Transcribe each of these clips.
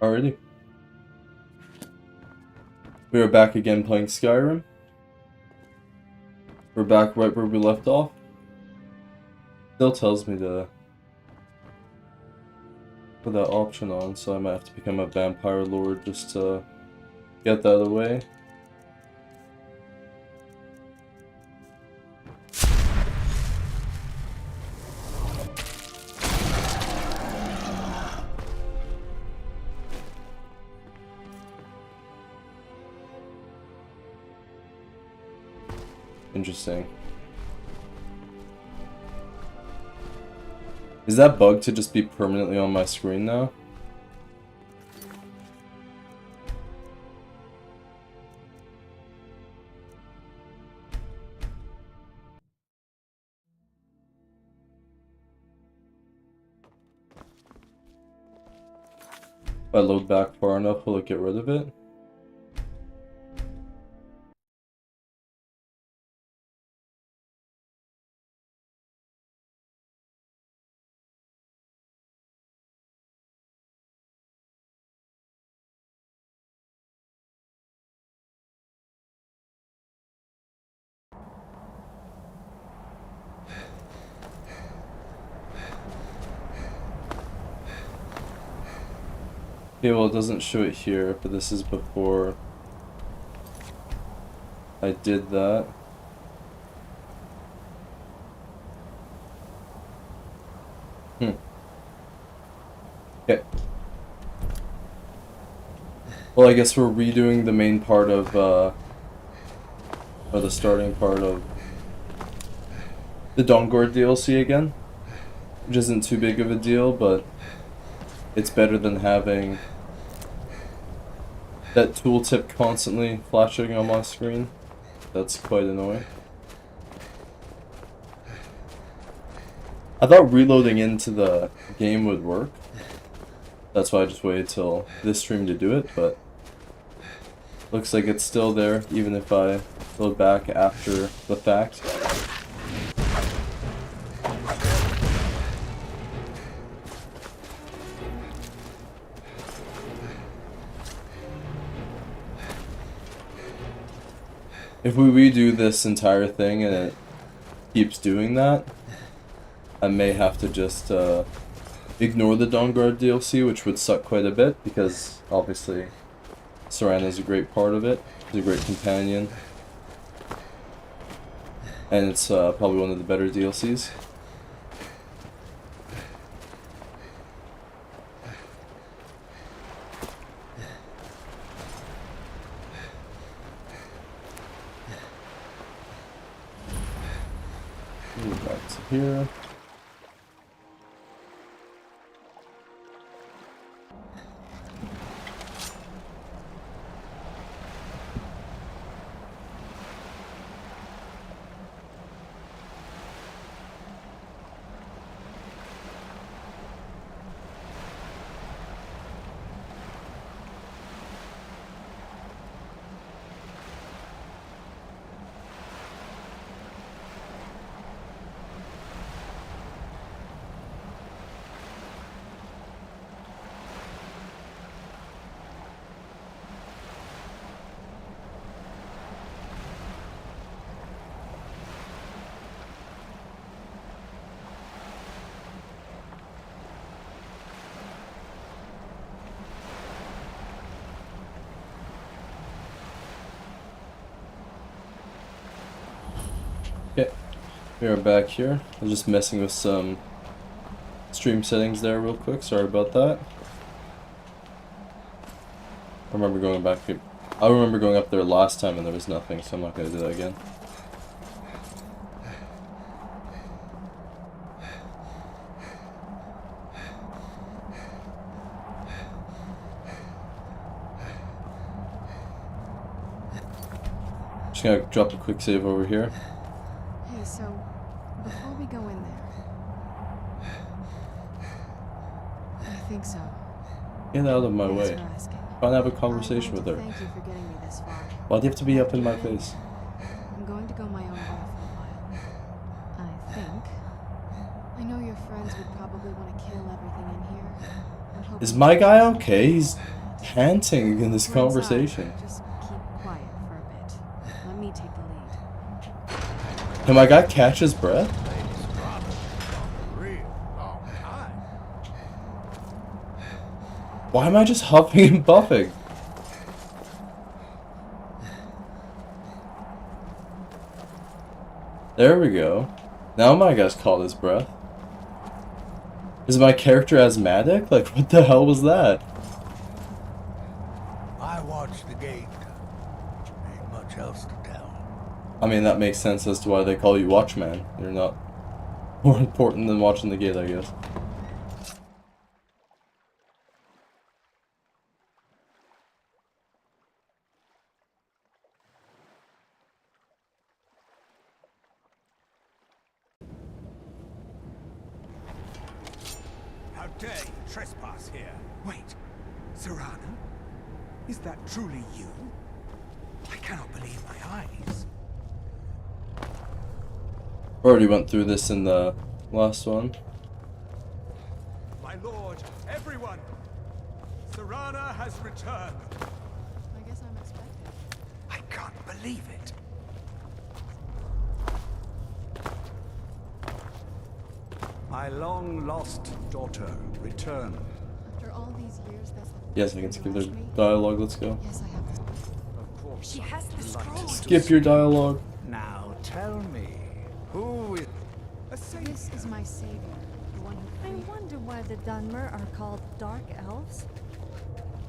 Alrighty. We are back again playing Skyrim. We're back right where we left off. Still tells me to put that option on, so I might have to become a vampire lord just to get that away. Interesting. Is that bug to just be permanently on my screen now? If I load back far enough, will it get rid of it? Okay, well it doesn't show it here, but this is before I did that. Okay. Well, I guess we're redoing the main part of, or the starting part of the Dawnguard DLC again, which isn't too big of a deal, but it's better than having that tooltip constantly flashing on my screen. That's quite annoying. I thought reloading into the game would work. That's why I just waited till this stream to do it, but looks like it's still there even if I load back after the fact. If we redo this entire thing and it keeps doing that, I may have to just ignore the Dawnguard DLC, which would suck quite a bit, because obviously Serana is a great part of it. She's a great companion. And it's probably one of the better DLCs. Move back to here. Okay, we are back here. I was just messing with some stream settings there real quick, sorry about that. I remember going up there last time and there was nothing, so I'm not gonna do that again. Just gonna drop a quick save over here. Hey, so before we go in there, I think so. Get out of my way. Thanks for asking. Trying to have a conversation with her. Thank you for getting me this far. Why do you have to be up in my face? I'm going to go my own way for a while. I think. I know your friends would probably want to kill everything in here, I hope Is you- my guy okay? He's panting in this We're inside. conversation. Just keep quiet for a bit. Let me take the lead. Can my guy catch his breath? Why am I just huffing and buffing? There we go. Now my guy's caught his breath. Is my character asthmatic? Like, what the hell was that? I watch the gate. Ain't much else to tell. I mean, that makes sense as to why they call you Watchman. You're not more important than watching the gate, I guess. How dare you trespass here? Wait, Serana? Is that truly you? I cannot believe my eyes. Already went through this in the last one. My lord, everyone! Serana has returned. I guess I'm expected. I can't believe it. My long-lost daughter returned. After all these years, that's the Yes, I can skip their dialogue. Let's go. Yes, I have this. Of course, She has the scroll. Skip your dialogue. Now tell me, who is a saint? This is my savior, the one who I freed. wonder why the Dunmer are called Dark Elves.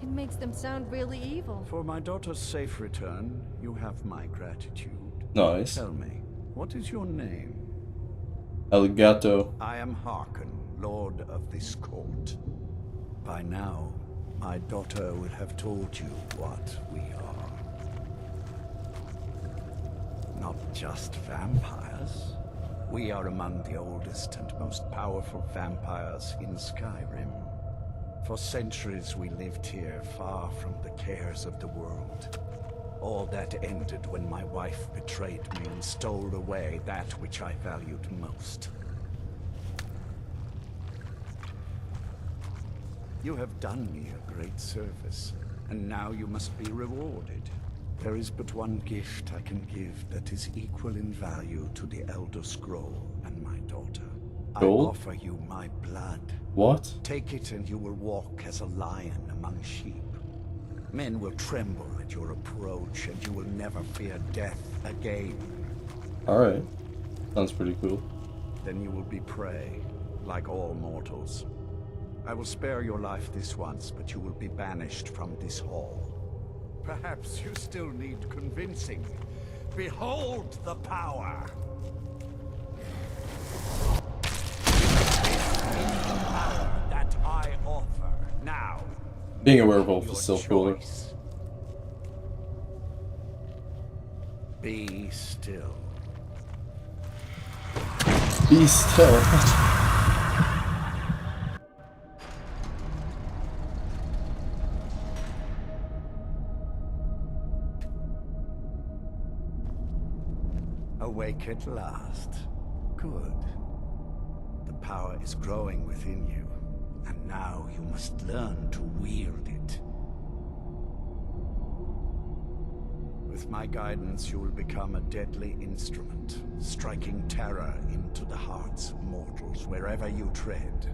It makes them sound really evil. For my daughter's safe return, you have my gratitude. Nice. Tell me, what is your name? El Gato. I am Harkon, Lord of this court. By now, my daughter will have told you what we are. Not just vampires. We are among the oldest and most powerful vampires in Skyrim. For centuries we lived here, far from the cares of the world. All that ended when my wife betrayed me and stole away that which I valued most. You have done me a great service, and now you must be rewarded. There is but one gift I can give that is equal in value to the Elder Scroll and my daughter. Gold? I offer you my blood. What? Take it and you will walk as a lion among sheep. Men will tremble at your approach and you will never fear death again. Alright. Sounds pretty cool. Then you will be prey, like all mortals. I will spare your life this once, but you will be banished from this hall. Perhaps you still need convincing. Behold the power! That I offer now. Being a werewolf Your is still cooler. choice. Be still. Be still. Awake at last. Good. The power is growing within you, and now you must learn to wield it. With my guidance, you will become a deadly instrument, striking terror into the hearts of mortals wherever you tread.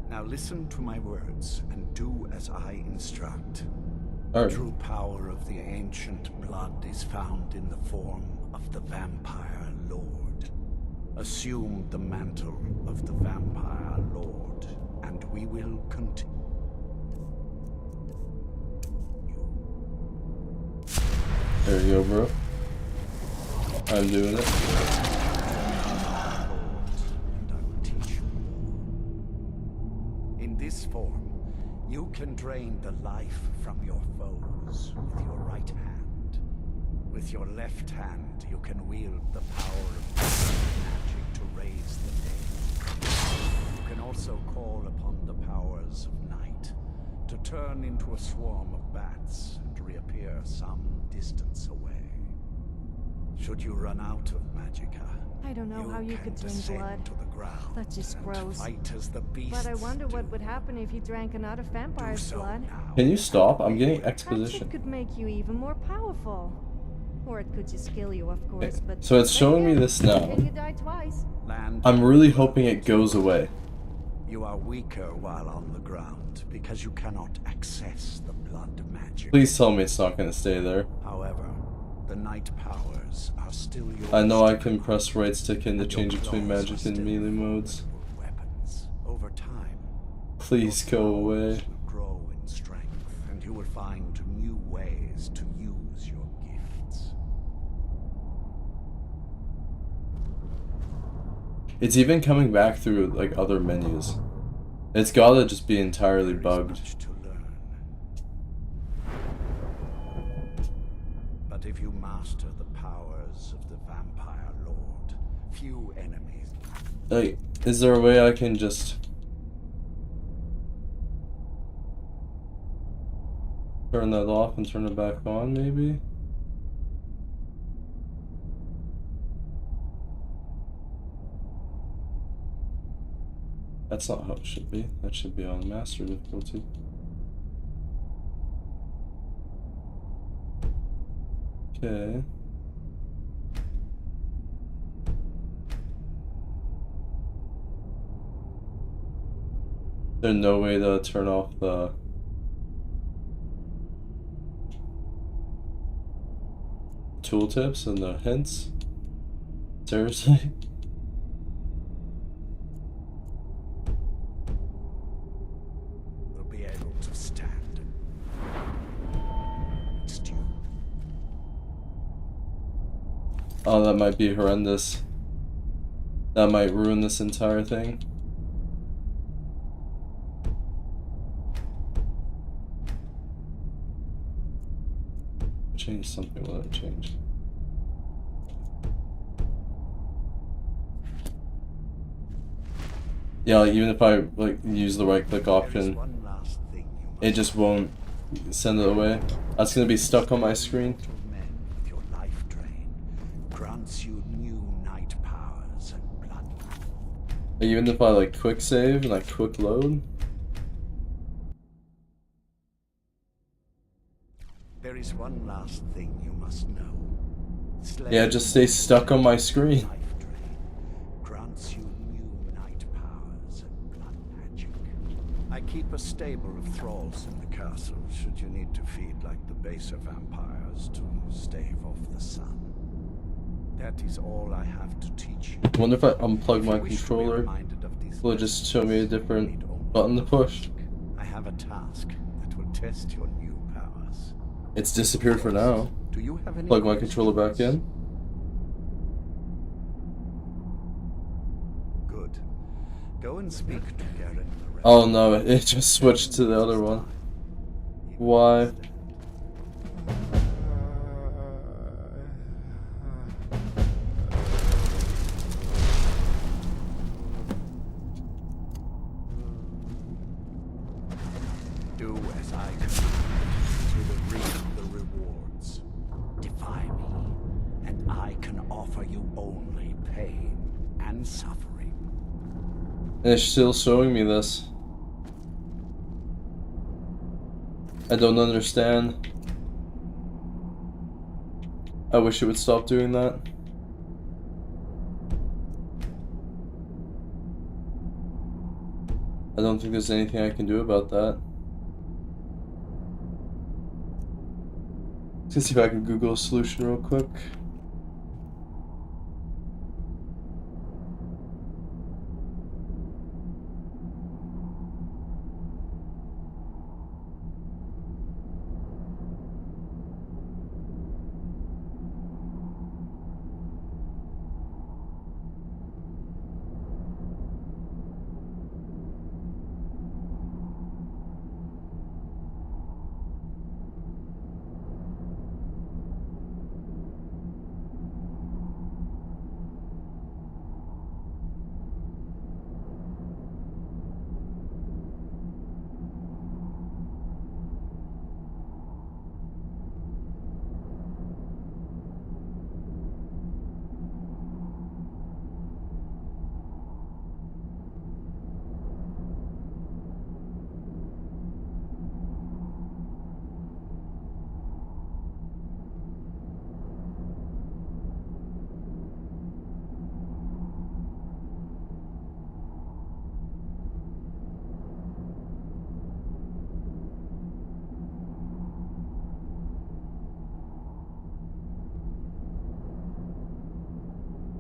Now listen to my words, and do as I instruct. The Alright. true power of the ancient blood is found in the form of the Vampire Lord. Assume the mantle of the Vampire Lord, and we will continue. There you go, bro. I'm doing it. And I will teach you more. In this form, you can drain the life from your foes with your right hand. With your left hand, you can wield the power of magic to raise the dead. You can also call upon the powers of night to turn into a swarm of bats and reappear some distance away. Should you run out of magicka, I don't know how you can could turn descend blood. to the ground That's just and gross. fight as the beasts But I wonder what do. would happen if you drank another Do vampire's so blood. now. Can you stop? I'm getting Perhaps exposition. it could make you even more powerful. Or it could just kill you, of course, but... So it's then showing me again, this now. Can you die twice? Land I'm really hoping it goes away. You are weaker while on the ground because you cannot access the blood magic. Please tell me it's not going to stay there. However, the night powers are still yours. I know I to can command, press right stick in to and your change between claws magic are and still melee modes. formidable weapons. Over time, Please your go powers away. will grow in strength, and you will find new ways to use your gifts. It's even coming back through like other menus. It's gotta just be entirely There is bugged. much to learn. But if you master the powers of the Vampire Lord, few enemies. Like, is there a way I can just turn that off and turn it back on, maybe? That's not how it should be. That should be on master difficulty. Okay. There's no way to turn off the tooltips and the hints? Seriously? Will be able to stand against you. Oh, that might be horrendous. That might ruin this entire thing. Change something, will it change? Yeah, like, even if I like use the right click There is option, one last thing you must it just won't send it away. That's gonna be stuck on my screen. Mortal men with your life drain grants you new night powers and blood. Even if I like quick save and like quick load. There is one last thing you must know. Yeah, just stay stuck on my screen. Life drain grants you new night powers and blood magic. I keep a stable of thralls in the castle should you need to feed like the baser vampires to stave off the sun. That is all I have to teach you. I wonder if I unplug If my you wish to be controller, reminded of these will it just show me a lessons, you different need only button to push? I have a task that will test your new powers. It's disappeared for now. Do you have any Plug my controller back in. Good. Go and speak to Garen the Red. Oh no, it just switched to the other one. Why? Do as I command. You will reap the rewards. Defy me, and I can offer you only pain and suffering. And it's still showing me this. I don't understand. I wish it would stop doing that. I don't think there's anything I can do about that. Let's see if I can Google a solution real quick.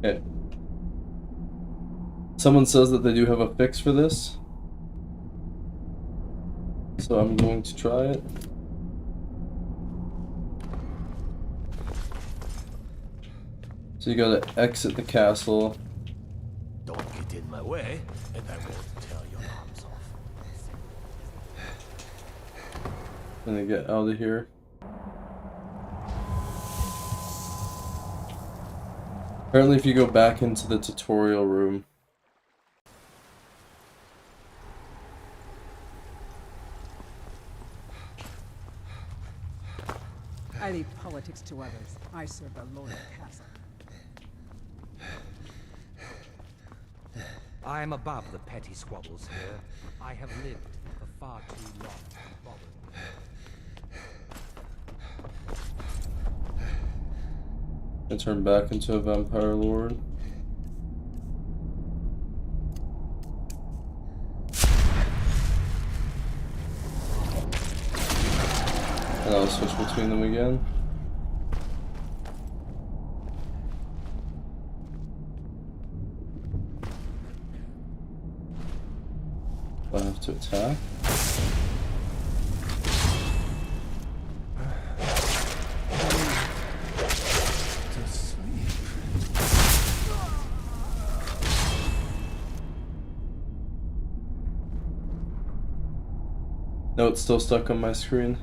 Okay. Someone says that they do have a fix for this. So I'm going to try it. So you gotta exit the castle. Don't get in my way, and I won't tear your arms off. And then get out of here. Apparently if you go back into the tutorial room, I leave politics to others. I serve a loyal castle. I am above the petty squabbles here. I have lived for far too long to bother with. I turn back into a vampire lord. And I'll switch between them again. I have to attack. To sleep. No, it's still stuck on my screen.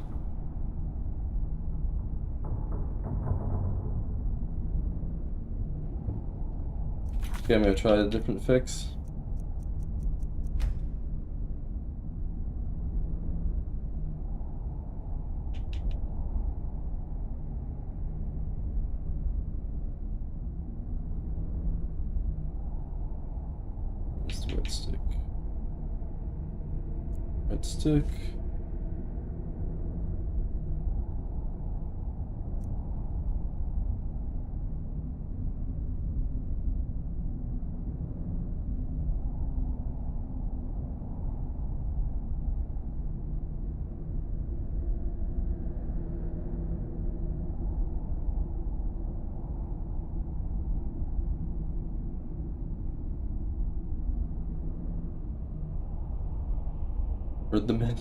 Okay, I'm gonna try a different fix. Where's the red stick? Red stick.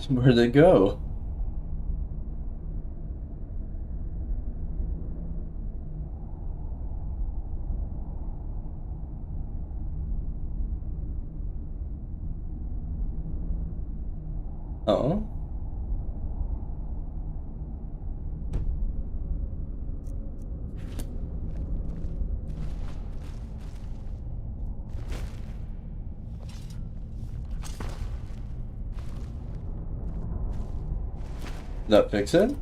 Where'd they go? Oh. Did that fix it?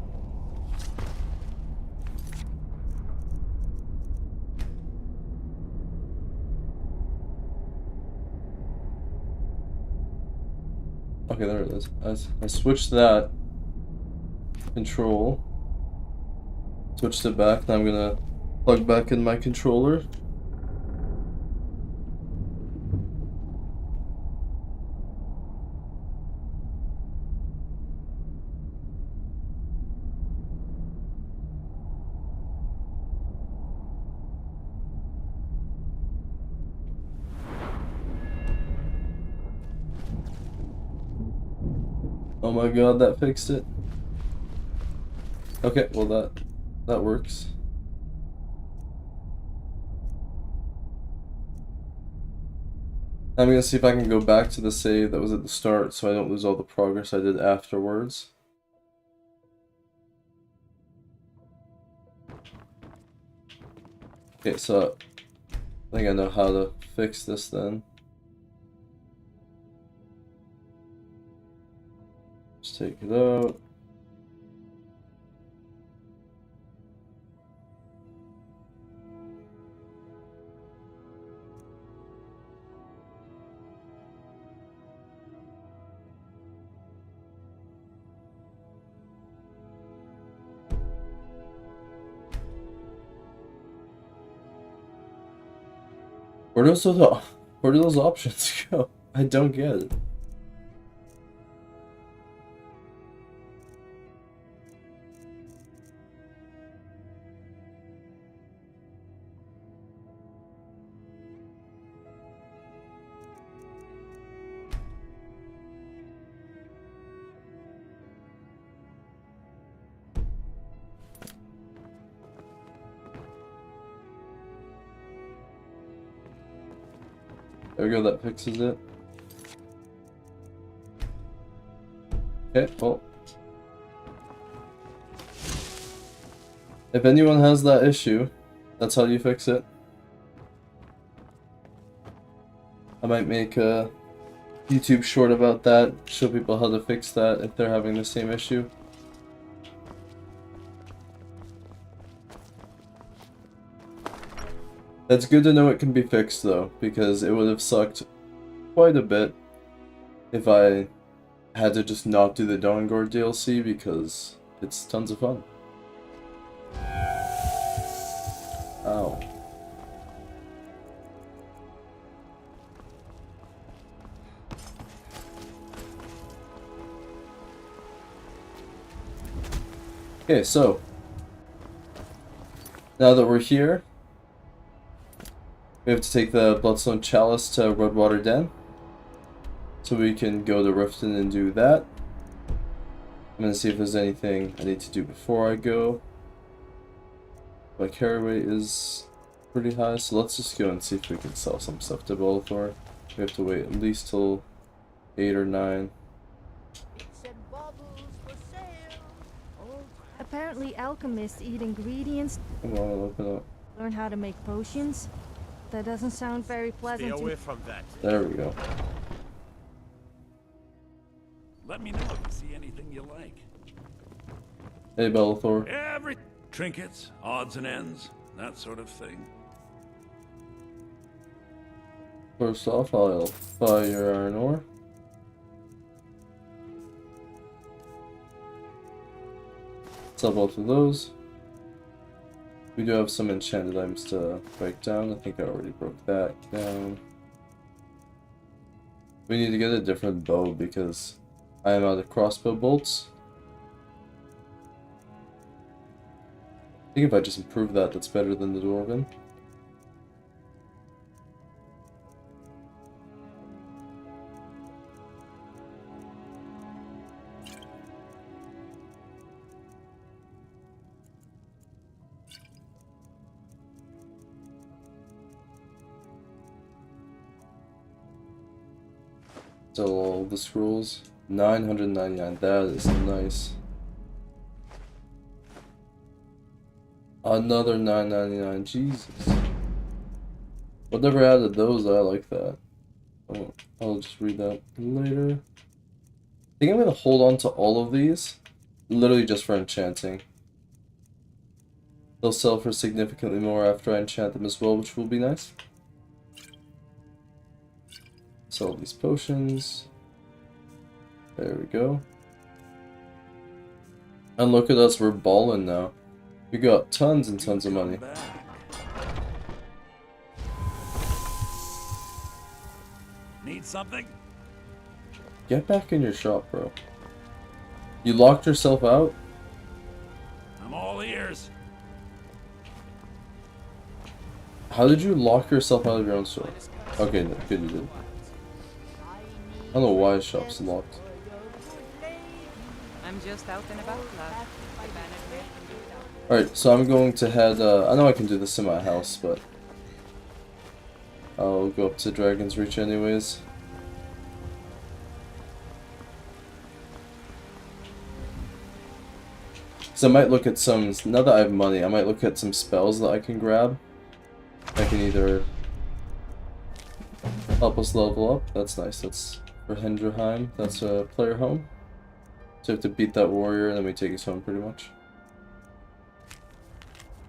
Okay, there it is. I switched that control, switched it back. Now I'm gonna plug back in my controller. Oh my god, that fixed it. Okay, well that works. I'm gonna see if I can go back to the save that was at the start so I don't lose all the progress I did afterwards. Okay, so I think I know how to fix this then. Just take it out. Where do those options go? I don't get it. There we go, that fixes it. Okay, well. If anyone has that issue, that's how you fix it. I might make a YouTube short about that, show people how to fix that if they're having the same issue. It's good to know it can be fixed though, because it would have sucked quite a bit if I had to just not do the Dawnguard DLC, because it's tons of fun. Ow. Okay, so now that we're here, we have to take the Bloodstone Chalice to Redwater Den, so we can go to Riften and do that. I'm gonna see if there's anything I need to do before I go. My carry weight is pretty high, so let's just go and see if we can sell some stuff to Bellathor. We have to wait at least till 8 or 9. Apparently alchemists eat ingredients, Come on, open up. learn how to make potions. That doesn't sound very pleasant Stay to away from that. There we go. Let me know if you see anything you like. Hey Bellathor. Every trinkets, odds and ends, that sort of thing. First off, I'll buy your iron ore. Sell both of those. We do have some enchanted items to break down. I think I already broke that down. We need to get a different bow because I am out of crossbow bolts. I think if I just improve that, that's better than the Dwarven. Sell all the scrolls. 999, that is nice. Another 999, Jesus. Whatever added those, I like that. I'll just read that later. I think I'm gonna hold on to all of these, literally just for enchanting. They'll sell for significantly more after I enchant them as well, which will be nice. Sell these potions. There we go. And look at us, we're ballin' now. We got tons and tons of money. Need something? Get back in your shop, bro. You locked yourself out? I'm all ears. How did you lock yourself out of your own store? Okay, no, good you did. I don't know why his shop's locked. I'm just out and about, lad. Alright, so I'm going to head, I know I can do this in my house, but I'll go up to Dragon's Reach anyways. So I might look at some, now that I have money, I might look at some spells that I can grab. I can either help us level up, that's nice, that's for Hendrheim, that's a player home. So we have to beat that warrior and then we take us home pretty much.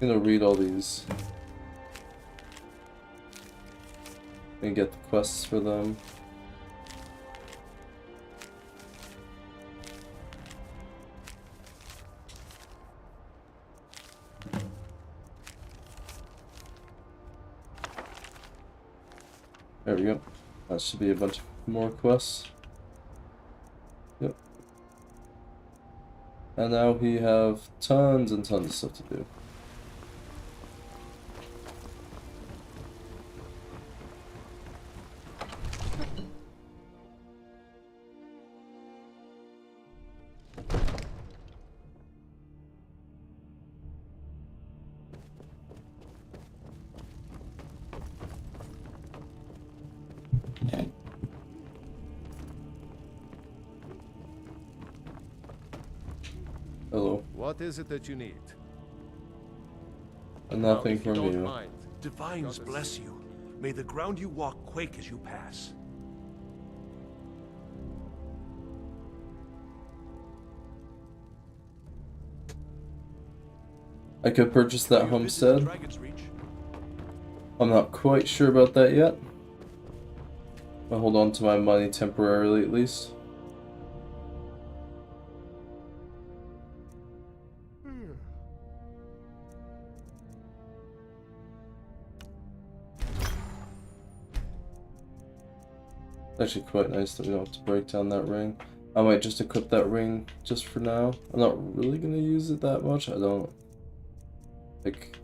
I'm gonna read all these and get the quests for them. There we go. That should be a bunch of more quests. Yep. And now we have tons and tons of stuff to do. Hello. What is it that you need? Nothing If you from don't you. mind. Divines bless you. May the ground you walk quake as you pass. I could purchase that You visit homestead. Dragon's Reach? I'm not quite sure about that yet. I'll hold on to my money temporarily at least. Actually quite nice that we don't have to break down that ring. I might just equip that ring just for now. I'm not really gonna use it that much. I don't like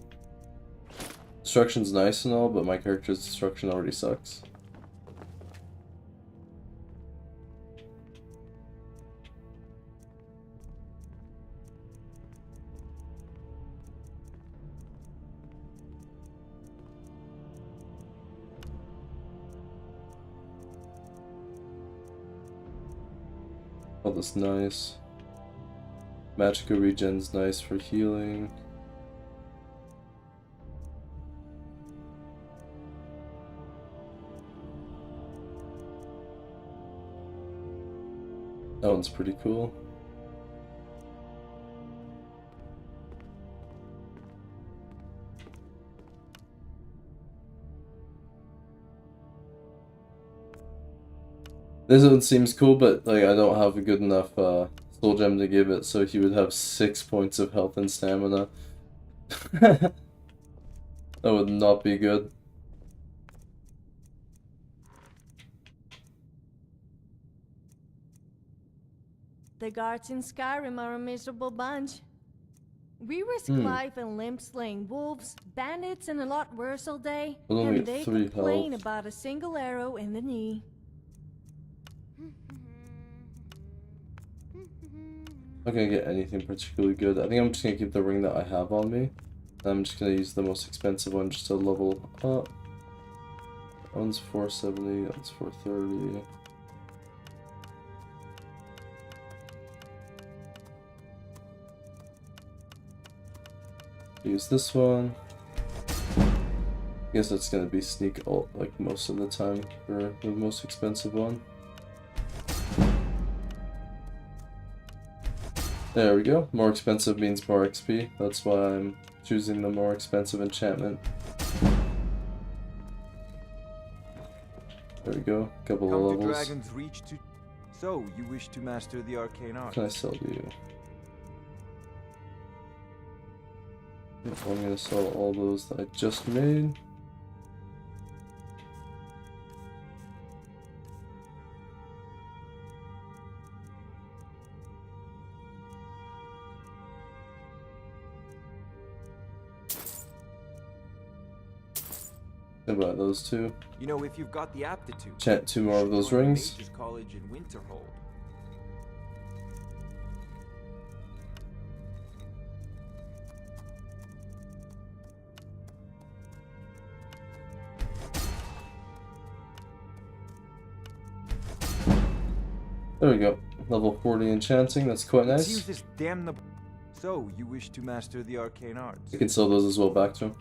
destruction's nice and all, but my character's destruction already sucks. Oh, that's nice. Magical regen's nice for healing. That one's pretty cool. This one seems cool, but like I don't have a good enough soul gem to give it, so he would have 6 points of health and stamina. That would not be good. The guards in Skyrim are a miserable bunch. We risk life and limb slaying wolves, bandits, and a lot worse all day, We'll only and get they 3 complain health. about a single arrow in the knee. Not gonna get anything particularly good. I think I'm just gonna keep the ring that I have on me. I'm just gonna use the most expensive one just to level up. That one's 470, that's 430. Use this one. I guess that's gonna be sneak ult like most of the time for the most expensive one. There we go. More expensive means more XP. That's why I'm choosing the more expensive enchantment. There we go. Couple of levels. Dragon's Reach to... So, you wish to master the arcane art? What can I sell to you? I'm gonna sell all those that I just made. How about those two? You know, if you've got the aptitude... Enchant 2 more of those join rings. Mage's College in Winterhold. There we go. Level 40 enchanting, that's quite Let's use nice. this damnable... So, you wish to master the arcane arts? I can sell those as well back to him.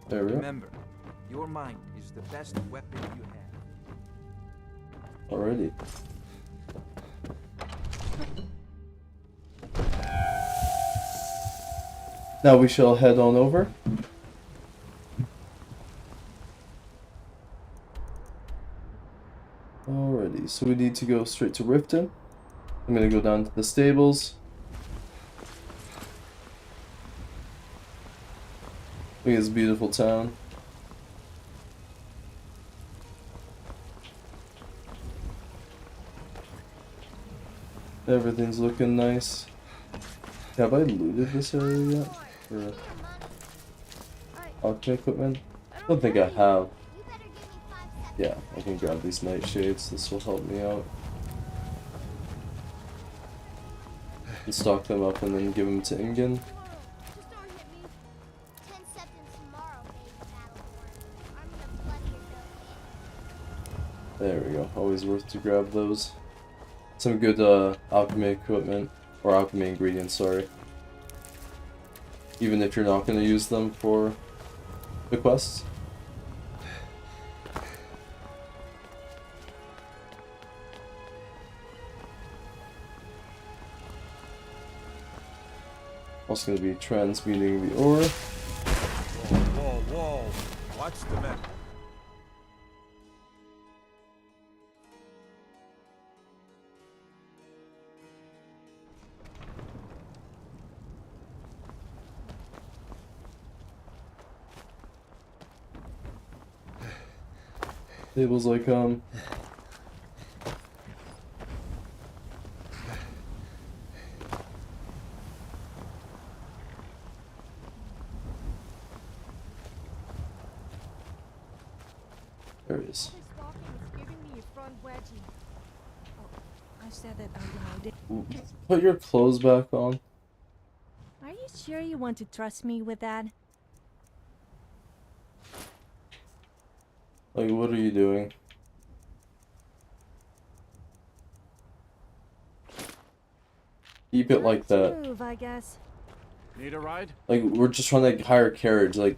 There we go. Remember, your mind is the best weapon you have. Alrighty. Now we shall head on over. Alrighty, so we need to go straight to Riften. I'm gonna go down to the stables. Look at this beautiful town. Everything's looking nice. Have I looted this area yet? For alchemy equipment? I don't think I have. Yeah, I can grab these nightshades. This will help me out. And stock them up and then give them to Ingen. always worth to grab those. Some good alchemy equipment, or alchemy ingredients, sorry. Even if you're not going to use them for the quests. Also going to be transmuting the ore. Whoa, whoa, whoa. Watch the map. Tables like there it is. This walking is giving me a front wedgie. Oh, I said that out loud. Put your clothes back on. Are you sure you want to trust me with that? Like, what are you doing? Keep it like that. Move, I guess. Need a ride? Like, we're just trying to hire a carriage. Like,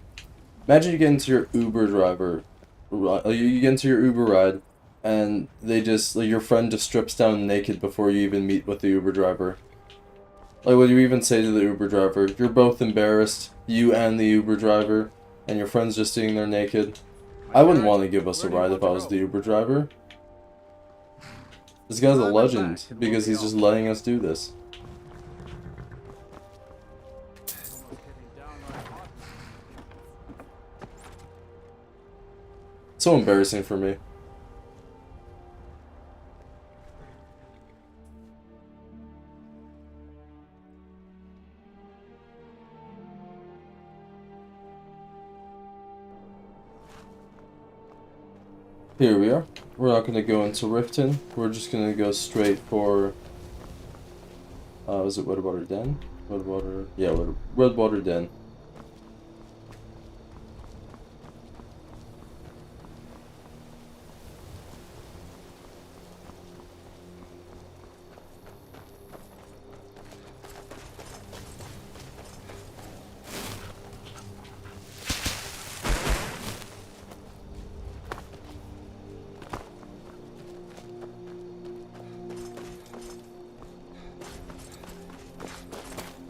imagine you get into your Uber driver. You get into your Uber ride, and they just, like, your friend just strips down naked before you even meet with the Uber driver. Like, what do you even say to the Uber driver? You're both embarrassed, you and the Uber driver, and your friend's just sitting there naked. I wouldn't want to give us a ride if I was the Uber driver. This guy's a legend, because he's just letting us do this. So embarrassing for me. Here we are. We're not going to go into Riften. We're just going to go straight for... was it Redwater Den? Redwater... Yeah, Redwater Den.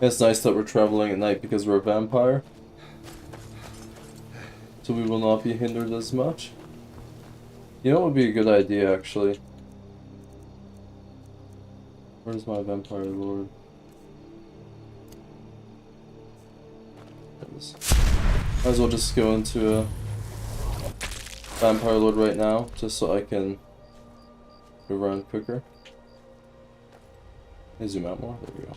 It's nice that we're traveling at night because we're a vampire. So we will not be hindered as much. You know what would be a good idea, actually? Where's my vampire lord? There it is. Might as well just go into a vampire lord right now, just so I can move around quicker. Let me zoom out more. There we go.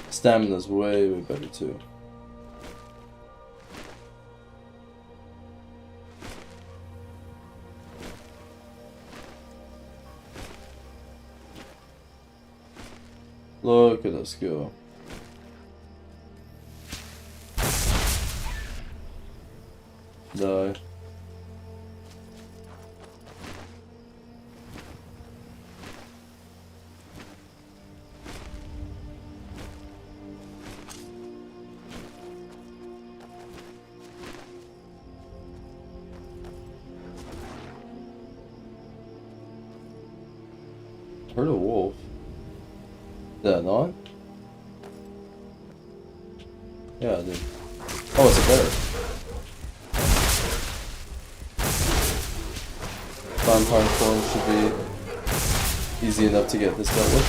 Stamina's way better too. Look at us go. Die. Heard a wolf. Is that not? Yeah, I did. Oh, it's a bear. Vampire form should be easy enough to get this dealt with.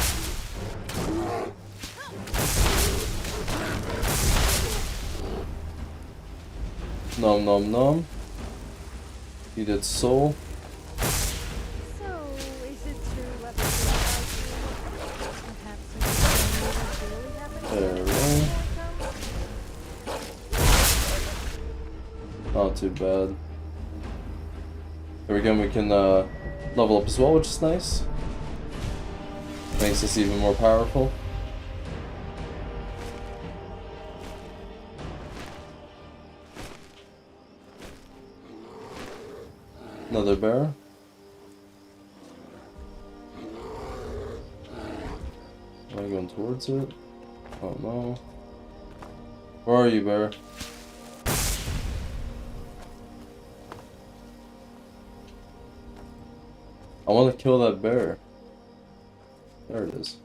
Nom nom nom. You did soul. Not too bad. There we go, we can level up as well, which is nice. Makes us even more powerful. Another bear. Am I going towards it? Oh no. Where are you, bear? I want to kill that bear. There it is.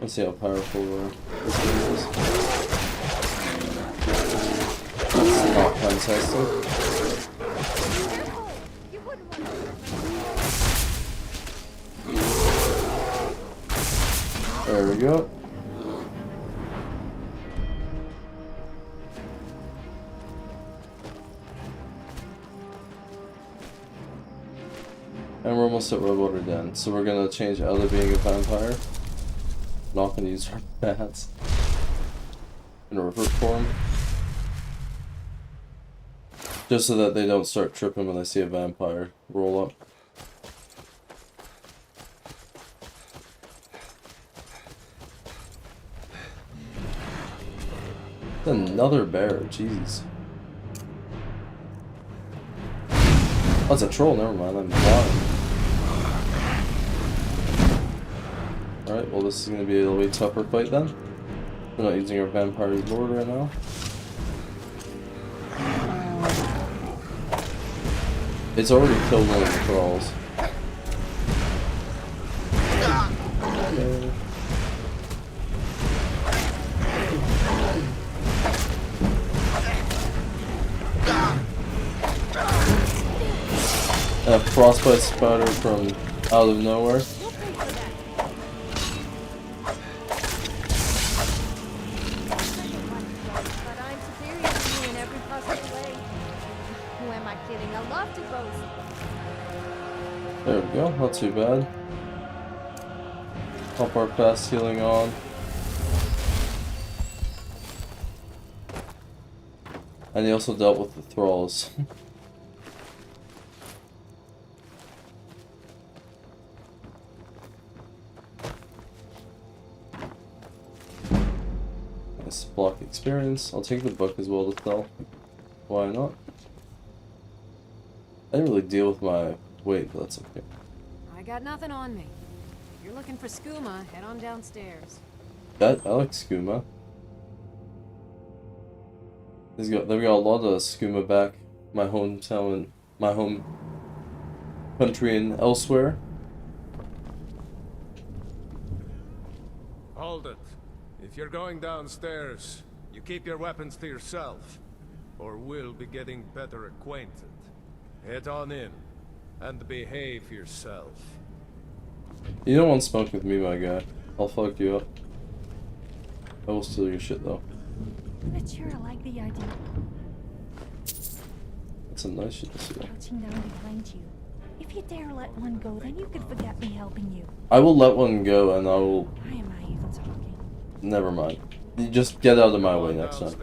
Let's see how powerful this game is. It's not fantastic. You wouldn't want to. There we go. And we're almost at Redwater Den, so we're gonna change out of being a vampire. Not gonna use our bats in revert form. Just so that they don't start tripping when they see a vampire roll up. Another bear, jeez. Oh, it's a troll, never mind, I'm blind. Alright, well this is going to be a little bit tougher fight then. We're not using our vampire lord right now. It's already killed one of the trolls. Okay. A frostbite spider from out of nowhere. But I'm superior to you in every possible way. Who am I kidding? I love to boast. There we go, not too bad. Pop our fast healing on. And he also dealt with the thralls. Nice block experience. I'll take the book as well to sell. Why not? I didn't really deal with my weight, but that's okay. I got nothing on me. If you're looking for skooma, head on downstairs. I like skooma. They've got a lot of skooma back my hometown and my home country and elsewhere. Hold it. If you're going downstairs, you keep your weapons to yourself, or we'll be getting better acquainted. Head on in, and behave yourself. You don't want smoke with me, my guy. I'll fuck you up. I will steal your shit though. Not sure I like the idea. That's some nice shit to steal. Crouching down behind you. If you dare let one go, then you could forget me helping you. I will let one go and I will... Why am I even talking? Never mind. You just get out of my way next time.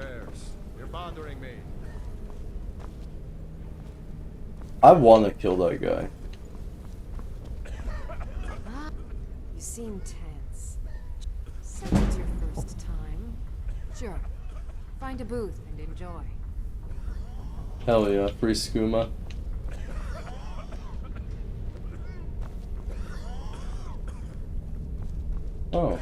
You're bothering me. I want to kill that guy. You seem tense. Since it's your first time, sure. Find a booth and enjoy. Hell yeah, free skooma. Oh.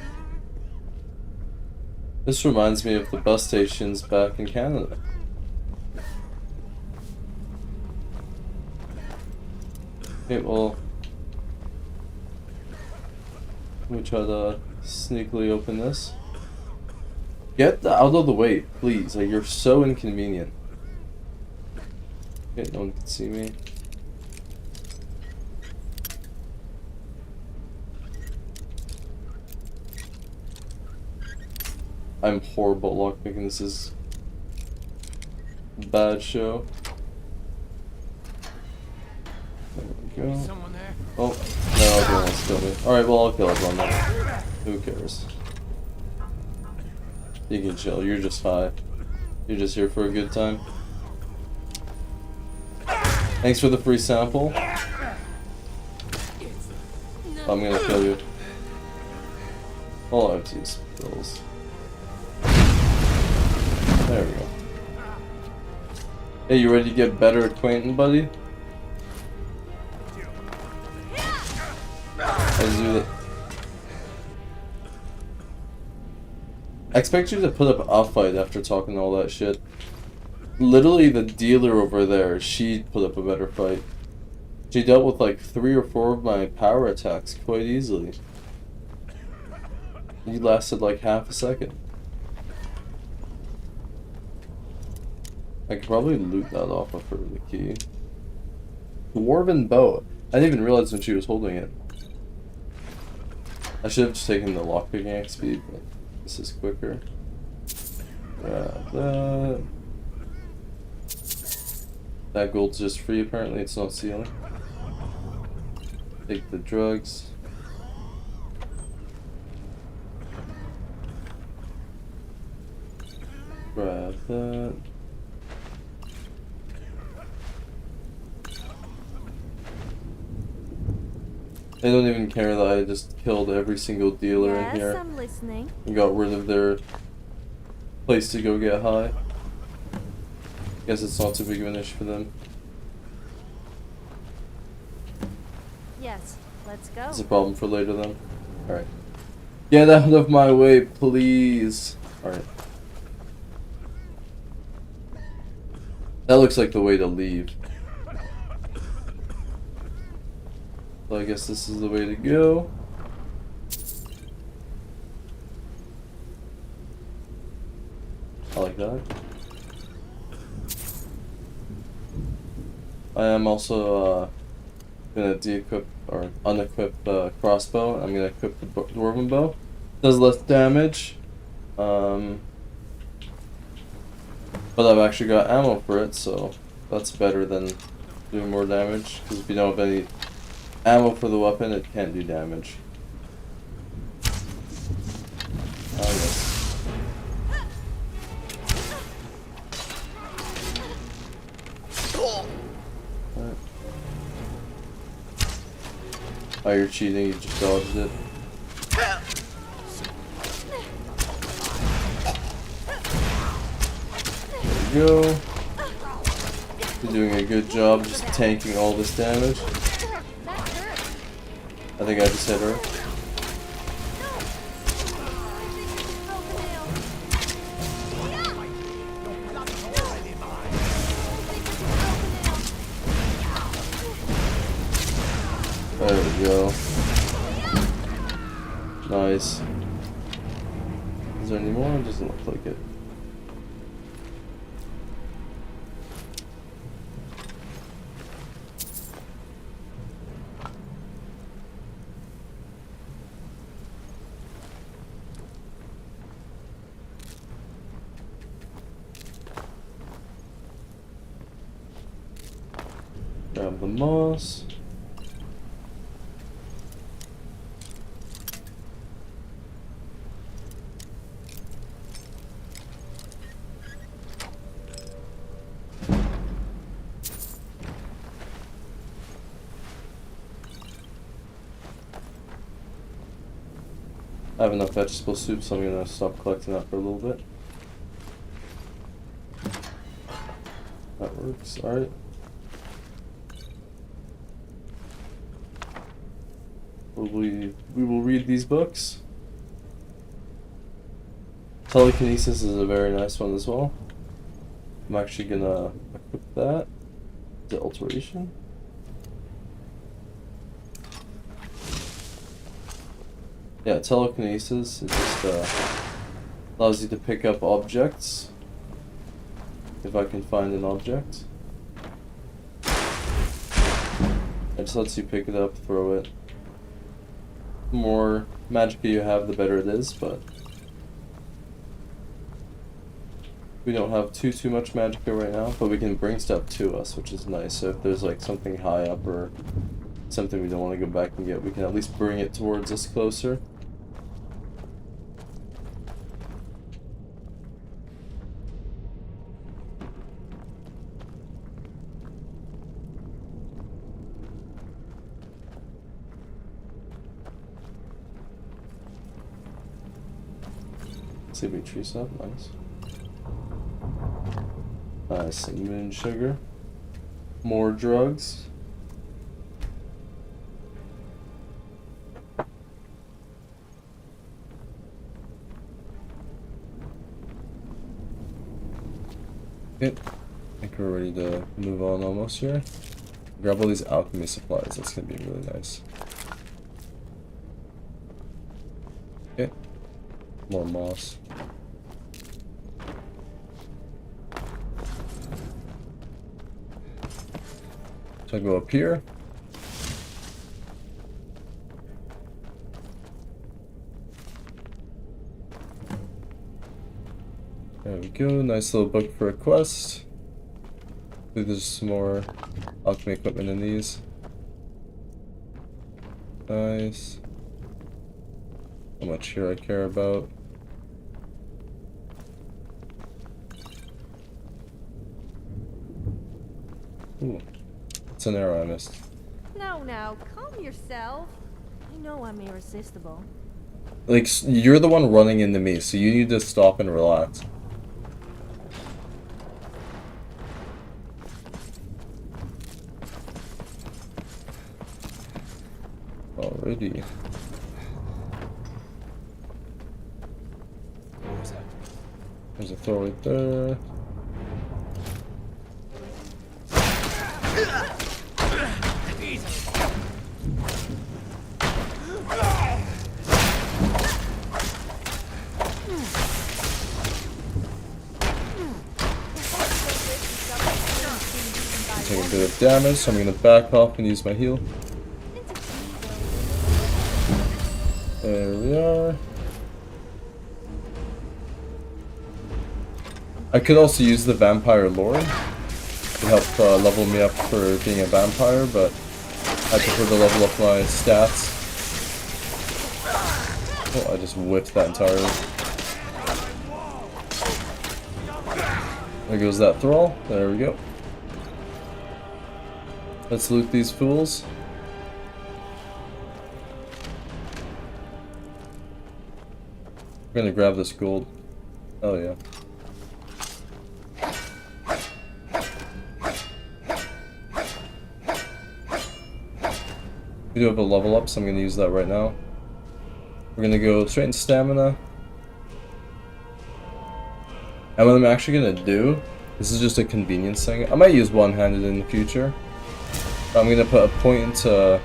This reminds me of the bus stations back in Canada. Okay, well... let me try to sneakily open this. Get out of the way, please. Like, you're so inconvenient. Okay, no one can see me. I'm horrible at lockpicking. This is a bad show. There we go. Someone there? Oh, no, everyone wants to kill me. Alright, well, I'll kill everyone then. Who cares? You can chill, you're just high. You're just here for a good time. Thanks for the free sample. I'm gonna kill you. All I have to use pills. There we go. Hey, you ready to get better acquainted, buddy? Let's do that. I expect you to put up a fight after talking all that shit. Literally, the dealer over there, she put up a better fight. She dealt with like 3 or 4 of my power attacks quite easily. You lasted like half a second. I could probably loot that off of her, the key. Dwarven bow. I didn't even realize when she was holding it. I should have just taken the lockpicking XP, but this is quicker. Grab that. That gold's just free apparently, it's not stealing. Take the drugs. Grab that. They don't even care that I just killed every single dealer in here. Yes, I'm listening. And got rid of their place to go get high. Guess it's not too big of an issue for them. Yes, let's go. It's a problem for later then. Alright. Get out of my way, please. Alright. That looks like the way to leave. So I guess this is the way to go. I like that. I am also gonna de-equip or unequip crossbow. I'm gonna equip the dwarven bow. Does less damage, but I've actually got ammo for it, so that's better than doing more damage. Because if you don't have any ammo for the weapon, it can't do damage. Oh yes. Right. Oh, you're cheating, you just dodged it. There you go. You're doing a good job just tanking all this damage. I think I just hit her. There we go. Nice. Is there any more? It doesn't look like it. Grab the moss. I have enough vegetable soup, so I'm gonna stop collecting that for a little bit. That works, alright. We will read these books. Telekinesis is a very nice one as well. I'm actually gonna equip that. The alteration. Yeah, telekinesis, it just allows you to pick up objects. If I can find an object. It just lets you pick it up, throw it. The more magicka you have, the better it is, but we don't have too much magicka right now, but we can bring stuff to us, which is nice. So if there's like something high up or something we don't want to go back and get, we can at least bring it towards us closer. CB tree stuff, nice. Some moon sugar. More drugs. Okay, I think we're ready to move on almost here. Grab all these alchemy supplies, that's gonna be really nice. Okay, more moss. So I go up here. There we go, nice little book for a quest. I believe there's some more alchemy equipment in these. Nice. How much here I care about. Ooh, it's an arrow I missed. Now, calm yourself. I know I'm irresistible. Like, you're the one running into me, so you need to stop and relax. Alrighty. There's a throw right there. Taking a bit of damage, so I'm gonna back off and use my heal. There we are. I could also use the vampire lore to help level me up for being a vampire, but I prefer to level up my stats. Oh, I just whiffed that entirely. There goes that thrall. There we go. Let's loot these fools. We're gonna grab this gold. Oh yeah. We do have a level up, so I'm gonna use that right now. We're gonna go straight into stamina. And what I'm actually gonna do, this is just a convenience thing. I might use one-handed in the future. I'm gonna put a point into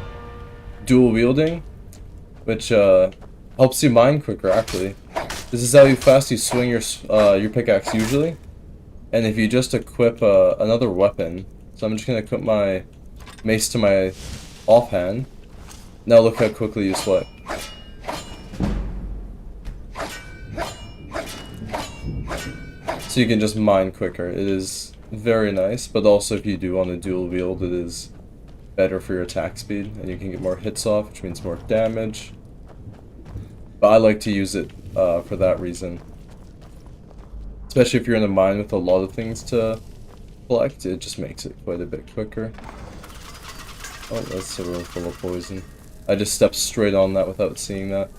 dual wielding, which helps you mine quicker. Actually, this is how fast you swing your pickaxe usually. And if you just equip another weapon, so I'm just gonna equip my mace to my offhand. Now look how quickly you swipe. So you can just mine quicker. It is very nice, but also if you do want to dual wield, it is better for your attack speed, and you can get more hits off, which means more damage. But I like to use it for that reason. Especially if you're in a mine with a lot of things to collect, it just makes it quite a bit quicker. Oh, that's a room full of poison. I just stepped straight on that without seeing that.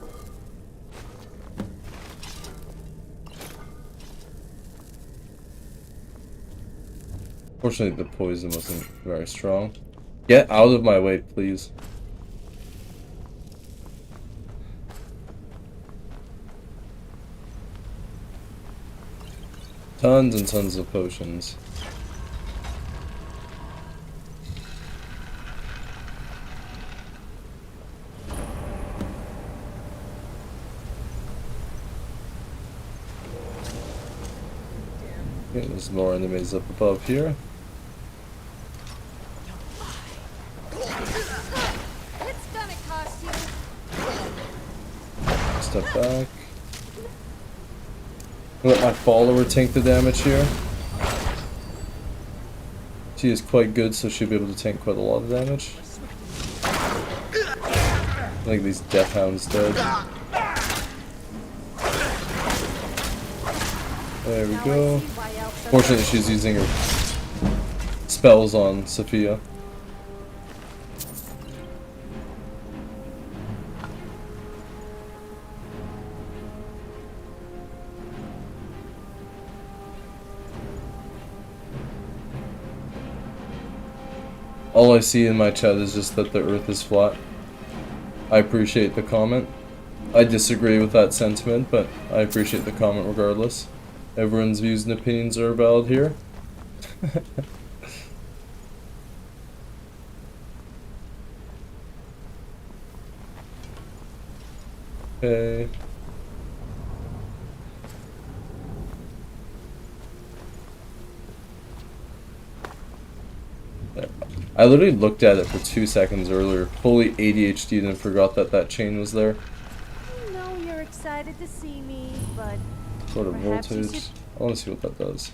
Fortunately, the poison wasn't very strong. Get out of my way, please. Tons and tons of potions. Okay, there's more enemies up above here. Step back. Let my follower tank the damage here. She is quite good, so she'll be able to tank quite a lot of damage. I think these death hounds dead. There we go. Fortunately, she's using her spells on Sophia. All I see in my chat is just that the earth is flat. I appreciate the comment. I disagree with that sentiment, but I appreciate the comment regardless. Everyone's views and opinions are valid here. Okay. There. I literally looked at it for 2 seconds earlier, fully ADHD'd and forgot that that chain was there. I know you're excited to see me, but Sort of perhaps you voltage. I want to see what that does.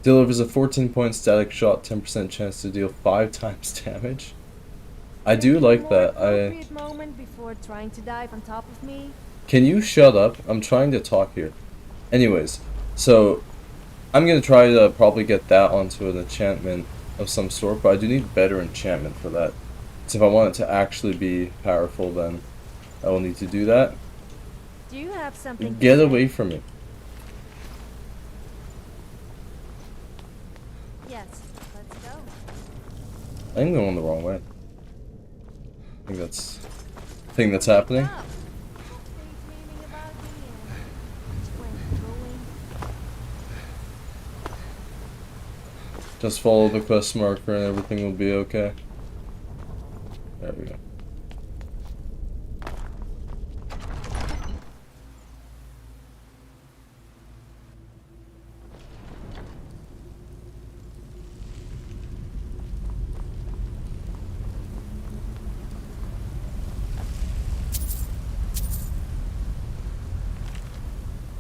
Delivers a 14-point static shot, 10% chance to deal 5 times damage. I do like that. Moment before trying to dive on top of me. Can you shut up? I'm trying to talk here. Anyways, so I'm gonna try to probably get that onto an enchantment of some sort, but I do need better enchantment for that. So if I want it to actually be powerful, then I will need to do that. Do you have something? Get away from me. Yes, let's go. I'm going the wrong way. I think that's the thing that's happening. Just follow the quest marker and everything will be okay. There we go.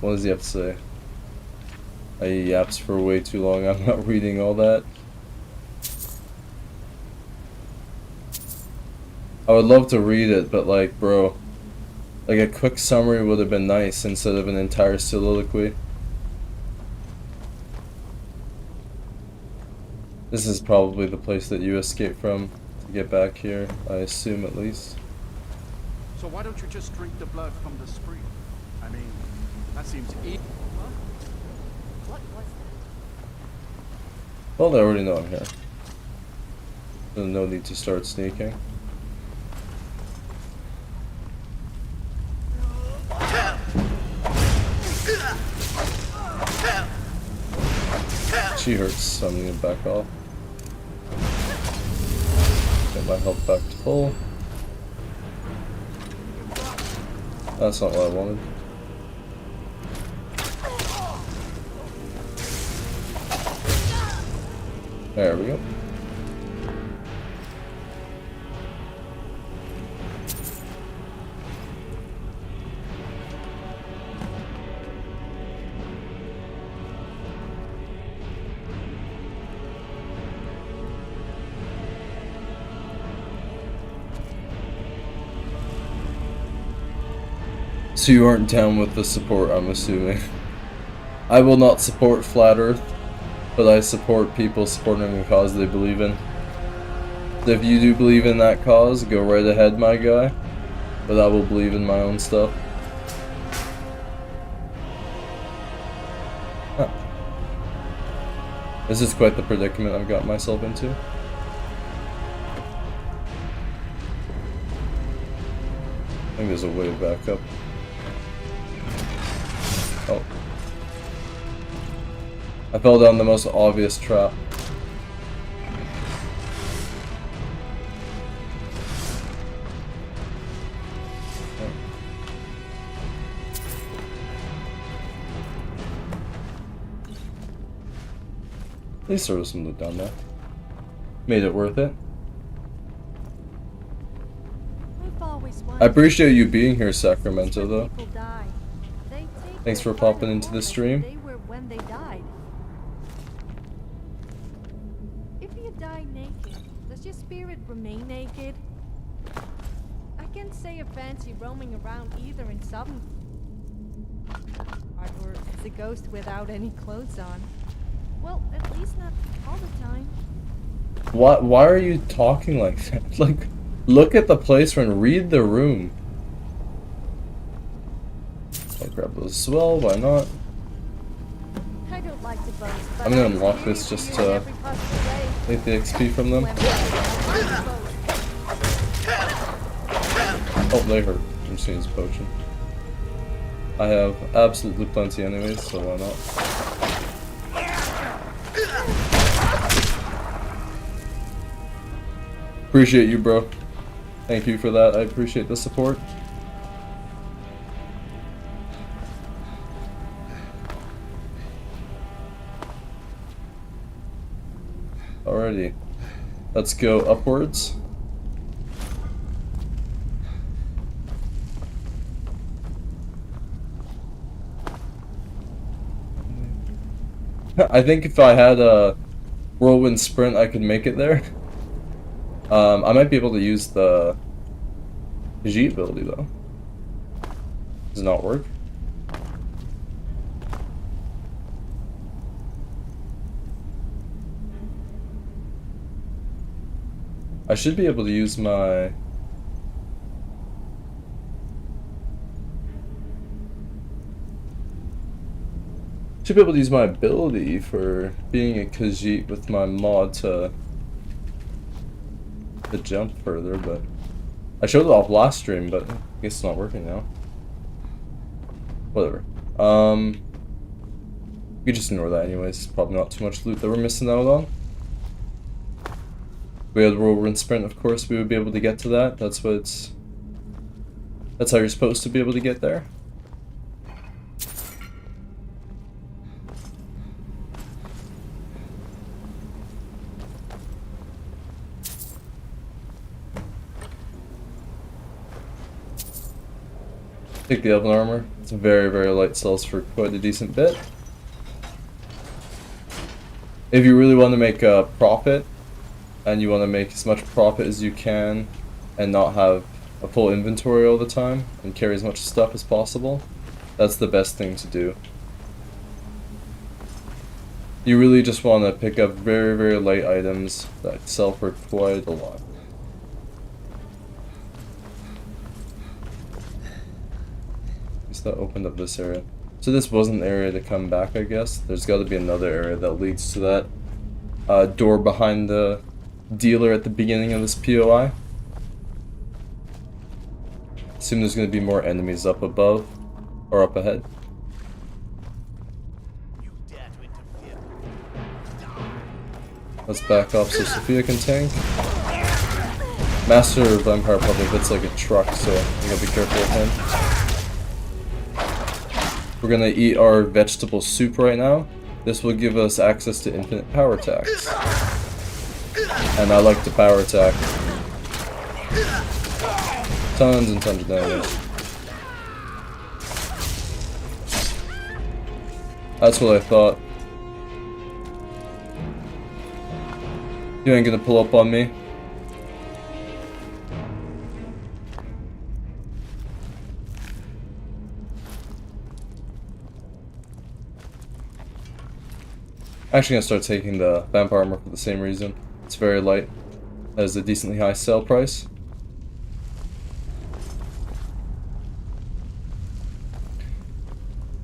What does he have to say? He yaps for way too long. I'm not reading all that. I would love to read it, but like, bro, like a quick summary would have been nice instead of an entire soliloquy. This is probably the place that you escaped from to get back here, I assume at least. So why don't you just drink the blood from the spring? I mean, that seems easy. What was that? Well, they already know I'm here. There's no need to start sneaking. She hurts, so I'm gonna back off. Get my health back to full. That's not what I wanted. There we go. So you aren't down with the support, I'm assuming. I will not support Flat Earth, but I support people supporting a cause they believe in. If you do believe in that cause, go right ahead, my guy. But I will believe in my own stuff. Huh. This is quite the predicament I've got myself into. I think there's a way back up. Oh. I fell down the most obvious trap. At least there was some loot down there. Made it worth it. I appreciate you being here, Sacramento, though. Thanks for popping into the stream. They were when they died. If you die naked, does your spirit remain naked? I can't say a fancy roaming around either in some or as a ghost without any clothes on. Well, at least not all the time. Why are you talking like that? Like, look at the place and read the room. I'll grab those as well, why not? I don't like like to boast, but I'm gonna I'm unlock superior this to just you in to every possible way. take the XP from them. Oh, they hurt. I'm just gonna use a potion. I have absolutely plenty anyways, so why not? Appreciate you, bro. Thank you for that. I appreciate the support. Alrighty. Let's go upwards. I think if I had a whirlwind sprint, I could make it there. I might be able to use the G ability though. Does it not work? I should be able to use my... Should be able to use my ability for being a Khajiit with my mod to jump further, but I showed it off last stream, but I guess it's not working now. Whatever. You can just ignore that anyways. It's probably not too much loot that we're missing out on. If we had whirlwind sprint, of course we would be able to get to that. That's how you're supposed to be able to get there. Take the elven armor. It's very, very light, sells for quite a decent bit. If you really want to make a profit, and you want to make as much profit as you can, and not have a full inventory all the time, and carry as much stuff as possible, that's the best thing to do. You really just want to pick up very, very light items that sell for quite a lot. That opened up this area. So this wasn't an area to come back, I guess. There's got to be another area that leads to that door behind the dealer at the beginning of this POI. Assume there's going to be more enemies up above or up ahead. Let's back off so Sophia can tank. Master Vampire probably hits like a truck, so you gotta be careful with him. We're gonna eat our vegetable soup right now. This will give us access to infinite power attacks. And I like to power attack. Tons and tons of damage. That's what I thought. You ain't gonna pull up on me. Actually gonna start taking the vampire armor for the same reason. It's very light, has a decently high sell price.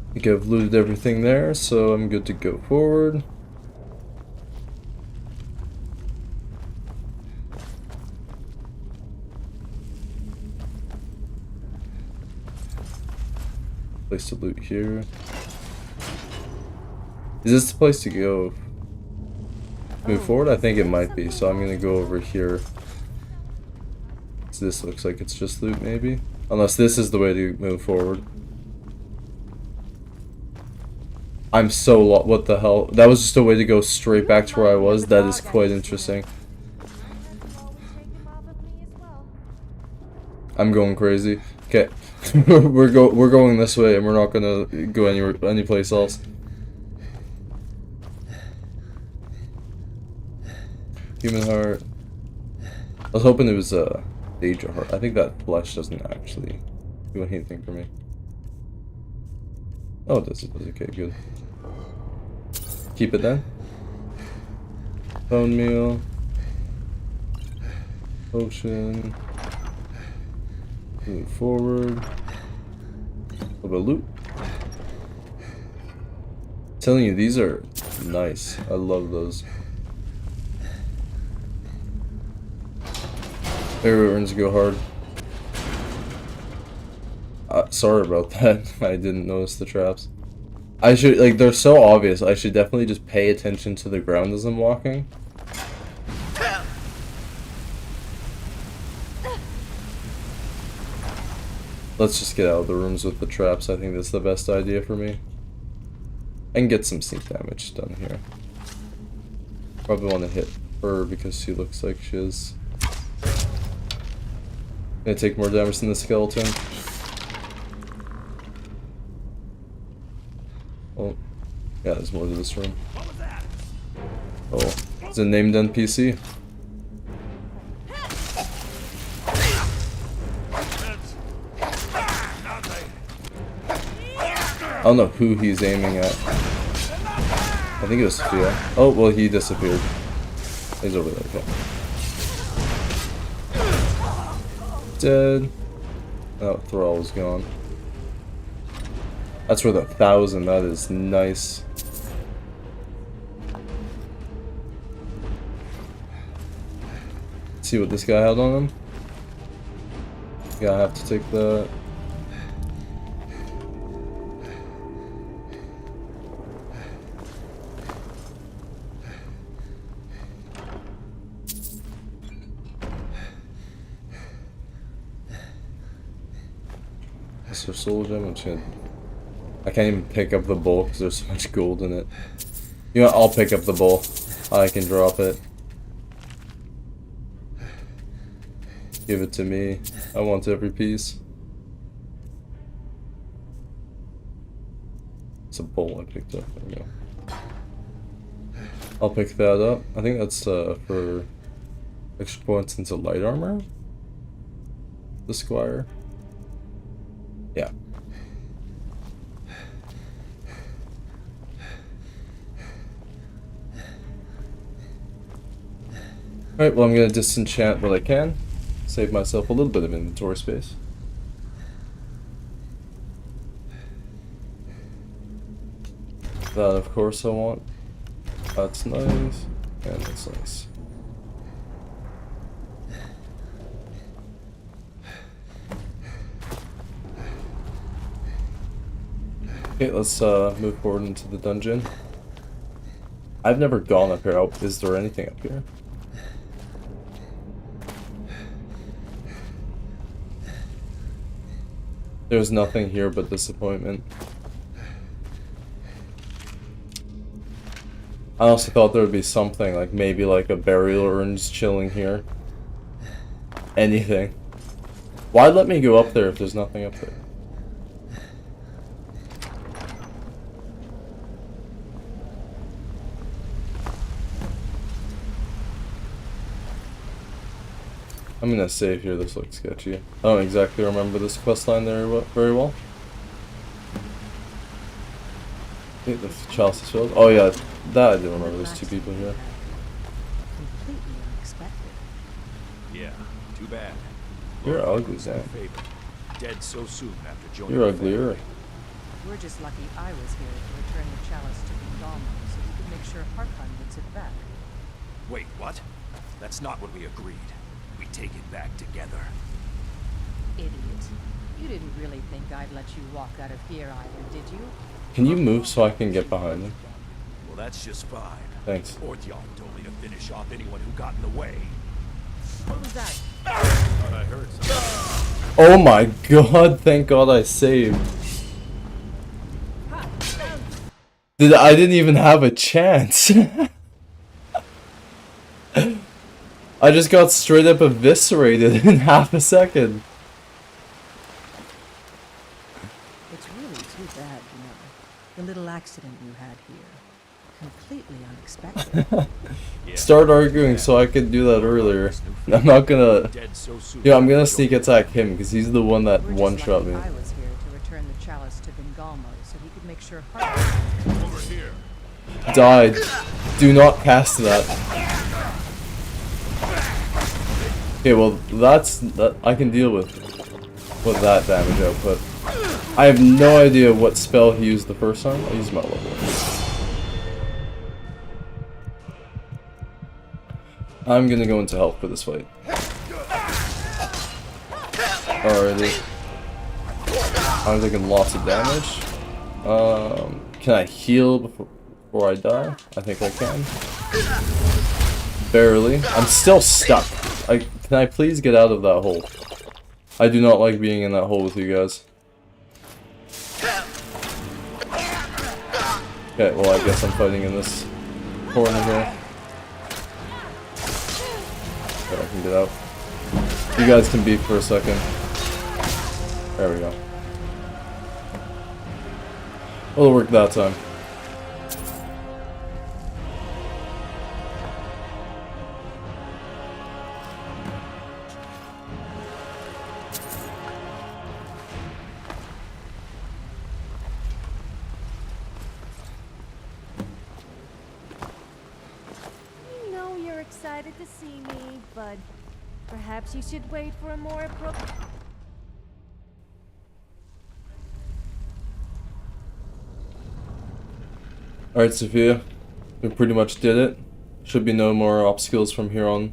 I think I've looted everything there, so I'm good to go forward. Place to loot here. Is this the place to go? Move forward? I think it might be, so I'm gonna go over here. So this looks like it's just loot, maybe? Unless this is the way to move forward. I'm so lost. What the hell? That was just a way to go straight back to where I was. That is quite interesting. I'm going crazy. Okay, we're going this way, and we're not gonna go any place else. Human heart. I was hoping it was a Daedra heart. I think that flesh doesn't actually do anything for me. Oh, it does. It does. Okay, good. Keep it then. Bone meal. Potion. Move forward. A little bit of loot. I'm telling you, these are Nice. I love those. Area runs go hard. Sorry about that. I didn't notice the traps. I should, like, they're so obvious. I should definitely just pay attention to the ground as I'm walking. Let's just get out of the rooms with the traps. I think that's the best idea for me. And get some sneak damage done here. Probably want to hit her because she looks like she is. Gonna take more damage than the skeleton. Oh, yeah, there's more to this room. Oh, it's a named NPC. I don't know who he's aiming at. I think it was Sophia. Oh, well, he disappeared. He's over there, okay. Dead. Oh, Thrall's gone. That's worth 1,000. That is nice. Let's see what this guy had on him. Yeah, I have to take the. Mr. Soul Gem. I can't even pick up the bowl because there's so much gold in it. You know what, I'll pick up the bowl. I can drop it. Give it to me. I want every piece. It's a bowl I picked up. There we go. I'll pick that up. I think that's for extra points into light armor. The Squire. Yeah. Alright, well I'm gonna disenchant what I can. Save myself a little bit of inventory space. That of course I want. That's nice. And that's nice. Okay, let's move forward into the dungeon. I've never gone up here. Oh, is there anything up here? There's nothing here but disappointment. I also thought there would be something, like maybe like a burial urns chilling here. Anything. Why let me go up there if there's nothing up there? I'm gonna save here, this looks sketchy. I don't exactly remember this questline there very well. I think the chalice is filled. Oh yeah, that I do remember, there's two people here. Completely unexpected. Yeah, too bad. You're ugly, Zach. Dead so soon after joining. You're uglier. We're just lucky I was here to return the chalice to Gundama so we could make sure Harkon gets it back. Wait, what? That's not what we agreed. We take it back together. Idiot. You didn't really think I'd let you walk out of here either, did you? Can you move so I can get behind him? Well, that's just fine. Thanks. Ortyon told me to finish off anyone who got in the way. What was that? Thought I heard something. Oh my god, thank god I saved. I didn't even have a chance. I just got straight up eviscerated in half a second. It's really too bad, you know. The little accident you had here. Completely unexpected. Start arguing so I could do that earlier. I'm not gonna. Yeah, I'm gonna sneak attack him because he's the one that one-shot me. I was here to return the chalice to Gundama so he could make sure Harkon over here. Died. Do not cast that. Okay, well that I can deal with that damage output. I have no idea what spell he used the first time. I used my level. I'm gonna go into health for this fight. Alrighty. I'm taking lots of damage. Can I heal before I die? I think I can. Barely. I'm still stuck. Can I please get out of that hole? I do not like being in that hole with you guys. Okay, well I guess I'm fighting in this corner here. Okay, I can get out. You guys can beef for a second. There we go. It'll work that time. I know you're excited to see me, but perhaps you should wait for a more appropriate... Alright, Sophia. We pretty much did it. Should be no more obstacles from here on.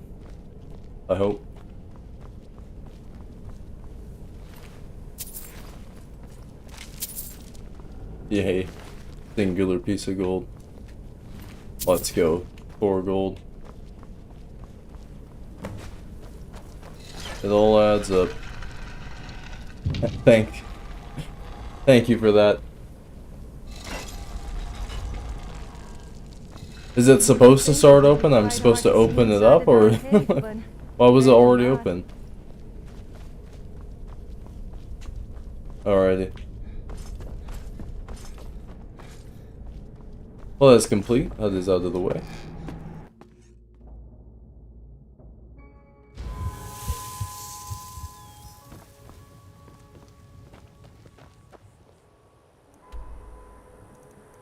I hope. Yay. Singular piece of gold. Let's go. 4 gold. It all adds up. Thank you for that. Is it supposed to start open? I'm supposed to open it up, or why was it already open? Alrighty. Well, that's complete. That is out of the way.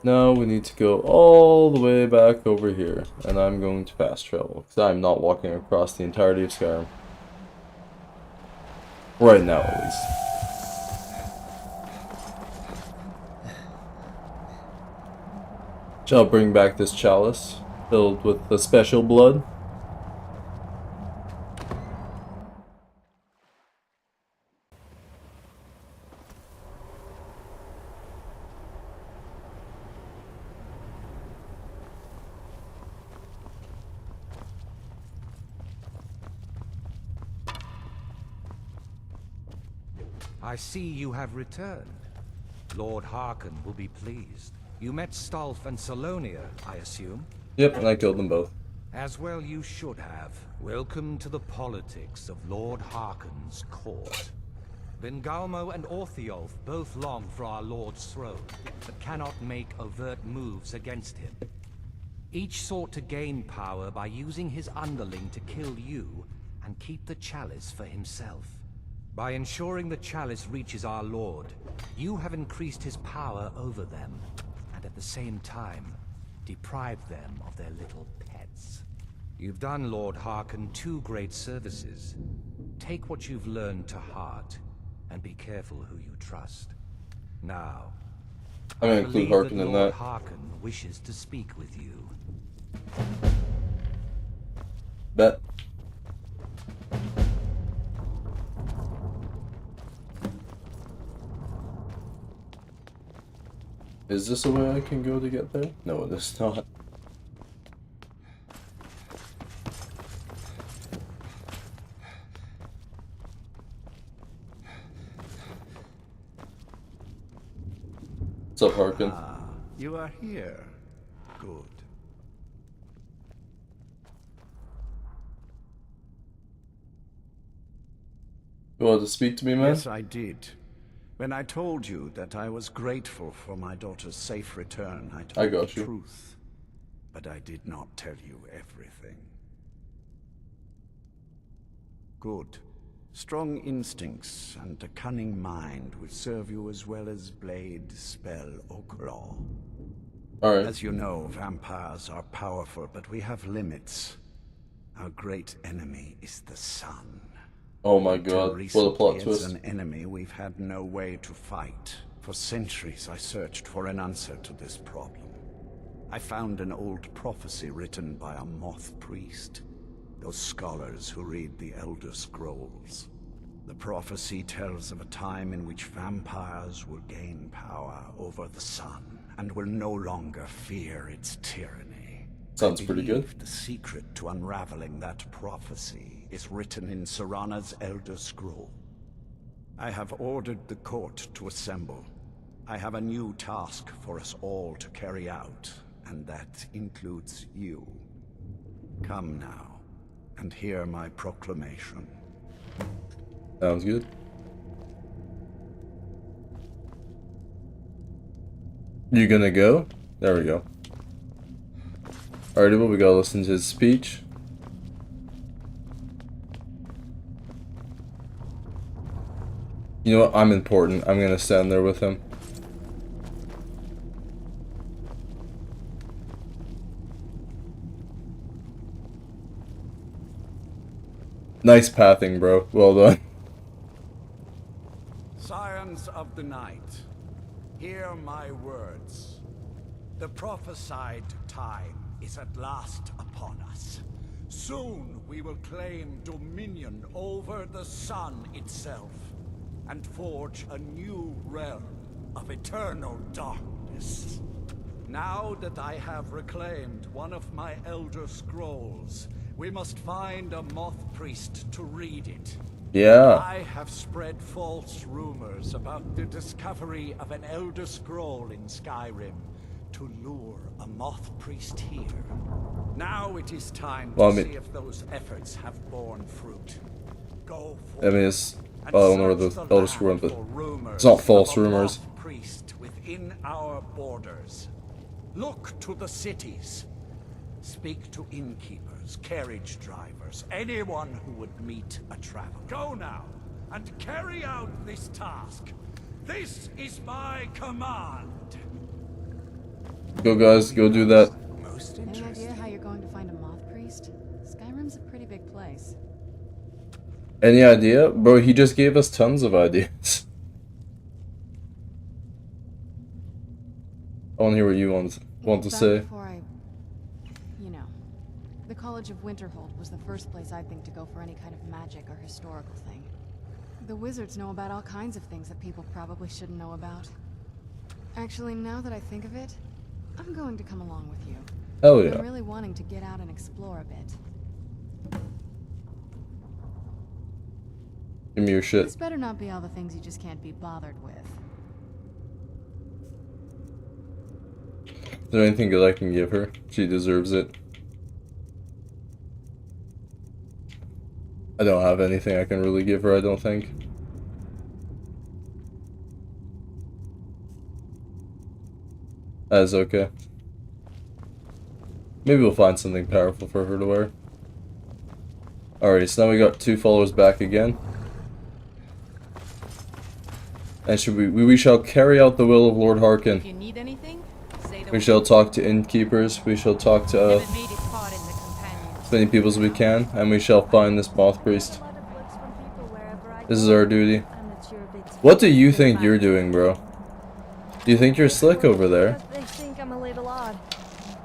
Now we need to go all the way back over here, and I'm going to fast travel, because I'm not walking across the entirety of Skyrim. Right now, at least. Shall bring back this chalice, filled with the special blood. I see you have returned. Lord Harkon will be pleased. You met Stolf and Salonia, I assume? Yep, and I killed them both. As well you should have. Welcome to the politics of Lord Harkon's court. Bengalmo and Orthiolf both long for our Lord's throne, but cannot make overt moves against him. Each sought to gain power by using his underling to kill you and keep the chalice for himself. By ensuring the chalice reaches our Lord, you have increased his power over them, and at the same time, deprived them of their little pets. You've done Lord Harkon 2 great services. Take what you've learned to heart, and be careful who you trust. Now, I'm gonna include Harkon in Lord that. Harkon wishes to speak with you. Bet. Is this a way I can go to get there? No, it is not. What's up, Harkon? Ah, you are here. Good. You wanted to speak to me, man? Yes, I did. When I told you that I was grateful for my daughter's safe return, I told the truth. But I did not tell you everything. Good. Strong instincts and a cunning mind would serve you as well as blade, spell, or claw. Alright. As you know, vampires are powerful, but we have limits. Our great enemy is the sun. Oh my god, what a plot twist. As an enemy we've had no way to fight. For centuries I searched for an answer to this problem. I found an old prophecy written by a moth priest. those scholars who read the Elder Scrolls. The prophecy tells of a time in which vampires will gain power over the sun and will no longer fear its tyranny. Sounds pretty good. The secret to unraveling that prophecy is written in Serana's Elder Scroll. I have ordered the court to assemble. I have a new task for us all to carry out, and that includes you. Come now, and hear my proclamation. Sounds good. You gonna go? There we go. Alrighty, well, we gotta listen to his speech. You know what? I'm important. I'm gonna stand there with him. Nice pathing, bro. Well done. Scions of the night, hear my words. The prophesied time is at last upon us. Soon we will claim dominion over the sun itself, and forge a new realm of eternal darkness. Now that I have reclaimed one of my Elder Scrolls, we must find a Moth Priest to read it. Yeah. I have spread false rumors about the discovery of an Elder Scroll in Skyrim to lure a Moth Priest here. Now it is time to see if those efforts have borne fruit. Go for I mean, it's... Well, I don't know where the Elder Scroll, but it's not false rumors. Priest within our borders. Look to the cities. Speak to innkeepers, carriage drivers, anyone who would meet a traveler. Go now, and carry out this task. This is my command. Go, guys, go do that. Any idea how you're going to find a Moth Priest? Skyrim's a pretty big place. Any idea? Bro, he just gave us tons of ideas. I want to hear what you want to say. Before you know, the College of Winterhold was the first place I'd think to go for any kind of magic or historical thing. The wizards know about all kinds of things that people probably shouldn't know about. Actually, now that I think of it, I'm going to come along with you. Hell yeah. I'm really wanting to get out and explore a bit. Give me your shit. This better not be all the things you just can't be bothered with. Is there anything good I can give her? She deserves it. I don't have anything I can really give her, I don't think. That is okay. Maybe we'll find something powerful for her to wear. Alright, so now we got 2 followers back again. And we shall carry out the will of Lord Harkin. If you need anything, say the We shall talk to innkeepers, we shall talk to as many people as we can, and we shall find this Moth Priest. This is our duty. What do you think you're doing, bro? Do you think you're slick over there? They think I'm a little odd.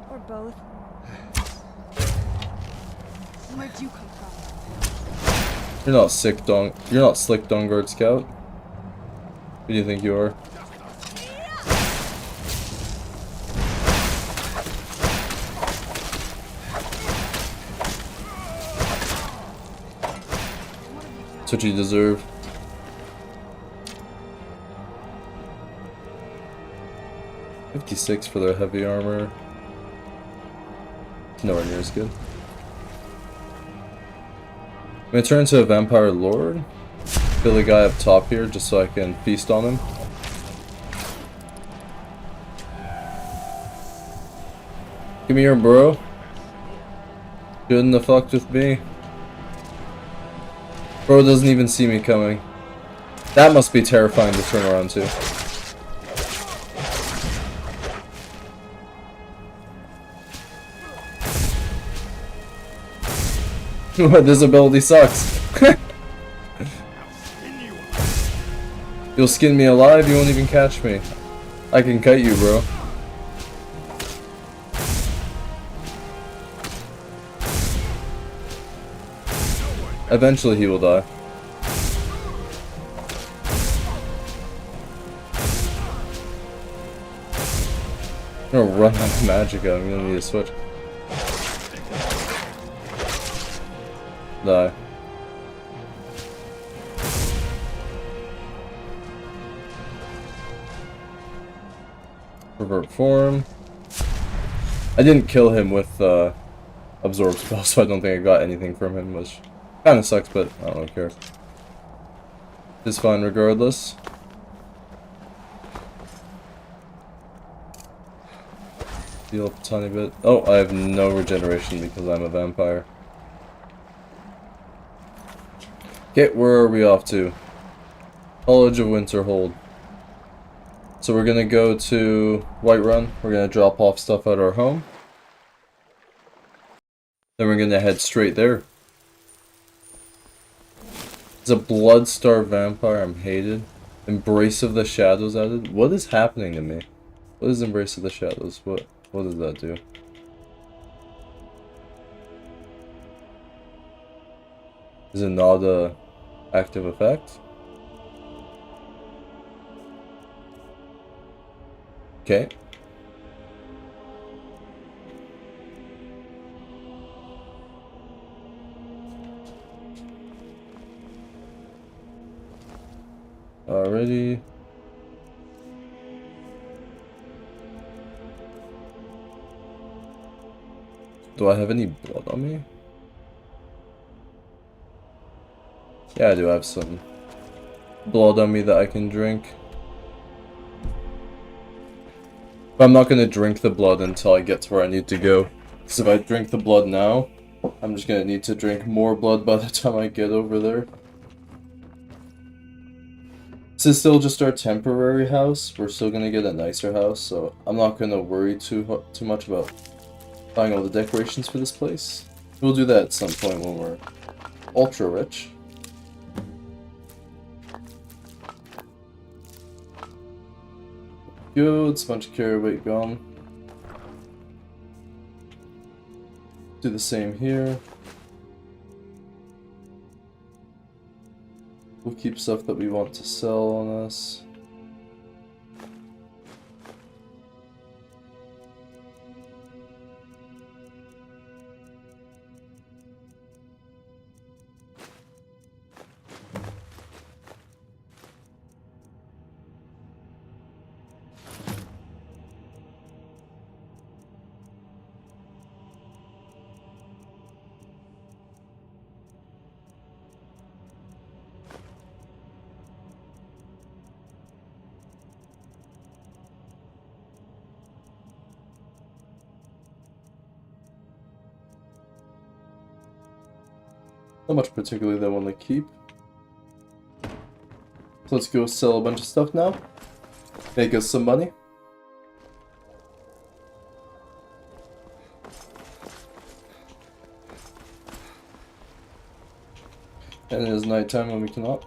Or both. Where'd you come from? You're not sick, you're not slick, Dawnguard Scout. Who do you think you are? That's what you deserve. $56 for their heavy armor. Nowhere near as good. I'm gonna turn into a vampire lord. Kill the guy up top here just so I can feast on him. Give me your bro. Shouldn't have fucked with me. Bro doesn't even see me coming. That must be terrifying to turn around to. This ability sucks. You'll skin me alive, you won't even catch me. I can kite you, bro. Eventually he will die. I'm gonna run out of magic out. I'm gonna need a switch. Die. Revert form. I didn't kill him with absorb spell, so I don't think I got anything from him, which kind of sucks, but I don't care. It's fine regardless. Heal up a tiny bit. Oh, I have no regeneration because I'm a vampire. Okay, where are we off to? College of Winterhold. So we're gonna go to Whiterun. We're gonna drop off stuff at our home. Then we're gonna head straight there. It's a blood-starved vampire. I'm hated. Embrace of the Shadows added. What is happening to me? What is Embrace of the Shadows? What does that do? Is it not a active effect? Okay. Alrighty. Do I have any blood on me? Yeah, I do have some blood on me that I can drink. But I'm not gonna drink the blood until I get to where I need to go. Because if I drink the blood now, I'm just gonna need to drink more blood by the time I get over there. This is still just our temporary house. We're still gonna get a nicer house, so I'm not gonna worry too much about buying all the decorations for this place. We'll do that at some point when we're ultra rich. Good, bunch of carry weight gone. Do the same here. We'll keep stuff that we want to sell on us. Not much particularly that I want to keep. So let's go sell a bunch of stuff now. Make us some money. And it is nighttime when we cannot.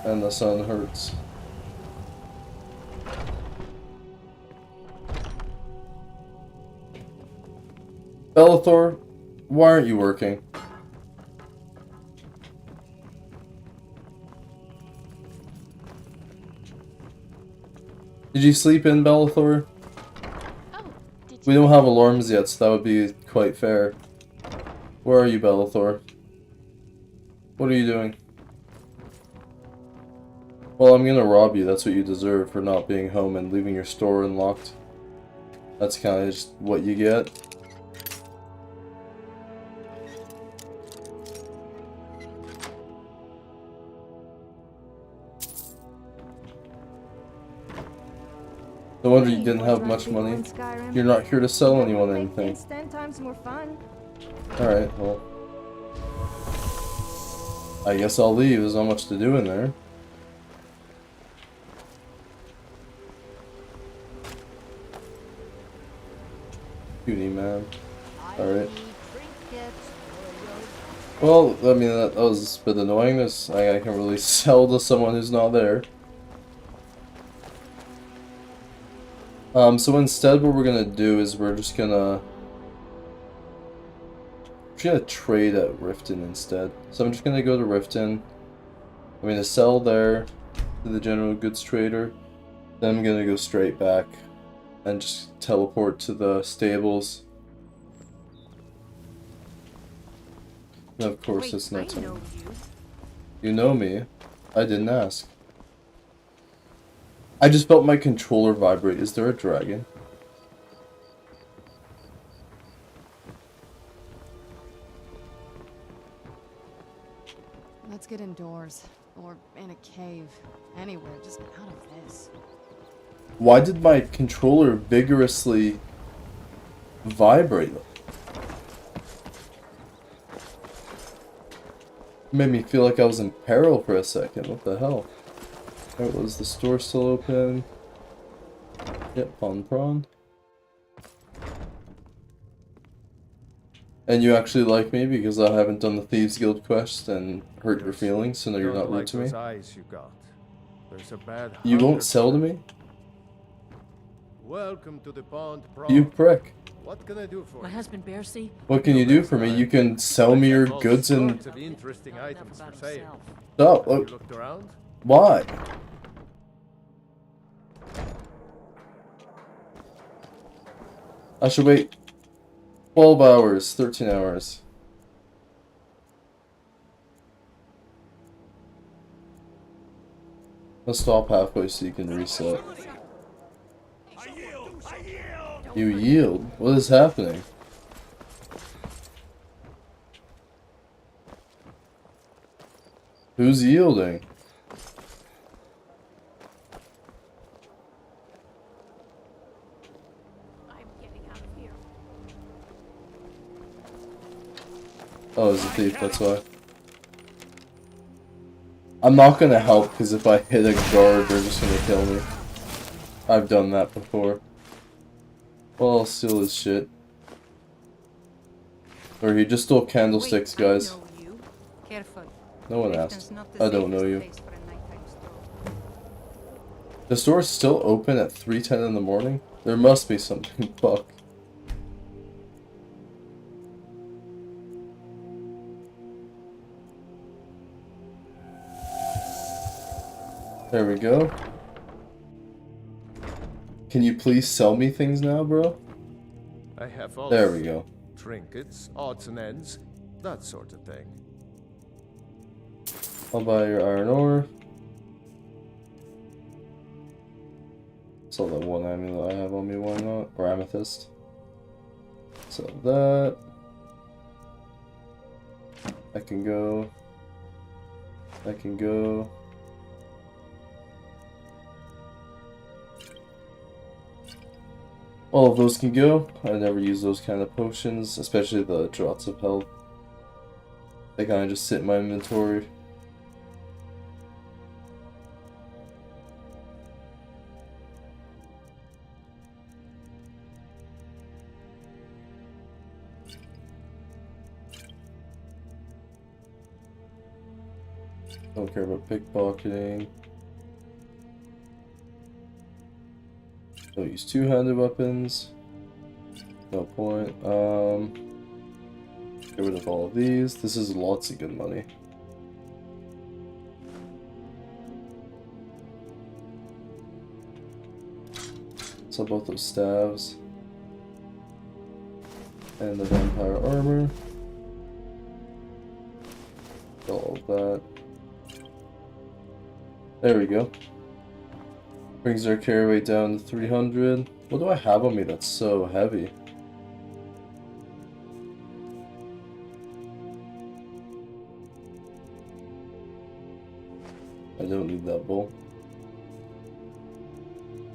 And the sun hurts. Bellathor, why aren't you working? Did you sleep in, Bellathor? We don't have alarms yet, so that would be quite fair. Where are you, Bellathor? What are you doing? Well, I'm gonna rob you. That's what you deserve for not being home and leaving your store unlocked. That's kind of just what you get. No wonder you didn't have much money. You're not here to sell anyone anything. It's 10 times more fun. Alright, well. I guess I'll leave. There's not much to do in there. Cutie man. Alright. Well, I mean, that was a bit annoying. I can't really sell to someone who's not there. So instead what we're gonna do is we're just gonna trade at Riften instead. So I'm just gonna go to Riften. I'm gonna sell there to the general goods trader. Then I'm gonna go straight back and just teleport to the stables. And of course it's not time. You know me. I didn't ask. I just felt my controller vibrate. Is there a dragon? Let's get indoors. Or in a cave. Anywhere, just out of this. Why did my controller vigorously vibrate? It made me feel like I was in peril for a second. What the hell? Alright, was the store still open? Yep, pawn prawn. And you actually like me because I haven't done the Thieves Guild quest and hurt your feelings, so now you're not rude to me? Those eyes you got. There's a bad You won't hunger sell to me? Welcome to the pond, You prick. What can I do for My husband Bercy. What can you do for me? You can sell me your goods and... Lots of interesting items for sale. Oh, You looked around? why? I should wait 12 hours, 13 hours. Let's stop halfway so you can reset. You yield? What is happening? Who's yielding? Oh, it's a thief, that's why. I'm not gonna help, because if I hit a guard, they're just gonna kill me. I've done that before. Well, I'll steal his shit. Or he just stole candlesticks, guys. No one asked. I don't know you. The store's still open at 3:10 in the morning? There must be something. Fuck. There we go. Can you please sell me things now, bro? I have all There we go. trinkets, odds and ends, that sort of thing. I'll buy your iron ore. Sell that one amulet I have on me, why not? Or amethyst. Sell that. I can go. I can go. All of those can go. I never use those kind of potions, especially the draughts of health. They kind of just sit in my inventory. Don't care about pickpocketing. Don't use two-handed weapons. No point. Get rid of all of these. This is lots of good money. Sell both those staves. And the vampire armor. Sell all of that. There we go. Brings our carry weight down to 300. What do I have on me that's so heavy? I don't need that bowl.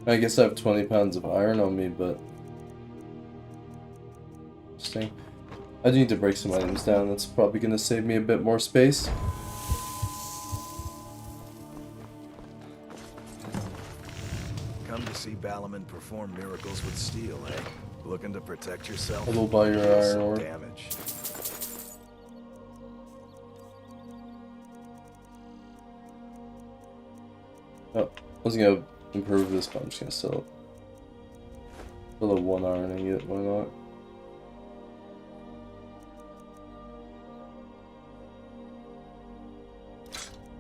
I guess I have 20 pounds of iron on me, but... Interesting. I do need to break some items down. That's probably going to save me a bit more space. Come to see Balaman perform miracles with steel, eh? Looking to protect yourself? I will buy your iron ore. Damage. Oh, I was gonna improve this, but I'm just gonna sell it. For the 1 ironing it, why not?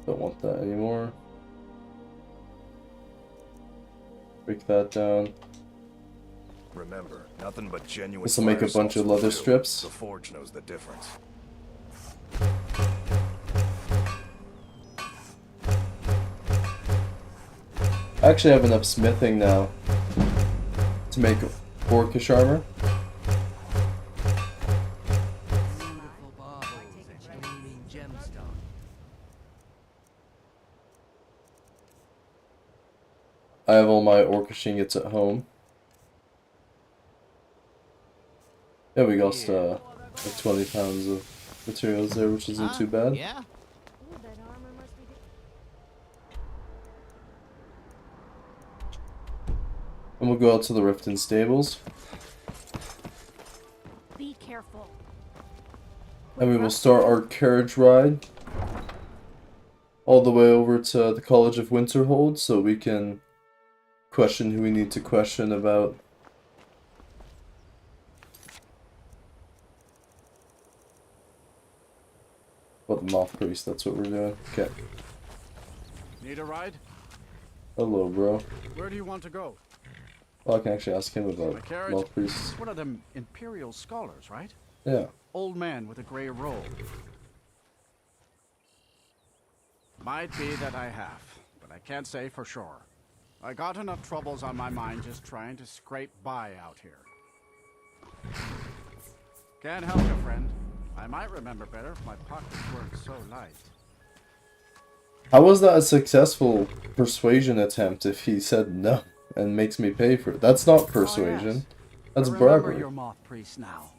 Don't want that anymore. Break that down. Remember, nothing but genuine. This will make a bunch of leather strips. The forge knows the difference. I actually have enough smithing now to make orcish armor. I have all my orcish ingots at home. Yeah, we got like 20 pounds of materials there, which isn't too bad. Yeah. And we'll go out to the Riften stables. Be careful. And we will start our carriage ride all the way over to the College of Winterhold so we can question who we need to question about the Moth Priest. That's what we're doing. Okay. Need a ride? Hello, bro. Where do you want to go? Well, I can actually ask him My about carriage? Moth Priests. One of them Imperial scholars, right? Yeah. Old man with a grey robe. Might be that I have, but I can't say for sure. I got enough troubles on my mind just trying to scrape by out here. Can't help you, friend. I might remember better if my pockets weren't so light. How was that a successful persuasion attempt if he said no and makes me pay for it? That's not persuasion. Oh, yes. That's I remember bribery. your Moth Priest now.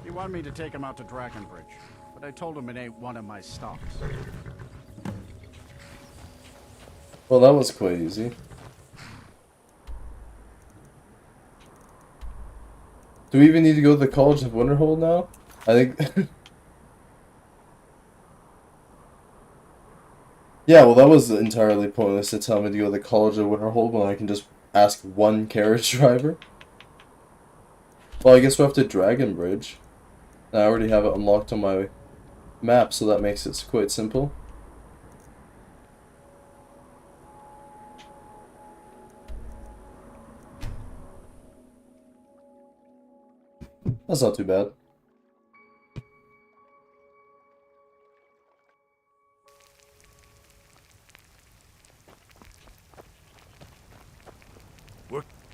He wanted me to take him out to Dragonbridge, but I told him it ain't one of my stocks. Well, that was quite easy. Do we even need to go to the College of Winterhold now? I think... Yeah, well that was entirely pointless to tell me to go to the College of Winterhold when I can just ask one carriage driver. Well, I guess we'll have to Dragonbridge. I already have it unlocked on my map, so that makes it quite simple. That's not too bad.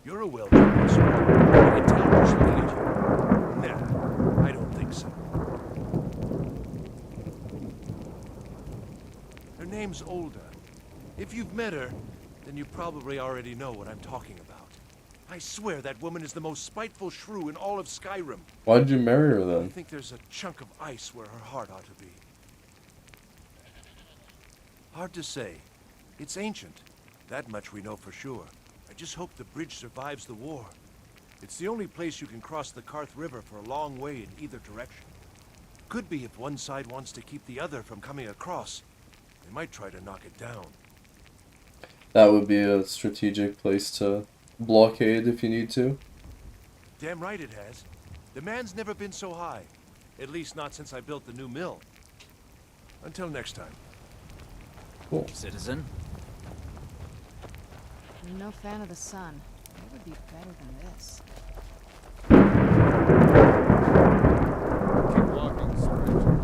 You're a well-trained soldier. You can tell who's looking at you. Nah, I don't think so. Her name's Olda. If you've met her, then you probably already know what I'm talking about. I swear that woman is the most spiteful shrew in all of Skyrim. Why did you marry her I then? think there's a chunk of ice where her heart ought to be. Hard to say. It's ancient. That much we know for sure. I just hope the bridge survives the war. It's the only place you can cross the Karth River for a long way in either direction. Could be if one side wants to keep the other from coming across. They might try to knock it down. That would be a strategic place to blockade if you need to. Damn right it has. Demand's never been so high. At least not since I built the new mill. Until next time. Cool. Citizen? I'm no fan of the sun. It would be better than this. Keep walking, stranger.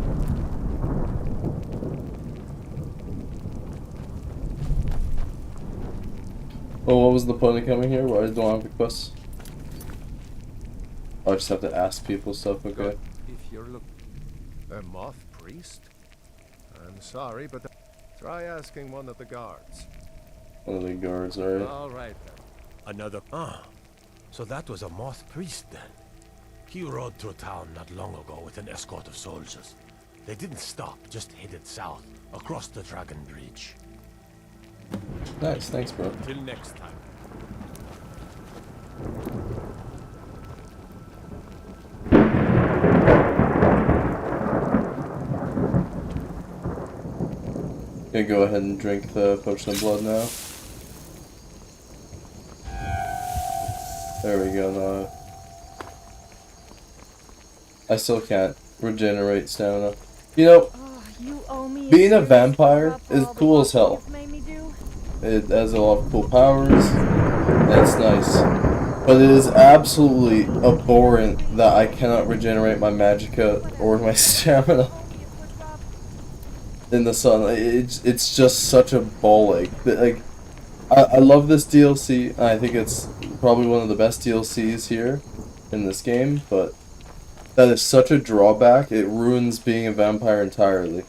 Oh, what was the point of coming here? Why don't I have a quest? Oh, I just have to ask people stuff, okay. If you're a Moth Priest? I'm sorry, but try asking one of the guards. One of the guards, alright. All right then. Another... Ah, so that was a Moth Priest then. He rode through town not long ago with an escort of soldiers. They didn't stop, just headed south, across the Dragon Bridge. Nice, thanks bro. Till next time. Gonna go ahead and drink the potion of blood now. There we go now. I still can't regenerate stamina. You know, You owe me being a serious vampire cover for is all the cool as walking hell. you've made me do. It has a lot of cool powers, and it's nice. But it is absolutely abhorrent that I cannot regenerate my magicka or my stamina in the sun. It's just such a ball ache. Like, I love this DLC, and I think it's probably one of the best DLCs here in this game, but that is such a drawback, it ruins being a vampire entirely.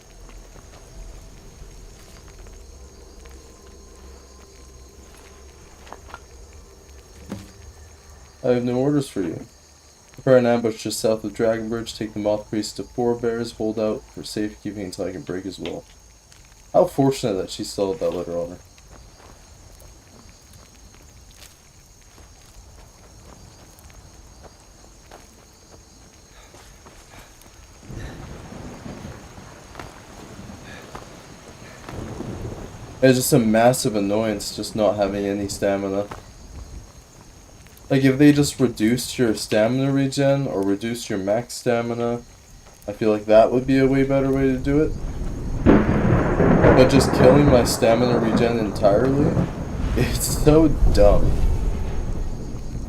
I have no orders for you. Prepare an ambush just south of Dragon Bridge, take the Moth Priest to Four Bears, hold out for safekeeping until I can break his will. How fortunate that she still had that letter on her. It's just a massive annoyance just not having any stamina. Like, if they just reduced your stamina regen, or reduced your max stamina, I feel like that would be a way better way to do it. But just killing my stamina regen entirely, it's so dumb.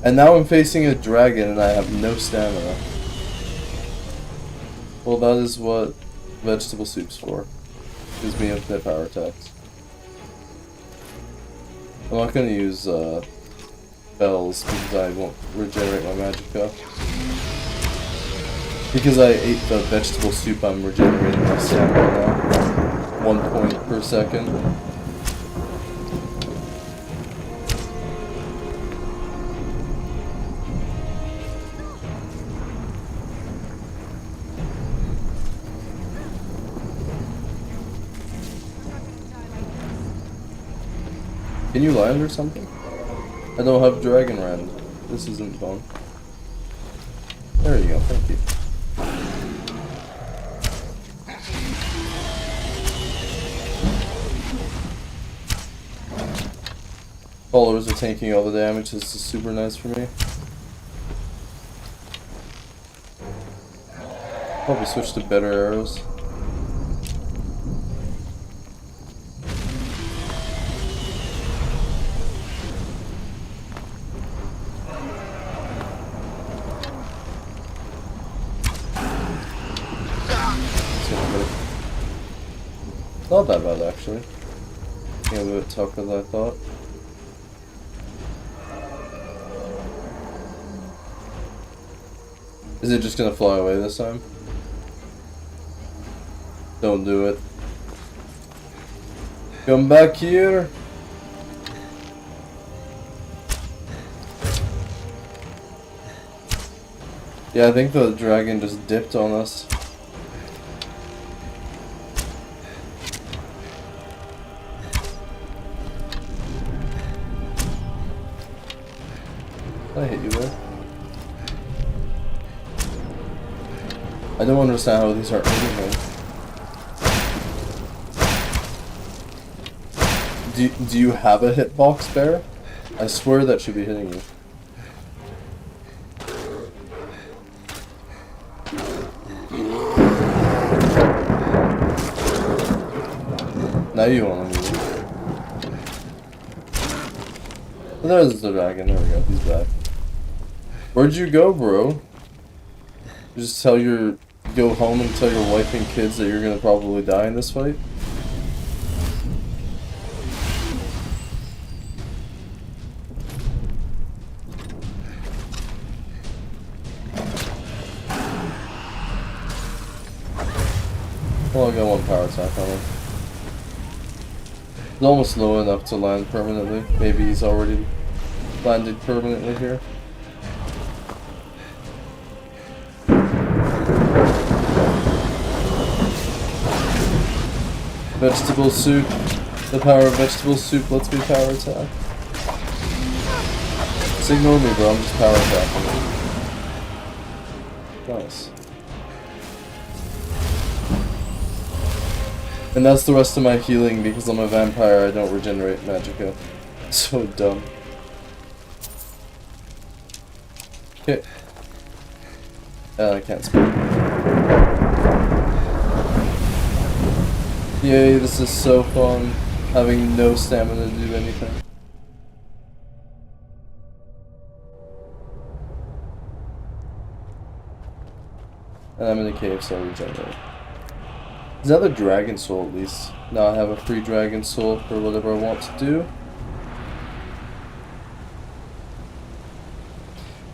And now I'm facing a dragon and I have no stamina. Well, that is what vegetable soup's for. Gives me infinite power attacks. I'm not gonna use bells because I won't regenerate my magicka. Because I ate the vegetable soup, I'm regenerating my stamina now. 1 point per second. Can you land or something? I don't have Dragon Rend. This isn't fun. There you go, thank you. Followers are taking all the damage, this is super nice for me. Probably switch to better arrows. Not that bad actually. Yeah, a bit tougher than I thought. Is it just gonna fly away this time? Don't do it. Come back here! Yeah, I think the dragon just dipped on us. I hit you there. I don't understand how these aren't hitting me. Do you have a hitbox, Bear? I swear that should be hitting you. Now you want to move. Oh, there's the dragon. There we go. He's back. Where'd you go, bro? You just go home and tell your wife and kids that you're gonna probably die in this fight? Well, I got one power attack on him. He's almost low enough to land permanently. Maybe he's already landed permanently here. Vegetable soup. The power of vegetable soup lets me power attack. Just ignore me, bro. I'm just power attacking. Nice. And that's the rest of my healing because I'm a vampire. I don't regenerate magicka. So dumb. Okay. I can't speak. Yay, this is so fun. Having no stamina to do anything. And I'm in a cave, so I regenerate. Is that a dragon soul at least? Now I have a free dragon soul for whatever I want to do.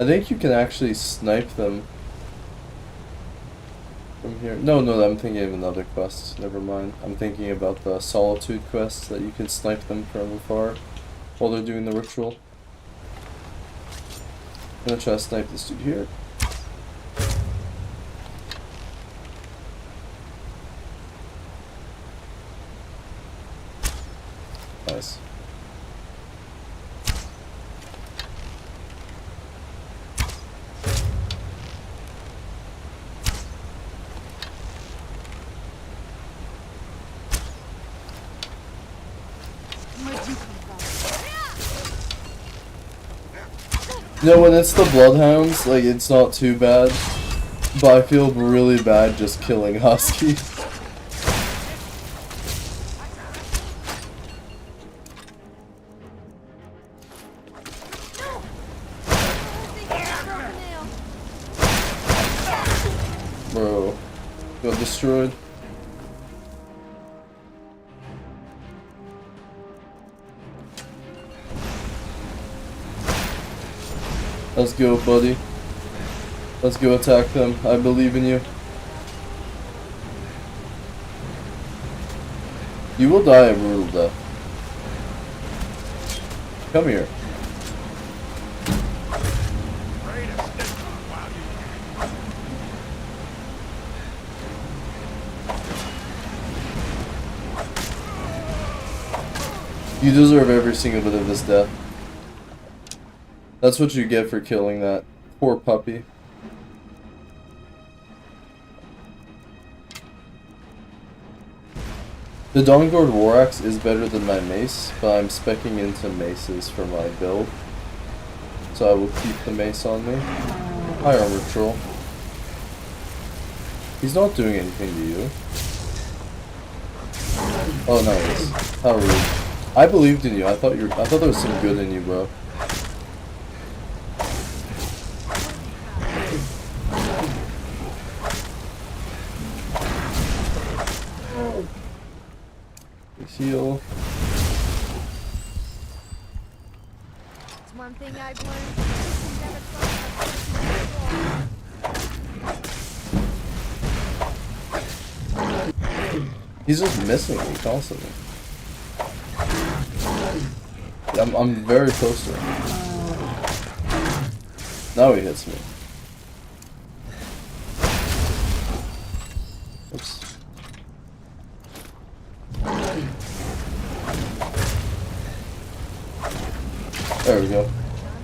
I think you can actually snipe them from here. No, I'm thinking of another quest. Never mind. I'm thinking about the Solitude quest that you can snipe them from afar while they're doing the ritual. I'm gonna try to snipe this dude here. Nice. You know, when it's the bloodhounds, like, it's not too bad, but I feel really bad just killing huskies. Bro, got destroyed. Let's go, buddy. Let's go attack them. I believe in you. You will die a brutal death. Come here. You deserve every single bit of this death. That's what you get for killing that poor puppy. The Dawnguard War Axe is better than my mace, but I'm speccing into maces for my build. So I will keep the mace on me. Hi, Armor Troll. He's not doing anything to you. Oh, no, he is. How rude. I believed in you. I thought there was some good in you, bro. Heal. It's one thing I've learned. He's just missing me constantly. I'm very close to him. Now he hits me. Oops. There we go.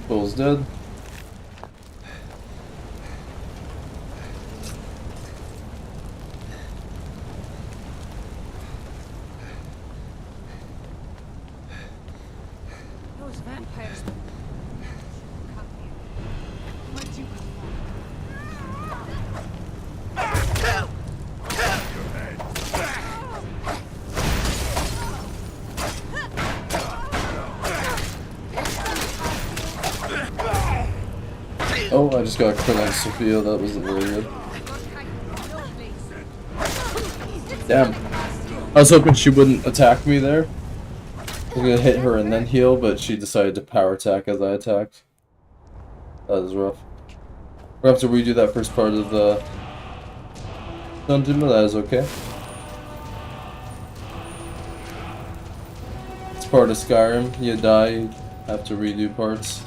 Bull's dead. Those vampires. Where'd you Oh, I just got crit on Sophia. That wasn't very good. Damn. I was hoping she wouldn't attack me there. I was gonna hit her and then heal, but she decided to power attack as I attacked. That was rough. We'll have to redo that first part of the dungeon, but that is okay. It's part of Skyrim. You die, you have to redo parts.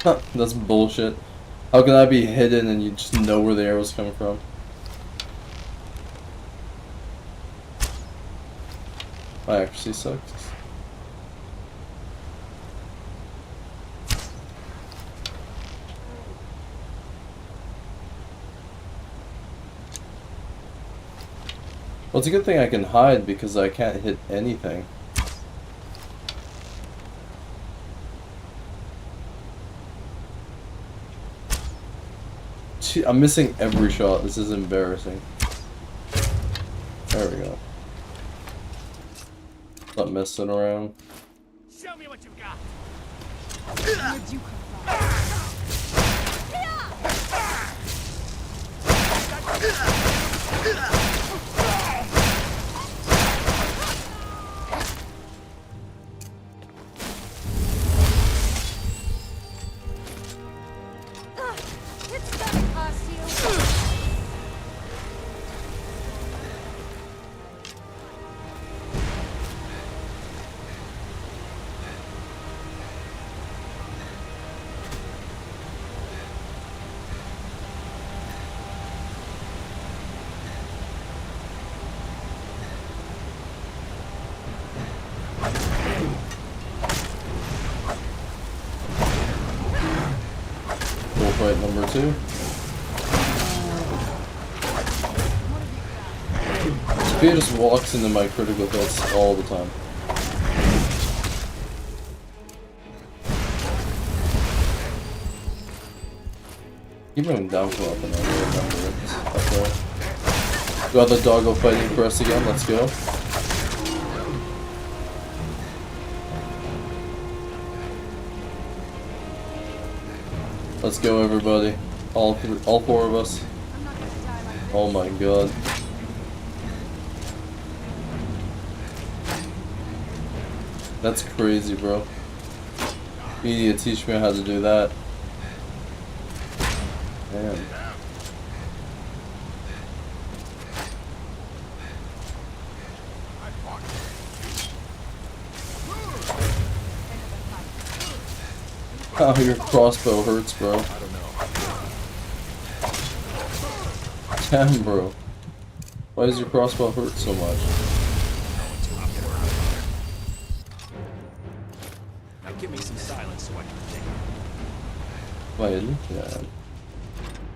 Huh, that's bullshit. How can I be hidden and you just know where the arrow's coming from? My accuracy sucks. Well, it's a good thing I can hide because I can't hit anything. Gee, I'm missing every shot. This is embarrassing. There we go. Not messing around. Show me what you got. Where'd you come It's gonna cost you. Bullfight number 2. Sophia just walks into my critical hits all the time. Keep him down for up and I remember it. Up there. Got the doggo fighting for us again, let's go. Let's go, everybody. All 4 of us. Oh my god. That's crazy, bro. You need to teach me how to do that. Man. Oh, your crossbow hurts, bro. I don't know. Damn, bro. Why does your crossbow hurt so much? Now give me some silence so I can think. Am I hidden? Yeah.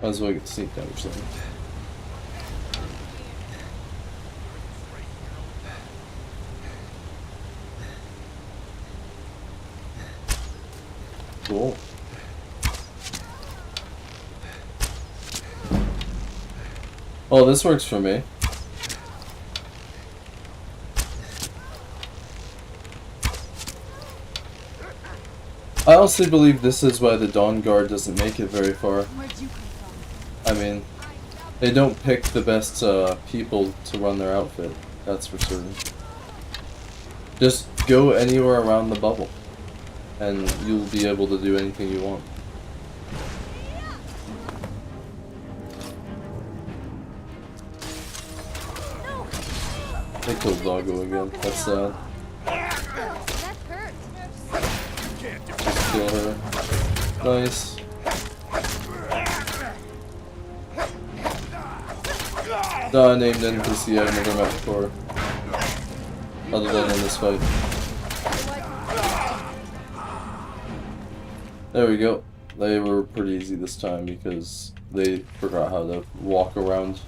Might as well get sneak damage then. Cool. Oh, this works for me. I honestly believe this is why the Dawn Guard doesn't make it very far. I mean, they don't pick the best people to run their outfit, that's for certain. Just go anywhere around the bubble, and you'll be able to do anything you want. They killed Doggo again, that's sad. Just kill her. Nice. Named NPC I've never met before. Other than in this fight. There we go. They were pretty easy this time because they forgot how to walk around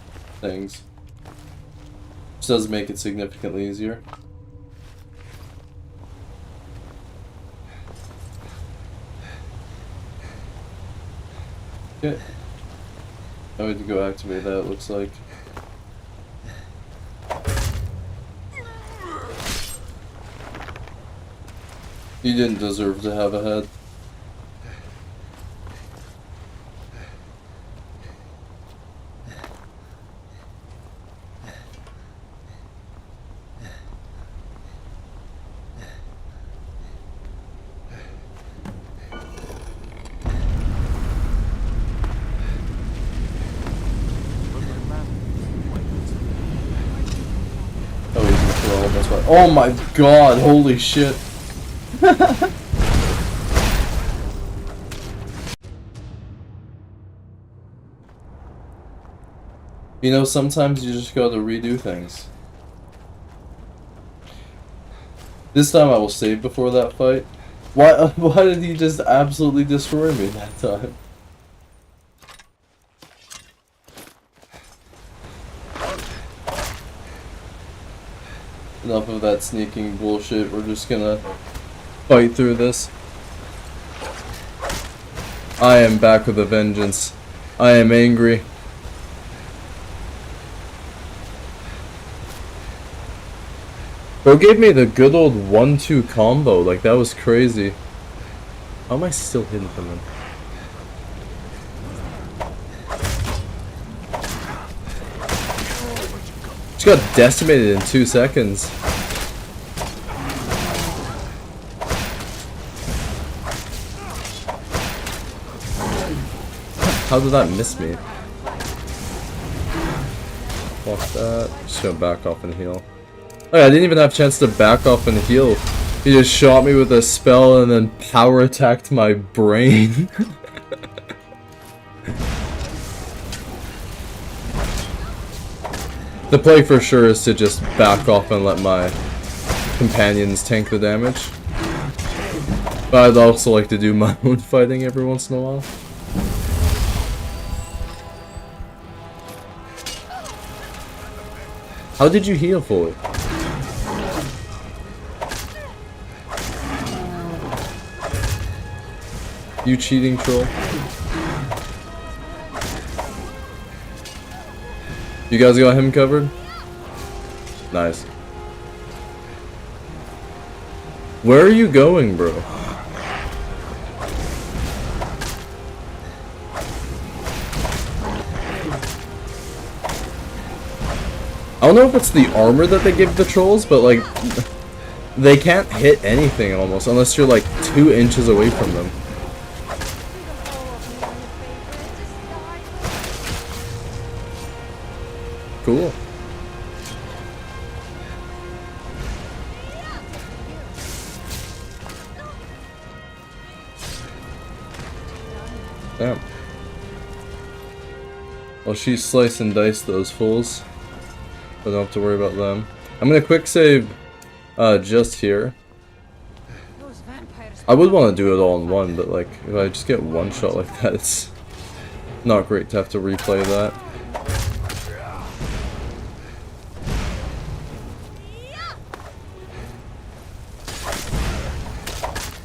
things. Which does make it significantly easier. Okay. Now we have to go activate that, it looks like. You didn't deserve to have a head. Oh, he's in control, that's why. Oh my god, holy shit. You know, sometimes you just gotta redo things. This time I will save before that fight. Why did he just absolutely destroy me that time? Enough of that sneaking bullshit. We're just gonna fight through this. I am back with a vengeance. I am angry. Bro gave me the good old 1-2 combo. Like, that was crazy. How am I still hidden from him? Just got decimated in 2 seconds. How did that miss me? Fuck that. Just gonna back off and heal. Oh yeah, I didn't even have a chance to back off and heal. He just shot me with a spell and then power attacked my brain. The play for sure is to just back off and let my companions tank the damage. But I'd also like to do my own fighting every once in a while. How did you heal fully? You cheating troll. You guys got him covered? Nice. Where are you going, bro? I don't know if it's the armor that they give the trolls, but like, they can't hit anything almost unless you're like 2 inches away from them. Cool. Damn. Well, she slice and dice those fools. I don't have to worry about them. I'm gonna quick save just here. I would want to do it all in one, but like if I just get one shot like that, it's not great to have to replay that.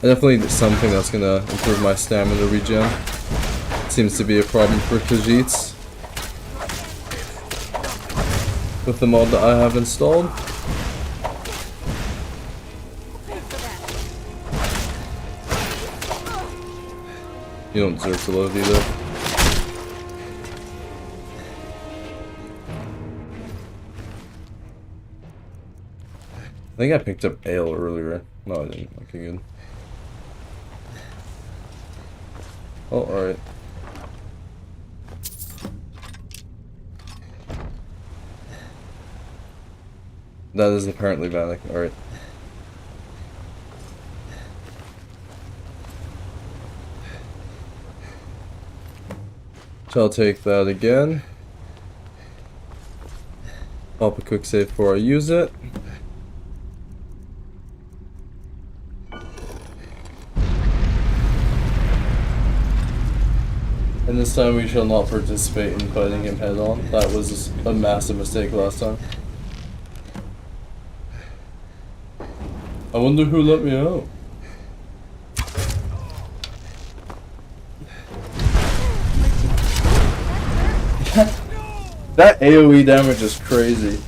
Definitely something that's gonna improve my stamina regen. Seems to be a problem for Khajiits with the mod that I have installed. You don't deserve to live either. I think I picked up ale earlier. No, I didn't. Okay, good. Oh, alright. That is apparently Vanek. Alright. So I'll take that again. Pop a quick save before I use it. And this time we shall not participate in fighting him head on. That was a massive mistake last time. I wonder who let me out. That AoE damage is crazy.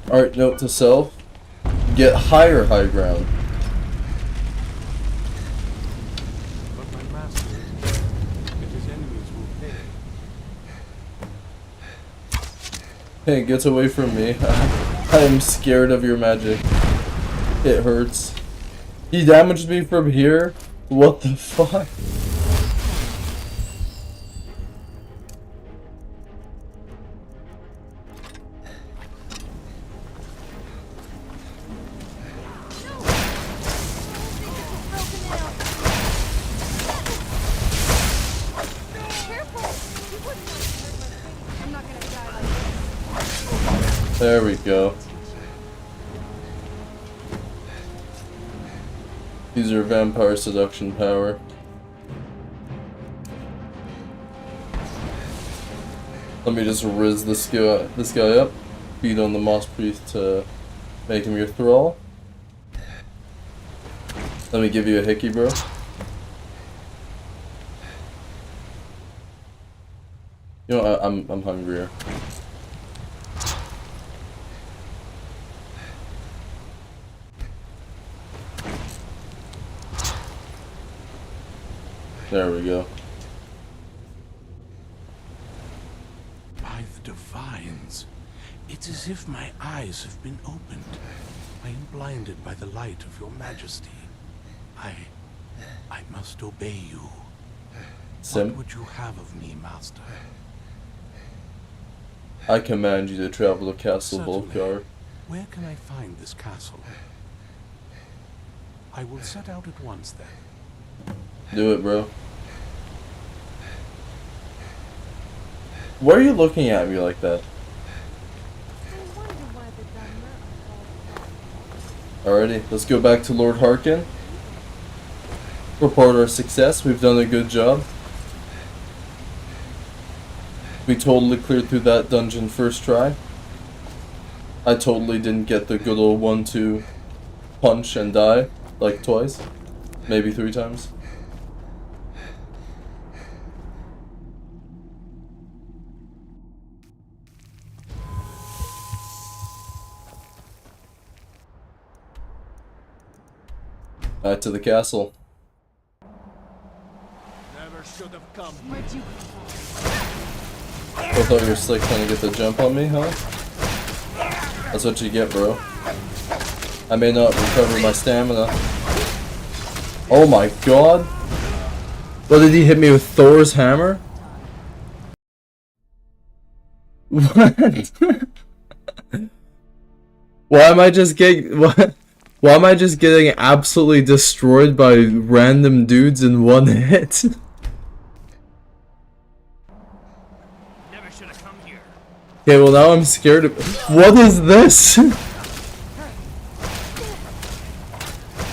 Alright, note to self. Get higher high ground. But my master, if his enemies will pay. Hey, get away from me. I am scared of your magic. It hurts. He damaged me from here? What the fuck? There we go. Use your vampire seduction power. Let me just riz this guy up. Beat on the Moss Priest to make him your thrall. Let me give you a hickey, bro. You know, I'm hungrier. There we go. By the divines, it's as if my eyes have been opened. I am blinded by the light of your majesty. I must obey you. What would you have of me, master? I command you to travel to Castle Volkar. Where can I find this castle? I will set out at once then. Do it, bro. Why are you looking at me like that? Alrighty, let's go back to Lord Harkin. Report our success. We've done a good job. We totally cleared through that dungeon first try. I totally didn't get the good old 1-2 punch and die like twice, maybe 3 times. Back to the castle. Never should have come. Where'd you I thought you were slick trying to get the jump on me, huh? That's what you get, bro. I may not recover my stamina. Oh my god! What, did he hit me with Thor's hammer? What? Why am I just getting... What? Why am I just getting absolutely destroyed by random dudes in one hit? Okay, well now I'm scared of... What is this?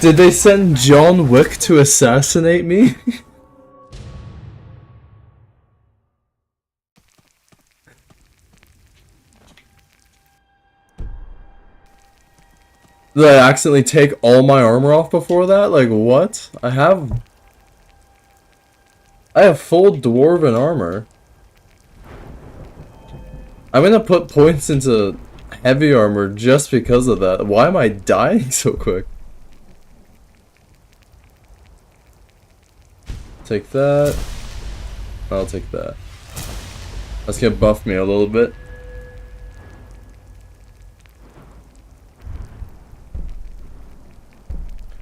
Did they send John Wick to assassinate me? Did I accidentally take all my armor off before that? Like, what? I have full dwarven armor. I'm gonna put points into heavy armor just because of that. Why am I dying so quick? Take that. I'll take that. That's gonna buff me a little bit.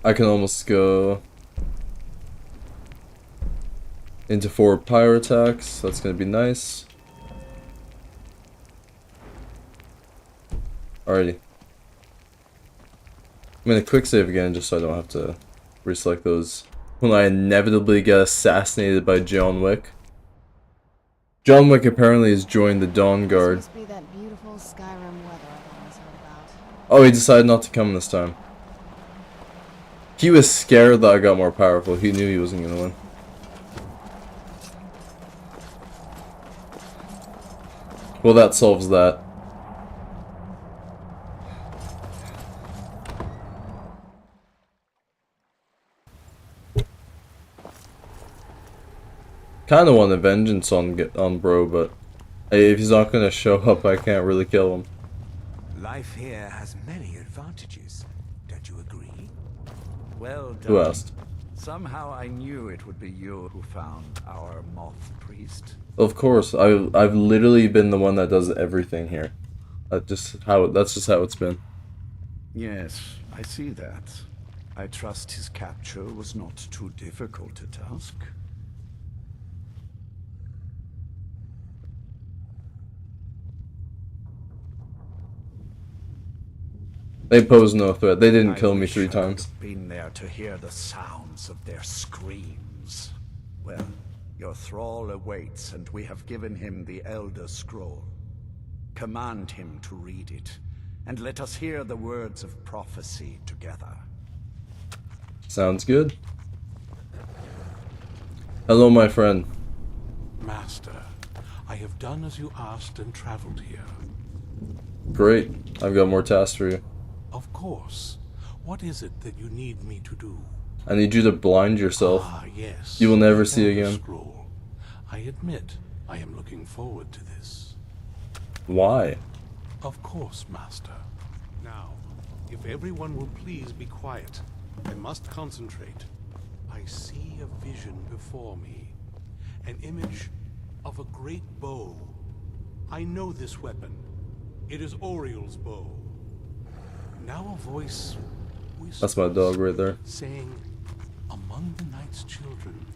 I can almost go into 4 pyro attacks. That's gonna be nice. Alrighty. I'm gonna quick save again just so I don't have to reselect those when I inevitably get assassinated by John Wick. John Wick apparently has joined the Dawn Guard. Must be that beautiful Skyrim weather I've always heard about. Oh, he decided not to come this time. He was scared that I got more powerful. He knew he wasn't gonna win. Well, that solves that. Kinda want a vengeance on bro, but hey, if he's not gonna show up, I can't really kill him. Life here has many advantages. Don't you agree? Well done. Who asked? Somehow I knew it would be you who found our moth priest. Of course, I've literally been the one that does everything here. That's just how it's been. Yes, I see that. I trust his capture was not too difficult a task. They pose no threat. They didn't kill me 3 times. Been there to hear the sounds of their screams. Well, your thrall awaits, and we have given him the Elder Scroll. Command him to read it, and let us hear the words of prophecy together. Sounds good. Hello, my friend. Master, I have done as you asked and traveled here. Great. I've got more tasks for you. Of course. What is it that you need me to do? I need you to blind yourself. Ah, yes. You will never The see Elder again. Scroll. I admit, I am looking forward to this. Why? Of course, Master. Now, if everyone will please be quiet, I must concentrate. I see a vision before me. An image of a great bow. I know this weapon. It is Oriel's bow. Now a voice whispers, That's my dog right there. saying, among the night's children,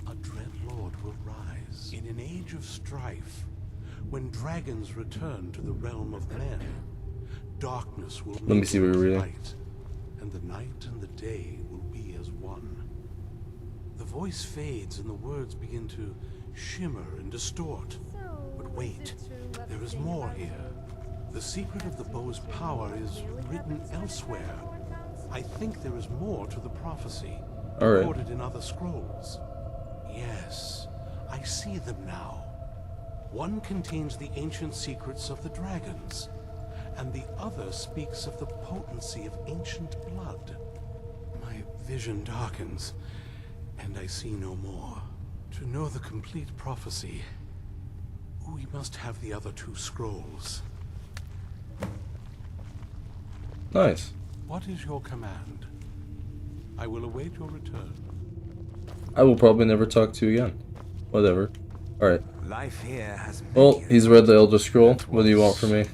a dread lord will rise. In an age of strife, when dragons return to the realm of men, darkness will Let me see what you're reading. light, and the night and the day will be as one. The voice fades and the words begin to shimmer and distort. But wait, there is more here. The secret of the bow's power is written elsewhere. I think there is more to the prophecy, All right. recorded in other scrolls. Yes, I see them now. One contains the ancient secrets of the dragons, and the other speaks of the potency of ancient blood. My vision darkens, and I see no more. To know the complete prophecy, we must have the other two scrolls. Nice. What is your command? I will await your return. I will probably never talk to you again. Whatever. Alright. Life here has Well, he's read the Elder Scroll. What do you want from me?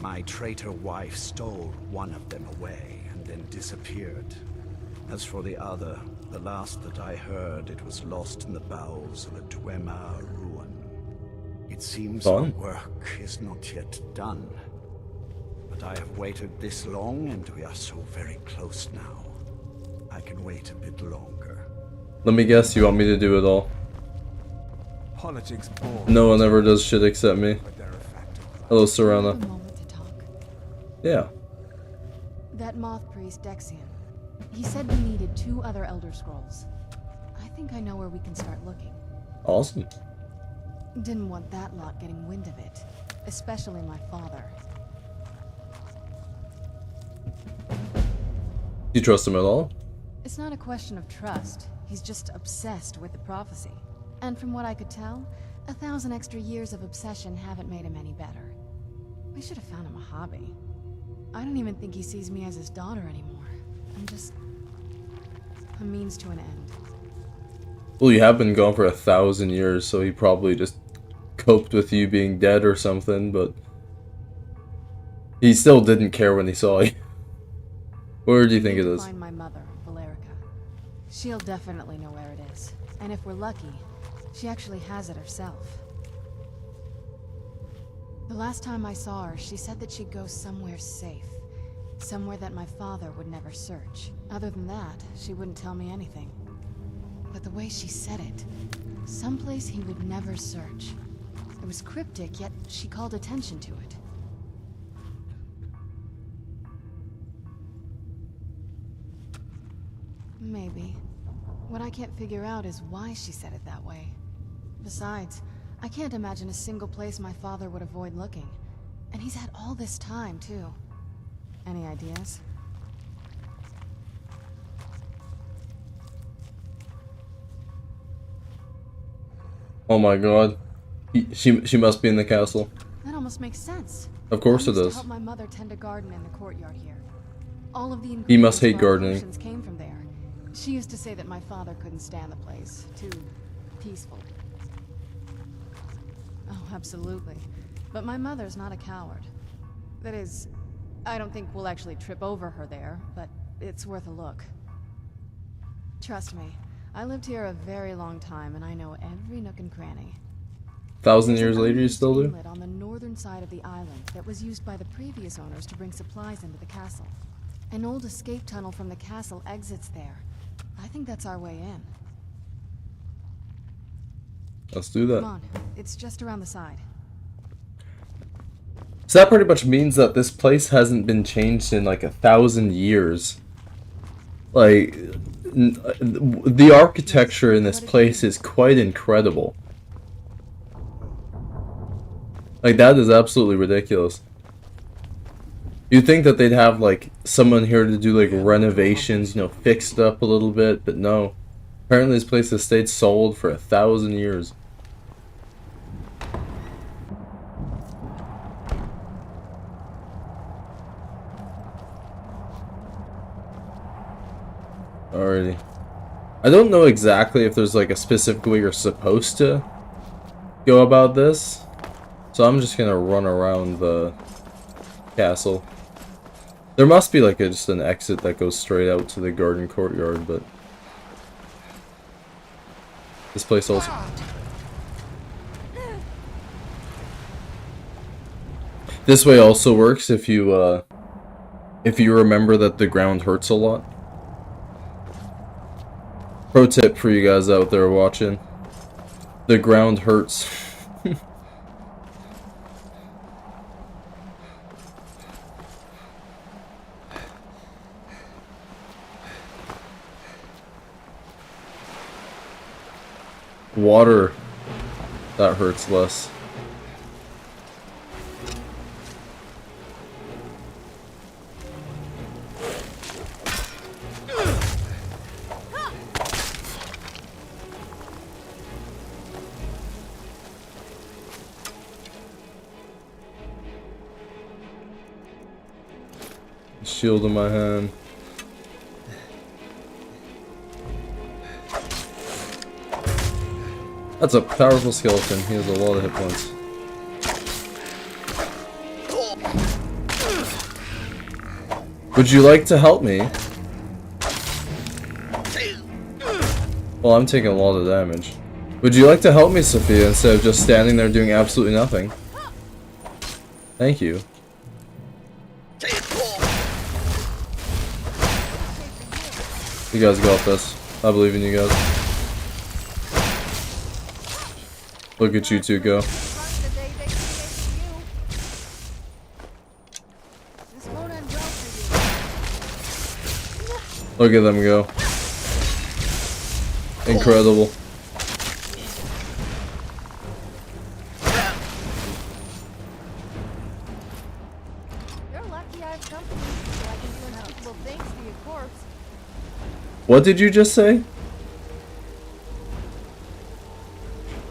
My traitor wife stole one of them away and then disappeared. As for the other, the last that I heard, it was lost in the bowels of a Dwemer ruin. It seems our Fun. work is not yet done. But I have waited this long, and we are so very close now. I can wait a bit longer. Let me guess, you want me to do it all. Politics bore. No one ever does shit except me. But they're a fact of life. Hello, A Serana. moment to talk. Yeah. That moth priest, Dexian. He said we needed 2 other Elder Scrolls. I think I know where we can start looking. Awesome. Didn't want that lot getting wind of it. Especially my father. Do you trust him at all? It's not a question of trust. He's just obsessed with the prophecy. And from what I could tell, 1,000 extra years of obsession haven't made him any better. We should have found him a hobby. I don't even think he sees me as his daughter anymore. I'm just a means to an end. Well, you have been gone for 1,000 years, so he probably just coped with you being dead or something, but he still didn't care when he saw you. Where do you think it is? Find my mother, Valerica. She'll definitely know where it is. And if we're lucky, she actually has it herself. The last time I saw her, she said that she'd go somewhere safe. Somewhere that my father would never search. Other than that, she wouldn't tell me anything. But the way she said it, someplace he would never search. It was cryptic, yet she called attention to it. Maybe. What I can't figure out is why she said it that way. Besides, I can't imagine a single place my father would avoid looking. And he's had all this time, too. Any ideas? Oh my god. She must be in the castle. That almost makes sense. Of course I it used to does. help my mother tend a garden in the courtyard here. All of the He must ingredients hate for our gardening. potions came from there. She used to say that my father couldn't stand the place. Too peaceful. Oh, absolutely. But my mother's not a coward. That is, I don't think we'll actually trip over her there, but it's worth a look. Trust me, I lived here a very long time and I know every nook and cranny. 1,000 There's an years later, you unused still do? inlet on the northern side of the island that was used by the previous owners to bring supplies into the castle. An old escape tunnel from the castle exits there. I think that's our way in. Let's do that. Come on, it's just around the side. So that pretty much means that this place hasn't been changed in like 1,000 years. Like, the architecture in this place is quite incredible. Like, that is absolutely ridiculous. You'd think that they'd have, like, someone here to do, like, renovations, you know, fix it up a little bit, but no. Apparently this place has stayed sold for 1,000 years. Alrighty. I don't know exactly if there's, like, a specific way you're supposed to go about this, so I'm just gonna run around the castle. There must be like just an exit that goes straight out to the garden courtyard, but this place also... This way also works if you remember that the ground hurts a lot. Pro tip for you guys out there watching. The ground hurts. Water, that hurts less. Shield in my hand. That's a powerful skeleton. He has a lot of hit points. Would you like to help me? Well, I'm taking a lot of damage. Would you like to help me, Sophia, instead of just standing there doing absolutely nothing? Thank you. You guys got this. I believe in you guys. Look at you two go. Look at them go. Incredible. You're lucky I have company, so I can do unspeakable things to your corpse. What did you just say?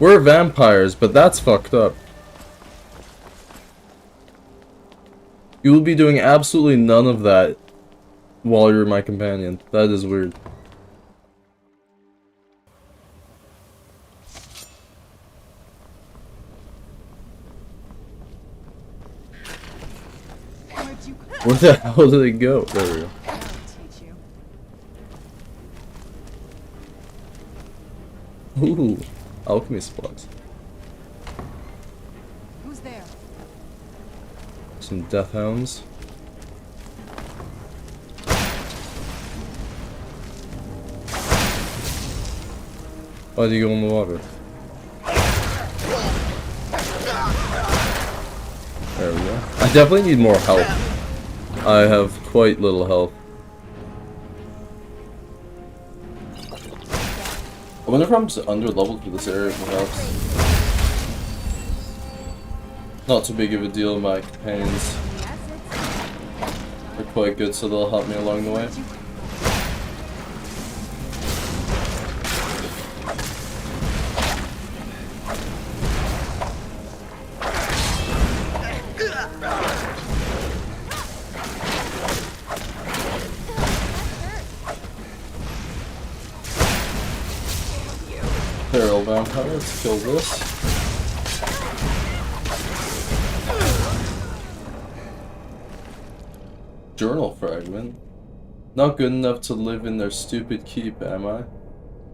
We're vampires, but that's fucked up. You will be doing absolutely none of that while you're my companion. That is weird. Where the hell did it go? There we go. Ooh, alchemy supplies. Who's there? Some death hounds. Why do you go in the water? There we go. I definitely need more health. I have quite little health. I wonder if I'm just under-leveled for this area, perhaps. Not too big of a deal, my companions are quite good, so they'll help me along the way. Feral vampire, let's kill this. Journal fragment. Not good enough to live in their stupid keep, am I?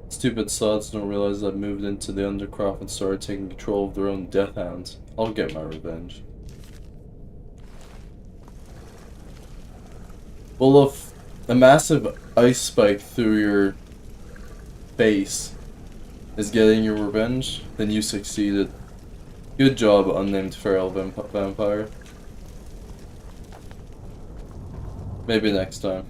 Stupid sods don't realize I've moved into the Undercroft and started taking control of their own death hounds. I'll get my revenge. Well, if a massive ice spike through your face is getting your revenge, then you succeeded. Good job, unnamed feral vampire. Maybe next time.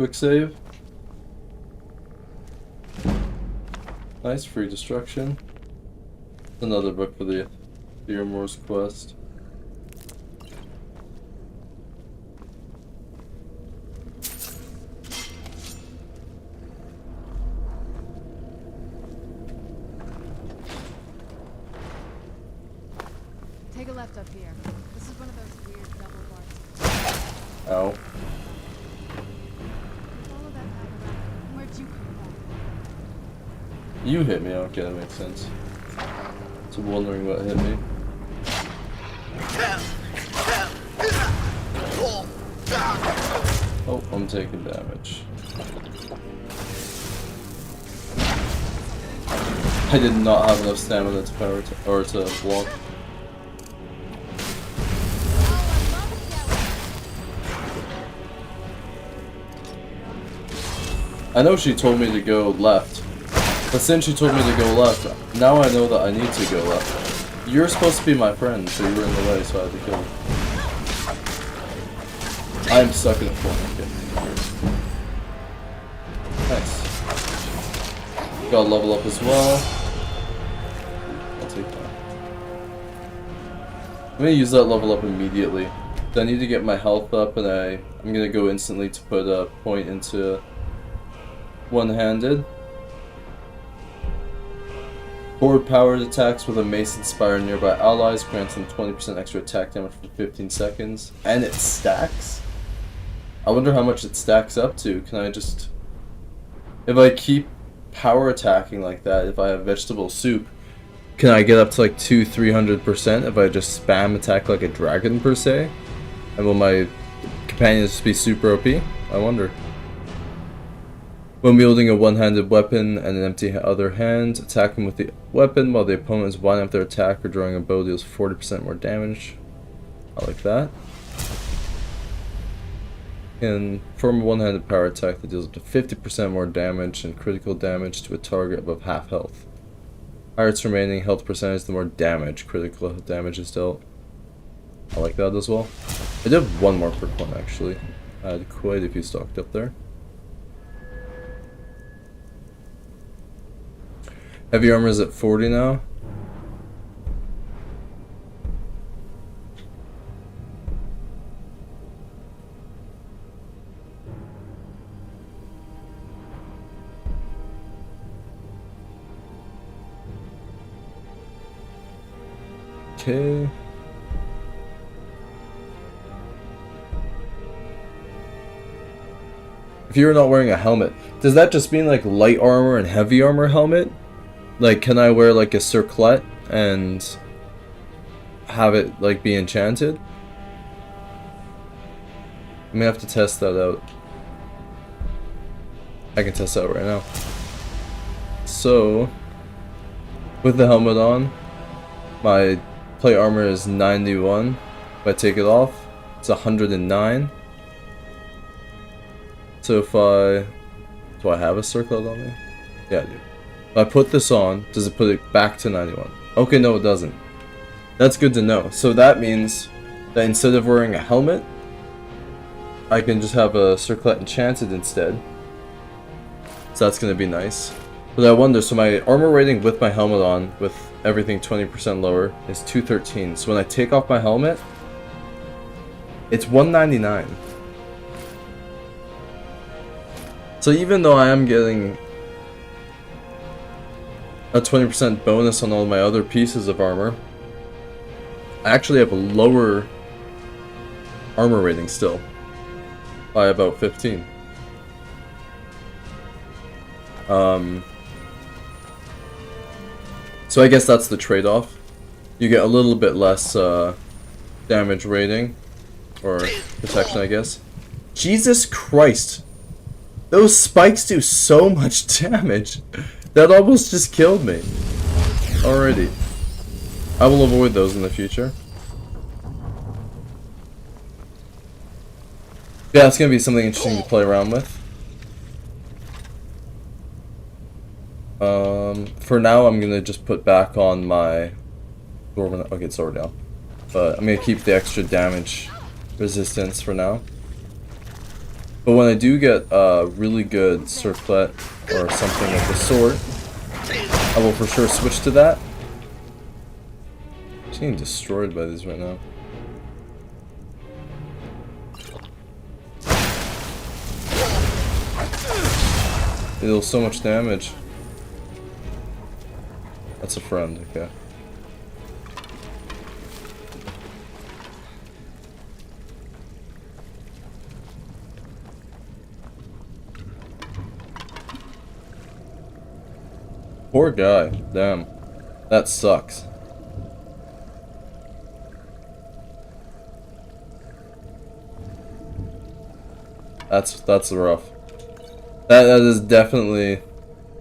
quick save. Nice, free destruction. Another book for the Theomore's quest. Take a left up here. This is one of those weird double bars. Ow. Follow that path around. Where'd you come from? You hit me, okay, that makes sense. So wondering what hit me. Oh, I'm taking damage. I did not have enough stamina to power or to block. I know she told me to go left, but since she told me to go left, now I know that I need to go left. You're supposed to be my friend, so you were in the way, so I had to kill you. I'm stuck in a corner. Okay. Nice. Gotta level up as well. I'll take that. I'm gonna use that level up immediately. I need to get my health up, and I'm gonna go instantly to put a point into one-handed. Forward powered attacks with a mace inspire nearby allies, grants them 20% extra attack damage for 15 seconds. And it stacks? I wonder how much it stacks up to. Can I just... If I keep power attacking like that, if I have vegetable soup, can I get up to like 200-300% if I just spam attack like a dragon per se? And will my companions just be super OP? I wonder. When wielding a one-handed weapon and an empty other hand, attacking with the weapon while the opponent is winding up their attack or drawing a bow deals 40% more damage. I like that. And perform a one-handed power attack that deals up to 50% more damage and critical damage to a target above half health. Higher its remaining health percentage, the more damage critical damage is dealt. I like that as well. I did have one more perk one actually. I had quite a few stocked up there. Heavy armor is at 40 now. Okay. If you're not wearing a helmet, does that just mean like light armor and heavy armor helmet? Like, can I wear like a circlet and have it like be enchanted? I may have to test that out. I can test that out right now. So, with the helmet on, my plate armor is 91. If I take it off, it's 109. So if do I have a circlet on me? Yeah, I do. If I put this on, does it put it back to 91? Okay, no it doesn't. That's good to know. So that means that instead of wearing a helmet, I can just have a circlet enchanted instead. So that's going to be nice. But I wonder, so my armor rating with my helmet on, with everything 20% lower, is 213. So when I take off my helmet, it's 199. So even though I am getting a 20% bonus on all my other pieces of armor, I actually have a lower armor rating still, by about 15. So I guess that's the trade-off. You get a little bit less damage rating, or protection I guess. Jesus Christ! Those spikes do so much damage! That almost just killed me. Alrighty. I will avoid those in the future. Yeah, it's gonna be something interesting to play around with. For now, I'm gonna just put back on my... Okay, it's already down. But I'm gonna keep the extra damage resistance for now. But when I do get a really good circlet or something of the sort, I will for sure switch to that. I'm getting destroyed by these right now. They deal so much damage. That's a friend, okay. Poor guy. Damn. That sucks. That's rough. That is definitely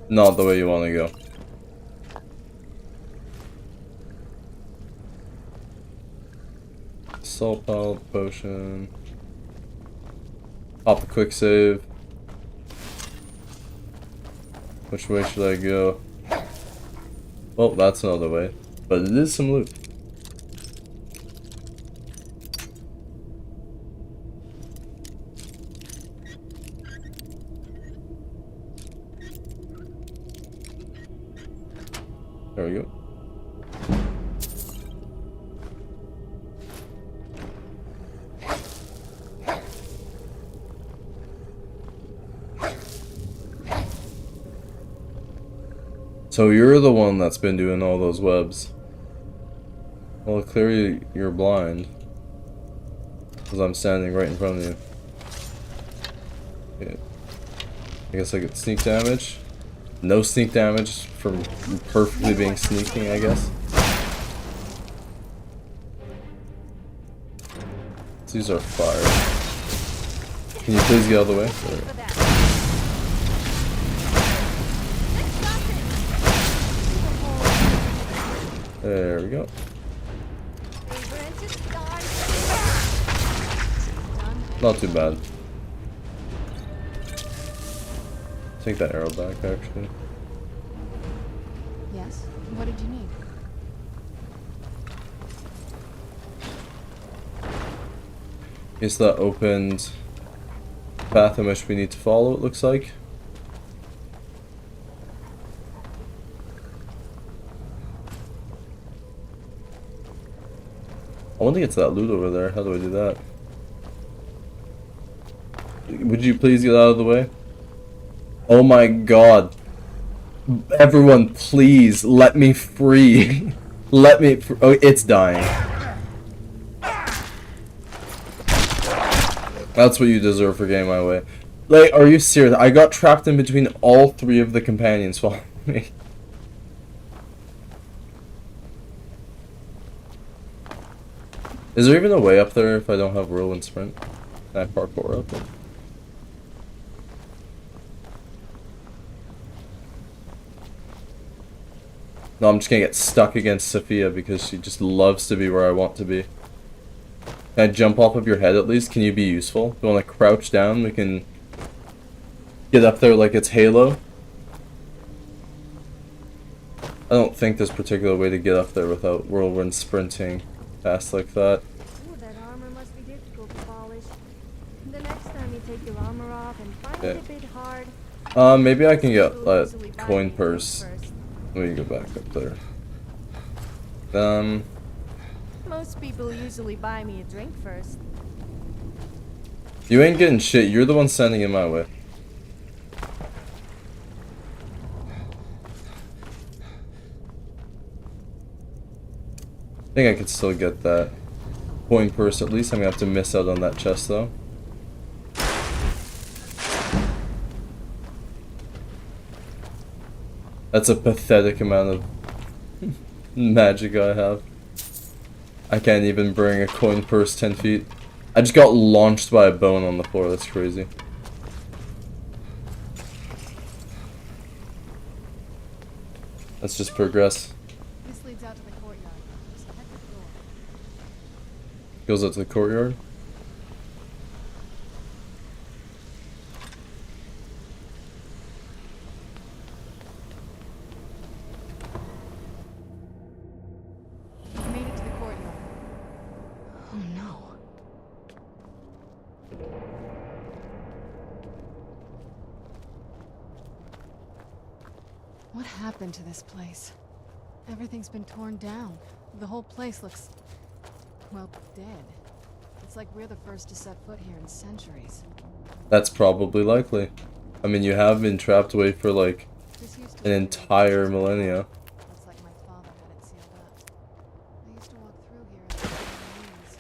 not the way you want to go. Salt pellet potion. Pop a quick save. Which way should I go? Well, that's another way, but it is some loot. There we go. So you're the one that's been doing all those webs. Well, clearly you're blind. Because I'm standing right in front of you. Okay. I guess I get sneak damage. No sneak damage from perfectly being sneaking, I guess. These are fire. Can you please get out of the way? There we go. Not too bad. Take that arrow back, actually. Yes? What did you need? Is that opened path in which we need to follow, it looks like. I want to get to that loot over there. How do I do that? Would you please get out of the way? Oh my god. Everyone, please let me free. Let me oh, it's dying. That's what you deserve for getting my way. Like, are you serious? I got trapped in between all three of the companions following me. Is there even a way up there if I don't have whirlwind sprint? Can I parkour up there? No, I'm just gonna get stuck against Sophia because she just loves to be where I want to be. Can I jump off of your head at least? Can you be useful? Do you want to crouch down? We can get up there like it's Halo. I don't think there's a particular way to get up there without whirlwind sprinting fast like that. Ooh, that armor must be difficult to polish. The next time you take your armor off and find it a bit hard. Maybe I can get that coin purse. Let me go back up there. Most people usually buy me a drink first. You ain't getting shit. You're the one sending in my way. I think I could still get that coin purse at least. I'm gonna have to miss out on that chest though. That's a pathetic amount of magic I have. I can't even bring a coin purse 10 feet. I just got launched by a bone on the floor. That's crazy. Let's just progress. This leads out to the courtyard. Just head to the door. Goes out to the courtyard. You made it to the courtyard. Oh no. happened to this place? Everything's been torn down. The whole place looks, well, dead. It's like we're the first to set foot here in centuries. That's probably likely. I mean, you have been trapped away for like an entire millennia. Looks like my father had it sealed up. I used to walk through here and look at the ruins.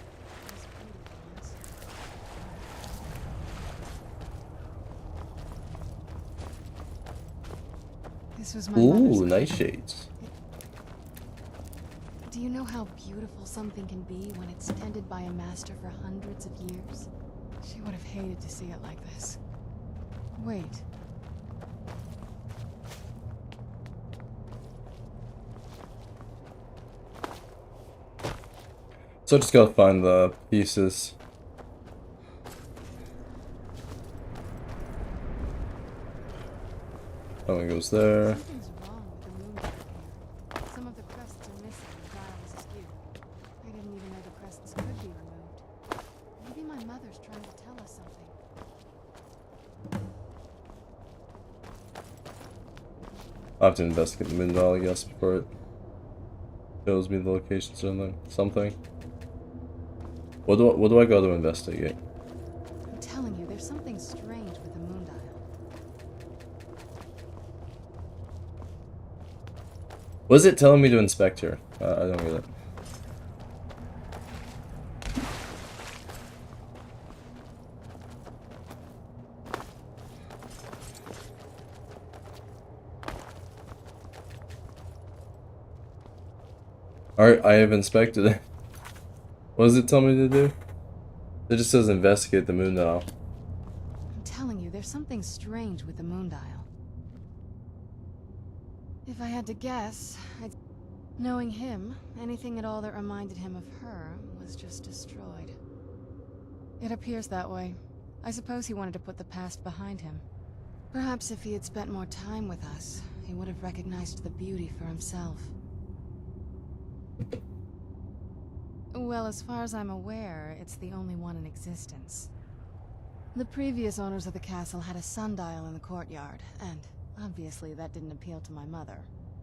It was beautiful once. This was my mother's Ooh, nice garden. shades. Do you know how beautiful something can be when it's tended by a master for hundreds of years? She would have hated to see it like this. Wait. So I just gotta find the pieces. That one goes there. Something's wrong with the moon here. Some of the crests are missing and the dial is askew. I didn't even know the crests could be removed. Maybe my mother's trying to tell us something. I have to investigate the moon dial, I guess, before it shows me the locations or something. What do I go to investigate? I'm telling you, there's something strange with the moon dial. What is it telling me to inspect here? I don't get it. Alright, I have inspected it. What does it tell me to do? It just says investigate the moon dial. I'm telling you, there's something strange with the moon dial. If I had to guess, knowing him, anything at all that reminded him of her was just destroyed. It appears that way. I suppose he wanted to put the past behind him. Perhaps if he had spent more time with us, he would have recognized the beauty for himself. Well, as far as I'm aware, it's the only one in existence. The previous owners of the castle had a sundial in the courtyard, and obviously that didn't appeal to my mother.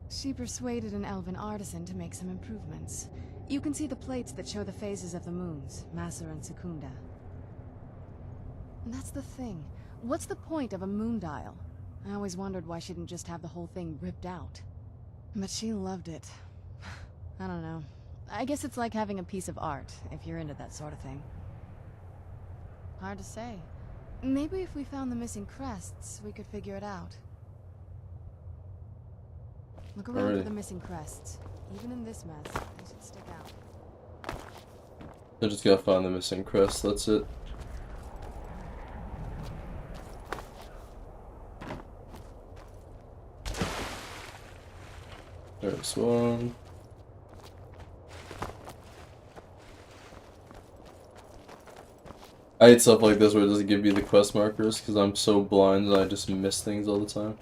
She persuaded an elven artisan to make some improvements. You can see the plates that show the phases of the moons, Maser and Secunda. And that's the thing. What's the point of a moon dial? I always wondered why she didn't just have the whole thing ripped out. But she loved it. I don't know. I guess it's like having a piece of art, if you're into that sort of thing. Hard to say. Maybe if we found the missing crests, we could figure it out. Look around for the missing crests. Even in this mess, they should stick out. I just gotta find the missing crest, that's it. There's one. I hate stuff like this where it doesn't give you the quest markers because I'm so blind that I just miss things all the time.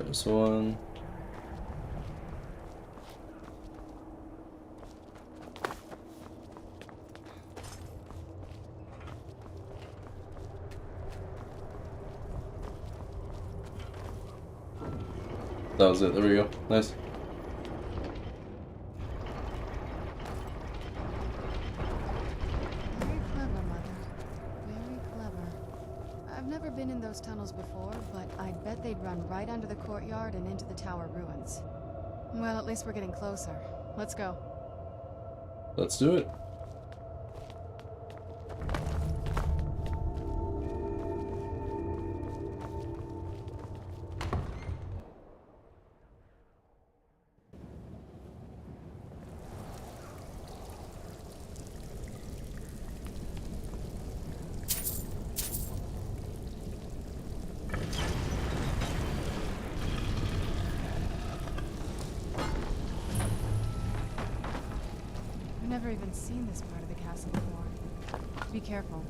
There's one. That was it. There we go. Nice. Very clever, Mother. Very clever. I've never been in those tunnels before, but I'd bet they'd run right under the courtyard and into the tower ruins. Well, at least we're getting closer. Let's go. Let's do it. I've never even seen this part of the castle before. Be careful.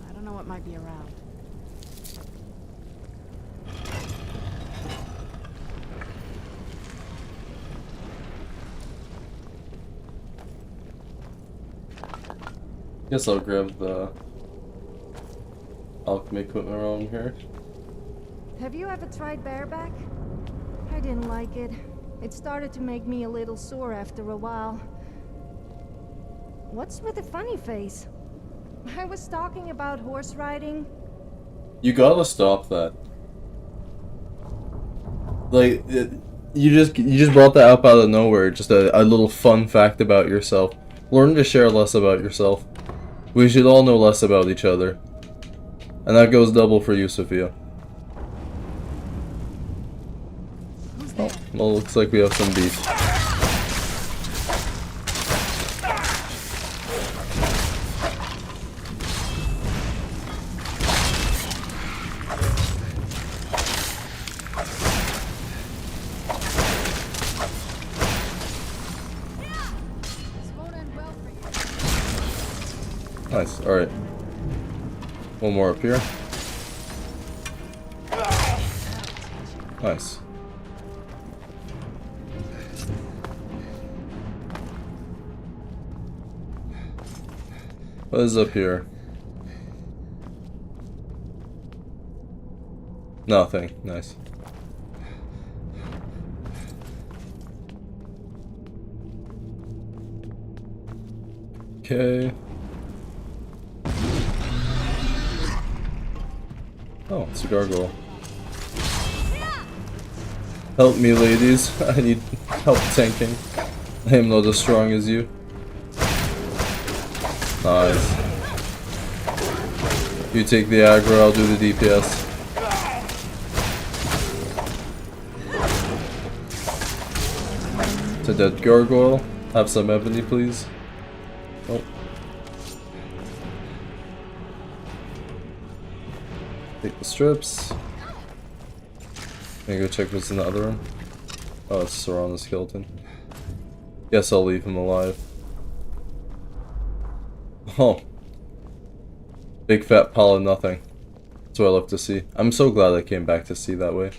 I don't know what might be around. Guess I'll grab the alchemy equipment around here. Have you ever tried bareback? I didn't like it. It started to make me a little sore after a while. What's with the funny face? I was talking about horse riding. You gotta stop that. Like, you just brought that up out of nowhere. Just a little fun fact about yourself. Learn to share less about yourself. We should all know less about each other. And that goes double for you, Sophia. Oh, well, looks like we have some beef. Nice, alright. One more up here. Nice. What is up here? Nothing. Nice. Okay. Oh, it's a gargoyle. Help me, ladies. I need help tanking. I am not as strong as you. Nice. You take the aggro, I'll do the DPS. It's a dead gargoyle. Have some ebony, please. Oh. Take the strips. Can I go check what's in the other room? Oh, it's around the skeleton. Guess I'll leave him alive. Oh. Big fat pile of nothing. That's what I love to see. I'm so glad I came back to see that way.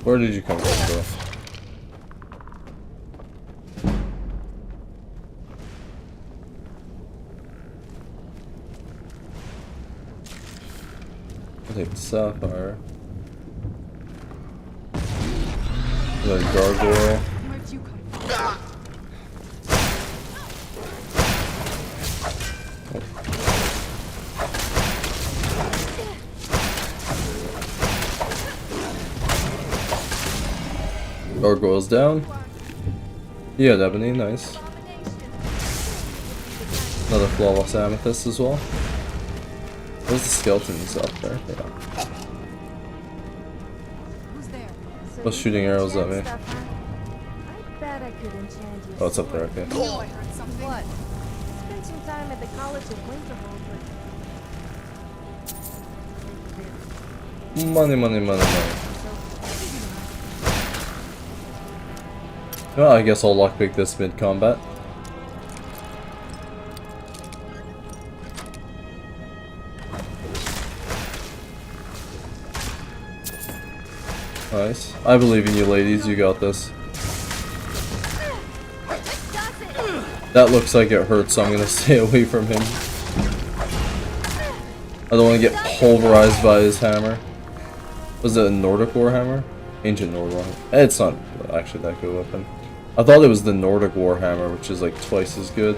Where did you come from, bro? I'll take the sapphire. The gargoyle. Where'd you come from? Gargoyle's down. Yeah, ebony, nice. Another flawless amethyst as well. There's the skeletons up there. Yeah. What's shooting arrows at me? I bet I could enchant you. Oh, it's up there, okay. Oh, I heard something. What? Spent some time at the College of Winterhold, but Money, money, money, money. Well, I guess I'll lockpick this mid-combat. Nice. I believe in you, ladies. You got this. That looks like it hurts, so I'm gonna stay away from him. I don't want to get pulverized by his hammer. Was it a Nordic Warhammer? Ancient Nordic Warhammer. It's not actually that good weapon. I thought it was the Nordic Warhammer, which is like twice as good.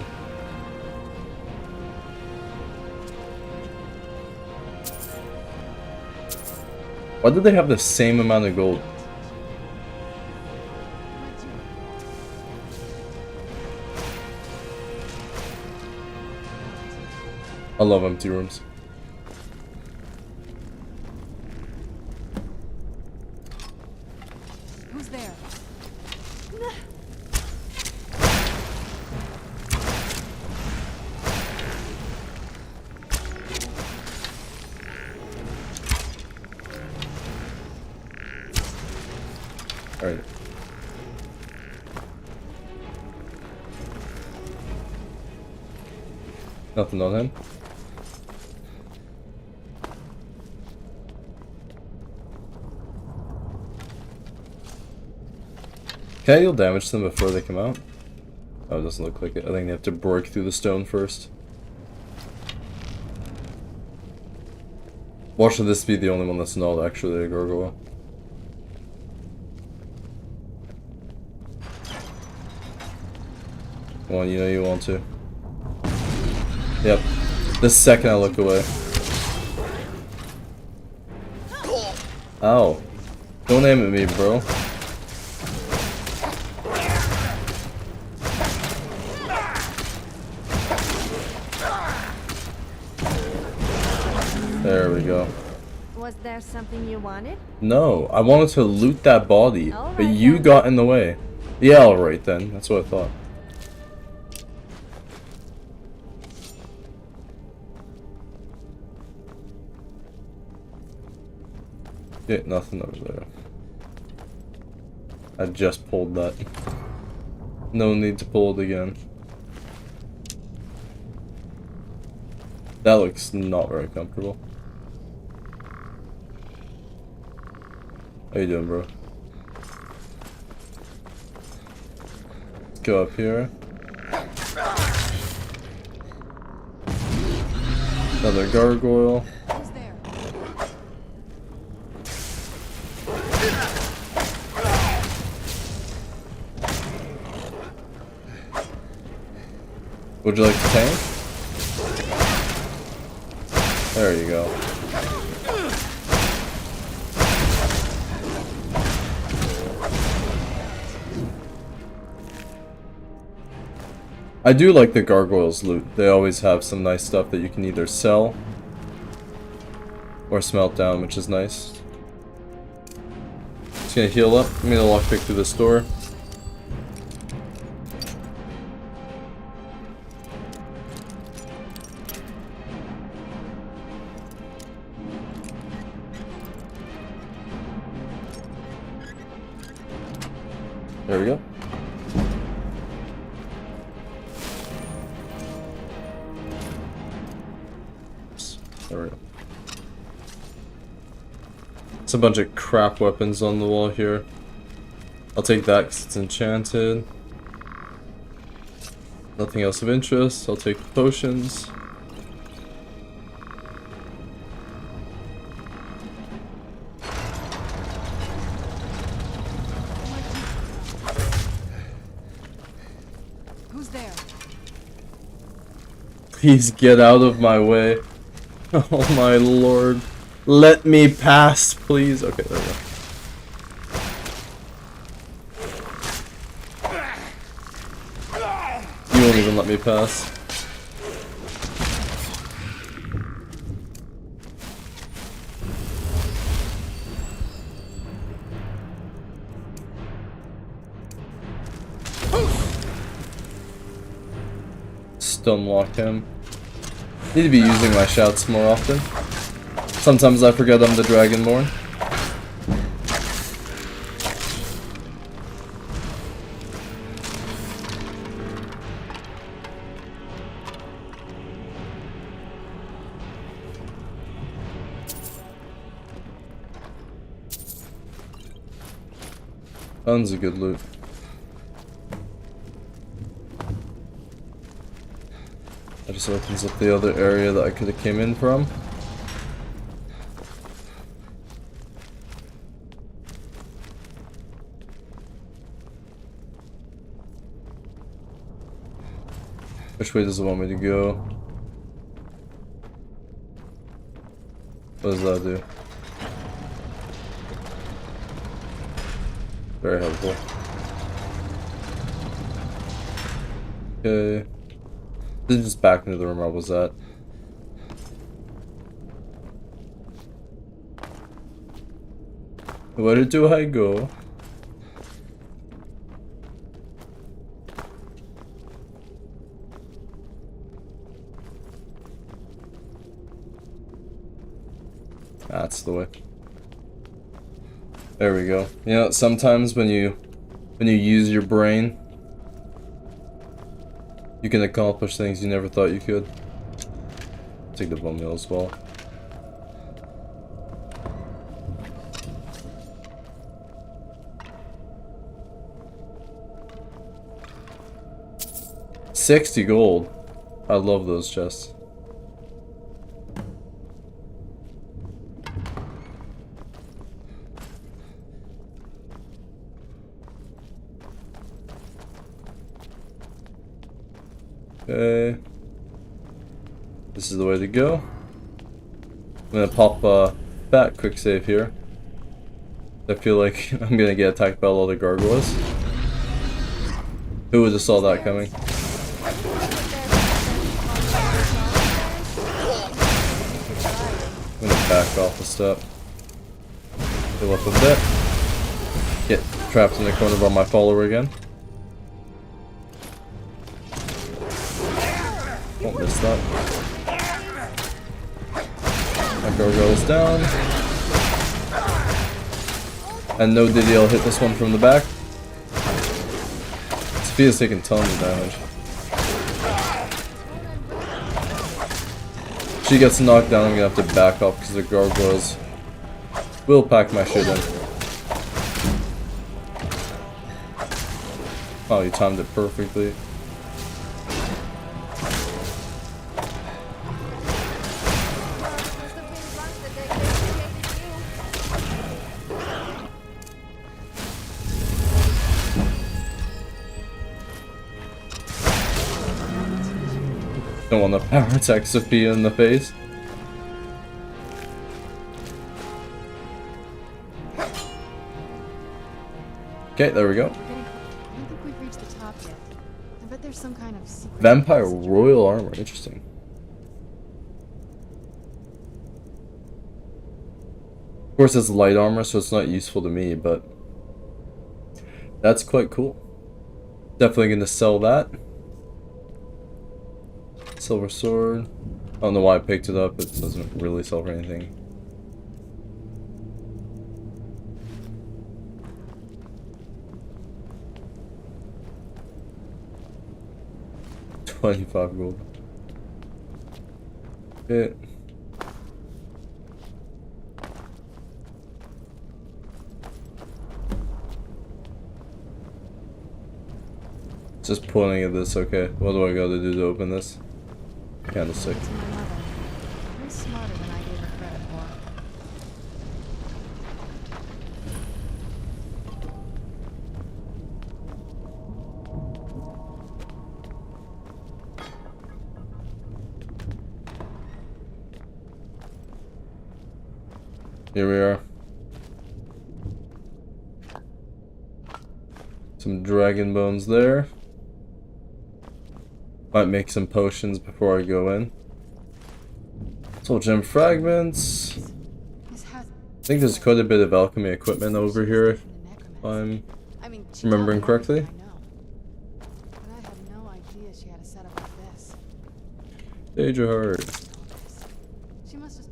Why did they have the same amount of gold? I love empty rooms. Who's there? Alright. Nothing on him. Can I deal damage to them before they come out? Oh, it doesn't look like it. I think they have to break through the stone first. Watch this be the only one that's not actually a gargoyle. Come on, you know you want to. Yep. The second I look away. Ow. Don't aim at me, bro. There we go. Was there something you wanted? No, I wanted to loot that body, but you got in the way. Yeah, alright then. That's what I thought. Yeah, nothing over there. I just pulled that. No need to pull it again. That looks not very comfortable. How you doing, bro? Let's go up here. Another gargoyle. Would you like to tank? There you go. I do like the gargoyles loot. They always have some nice stuff that you can either sell or smelt down, which is nice. Just gonna heal up. I'm gonna lockpick through this door. There we go. There we go. It's a bunch of crap weapons on the wall here. I'll take that because it's enchanted. Nothing else of interest. I'll take the potions. Who's there? Please get out of my way. Oh my lord. Let me pass, please. Okay, there we go. You won't even let me pass. Stunlock him. Need to be using my shouts more often. Sometimes I forget I'm the Dragonborn. Tons of good loot. That just opens up the other area that I could have came in from. Which way does it want me to go? What does that do? Very helpful. Okay. This is just back into the room I was at. Where do I go? That's the way. There we go. You know, sometimes when you use your brain, you can accomplish things you never thought you could. Take the bone meal as well. 60 gold. I love those chests. Okay. This is the way to go. I'm gonna pop back quick save here. I feel like I'm gonna get attacked by all the gargoyles. Who would have saw that coming? I'm gonna back off a step. Heal up a bit. Get trapped in the corner by my follower again. Won't miss that. My gargoyle's down. And no Diddy, I'll hit this one from the back. Sophia's taking tons of damage. She gets knocked down, I'm gonna have to back off because the gargoyles will pack my shit in. Oh, you timed it perfectly. Don't want to power attack Sophia in the face. Okay, there we go. I don't think we've reached the top yet. I bet there's some kind of secret. Vampire royal armor, interesting. Of course, it's light armor, so it's not useful to me, but that's quite cool. Definitely gonna sell that. Silver sword. I don't know why I picked it up. It doesn't really sell for anything. $25 gold. Okay. Just pointing at this, okay. What do I gotta do to open this? Kinda sick. Way smarter than I gave her credit for. Here we are. Some dragon bones there. Might make some potions before I go in. Soul gem fragments. I think there's quite a bit of alchemy equipment over here, if I'm remembering correctly. But I had no idea she had a setup like this. Danger heart. She must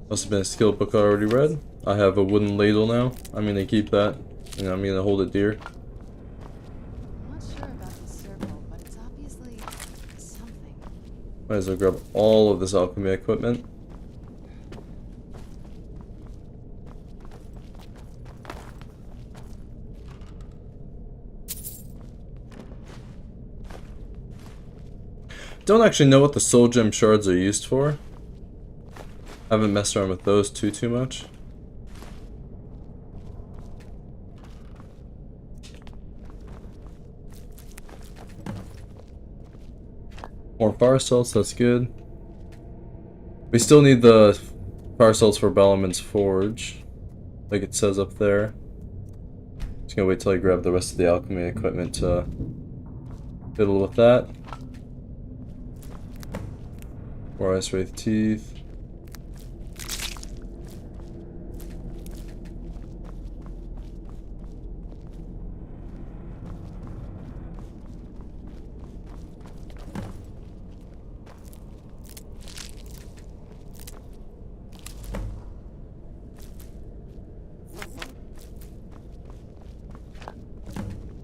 Must have been a skill book I already read. I have a wooden ladle now. I'm gonna keep that, and I'm gonna hold it dear. Might as well grab all of this alchemy equipment. Don't actually know what the soul gem shards are used for. I haven't messed around with those too much. More fire salts, that's good. We still need the fire salts for Balaman's Forge, like it says up there. Just gonna wait till I grab the rest of the alchemy equipment to fiddle with that. More Ice Wraith Teeth.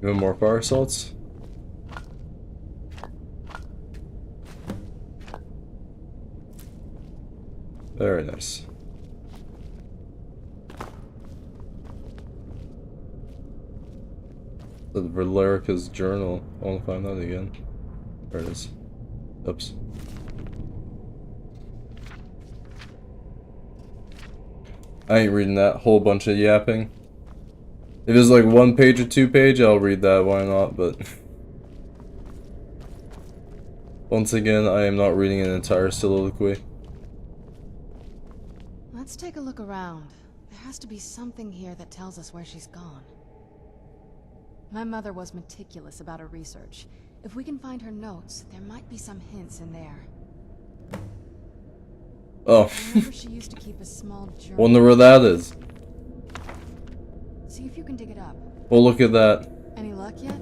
Even more fire salts. Very nice. The Valerica's journal. I want to find that again. There it is. Oops. I ain't reading that whole bunch of yapping. If it's like 1 page or 2 page, I'll read that, why not, but... Once again, I am not reading an entire soliloquy. Let's take a look around. There has to be something here that tells us where she's gone. My mother was meticulous about her research. If we can find her notes, there might be some hints in there. Oh. I remember she used to keep a small journal. Wonder where that is. See if you can dig it up. Well, look at that. Any luck yet?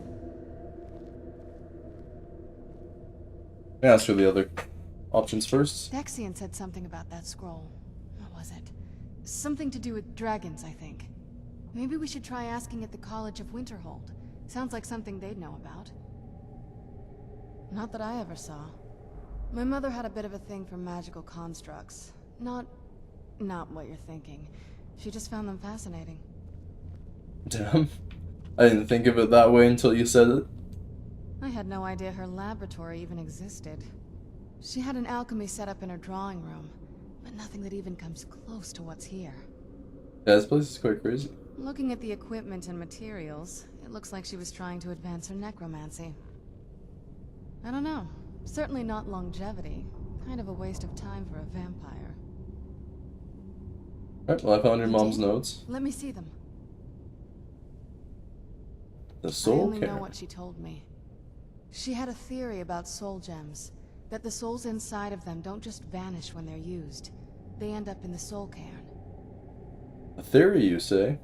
Let me ask for the other options first. Dexian said something about that scroll. What was it? Something to do with dragons, I think. Maybe we should try asking at the College of Winterhold. Sounds like something they'd know about. Not that I ever saw. My mother had a bit of a thing for magical constructs. Not what you're thinking. She just found them fascinating. Damn. I didn't think of it that way until you said it. I had no idea her laboratory even existed. She had an alchemy set up in her drawing room, but nothing that even comes close to what's here. Yeah, this place is quite crazy. Looking at the equipment and materials, it looks like she was trying to advance her necromancy. I don't know. Certainly not longevity. Kind of a waste of time for a vampire. Alright, well I found your mom's notes. Let me see them. The soul I only know cairn. what she told me. She had a theory about soul gems. That the souls inside of them don't just vanish when they're used. They end up in the soul cairn. A theory, you say?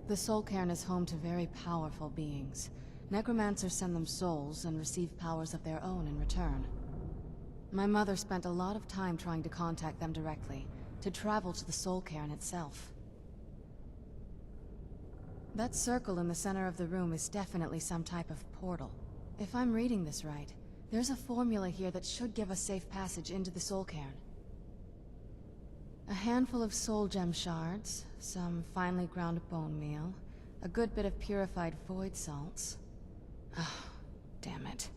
The soul cairn is home to very powerful beings. Necromancers send them souls and receive powers of their own in return. My mother spent a lot of time trying to contact them directly, to travel to the soul cairn itself. That circle in the center of the room is definitely some type of portal. If I'm reading this right, there's a formula here that should give us safe passage into the soul cairn. A handful of soul gem shards, some finely ground bone meal, a good bit of purified void salts. Oh, damn it.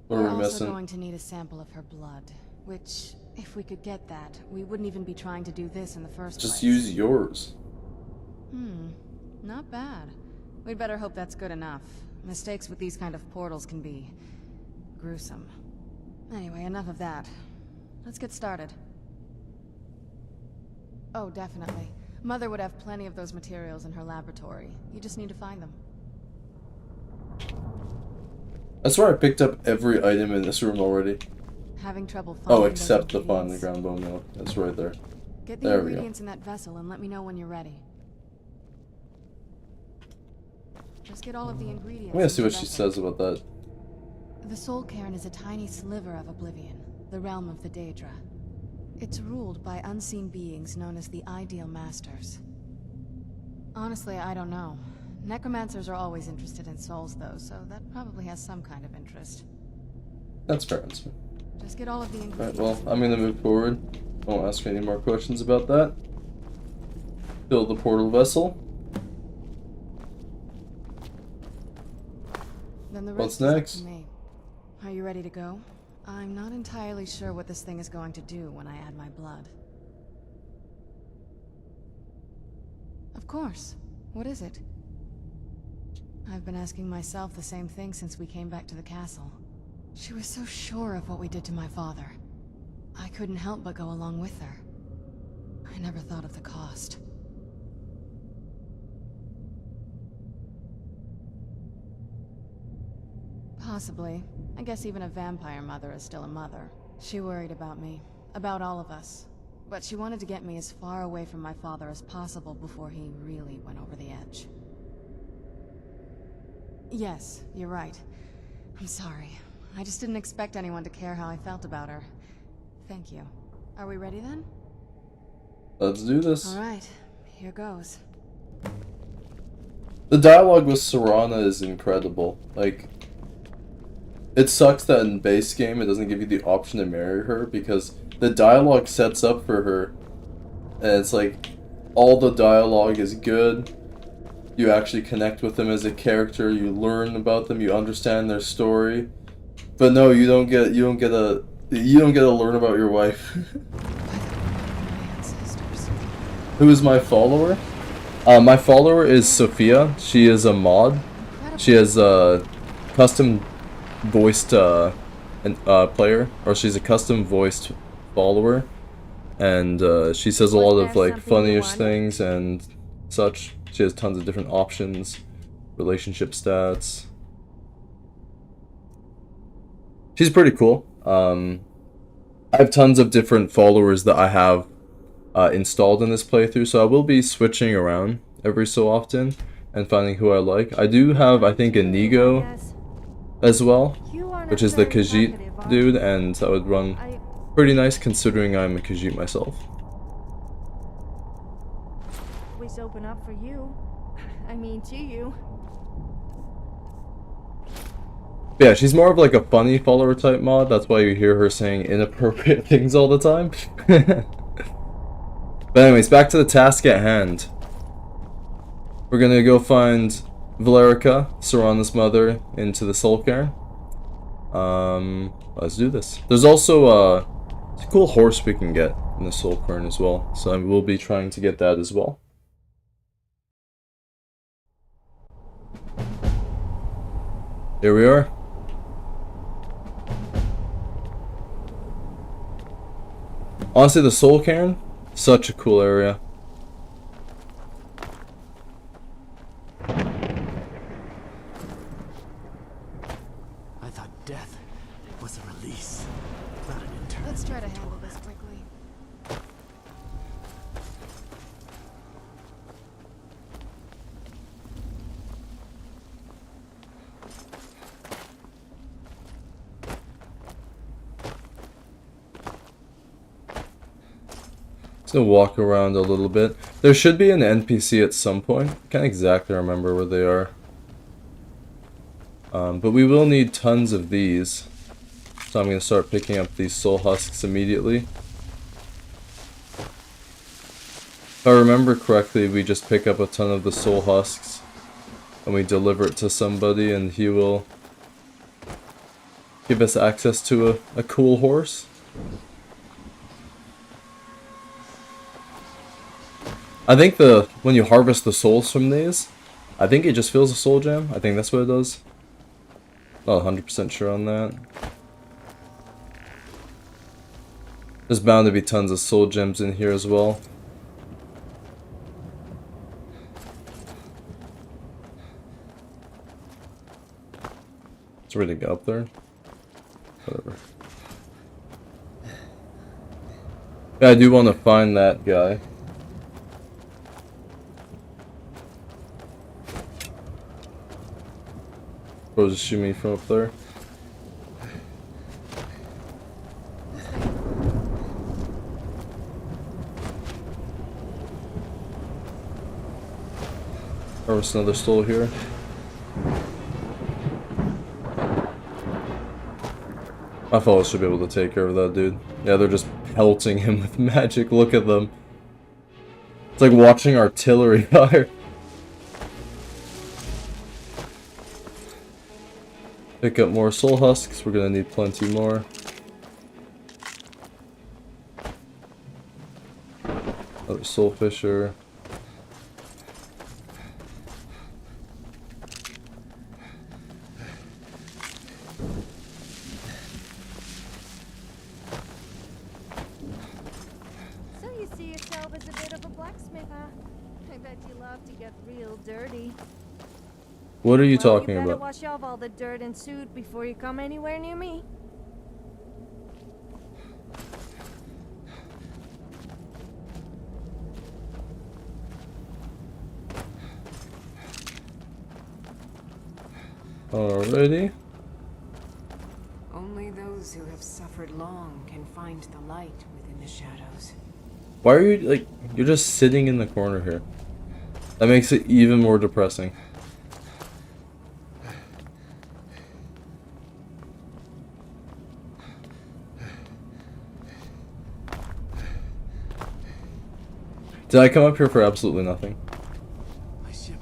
What are We're we also missing? going to need a sample of her blood, which, if we could get that, we wouldn't even be trying to do this in the first place. Just use yours. Not bad. We'd better hope that's good enough. Mistakes with these kind of portals can be gruesome. Anyway, enough of that. Let's get started. Oh, definitely. Mother would have plenty of those materials in her laboratory. You just need to find them. I swear I picked up every item in this room already. Having trouble finding Oh, those except the ingredients? finely ground bone meal. That's right there. Get the There we go. ingredients in that vessel and let me know when you're ready. Just get all of the ingredients. I'm gonna see in the what she vessel. says about that. The Soul Cairn is a tiny sliver of Oblivion, the realm of the Daedra. It's ruled by unseen beings known as the Ideal Masters. Honestly, I don't know. Necromancers are always interested in souls, though, so that probably has some kind of interest. That's fair answer. Just get all of the Alright, ingredients. well, I'm gonna move forward. I won't ask any more questions about that. Fill the portal vessel. Then the What's rest is up next? to me. Are you ready to go? I'm not entirely sure what this thing is going to do when I add my blood. Of course. What is it? I've been asking myself the same thing since we came back to the castle. She was so sure of what we did to my father. I couldn't help but go along with her. I never thought of the cost. Possibly. I guess even a vampire mother is still a mother. She worried about me. About all of us. But she wanted to get me as far away from my father as possible before he really went over the edge. Yes, you're right. I'm sorry. I just didn't expect anyone to care how I felt about her. Thank you. Are we ready then? Let's do this. Alright, here goes. The dialogue with Serana is incredible. Like, it sucks that in base game it doesn't give you the option to marry her because the dialogue sets up for her, and it's like all the dialogue is good, you actually connect with them as a character, you learn about them, you understand their story. But no, you don't get to learn about your wife. Who is my follower? My follower is Sophia. She is a mod. She has a custom voiced player, or she's a custom voiced follower, and she says a lot of like funniest things and such. She has tons of different options, relationship stats. She's pretty cool. I have tons of different followers that I have installed in this playthrough, so I will be switching around every so often and finding who I like. I do have, I think, a Nigo as well, which is the Khajiit dude, and that would run pretty nice considering I'm a Khajiit myself. Always open up for you. I mean, to you. Yeah, she's more of like a funny follower type mod. That's why you hear her saying inappropriate things all the time. But anyways, back to the task at hand. We're gonna go find Valerica, Serana's mother, into the Soul Cairn. Let's do this. There's also a cool horse we can get in the Soul Cairn as well, so I will be trying to get that as well. Here we are. Honestly, the Soul Cairn, such a cool area. I thought death was a release, not an intern. Let's try to handle this quickly. Just gonna walk around a little bit. There should be an NPC at some point. Can't exactly remember where they are. But we will need tons of these. So I'm gonna start picking up these soul husks immediately. If I remember correctly, we just pick up a ton of the soul husks and we deliver it to somebody and he will give us access to a cool horse. I think when you harvest the souls from these, I think it just fills a soul gem. I think that's what it does. Not 100% sure on that. There's bound to be tons of soul gems in here as well. It's ready to get up there. Whatever. Yeah, I do want to find that guy. Or just shoot me from up there. Harvest another soul here. My followers should be able to take care of that dude. Yeah, they're just pelting him with magic. Look at them. It's like watching artillery fire. Pick up more soul husks. We're gonna need plenty more. Another soul fisher. So you see yourself as a bit of a blacksmith, huh? I bet you love to get real dirty. What are you Well, talking you better about? wash off all the dirt and soot before you come anywhere near me. Alrighty. Only those who have suffered long can find the light within the shadows. Why are you, like, you're just sitting in the corner here? That makes it even more depressing. Did I come up here for absolutely nothing? My ship.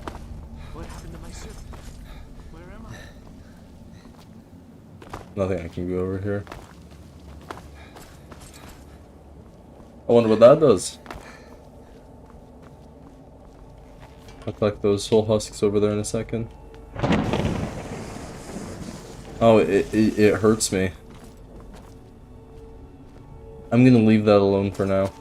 Nothing I can go over here. I wonder what that does. I'll collect those soul husks over there in a second. Oh, it hurts me. I'm gonna leave that alone for now.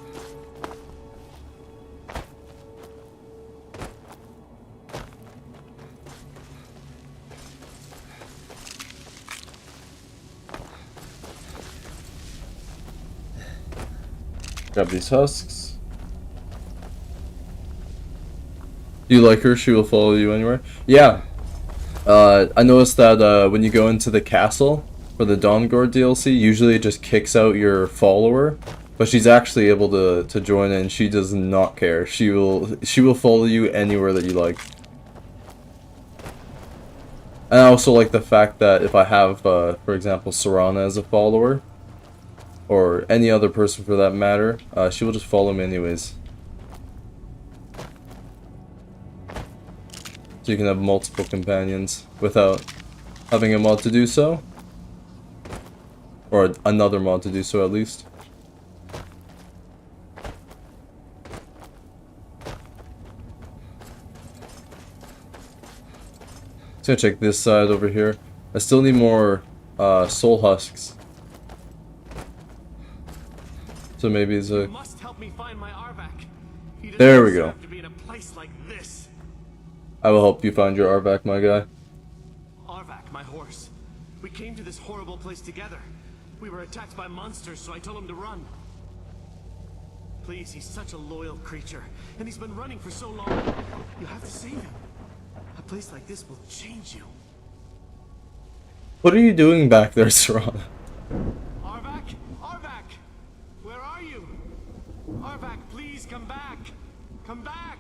Grab these husks. Do you like her? She will follow you anywhere. Yeah. I noticed that when you go into the castle for the Dawnguard DLC, usually it just kicks out your follower, but she's actually able to join in. She does not care. She will follow you anywhere that you like. And I also like the fact that if I have, for example, Serana as a follower, or any other person for that matter, she will just follow me anyways. So you can have multiple companions without having a mod to do so. Or another mod to do so at least. Just gonna check this side over here. I still need more soul husks. So maybe it's a... must help me find my Arvak. He doesn't There we go. deserve to be in a place like this. I will help you find your Arvak, my guy. Arvak, my horse. We came to this horrible place together. We were attacked by monsters, so I told him to run. Please, he's such a loyal creature, and he's been running for so long. You have to save him. A place like this will change you. What are you doing back there, Serana? Arvak? Arvak! Where are you? Arvak, please come back! Come back!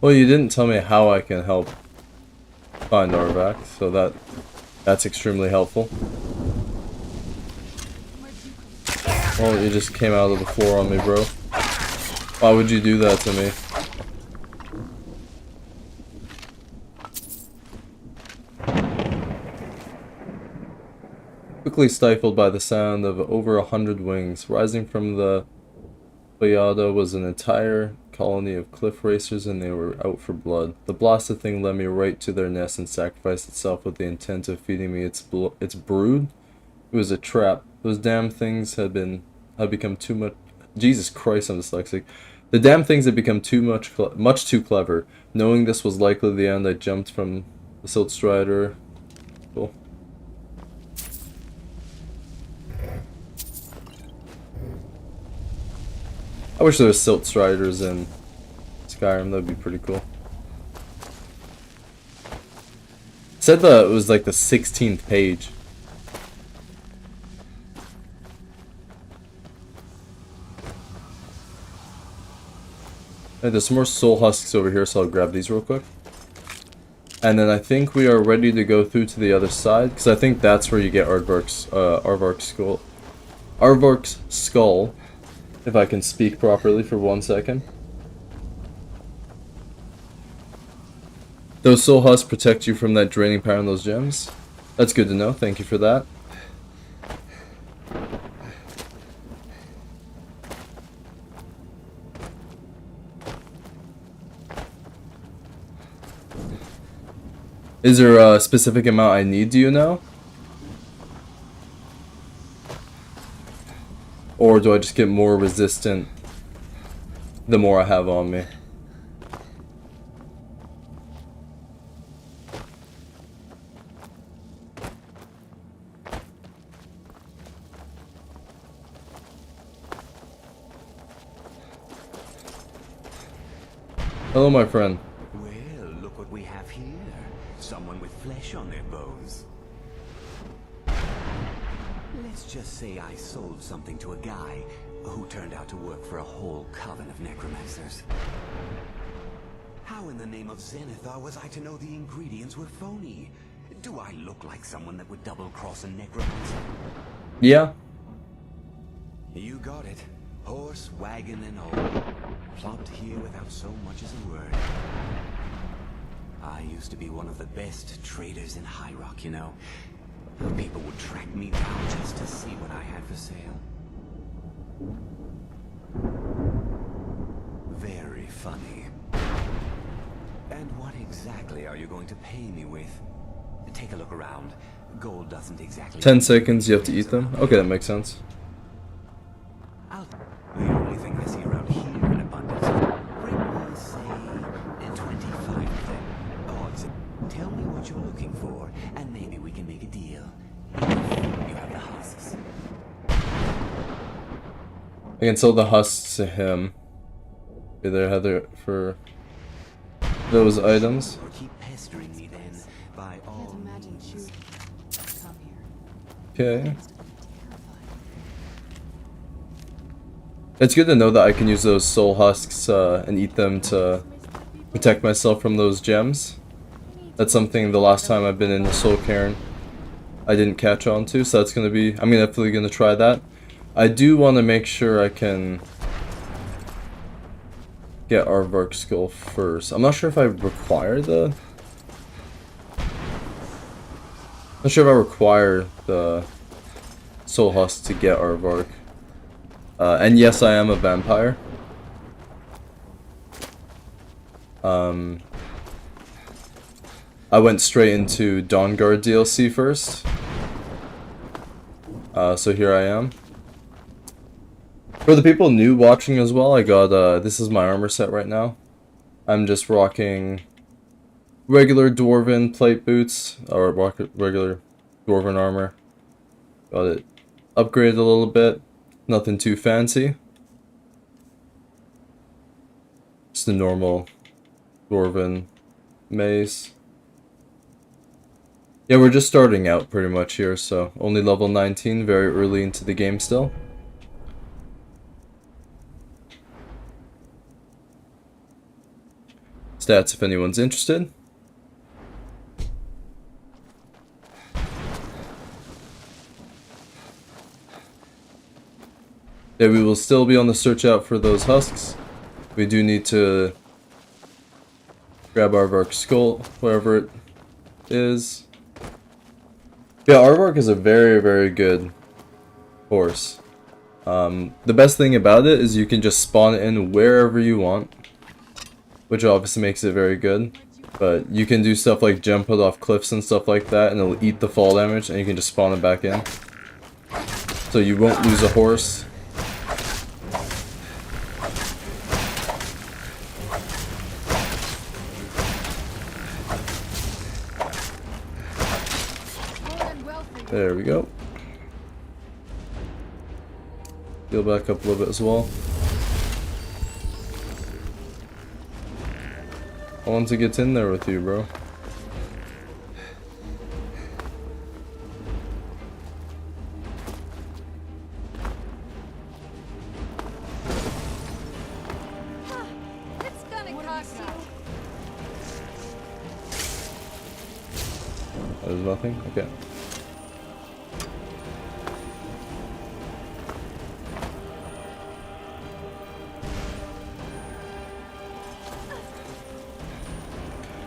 Well, you didn't tell me how I can help find Arvak, so that's extremely helpful. Well, you just came out of the floor on me, bro. Why would you do that to me? Quickly stifled by the sound of over 100 wings. Rising from the Bayada was an entire colony of cliff racers, and they were out for blood. The blasted thing led me right to their nest and sacrificed itself with the intent of feeding me its brood. It was a trap. Those damn things had become too much. Jesus Christ, I'm dyslexic. The damn things had become much too clever. Knowing this was likely the end, I jumped from the Silt Strider. Cool. I wish there was Silt Striders in Skyrim. That'd be pretty cool. It said that it was like the 16th page. Hey, there's some more soul husks over here, so I'll grab these real quick. And then I think we are ready to go through to the other side, because I think that's where you get Aardvark's skull. If I can speak properly for 1 second. Those soul husks protect you from that draining power in those gems. That's good to know. Thank you for that. Is there a specific amount I need, do you know? Or do I just get more resistant the more I have on me? Hello, my friend. Well, look what we have here. Someone with flesh on their bones. Let's just say I sold something to a guy who turned out to work for a whole coven of necromancers. How in the name of Zenithar was I to know the ingredients were phony? Do I look like someone that would double-cross a necromancer? Yeah. You got it. Horse, wagon, and all. Plopped here without so much as a word. I used to be one of the best traders in High Rock, you know. People would track me down just to see what I had for sale. Very funny. And what exactly are you going to pay me with? Take a look around. Gold doesn't exactly... 10 seconds, you have to eat them? Okay, that makes sense. The only thing I see around here in abundance. Bring me, say, 25 of them. Odds. Tell me what you're looking for, and maybe we can make a deal. You have the husks. I can sell the husks to him. Be there, Heather, for those items. Keep pestering me then, by all means. Okay. It's good to know that I can use those soul husks and eat them to protect myself from those gems. That's something the last time I've been in the Soul Cairn I didn't catch on to, so that's gonna be... I'm definitely gonna try that. I do want to make sure I can get Aardvark Skull first. I'm not sure if I require the... Not sure if I require the soul husk to get Aardvark. And yes, I am a vampire. I went straight into Dawnguard DLC first. So here I am. For the people new watching as well, I got, this is my armor set right now. I'm just rocking regular Dwarven plate boots, or regular Dwarven armor. Got it upgraded a little bit. Nothing too fancy. Just a normal Dwarven mace. Yeah, we're just starting out pretty much here, so only level 19, very early into the game still. Stats if anyone's interested. Yeah, we will still be on the search out for those husks. We do need to grab Aardvark Skull, wherever it is. Yeah, Aardvark is a very, very good horse. The best thing about it is you can just spawn it in wherever you want, which obviously makes it very good. But you can do stuff like jump it off cliffs and stuff like that, and it'll eat the fall damage, and you can just spawn it back in. So you won't lose a horse. There we go. Heal back up a little bit as well. I want to get in there with you, bro. It's gonna cost you. There's nothing? Okay.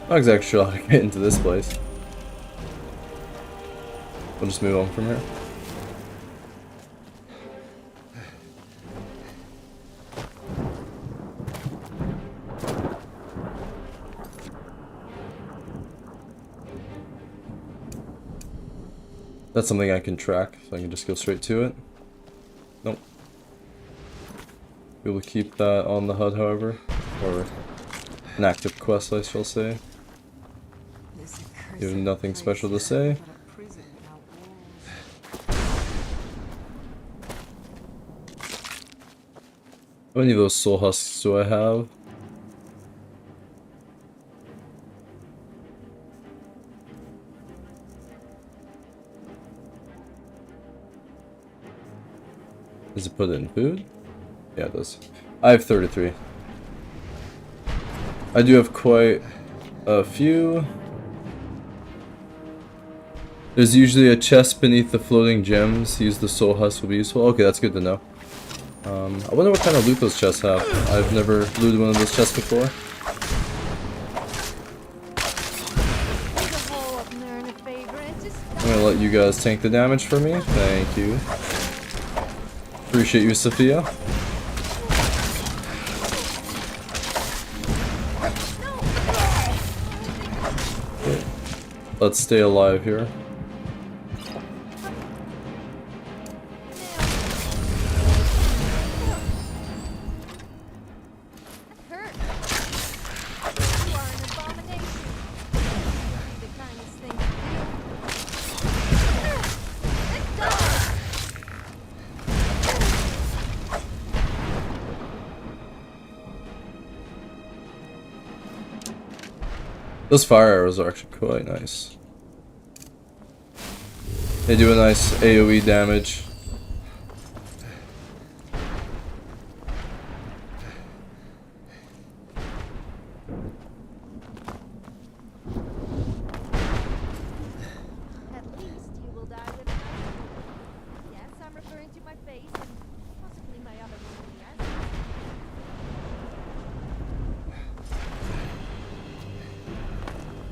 Not exactly sure how to get into this place. We'll just move on from here. That's something I can track, so I can just go straight to it. Nope. We will keep that on the HUD, however, or an active quest, I shall say. You have nothing special to say. How many of those soul husks do I have? Does it put it in food? Yeah, it does. I have 33. I do have quite a few. There's usually a chest beneath the floating gems. Use the soul husk will be useful. Okay, that's good to know. I wonder what kind of loot those chests have. I've never looted one of those chests before. I'm gonna let you guys tank the damage for me. Thank you. Appreciate you, Sophia. Okay. Let's stay alive here. Those fire arrows are actually quite nice. They do a nice AoE damage. At least you will die with an eye. Yes, I'm referring to my face and possibly my other movie.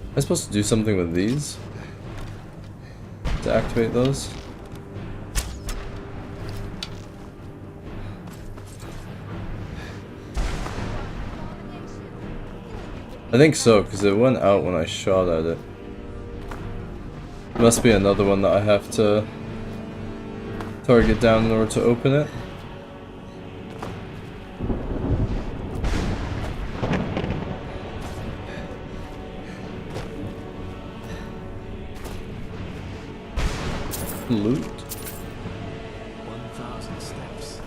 Am I supposed to do something with these? To activate those? I think so, because it went out when I shot at it. Must be another one that I have to target down in order to open it. Loot. 1,000 steps.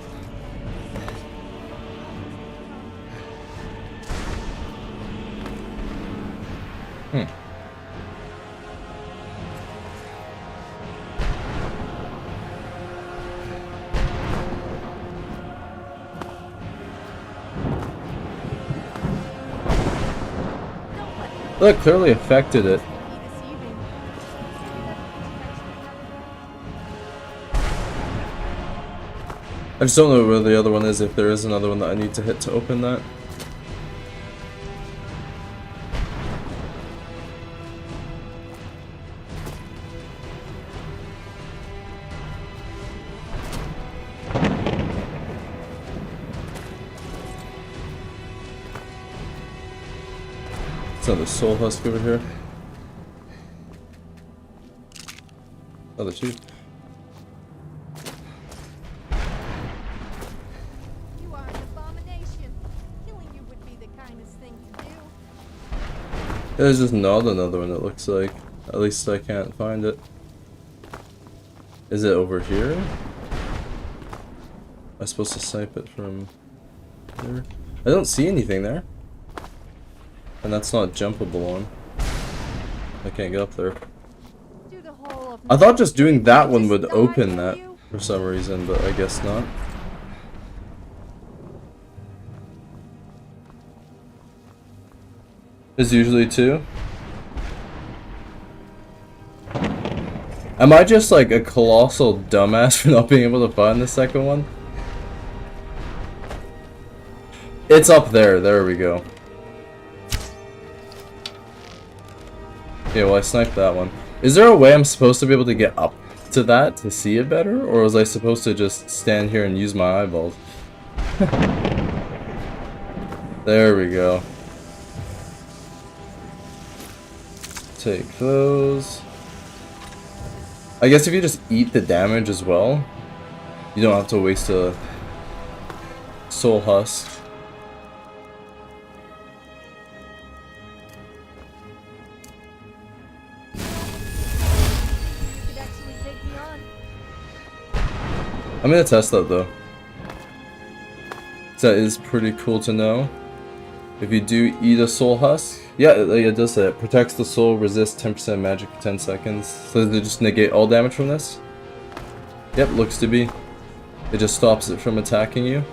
That clearly affected it. I just don't know where the other one is, if there is another one that I need to hit to open that. It's another soul husk over here. Another two. There's just not another one, it looks like. At least I can't find it. Is it over here? Am I supposed to snipe it from there? I don't see anything there. And that's not jumpable on. I can't get up there. I thought just doing that one would open that for some reason, but I guess not. There's usually two. Am I just like a colossal dumbass for not being able to find the second one? It's up there, there we go. Yeah, well I sniped that one. Is there a way I'm supposed to be able to get up to that to see it better? Or was I supposed to just stand here and use my eyeballs? There we go. Take those. I guess if you just eat the damage as well, you don't have to waste a soul husk. I'm gonna test that though. That is pretty cool to know. If you do eat a soul husk, yeah, it does that. It protects the soul, resists 10% magic for 10 seconds. So does it just negate all damage from this? Yep, looks to be. It just stops it from attacking you.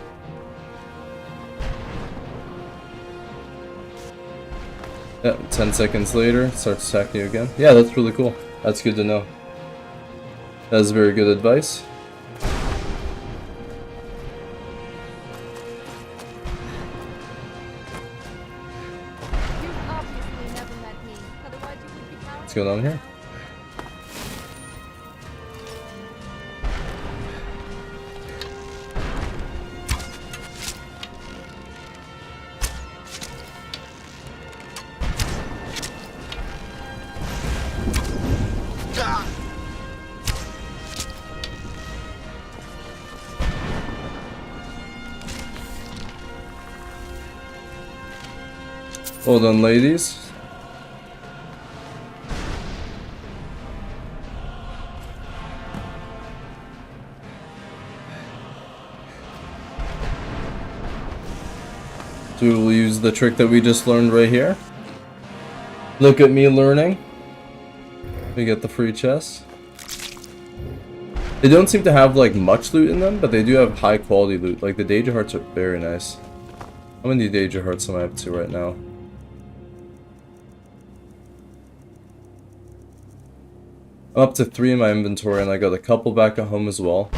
Yep, 10 seconds later, it starts attacking you again. Yeah, that's really cool. That's good to know. That's very good advice. What's going on here? Hold on, ladies. So we'll use the trick that we just learned right here. Look at me learning. We get the free chest. They don't seem to have like much loot in them, but they do have high quality loot. Like the Danger Hearts are very nice. How many Danger Hearts am I up to right now? I'm up to 3 in my inventory, and I got a couple back at home as well.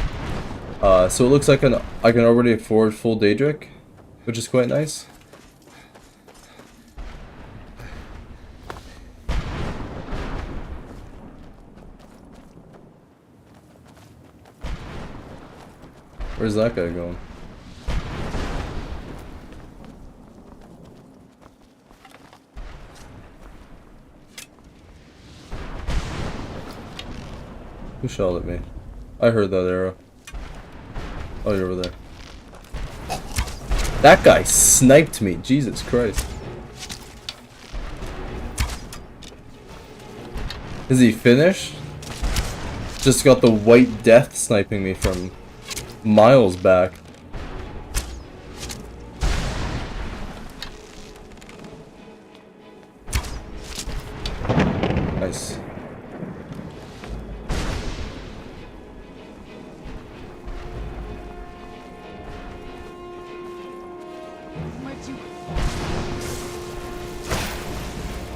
So it looks like I can already afford full Daedric, which is quite nice. Where's that guy going? Who shot at me? I heard that arrow. Oh, you're over there. That guy sniped me. Jesus Christ. Is he finished? Just got the White Death sniping me from miles back. Nice.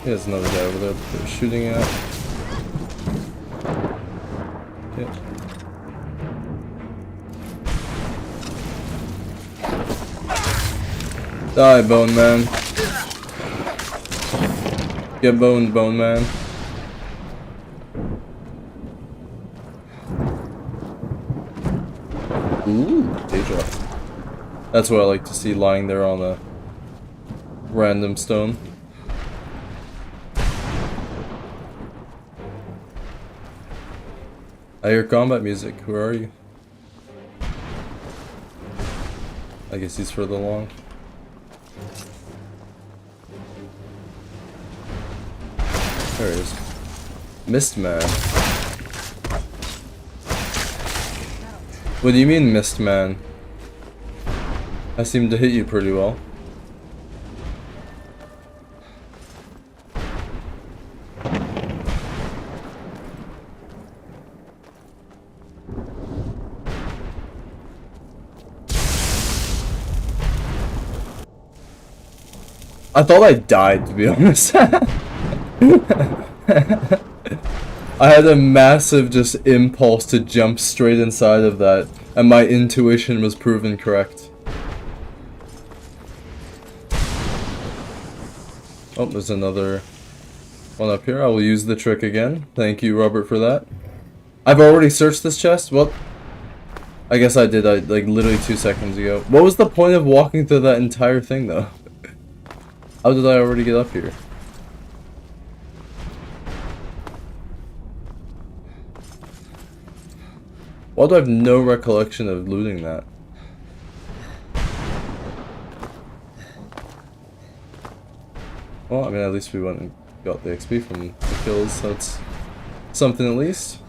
There's another guy over there they're shooting at. Okay. Die, Bone Man. Get boned, Bone Man. Ooh, Daedra. That's what I like to see lying there on a random stone. I hear combat music. Where are you? I guess he's further along. There he is. Mist Man. What do you mean, Mist Man? I seem to hit you pretty well. I thought I died, to be honest. I had a massive just impulse to jump straight inside of that, and my intuition was proven correct. Oh, there's another one up here. I will use the trick again. Thank you, Robert, for that. I've already searched this chest? Well, I guess I did, like literally 2 seconds ago. What was the point of walking through that entire thing, though? How did I already get up here? Why do I have no recollection of looting that? Well, I mean, at least we went and got the XP from the kills, so that's something at least.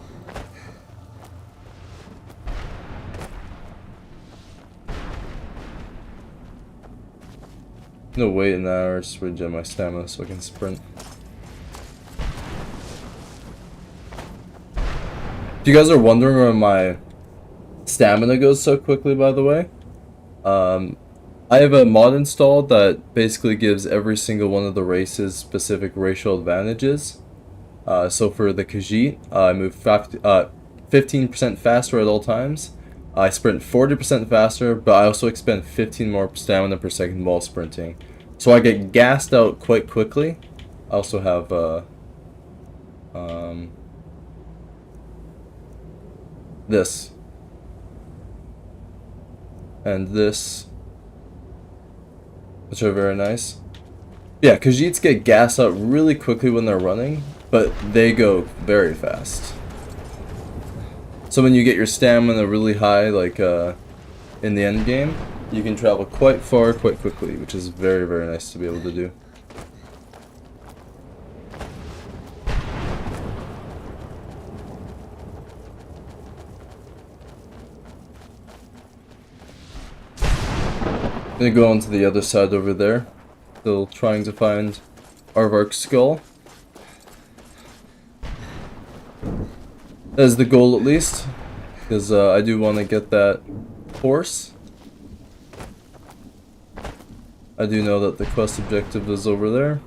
No wait an hour to regen my stamina so I can sprint. If you guys are wondering where my stamina goes so quickly, by the way, I have a mod installed that basically gives every single one of the races specific racial advantages. So for the Khajiit, I move 15% faster at all times. I sprint 40% faster, but I also expend 15 more stamina per second while sprinting. So I get gassed out quite quickly. I also have this. And this. Which are very nice. Yeah, Khajiits get gassed out really quickly when they're running, but they go very fast. So when you get your stamina really high, like in the end game, you can travel quite far quite quickly, which is very, very nice to be able to do. Gonna go on to the other side over there. Still trying to find Aardvark's skull. That is the goal, at least. Because I do want to get that horse. I do know that the quest objective is over there.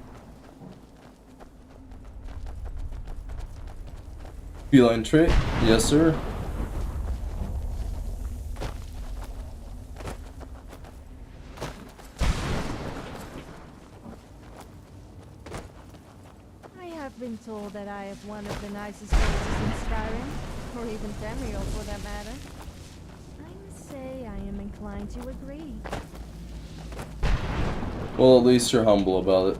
Feline trait? Yes, sir. I have been told that I have one of the nicest faces in Skyrim, or even Tamriel for that matter. I must say I am inclined to agree. Well, at least you're humble about it.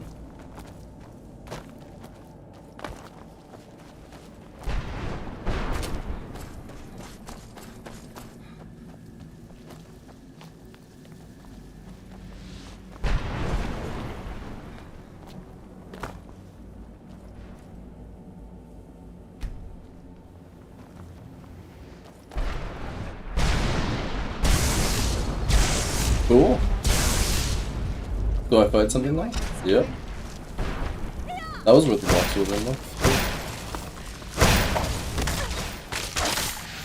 Cool. Do I fight something now? Yep. That was worth the box with him,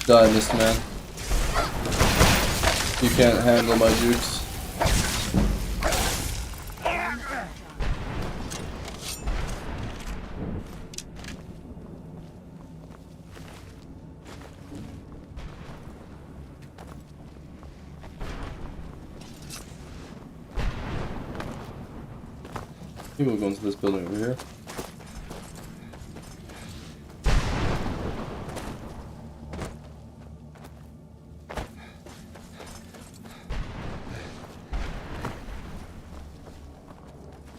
though. Die, Mist Man. You can't handle my jukes. I think we'll go into this building over here.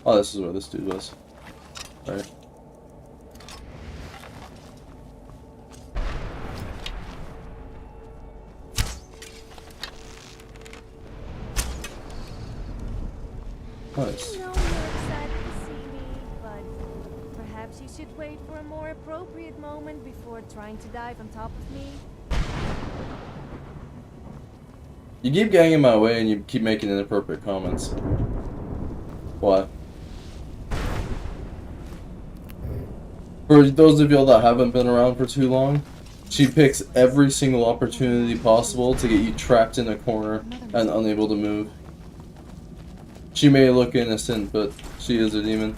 Oh, this is where this dude was. Alright. Nice. Perhaps you should wait for a more appropriate moment before trying to dive on top of me. You keep getting in my way and you keep making inappropriate comments. What? For those of y'all that haven't been around for too long, she picks every single opportunity possible to get you trapped in a corner and unable to move. She may look innocent, but she is a demon.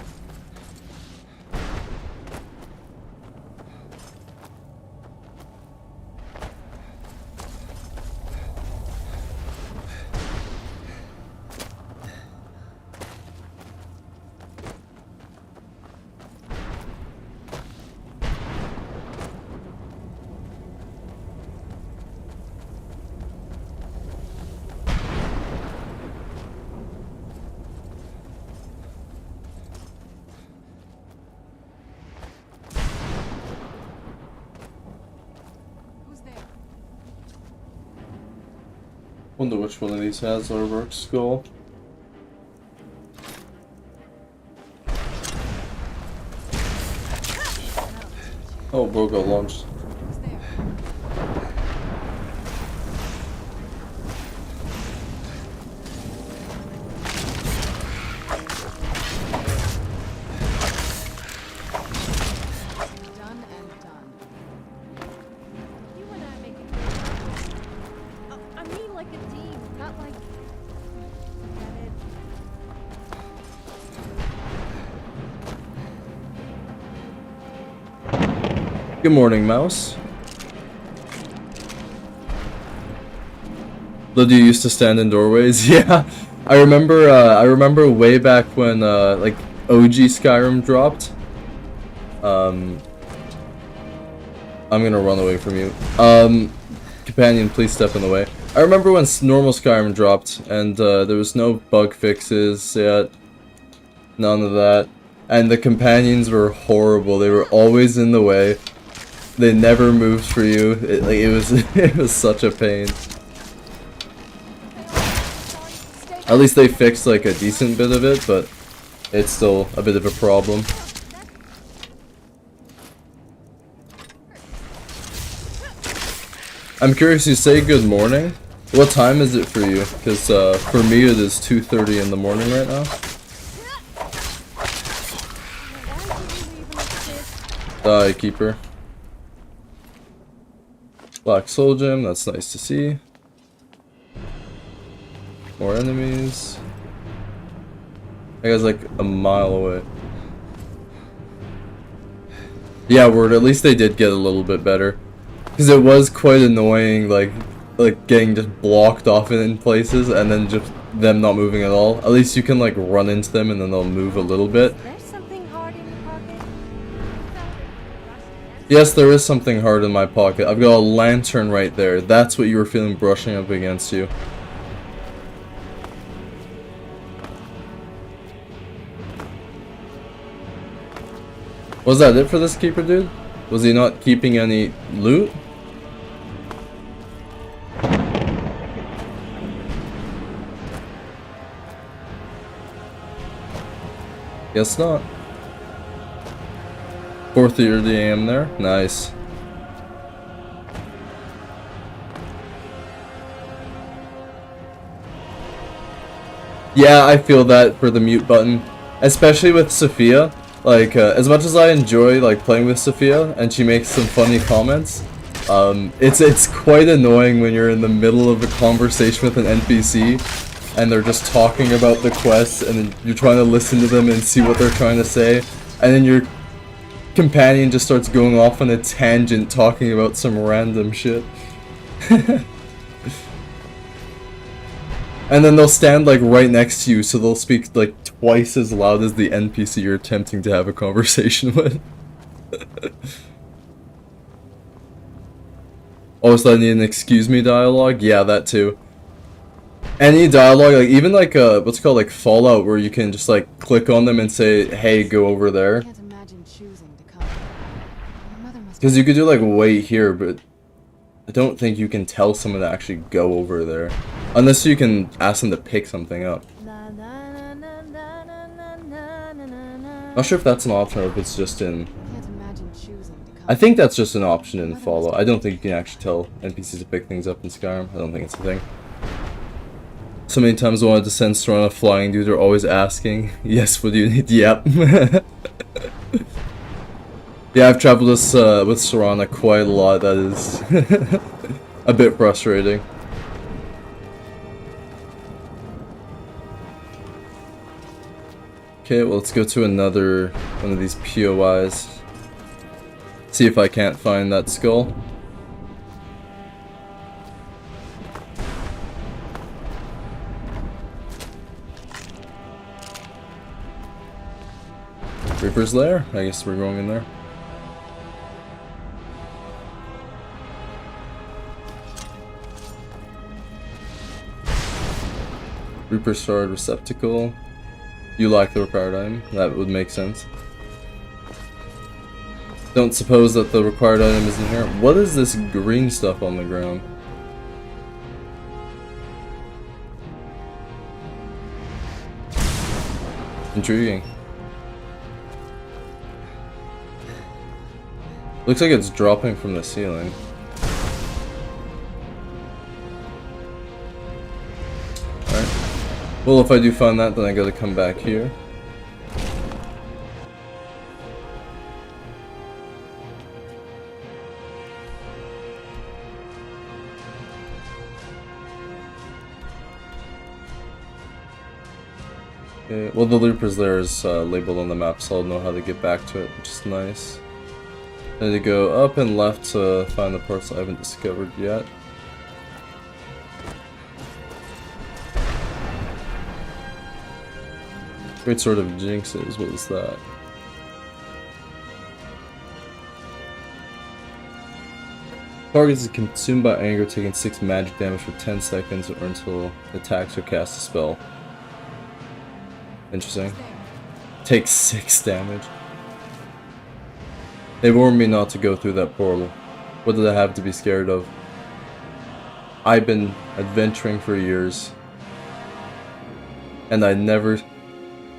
Wonder which one of these has Aardvark's skull. Oh, bro got launched. Good morning, Mouse. Though you used to stand in doorways? Yeah, I remember way back when like OG Skyrim dropped. I'm gonna run away from you. Companion, please step in the way. I remember when normal Skyrim dropped and there was no bug fixes yet, none of that, and the companions were horrible. They were always in the way. They never moved for you. It was such a pain. At least they fixed like a decent bit of it, but it's still a bit of a problem. I'm curious, you say good morning, What time is it for you? Because for me it is 2:30 in the morning right now. Die, Keeper. Black Soul Gem, that's nice to see. More enemies. That guy's like a mile away. Yeah, word, at least they did get a little bit better. Because it was quite annoying, like getting just blocked off in places and then just them not moving at all. At least you can like run into them and then they'll move a little bit. Yes, there is something hard in my pocket. I've got a lantern right there. That's what you were feeling brushing up against you. Was that it for this keeper, dude? Was he not keeping any loot? Guess not. 4:30 AM there. Nice. Yeah, I feel that for the mute button. Especially with Sophia. Like, as much as I enjoy, like, playing with Sophia, and she makes some funny comments, it's quite annoying when you're in the middle of a conversation with an NPC, and they're just talking about the quests, and then you're trying to listen to them and see what they're trying to say, and then your companion just starts going off on a tangent talking about some random shit. And then they'll stand like right next to you, so they'll speak like twice as loud as the NPC you're attempting to have a conversation with. Oh, so I need an excuse me dialogue? Yeah, that too. Any dialogue, like even like what's it called, like Fallout, where you can just like click on them and say, hey, go over there. Because you could do like wait here, but I don't think you can tell someone to actually go over there. Unless you can ask them to pick something up. Not sure if that's an option or if it's just in... I think that's just an option in Fallout. I don't think you can actually tell NPCs to pick things up in Skyrim. I don't think it's a thing. So many times I wanted to send Serana flying, dude. They're always asking. Yes, what do you need? Yep. Yeah, I've traveled with Serana quite a lot. That is a bit frustrating. Okay, well, let's go to another one of these POIs. See if I can't find that skull. Reaper's Lair? I guess we're going in there. Reaper Shard Receptacle. You like the required item? That would make sense. Don't suppose that the required item is in here. What is this green stuff on the ground? Intriguing. Looks like it's dropping from the ceiling. Alright. Well, if I do find that, then I gotta come back here. Okay, well, the Reaper's Lair is labeled on the map, so I'll know how to get back to it, which is nice. I need to go up and left to find the parts I haven't discovered yet. Great Sword of Jinxes, what is that? Target is consumed by anger, taking 6 magic damage for 10 seconds or until attacks or casts a spell. Interesting. Takes 6 damage. They warned me not to go through that portal. What did I have to be scared of? I've been adventuring for years. And I never...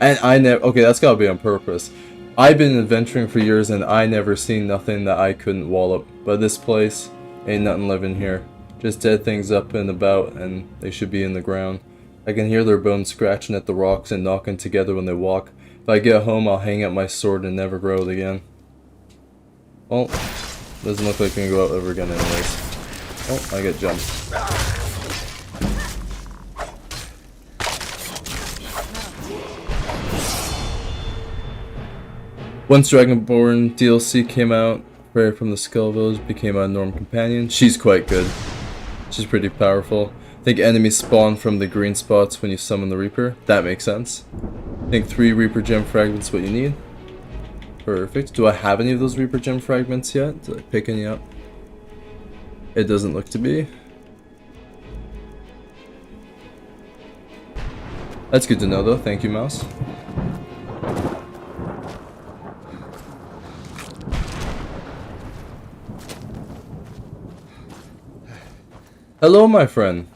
okay, that's gotta be on purpose. I've been adventuring for years and I never seen nothing that I couldn't wallop. But this place, ain't nothing living here. Just dead things up and about, and they should be in the ground. I can hear their bones scratching at the rocks and knocking together when they walk. If I get home, I'll hang up my sword and never grow it again. Well, doesn't look like I can go out ever again anyways. Oh, I get jumped. Once Dragonborn DLC came out, Freya from the Skull Village became a Norm companion. She's quite good. She's pretty powerful. I think enemies spawn from the green spots when you summon the Reaper. That makes sense. I think 3 Reaper gem fragments what you need. Perfect. Do I have any of those Reaper gem fragments yet? Did I pick any up? It doesn't look to be. That's good to know though. Thank you, mouse. Hello, my friend.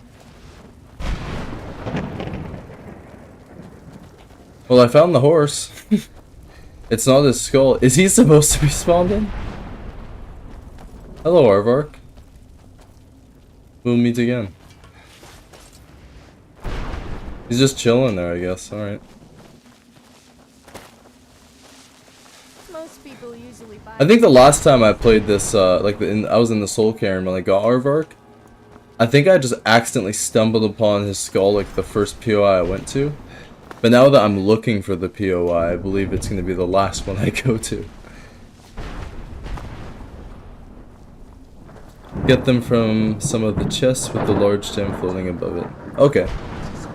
Well, I found the horse. It's not his skull. Is he supposed to be spawned in? Hello, Aardvark. We'll meet again. He's just chilling there, I guess. Alright. Most people usually buy. I think the last time I played this, I was in the Soul Cairn when I got Aardvark. I think I just accidentally stumbled upon his skull like the first POI I went to. But now that I'm looking for the POI, I believe it's going to be the last one I go to. Get them from some of the chests with the large gem floating above it. Okay.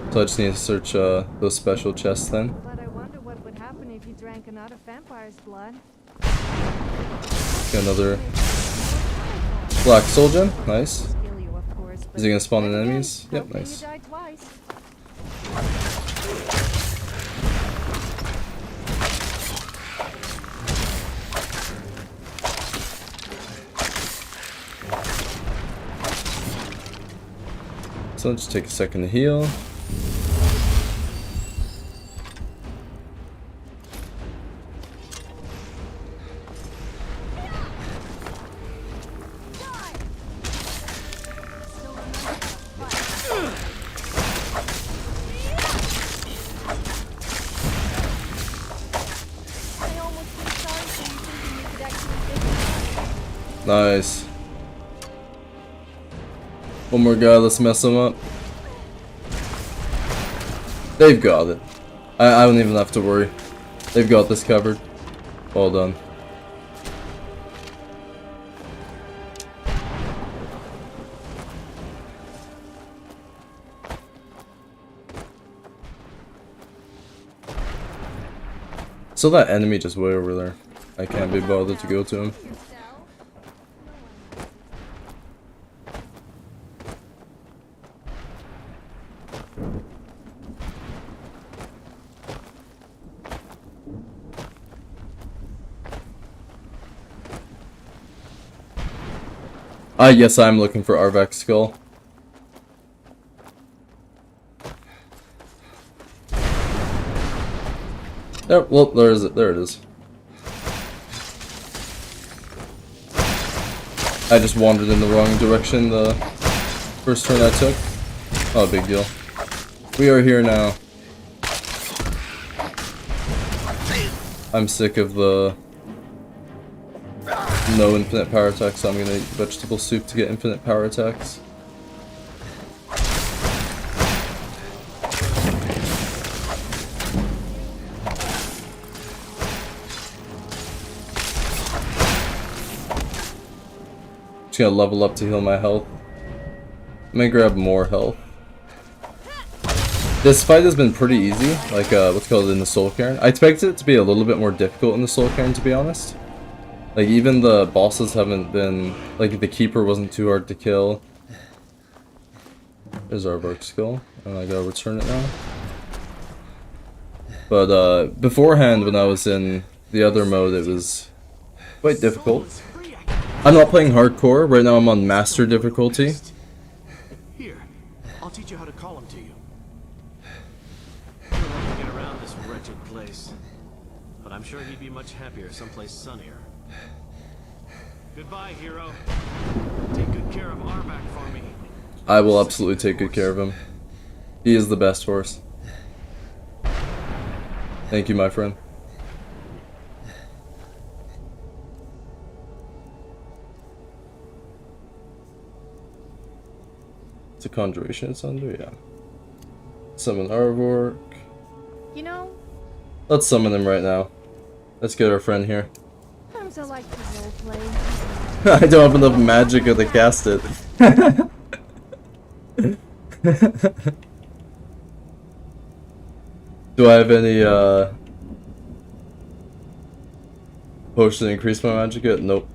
So I just need to search those special chests then. But I wonder what would happen if you drank another vampire's blood. Got another black soul gem. Nice. Is he gonna spawn in enemies? Yep, nice. So let's just take a second to heal. Nice. One more guy, let's mess him up. They've got it. I don't even have to worry. They've got this covered. Well done. So that enemy just way over there. I can't be bothered to go to him. Yes, I'm looking for Arvak's skull. There, well, there is it. There it is. I just wandered in the wrong direction the first turn I took. Not a big deal. We are here now. I'm sick of the no infinite power attacks, so I'm gonna eat vegetable soup to get infinite power attacks. Just gonna level up to heal my health. I'm gonna grab more health. This fight has been pretty easy, like what's called in the Soul Cairn. I expected it to be a little bit more difficult in the Soul Cairn, to be honest. Like, even the bosses haven't been... Like, the Keeper wasn't too hard to kill. There's our Aardvark skull. And I gotta return it now. But, beforehand, when I was in the other mode, it was quite difficult. I'm not playing hardcore. Right now I'm on master difficulty. Here, I'll teach you how to call him to you. You'll have to get around this wretched place. But I'm sure he'd be much happier someplace sunnier. Goodbye, hero. Take good care of Aardvark for me. I will absolutely take good care of him. He is the best horse. Thank you, my friend. It's a conjuration it's under, yeah. Summon Arvork. You know, Let's summon him right now. Let's get our friend here. sometimes I like to roleplay. I don't have enough magicka to cast it. Do I have any potion to increase my magicka? Nope.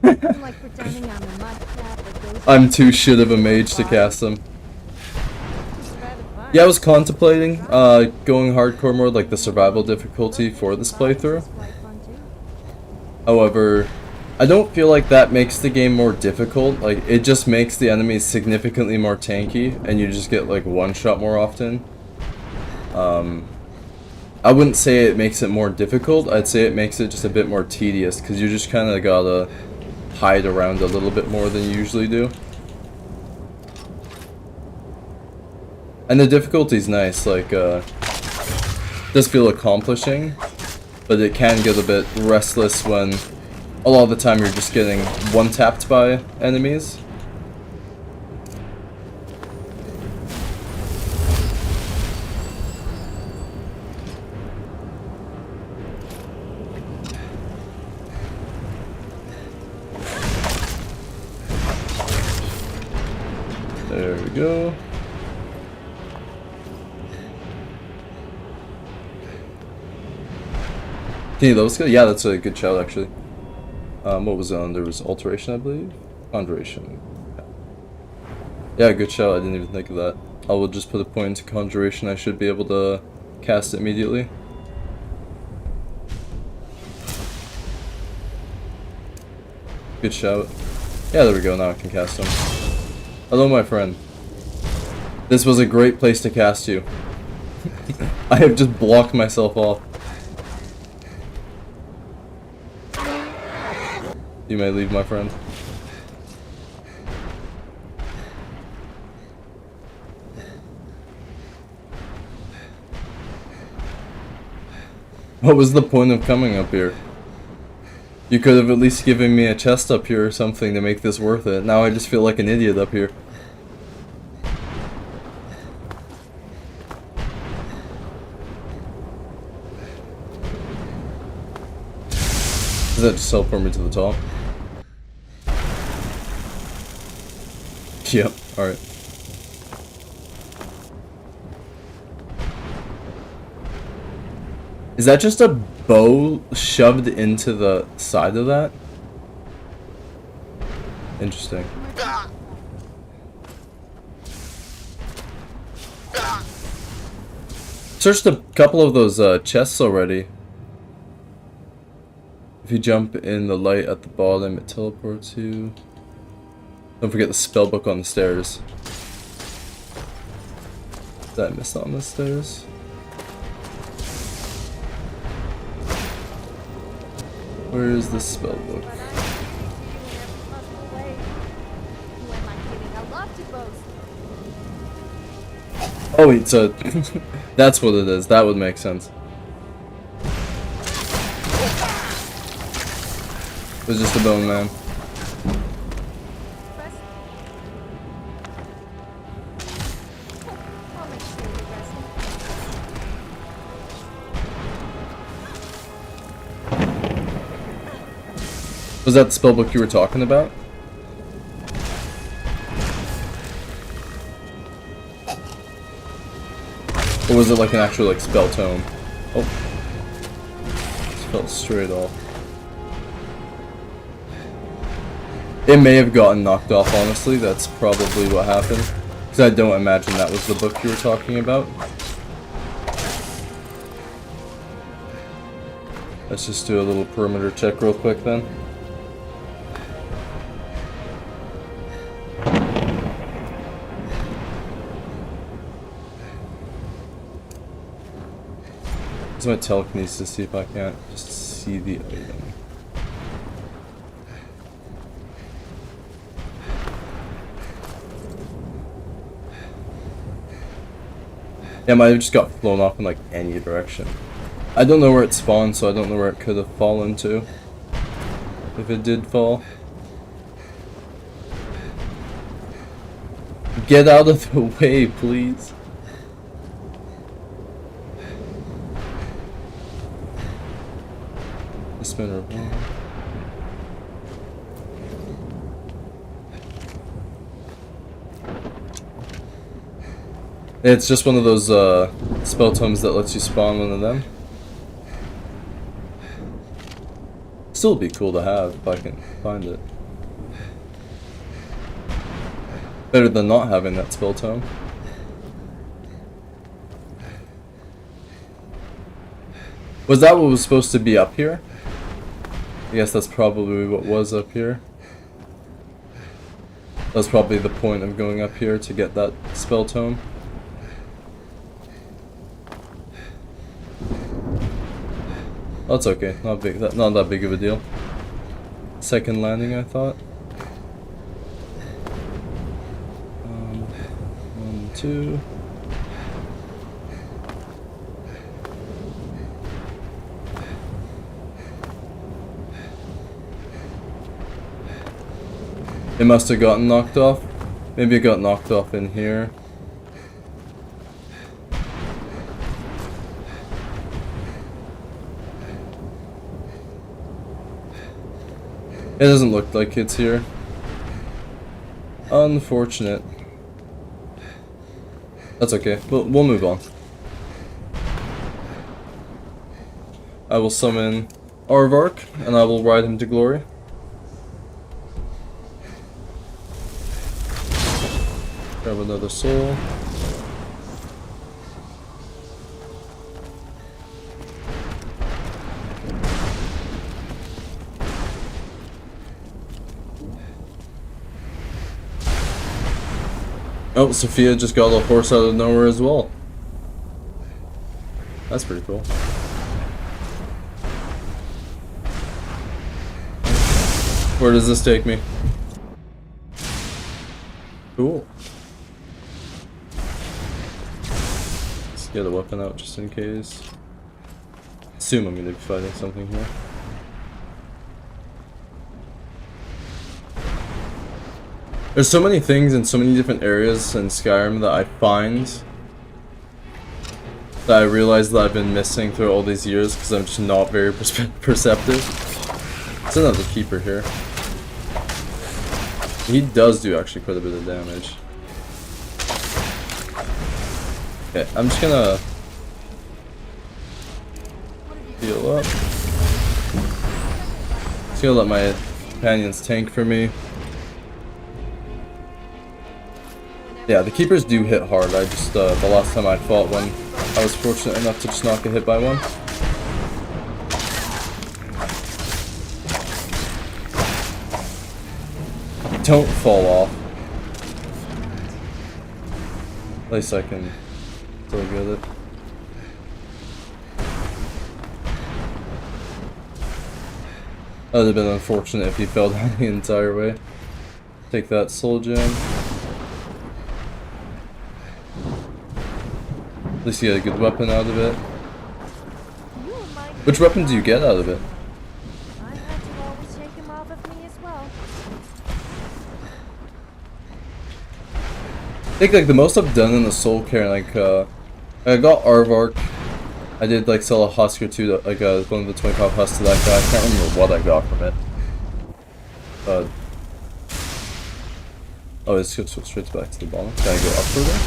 Like pretending I'm a mudcap that goes I'm too shit of a mage to cast them. Yeah, I was contemplating going hardcore mode, like the survival difficulty for this playthrough. However, I don't feel like that makes the game more difficult. Like, it just makes the enemies significantly more tanky, and you just get like one shot more often. I wouldn't say it makes it more difficult. I'd say it makes it just a bit more tedious, because you just kind of gotta hide around a little bit more than you usually do. And the difficulty's nice, like, does feel accomplishing, but it can get a bit restless when a lot of the time you're just getting one-tapped by enemies. There we go. Can you level skill? Yeah, that's a good shout actually. What was on? There was alteration, I believe. Conjuration. Yeah, good shout. I didn't even think of that. I will just put a point into conjuration. I should be able to cast it immediately. Good shout. Yeah, there we go. Now I can cast him. Hello, my friend. This was a great place to cast you. I have just blocked myself off. You may leave, my friend. What was the point of coming up here? You could have at least given me a chest up here or something to make this worth it. Now I just feel like an idiot up here. Does that just teleport me to the top? Yep, alright. Is that just a bow shoved into the side of that? Interesting. Searched a couple of those chests already. If you jump in the light at the bottom, it teleports you. Don't forget the spellbook on the stairs. Did I miss on the stairs? Where is the spellbook? Oh, it's a... That's what it is. That would make sense. It was just a bone man. Was that the spellbook you were talking about? Or was it like an actual like spell tome? Oh. Just fell straight off. It may have gotten knocked off, honestly. That's probably what happened. Because I don't imagine that was the book you were talking about. Let's just do a little perimeter check real quick then. Use my telekinesis to see if I can't just see the item. Yeah, might have just got flown off in like any direction. I don't know where it spawned, so I don't know where it could have fallen to. If it did fall. Get out of the way, please. Spinner one. It's just one of those spell tomes that lets you spawn one of them. Still be cool to have if I can find it. Better than not having that spell tome. Was that what was supposed to be up here? I guess that's probably what was up here. That's probably the point of going up here, to get that spell tome. That's okay, not that big of a deal. Second landing, I thought. 1, 2. It must have gotten knocked off. Maybe it got knocked off in here. It doesn't look like it's here. Unfortunate. That's okay. We'll move on. I will summon Aardvark, and I will ride him to glory. Grab another soul. Oh, Sophia just got a horse out of nowhere as well. That's pretty cool. Where does this take me? Cool. Let's get a weapon out just in case. Assume I'm gonna be fighting something here. There's so many things in so many different areas in Skyrim that I find that I realize that I've been missing through all these years because I'm just not very perceptive. There's another keeper here. He does do actually quite a bit of damage. Okay, I'm just gonna heal up. Just gonna let my companions tank for me. Yeah, the keepers do hit hard. I just, the last time I fought one, I was fortunate enough to just not get hit by one. Don't fall off. At least I can still get it. That would have been unfortunate if he fell down the entire way. Take that soul gem. At least you get a good weapon out of it. Which weapon do you get out of it? I had to always take him off of me as well. I think like the most I've done in the soul care, like I got Aardvark. I did like sell a husk or two, to, like one of the 25 husks to that guy. I can't remember what I got from it. Oh, it's just straight back to the bottom. Can I go up further?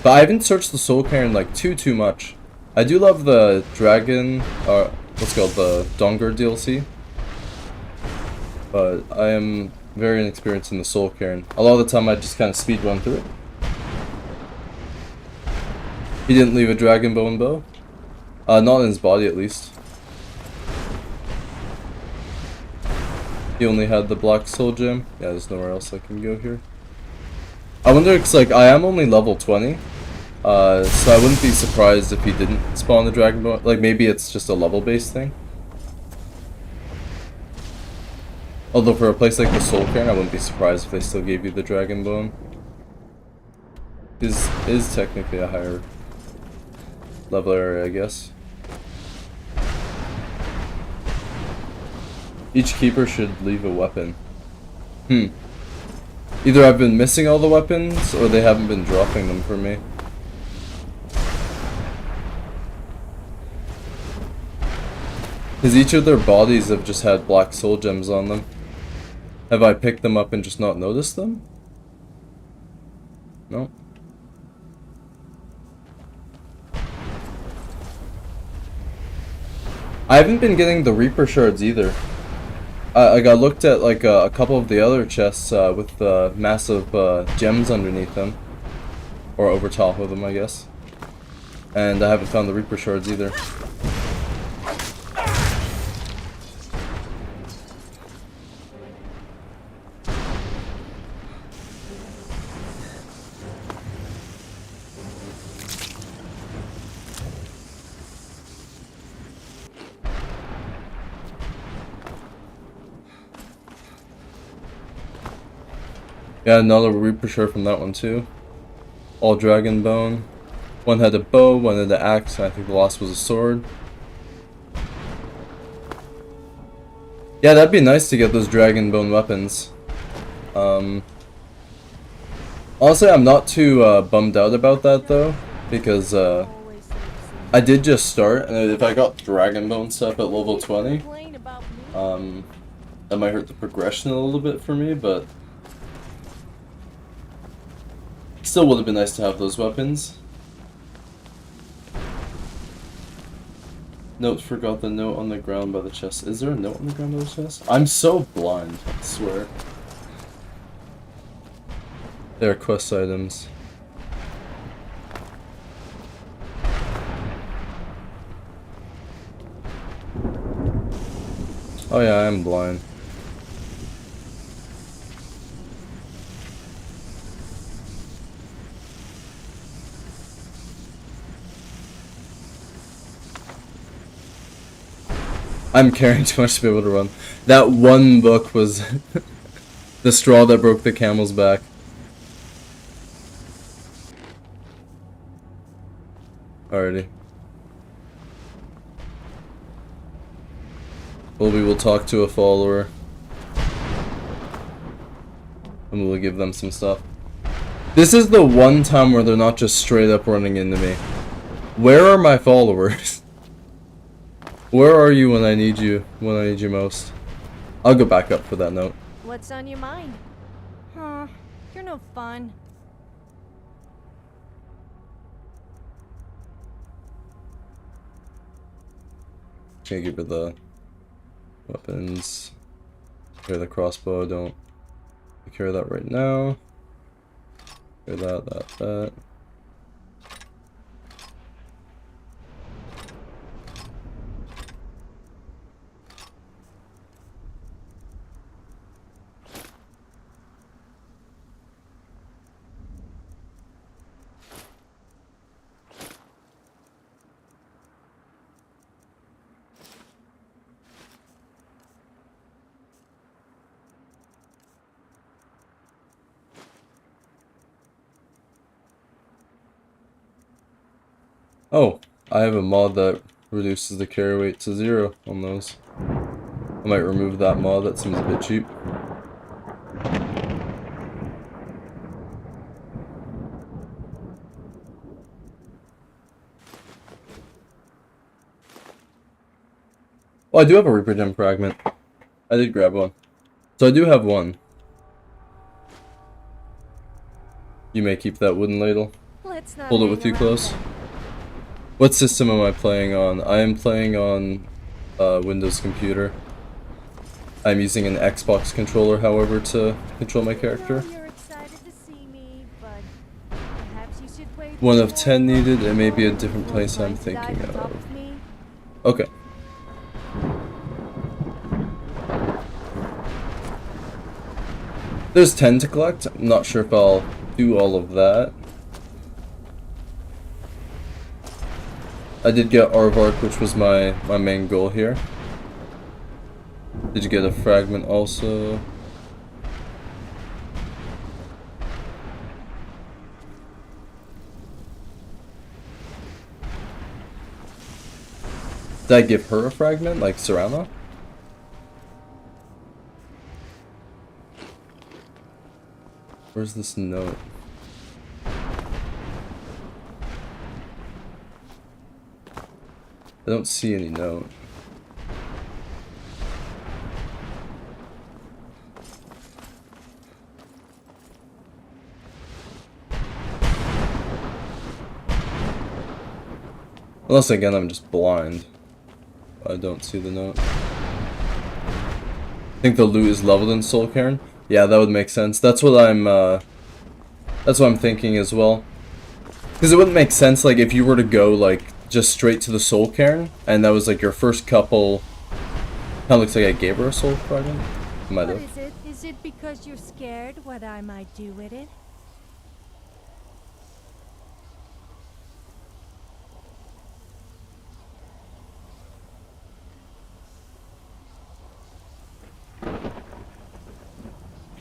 But I haven't searched the soul cairn like too much. I do love the dragon, or what's it called, the Dongur DLC. But I am very inexperienced in the soul cairn. A lot of the time I just kind of speed run through it. He didn't leave a dragon bone bow. Not in his body at least. He only had the black soul gem. Yeah, there's nowhere else I can go here. I wonder, cause like I am only level 20, so I wouldn't be surprised if he didn't spawn the dragon bone. Like maybe it's just a level based thing. Although for a place like the Soul Cairn, I wouldn't be surprised if they still gave you the dragon bone. is technically a higher level area, I guess. Each keeper should leave a weapon. Either I've been missing all the weapons, or they haven't been dropping them for me. Because each of their bodies have just had black soul gems on them. Have I picked them up and just not noticed them? No. I haven't been getting the Reaper shards either. I got looked at like a couple of the other chests with massive gems underneath them. Or over top of them, I guess. And I haven't found the Reaper shards either. Yeah, another Reaper shard from that one too. All dragon bone. One had a bow, one had an axe, and I think the last was a sword. Yeah, that'd be nice to get those dragon bone weapons. Honestly, I'm not too bummed out about that though, because I did just start, and if I got dragon bone stuff at level 20, that might hurt the progression a little bit for me, but still would have been nice to have those weapons. Note, forgot the note on the ground by the chest. Is there a note on the ground by the chest? I'm so blind, I swear. They are quest items. Oh yeah, I am blind. I'm carrying too much to be able to run. That one book was the straw that broke the camel's back. Alrighty. Well, we will talk to a follower. And we will give them some stuff. This is the one time where they're not just straight up running into me. Where are my followers? Where are you when I need you most? I'll go back up for that note. What's on your mind? Huh, you're no fun. Can't give her the weapons. Carry the crossbow, don't carry that right now. Carry that. Oh, I have a mod that reduces the carry weight to 0 on those. I might remove that mod, that seems a bit cheap. Oh, I do have a Reaper Gem fragment. I did grab one. So I do have one. You may keep that wooden ladle. Hold it with you close. What system am I playing on? I am playing on Windows computer. I'm using an Xbox controller, however, to control my character. One of 10 needed. It may be a different place I'm thinking of. Okay. There's 10 to collect. I'm not sure if I'll do all of that. I did get Aardvark, which was my main goal here. Did you get a fragment also? Did I give her a fragment, like Serana? Where's this note? I don't see any note. Unless again I'm just blind. I don't see the note. I think the loot is leveled in Soul Cairn. Yeah, that would make sense. That's what I'm thinking as well. Because it wouldn't make sense like if you were to go like just straight to the Soul Cairn and that was like your first couple. Kinda looks like I gave her a soul fragment. Might What have. is it? Is it because you're scared what I might do with it?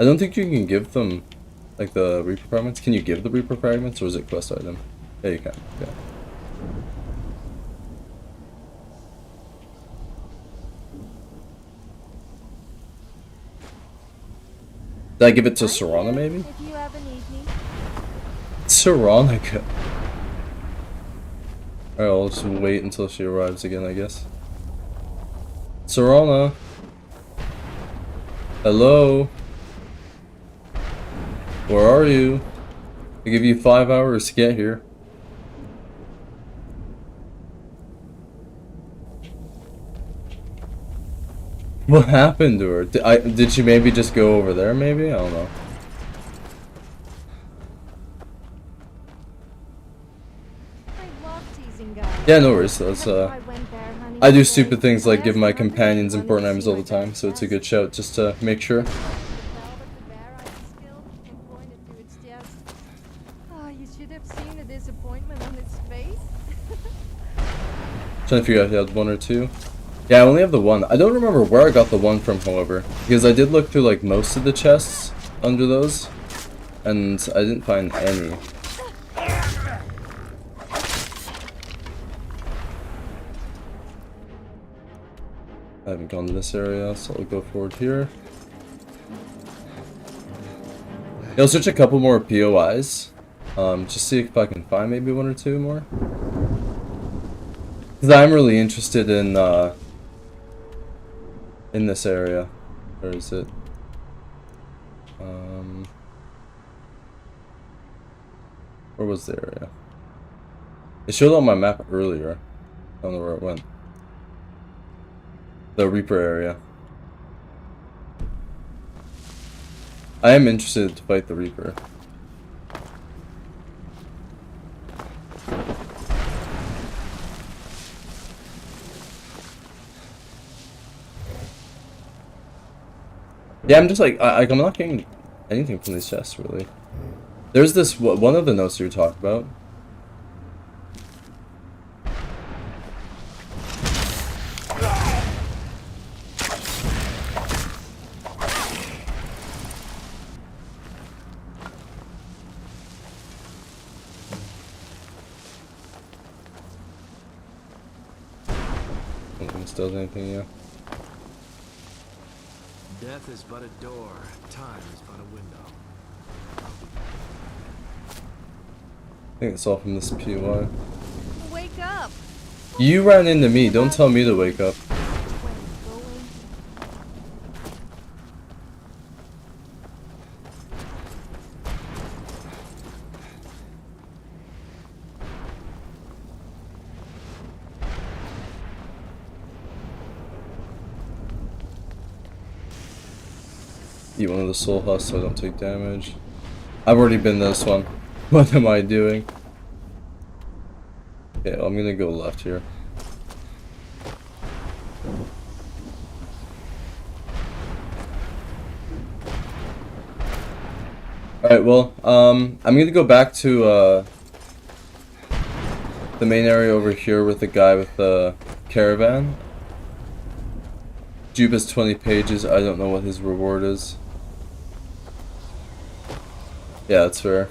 I don't think you can give them like the Reaper fragments. Can you give the Reaper fragments or is it quest item? Yeah, you can. Yeah. Did I give it to Serana maybe? If you ever need me. Serana. Alright, I'll just wait until she arrives again, I guess. Serana. Hello. Where are you? I give you 5 hours to get here. What happened to her? Did she maybe just go over there maybe? I don't know. Yeah, no worries. That's, I do stupid things like give my companions important items all the time, so it's a good shout just to make sure. Trying to figure out if you had one or two. Yeah, I only have the one. I don't remember where I got the one from, however, because I did look through like most of the chests under those, and I didn't find any. I haven't gone to this area, so I'll go forward here. I'll search a couple more POIs, just see if I can find maybe one or two more. Because I'm really interested in this area. Where is it? Where was the area? It showed on my map earlier. I don't know where it went. The Reaper area. I am interested to fight the Reaper. Yeah, I'm just like, I'm not getting anything from these chests, really. There's this, one of the notes you were talking about. Nothing still anything, yeah. Death is but a door, time is but a window. I think it's all from this POI. Wake up! You ran into me, don't tell me to wake up. Eat one of the soul husks so I don't take damage. I've already been this one. What am I doing? Okay, I'm gonna go left here. Alright, well, I'm gonna go back to the main area over here with the guy with the caravan. Jupe has 20 pages, I don't know what his reward is. Yeah, that's fair.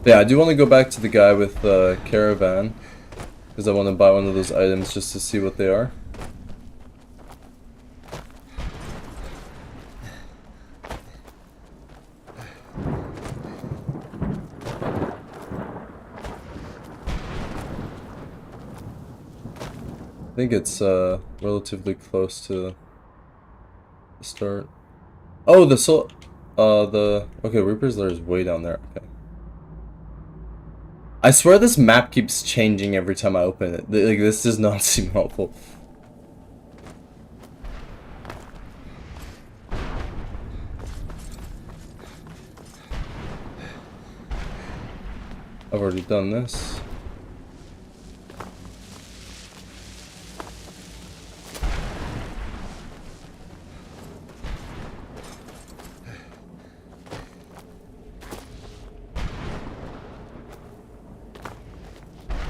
Yeah, I do want to go back to the guy with the caravan, because I want to buy one of those items just to see what they are. I think it's relatively close to the start. Oh, okay, Reaper's Lair is way down there. Okay. I swear this map keeps changing every time I open it. Like, this does not seem helpful. I've already done this.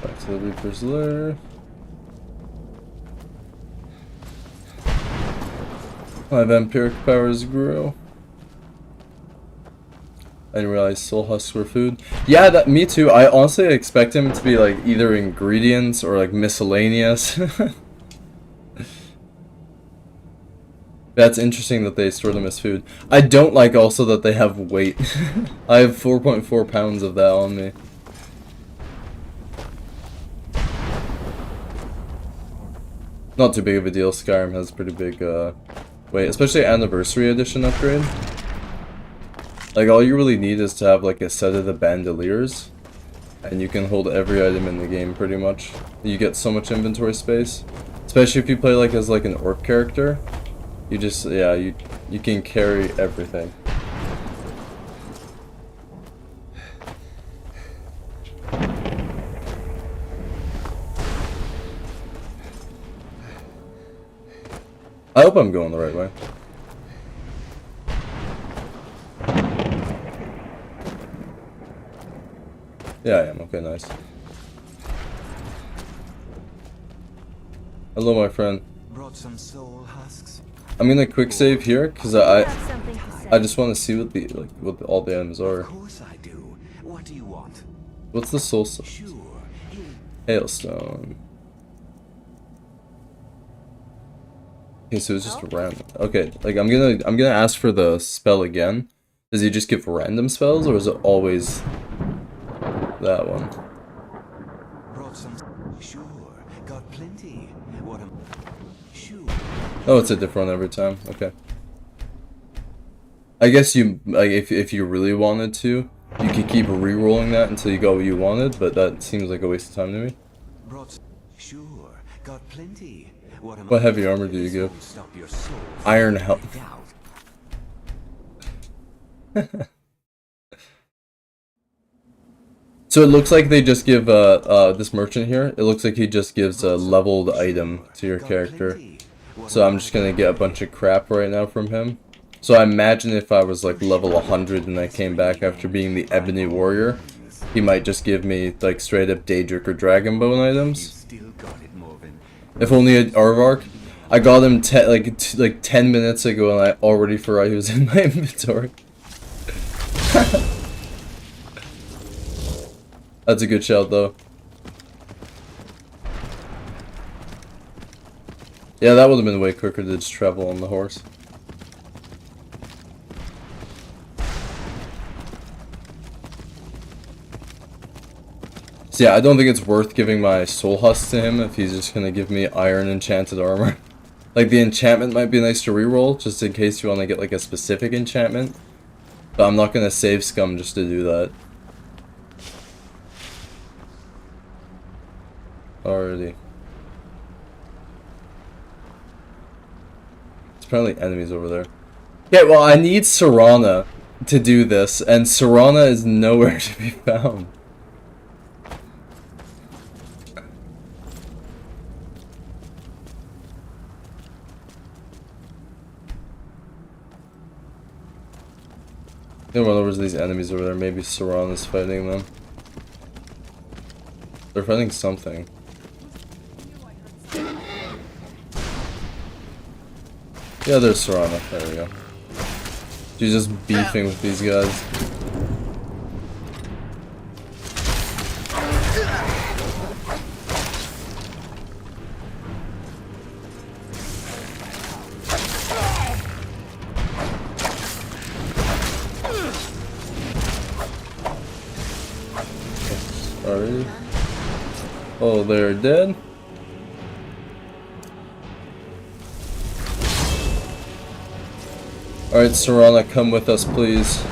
Back to the Reaper's Lair. My vampiric powers grew. I didn't realize soul husks were food. Yeah, me too. I honestly expect him to be like either ingredients or like miscellaneous. That's interesting that they store them as food. I don't like also that they have weight. I have 4.4 pounds of that on me. Not too big of a deal. Skyrim has pretty big weight, especially Anniversary Edition upgrade. Like, all you really need is to have like a set of the bandoliers, and you can hold every item in the game pretty much. You get so much inventory space, especially if you play like as like an orc character. You just, yeah, you can carry everything. I hope I'm going the right way. Yeah, I am. Okay, nice. Hello, my friend. Brought some soul husks. I'm gonna quick save here because I just want to see what the what all the items are. Of course I do. What do you want? What's the soul stone? Sure. Hailstone. Okay, so it's just random. Okay, like I'm gonna ask for the spell again. Does he just give random spells, or is it always that one? Brought some. Sure. Got plenty. What am? Sure. Oh, it's a different one every time. Okay. I guess you like if you really wanted to, you could keep re-rolling that until you got what you wanted, but that seems like a waste of time to me. Brought. Sure. Got plenty. What heavy armor do you give? Iron help. So it looks like they just give this merchant here. It looks like he just gives a leveled item to your character. So I'm just gonna get a bunch of crap right now from him. So I imagine if I was like level 100 and I came back after being the Ebony Warrior, he might just give me like straight up Daedric or Dragonbone items. If only an Aardvark. I got him like 10 minutes ago and I already forgot he was in my inventory. That's a good shout though. Yeah, that would have been way quicker to just travel on the horse. So yeah, I don't think it's worth giving my soul husk to him if he's just gonna give me iron enchanted armor. Like, the enchantment might be nice to reroll, just in case you want to get like a specific enchantment. But I'm not gonna save scum just to do that. Alrighty. There's apparently enemies over there. Yeah, well, I need Serana to do this, and Serana is nowhere to be found. I'm gonna run over to these enemies over there. Maybe Serana's fighting them. They're fighting something. Yeah, there's Serana. There we go. She's just beefing with these guys. Sorry. Oh, they're dead? Alright, Serana, come with us, please.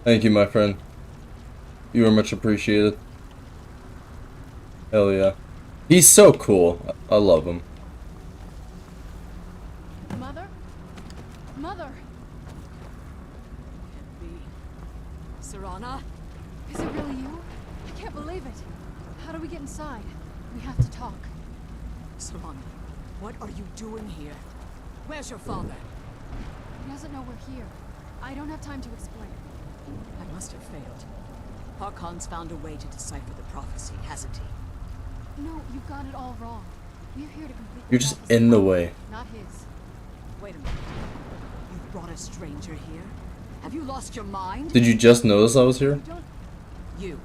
Thank you, my friend. You are much appreciated. Hell yeah. He's so cool. I love him. Mother? Mother! Serana? Is it really you? I can't believe it. How do we get inside? We have to talk. Serana, what are you doing here? Where's your father? He doesn't know we're here. I don't have time to explain. I must have failed. Harkon's found a way to decipher the prophecy, hasn't he? No, you've got it all wrong. We're here to complete the You're just prophecy. in the way. Not his. Wait a minute. You've brought a stranger here? Have you lost your mind? Did you just notice I was here? You,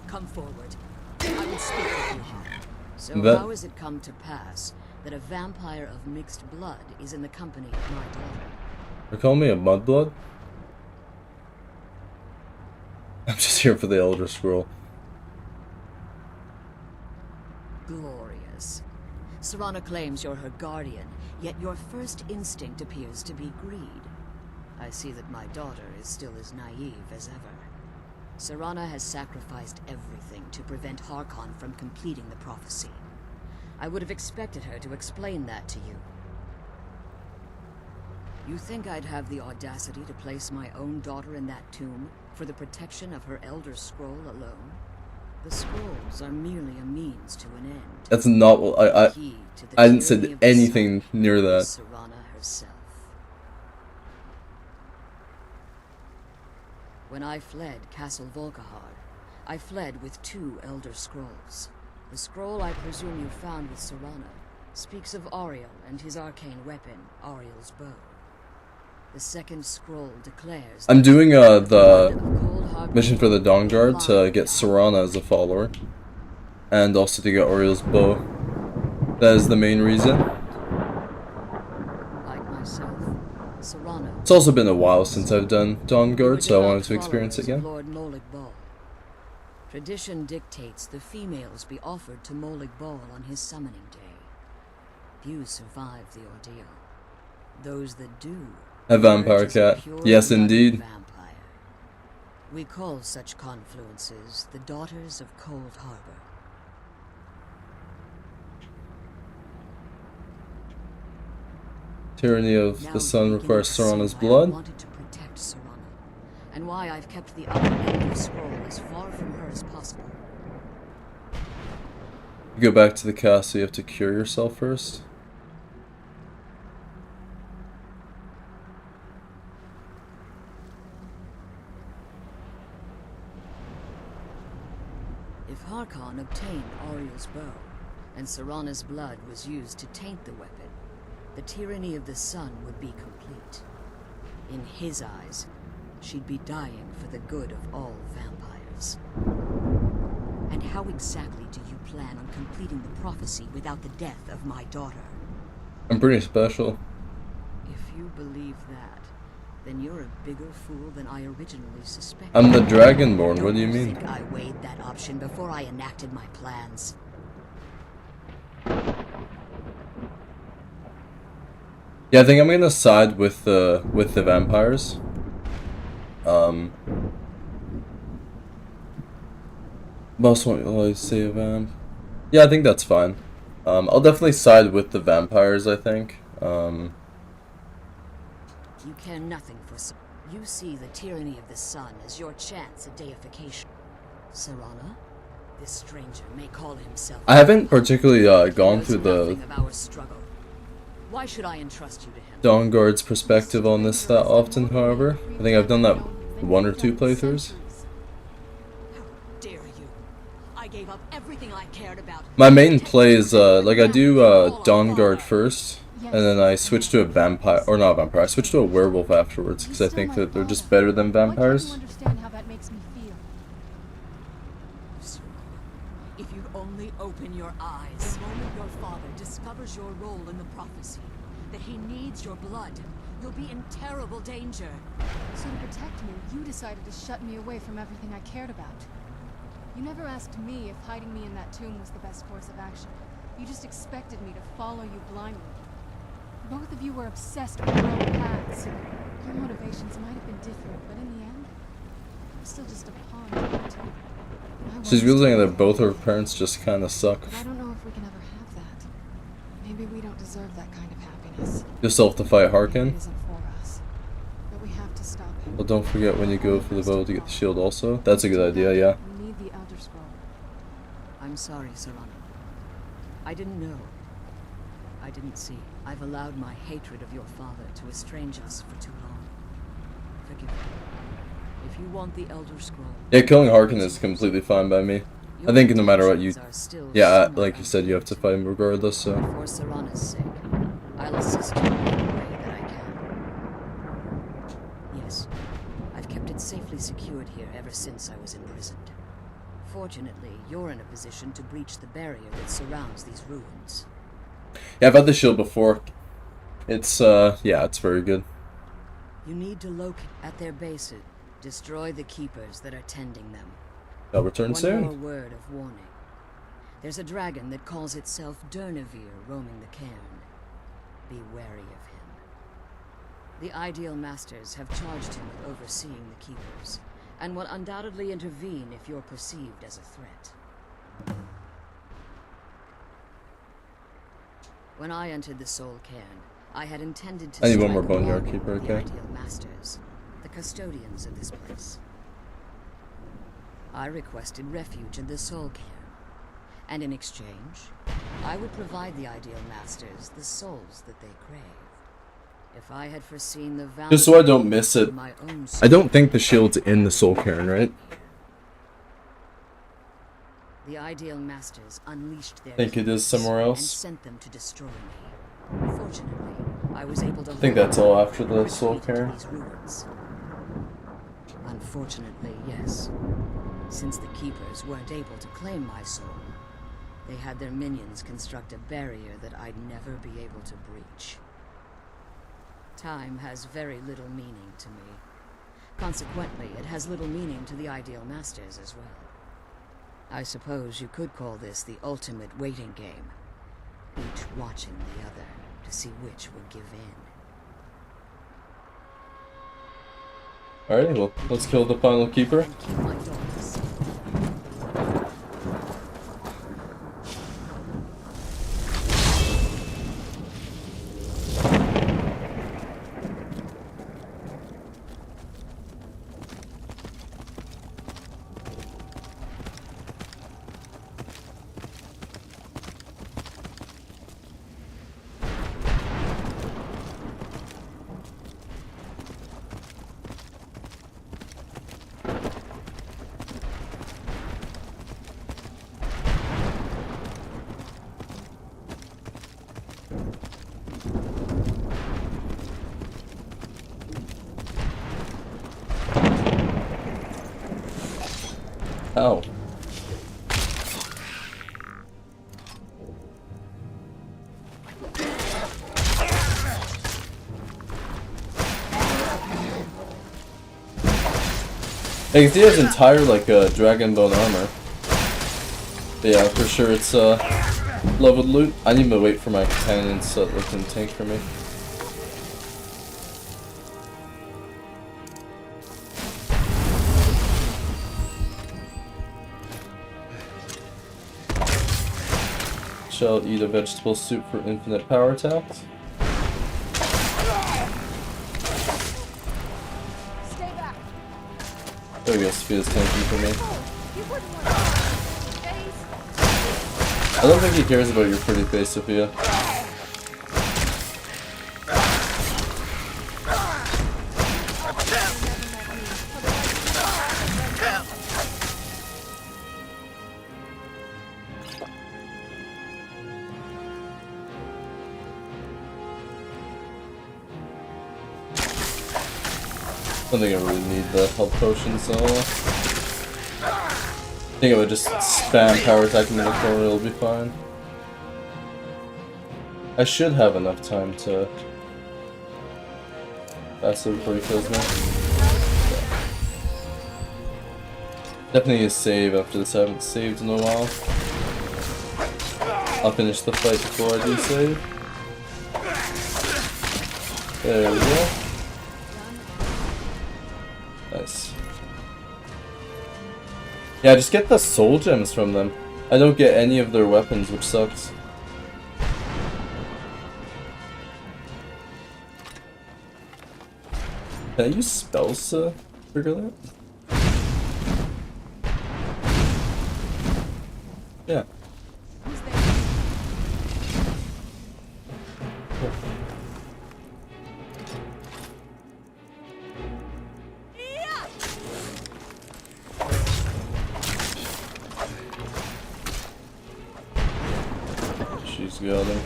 come forward. I will speak with you. So That- how has it come to pass that a vampire of mixed blood is in the company of my daughter? They're calling me a mudblood? I'm just here for the Elder Scroll. Glorious. Serana claims you're her guardian, yet your first instinct appears to be greed. I see that my daughter is still as naive as ever. Serana has sacrificed everything to prevent Harkon from completing the prophecy. I would have expected her to explain that to you. You think I'd have the audacity to place my own daughter in that tomb for the protection of her Elder Scroll alone? The scrolls are merely a means to an end. That's not what I didn't say anything near that. Serana herself. When I fled Castle Volkihar, I fled with 2 Elder Scrolls. The scroll I presume you found with Serana speaks of Ariel and his arcane weapon, Ariel's bow. The second scroll declares... I'm doing the mission for the Dawn Guard to get Serana as a follower. And also to get Oriel's bow. That is the main reason. Like myself, Serana... It's also been a while since I've done Dawn Guard, so I wanted to experience it again. Lord Molig Bal. Tradition dictates the females be offered to Molig Bal on his summoning day. Few survive the ordeal. Those that do... A vampire cat. Yes, indeed. Vampire. We call such confluences the Daughters of Cold Harbor. Tyranny of Now the Sun you requires can see Serana's why I blood. wanted to protect Serana, and why I've kept the other Elder Scroll as far from her as possible. You go back to the castle, you have to cure yourself first. If Harkon obtained Ariel's bow, and Serana's blood was used to taint the weapon, the tyranny of the sun would be complete. In his eyes, she'd be dying for the good of all vampires. And how exactly do you plan on completing the prophecy without the death of my daughter? I'm pretty special. If you believe that, then you're a bigger fool than I originally suspected. I'm the Dragonborn, what do you mean? I weighed that option before I enacted my plans. Yeah, I think I'm gonna side with the vampires. Most won't always say a vamp. Yeah, I think that's fine. I'll definitely side with the vampires, I think. You care nothing for you see the tyranny of the sun as your chance at deification. Serana, this stranger may call himself... I haven't particularly gone through the Nothing of our struggle. Why should I entrust you to him? Dawn Guard's perspective on this that often, however. I think I've done that 1 or 2 playthroughs. Dare you? I gave up everything I cared about. My main play is, like I do Dawn Guard first, and then I switch to a vampire, or not a vampire, I switch to a werewolf afterwards, because I think that they're just better than vampires. Understand how that makes me feel. If you'd only Open your eyes. The moment your father discovers your role in the prophecy, that he needs your blood, you'll be in terrible danger. So to protect me, you decided to shut me away from everything I cared about. You never asked me if hiding me in that tomb was the best course of action. You just expected me to follow you blindly. Both of you were obsessed with your own paths. Your motivations might have been different, but in the end, I'm still just a pawn in your tomb. She's realizing that both her parents just kind of suck. But I don't know if we can ever have that. Maybe we don't deserve that kind of happiness. Yourself to fight Harkin. It isn't for us, but we have to stop him. Well, don't forget when you go for the bow to get the shield also. That's a good idea, yeah. We need the Elder Scroll. I'm sorry, Serana. I didn't know. I didn't see. I've allowed my hatred of your father to estrange us for too long. Forgive me. If you want the Elder Scroll... Yeah, killing Harkin is completely fine by me. I think no matter what you... Yeah, like you said, you have to fight him regardless, so... For Serana's sake, I'll assist you in any way that I can. Yes, I've kept it safely secured here ever since I was imprisoned. Fortunately, you're in a position to breach the barrier that surrounds these ruins. Yeah, I've had the shield before. It's, yeah, it's very good. You need to locate at their bases. Destroy the keepers that are tending them. I'll return soon. One more word of warning. There's a dragon that calls itself Durnevere roaming the cairn. Be wary of him. The Ideal Masters have charged him with overseeing the keepers, and will undoubtedly intervene if you're perceived as a threat. When I entered the Soul Cairn, I had intended to I need one more strike a Boneyard bargain Keeper, with the okay. Ideal Masters, the custodians of this place. I requested refuge in the Soul Cairn, and in exchange, I would provide the Ideal Masters the souls that they crave. If I had foreseen the value Just so I don't miss it, of my own I don't think the shield's in the Soul Cairn, right? The Ideal Masters unleashed their I think it is somewhere and else. sent them to destroy me. Fortunately, I was able to I think that's all after the Soul retreat to Cairn. these ruins. Unfortunately, yes. Since the Keepers weren't able to claim my soul, they had their minions construct a barrier that I'd never be able to breach. Time has very little meaning to me. Consequently, it has little meaning to the Ideal Masters as well. I suppose you could call this the ultimate waiting game, each watching the other to see which would give in. Alright, well, let's kill the final keeper. Keep my daughters. Ow. Hey, he has entire, like, dragon bone armor. But yeah, for sure it's, leveled loot. I need to wait for my companions so that they can tank for me. Shall eat a vegetable soup for infinite power attacks. Stay back. There we go, Sophia's tanking for me. You wouldn't want to face. I don't think he cares about your pretty face, Sophia. I don't think I really need the health potion, so... think I would just spam power attack him in the corner, it'll be fine. I should have enough time to pass it before he kills me. Definitely need a save after this. I haven't saved in a while. I'll finish the fight before I do save. There we go. Nice. Yeah, just get the soul gems from them. I don't get any of their weapons, which sucks. Can I use spells to trigger that? Yeah. She's got him.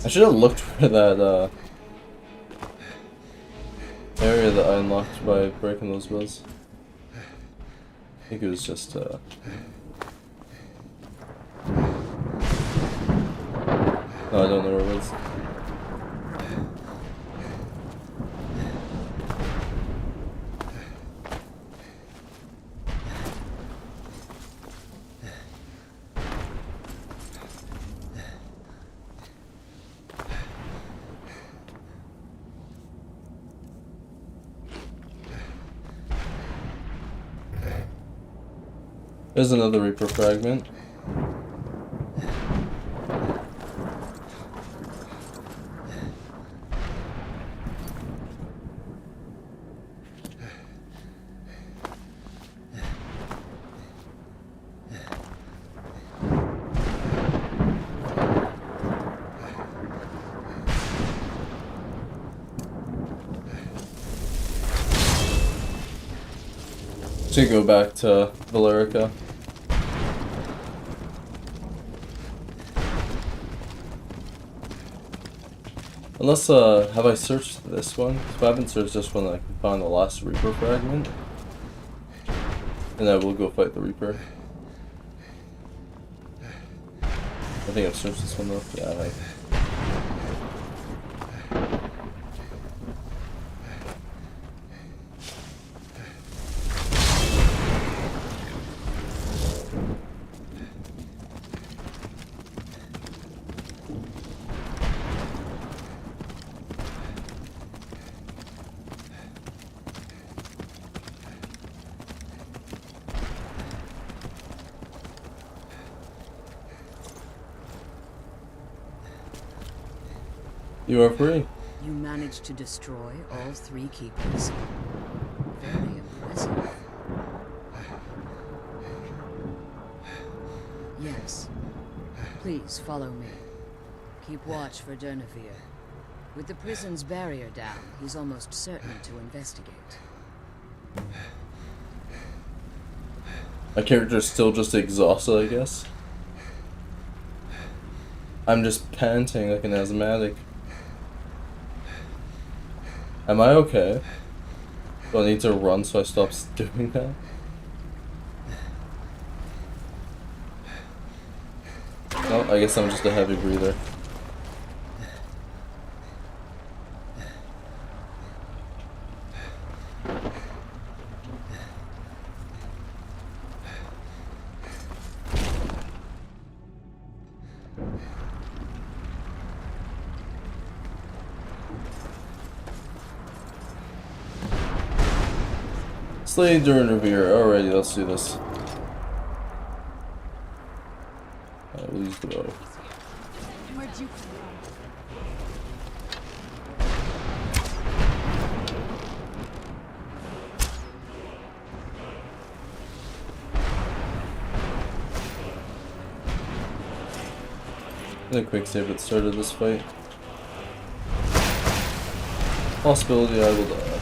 I should have looked for that area that I unlocked by breaking those was. I think it was just no, I don't know where it was. There's another Reaper fragment. Should go back to Valerica. Unless, have I searched this one? If I haven't searched this one, I can find the last Reaper fragment. And I will go fight the Reaper. I think I've searched this one though. Yeah, I have. You are free. You managed to destroy all 3 keepers. Very impressive. Yes. Please follow me. Keep watch for Durnevere. With the prison's barrier down, he's almost certain to investigate. My character's still just exhausted, I guess. I'm just panting like an asthmatic. Am I okay? Do I need to run so I stop doing that? No, I guess I'm just a heavy breather. Slay Durnevere. Alrighty, let's do this. We'll use the bow. Where'd you come I'm gonna quick save at the start of this fight. Possibility I will die.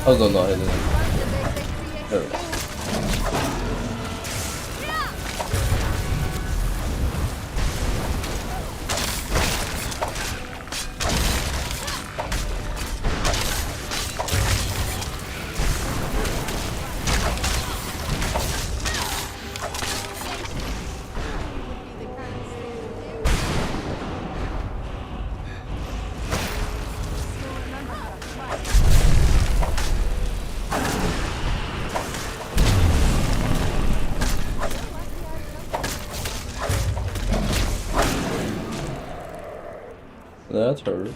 Oh, no, no, I didn't. There we go. That hurt.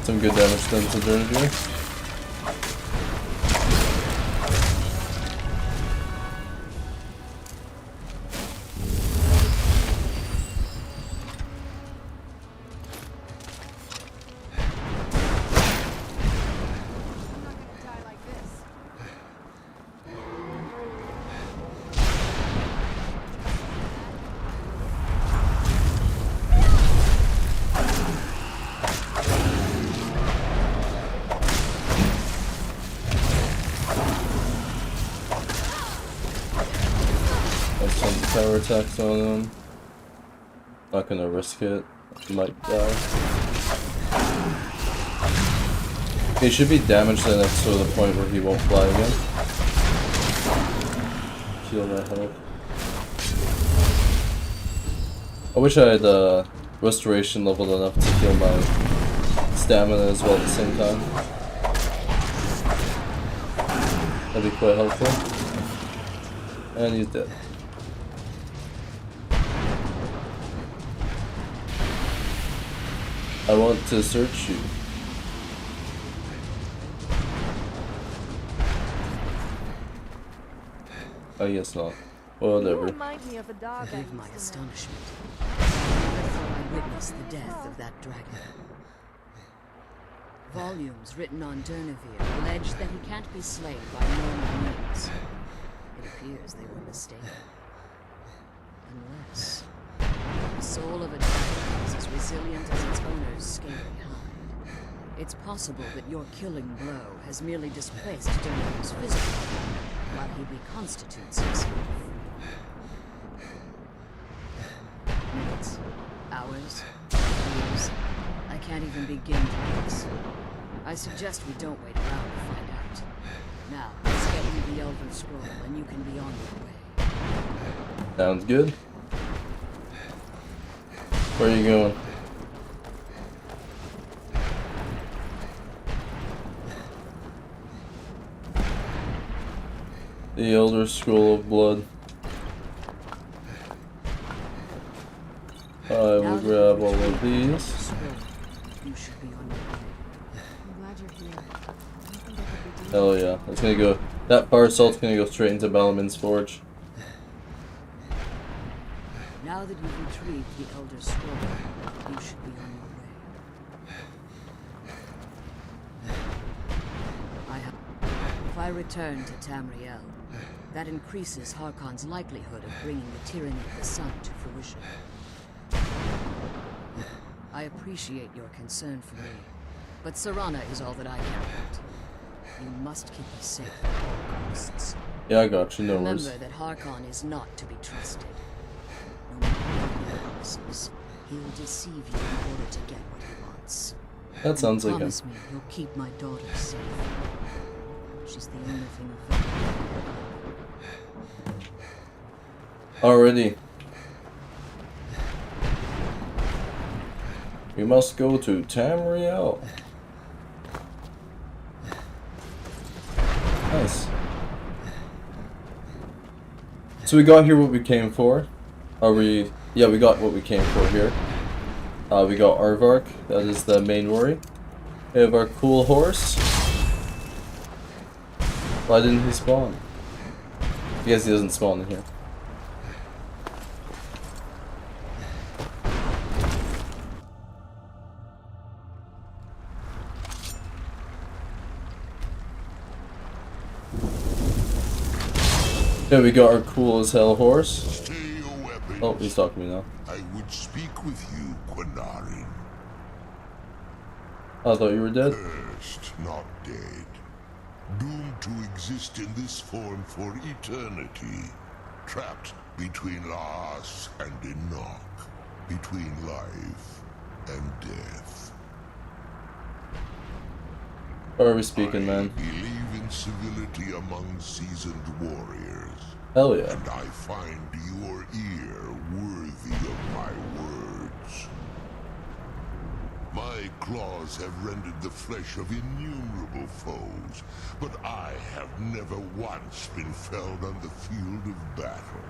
Some good damage done to Dernevere. Power attacks on him. Not gonna risk it. Might die. He should be damaged enough to the point where he won't fly again. Heal that health. I wish I had restoration leveled enough to heal my stamina as well at the same time. That'd be quite helpful. And he's dead. I want to search you. I guess not. Whatever. Forgive my astonishment. I thought I witnessed the death of that dragon. Volumes written on Dernevere allege that he can't be slain by normal means. It appears they were mistaken. Unless the soul of a dragon is as resilient as its owner's scaly hide. It's possible that your killing blow has merely displaced Dernevere's physical while he reconstitutes himself. Minutes, hours, years. I can't even begin to guess. I suggest we don't wait around to find out. Now, let's get you the Elder Scroll and you can be on your way. Sounds good. Where are you going? The Elder Scroll of Blood. I will grab all of these. You should be on your way. I'm glad you're here. I think I could be doing Hell yeah. It's gonna go. That fire assault's gonna go straight into Balamin's Forge. Now that you've retrieved the Elder Scroll, you should be on your way. If I return to Tamriel, that increases Harkon's likelihood of bringing the tyranny of the sun to fruition. I appreciate your concern for me, but Serana is all that I care about. You must keep us safe at all costs. Yeah, I got you. No worries. Remember that Harkon is not to be trusted. No matter what he promises, he'll deceive you in order to get what he wants. That sounds like him. Promise me you'll keep my daughter safe. She's the only thing of value. Alrighty. We must go to Tamriel. Nice. So we got here what we came for. Yeah, we got what we came for here. We got Aardvark. That is the main worry. We have our cool horse. Why didn't he spawn? I guess he doesn't spawn in here. Yeah, we got our cool as hell horse. Stay your weapons. Oh, he's talking to me now. I would speak with you, Quinarin. I thought you were dead. Cursed, not dead. Doomed to exist in this form for eternity. Trapped between Laas and Enoch. Between life and death. How are we speaking, man? I believe in civility among seasoned warriors. Hell yeah. And I find your ear worthy of my words. My claws have rendered the flesh of innumerable foes, but I have never once been felled on the field of battle.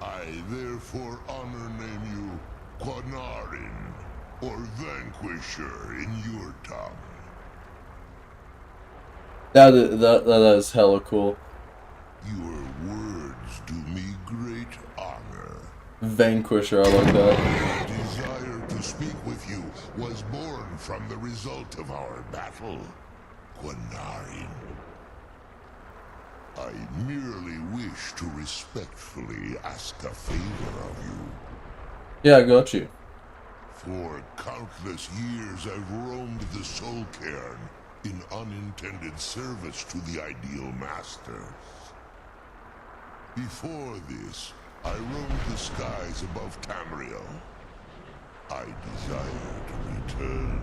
I therefore honor name you Quinarin, or Vanquisher in your tongue. That is hella cool. Your words do me great honor. Vanquisher, I like that. The desire to speak with you was born from the result of our battle, Quinarin. I merely wish to respectfully ask a favor of you. Yeah, I got you. For countless years I've roamed the Soul Cairn in unintended service to the Ideal Masters. Before this, I roamed the skies above Tamriel. I desire to return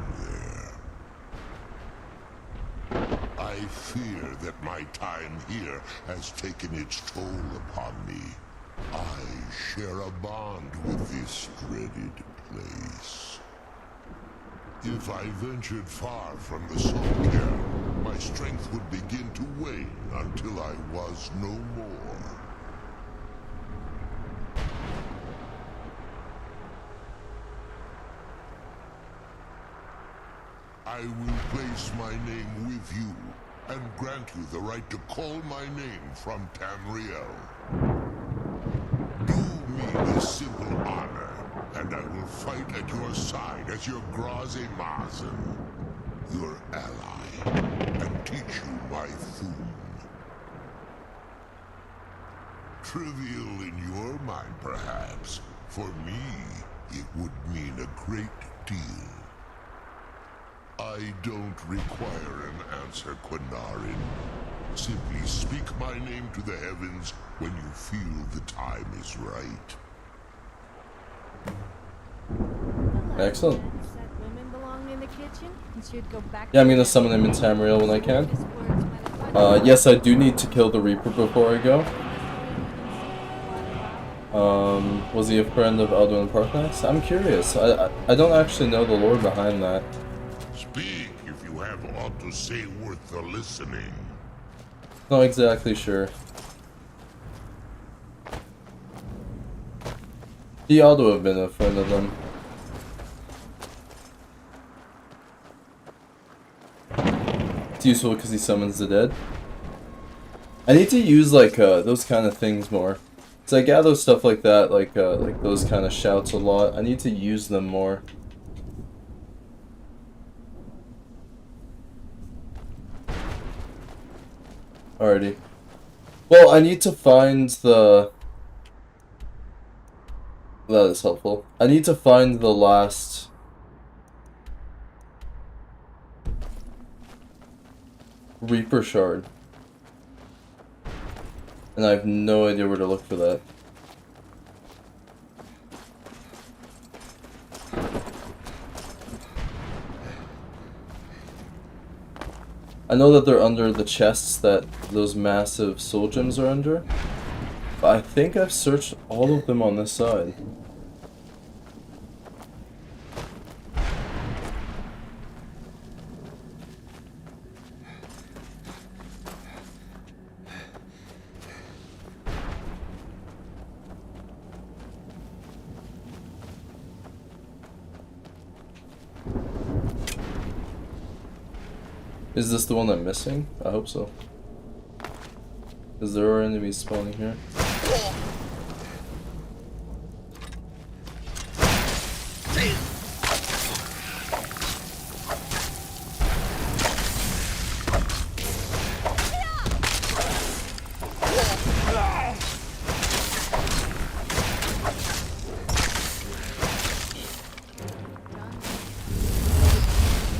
there. I fear that my time here has taken its toll upon me. I share a bond with this dreaded place. If I ventured far from the Soul Cairn, my strength would begin to wane until I was no more. I will place my name with you, and grant you the right to call my name from Tamriel. Do me this simple honor, and I will fight at your side as your Graze Mazen, your ally, and teach you my Thum. Trivial in your mind, perhaps. For me, it would mean a great deal. I don't require an answer, Quinarin. Simply speak my name to the heavens when you feel the time is right. Excellent. Said women belong in the kitchen, and she'd go back. Yeah, I'm gonna summon him in Tamriel when I can. Yes, I do need to kill the Reaper before I go. Was he a friend of Alduin and Parthenax? I'm curious. I don't actually know the lore behind that. Speak if you have aught to say worth the listening. Not exactly sure. He ought to have been a friend of them. It's useful because he summons the dead. I need to use like those kind of things more. So I gather stuff like that, like those kind of shouts a lot. I need to use them more. Alrighty. Well, I need to find the... That is helpful. I need to find the last... Reaper Shard. And I have no idea where to look for that. I know that they're under the chests that those massive soul gems are under. But I think I've searched all of them on this side. Is this the one I'm missing? I hope so. Because there are enemies spawning here.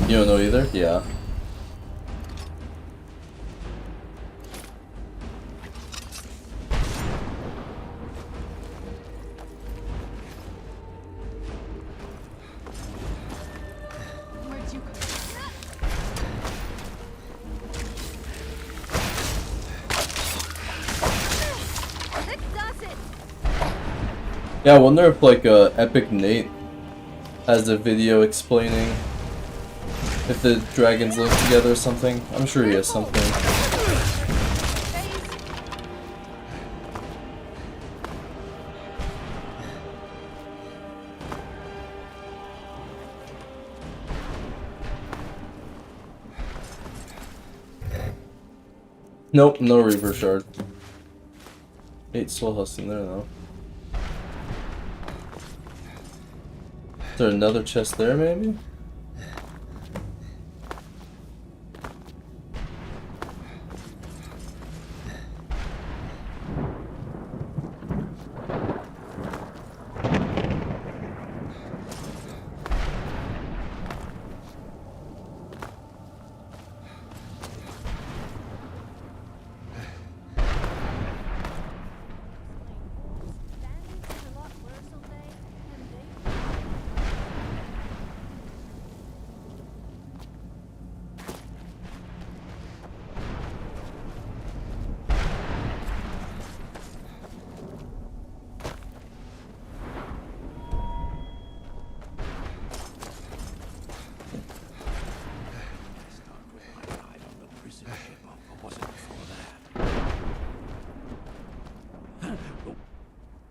You don't know either? Yeah. Where'd you go? This does it. Yeah, I wonder if like Epic Nate has a video explaining if the dragons link together or something. I'm sure he has something. Nope, no Reaper Shard. 8 Soul Husk in there though. Is there another chest there maybe?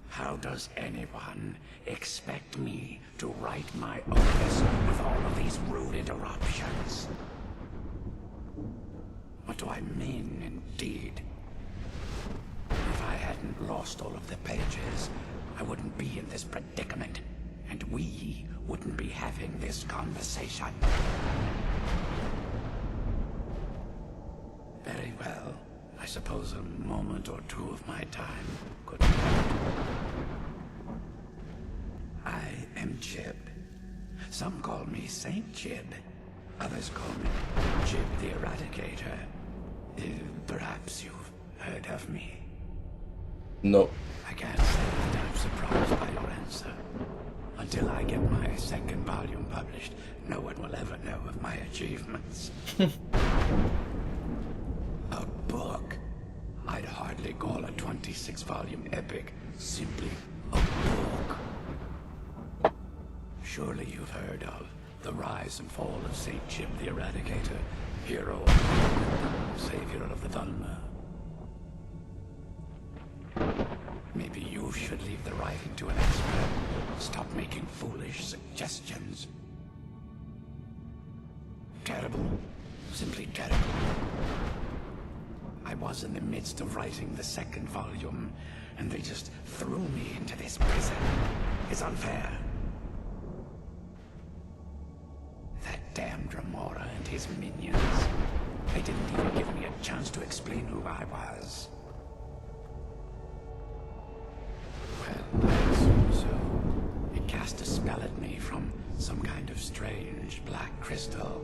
How does anyone expect me to write my opus with all of these rude interruptions? What do I mean, indeed? If I hadn't lost all of the pages, I wouldn't be in this predicament, and we wouldn't be having this conversation. Very well. I suppose a moment or two of my time could be helped. I am Jib. Some call me Saint Jib. Others call me Jib the Eradicator. Perhaps you've heard of me. No. I can't say that I'm surprised by your answer. Until I get my second volume published, no one will ever know of my achievements. A book? I'd hardly call a 26-volume epic simply a book. Surely you've heard of the rise and fall of Saint Jib the Eradicator, hero of savior of the Dhalma. Maybe you should leave the writing to an expert. Stop making foolish suggestions. Terrible. Simply terrible. I was in the midst of writing the second volume, and they just threw me into this prison. It's unfair. That damned Remora and his minions. They didn't even give me a chance to explain who I was. Well, I assume so. It cast a spell at me from some kind of strange black crystal.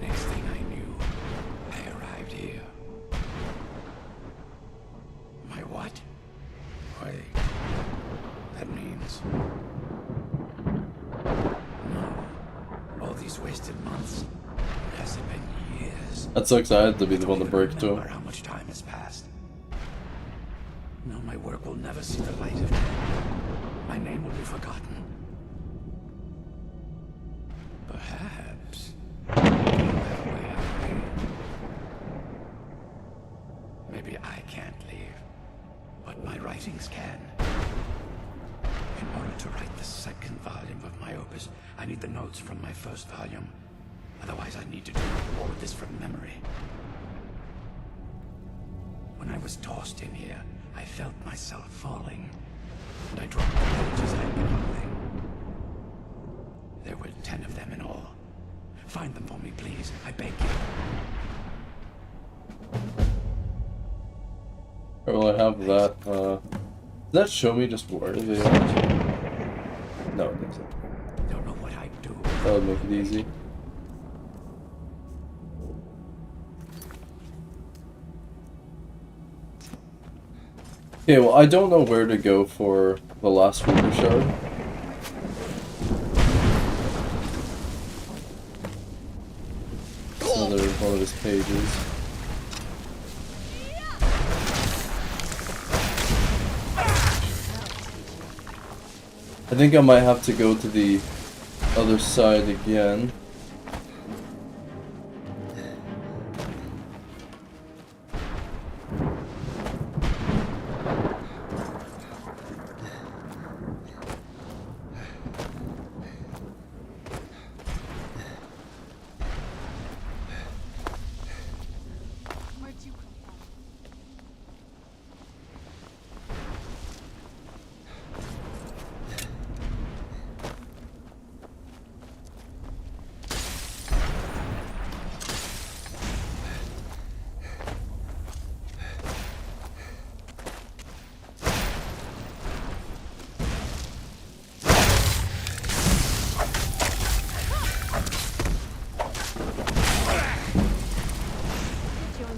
Next thing I knew, I arrived here. My what? Wait. That means... No. All these wasted months. Has it been years? That's so excited to be the one to break to. How much time has passed? No, my work will never see the light of day. My name will be forgotten. Perhaps... Maybe I can't leave, but my writings can. In order to write the second volume of my opus, I need the notes from my first volume. Otherwise, I need to do all of this from memory. When I was tossed in here, I felt myself falling, and I dropped the pages I'd been holding. There were 10 of them in all. Find them for me, please. I beg you. Well, I have that. Does that show me just where they are? No, it doesn't. Don't know what I'd do That would make it easy. Okay, well, I don't know where to go for the last Reaper Shard. It's another one of his pages. I think I might have to go to the other side again.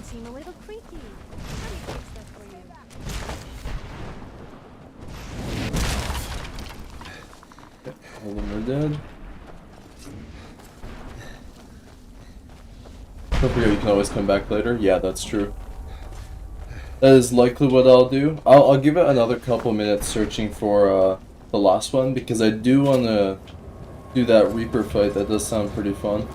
Seem a little creaky. Let me fix that for you. All of them are dead. Don't forget you can always come back later. Yeah, that's true. That is likely what I'll do. I'll give it another couple minutes searching for the last one because I do want to do that Reaper fight. That does sound pretty fun.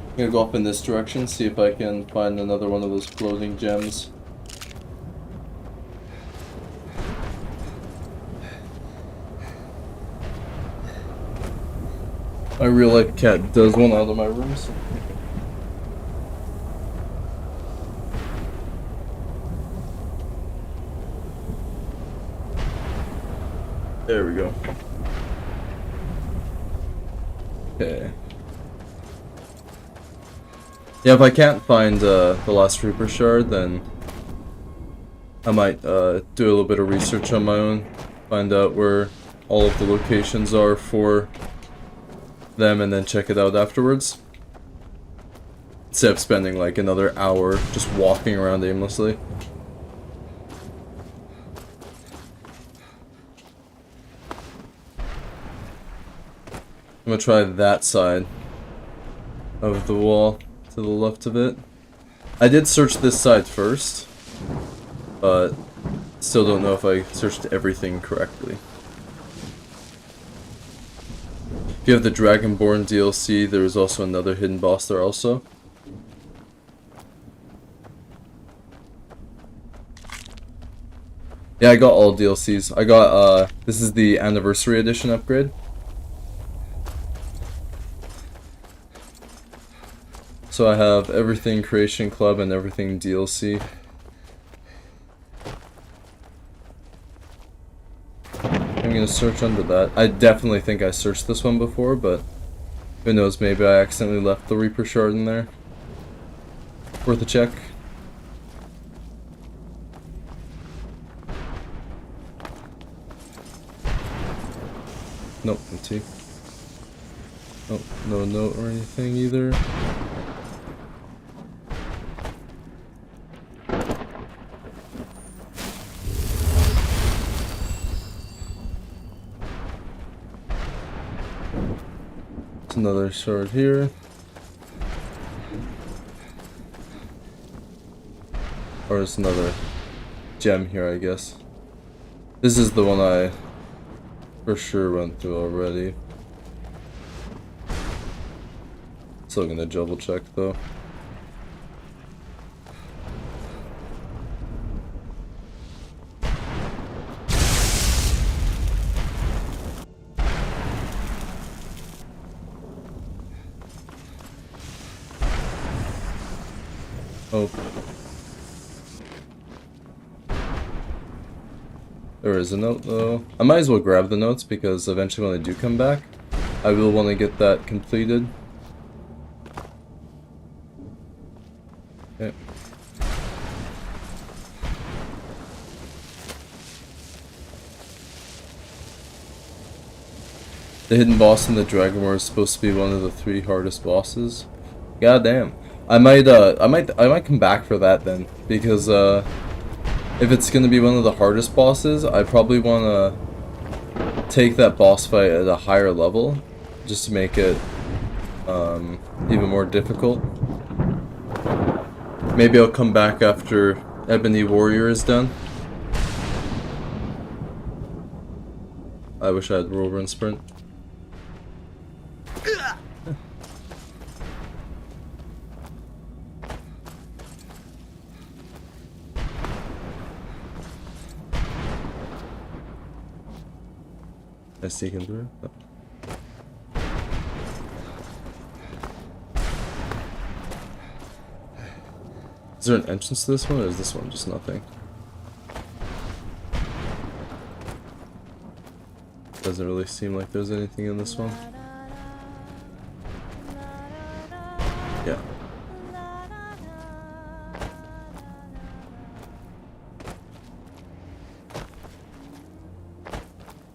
I'm gonna go up in this direction, see if I can find another one of those floating gems. My real life cat does want out of my rooms. There we go. Okay. Yeah, if I can't find the last Reaper Shard, then I might do a little bit of research on my own, find out where all of the locations are for them, and then check it out afterwards. Instead of spending like another hour just walking around aimlessly. I'm gonna try that side of the wall. To the left of it. I did search this side first, but still don't know if I searched everything correctly. If you have the Dragonborn DLC, there is also another hidden boss there also. Yeah, I got all DLCs. I got, this is the Anniversary Edition upgrade. So I have everything Creation Club and everything DLC. I'm gonna search under that. I definitely think I searched this one before, but who knows, maybe I accidentally left the Reaper Shard in there. Worth a check. Nope, empty. Nope, no note or anything either. Another sword here. Or it's another gem here, I guess. This is the one I for sure went through already. Still gonna double check though. Oh. There is a note though. I might as well grab the notes because eventually when I do come back, I will want to get that completed. Okay. The hidden boss in the Dragon War is supposed to be one of the 3 hardest bosses. God damn. I might come back for that then, because if it's gonna be one of the hardest bosses, I probably wanna take that boss fight at a higher level, just to make it even more difficult. Maybe I'll come back after Ebony Warrior is done. I wish I had Rover and Sprint. I sneaking through? Oh. Is there an entrance to this one, or is this one just nothing? Doesn't really seem like there's anything in this one. Yeah.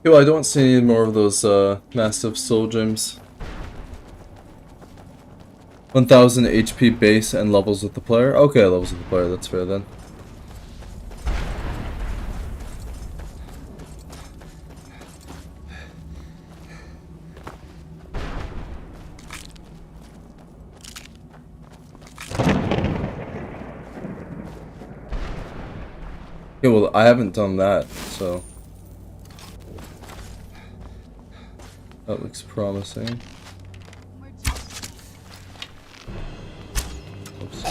Yo, I don't see any more of those massive soul gems. 1000 HP base and levels with the player. Okay, levels with the player, that's fair then. Yeah, well, I haven't done that, so that looks promising. Oops.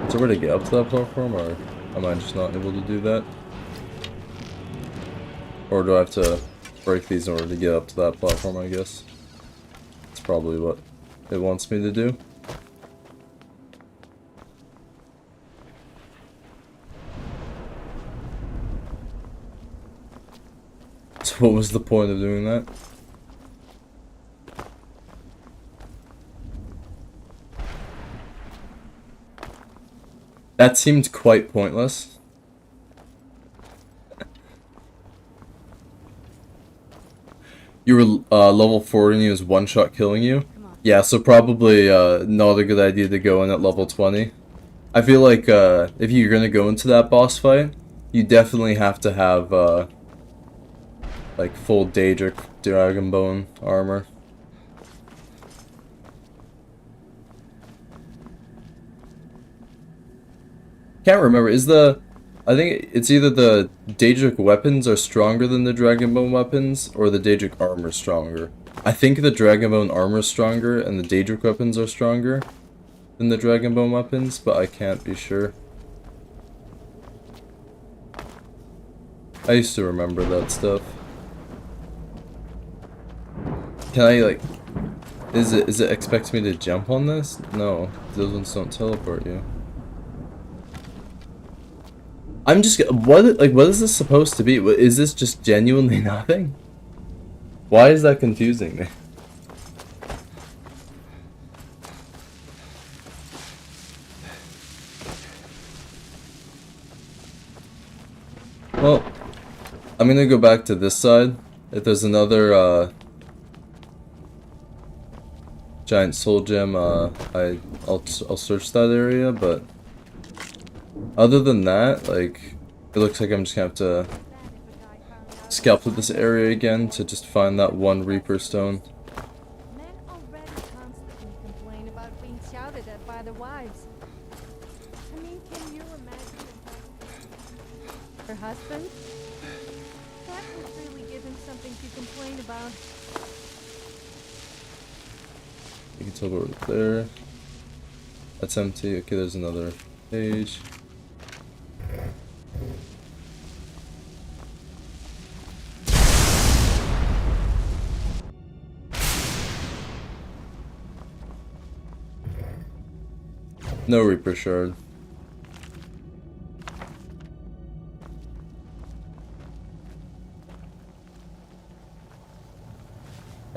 Is there a way to get up to that platform, or am I just not able to do that? Or do I have to break these in order to get up to that platform, I guess? That's probably what it wants me to do. So what was the point of doing that? That seemed quite pointless. You were level 40 and he was one-shot killing you? Yeah, so probably not a good idea to go in at level 20. I feel like if you're gonna go into that boss fight, you definitely have to have like full Daedric Dragonbone armor. Can't remember. I think it's either the Daedric weapons are stronger than the Dragonbone weapons, or the Daedric armor is stronger. I think the Dragonbone armor is stronger, and the Daedric weapons are stronger than the Dragonbone weapons, but I can't be sure. I used to remember that stuff. Can I, like... Is it expecting me to jump on this? No, those ones don't teleport you. I'm just, what is this supposed to be? Is this just genuinely nothing? Why is that confusing me? Well, I'm gonna go back to this side. If there's another giant soul gem, I'll search that area, but other than that, like, it looks like I'm just gonna have to scalp through this area again to just find that one Reaper stone. Men already constantly complain about being shouted at by their wives. I mean, can you imagine her husband? That would really give him something to complain about. You can teleport there. That's empty. Okay, there's another page. No Reaper Shard.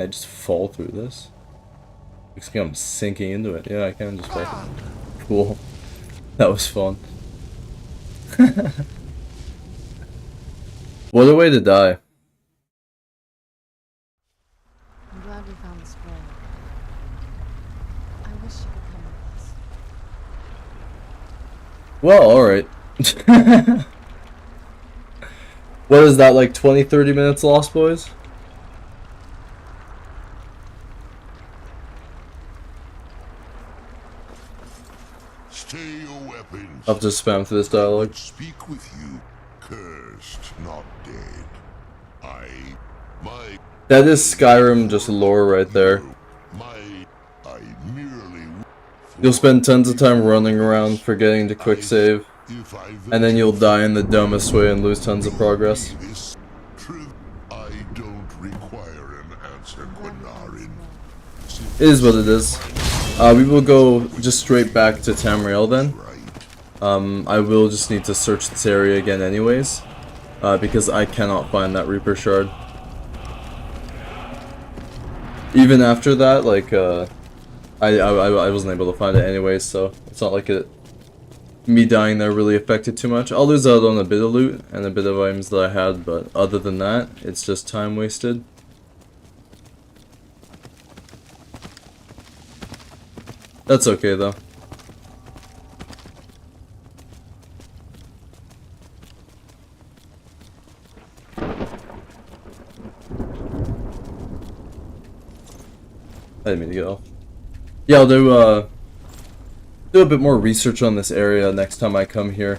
I just fall through this? Looks like I'm sinking into it. Yeah, I can just fall. Cool. That was fun. What a way to die. I'm glad we found the scroll. I wish you could come with us. Well, alright. What is that, like 20-30 minutes lost, boys? Stay your weapons. I'll just spam through this dialogue. Speak with you, cursed, not dead. That is Skyrim just lore right there. You'll spend tons of time running around, forgetting to quick save, and then you'll die in the dumbest way and lose tons of progress. I don't require an answer, Quinarin. It is what it is. We will go just straight back to Tamriel then. I will just need to search this area again anyways, because I cannot find that Reaper Shard. Even after that, like, I wasn't able to find it anyways, so it's not like me dying there really affected too much. I'll lose out on a bit of loot and a bit of items that I had, but other than that, it's just time wasted. That's okay though. I didn't mean to get off. Yeah, I'll do a bit more research on this area next time I come here.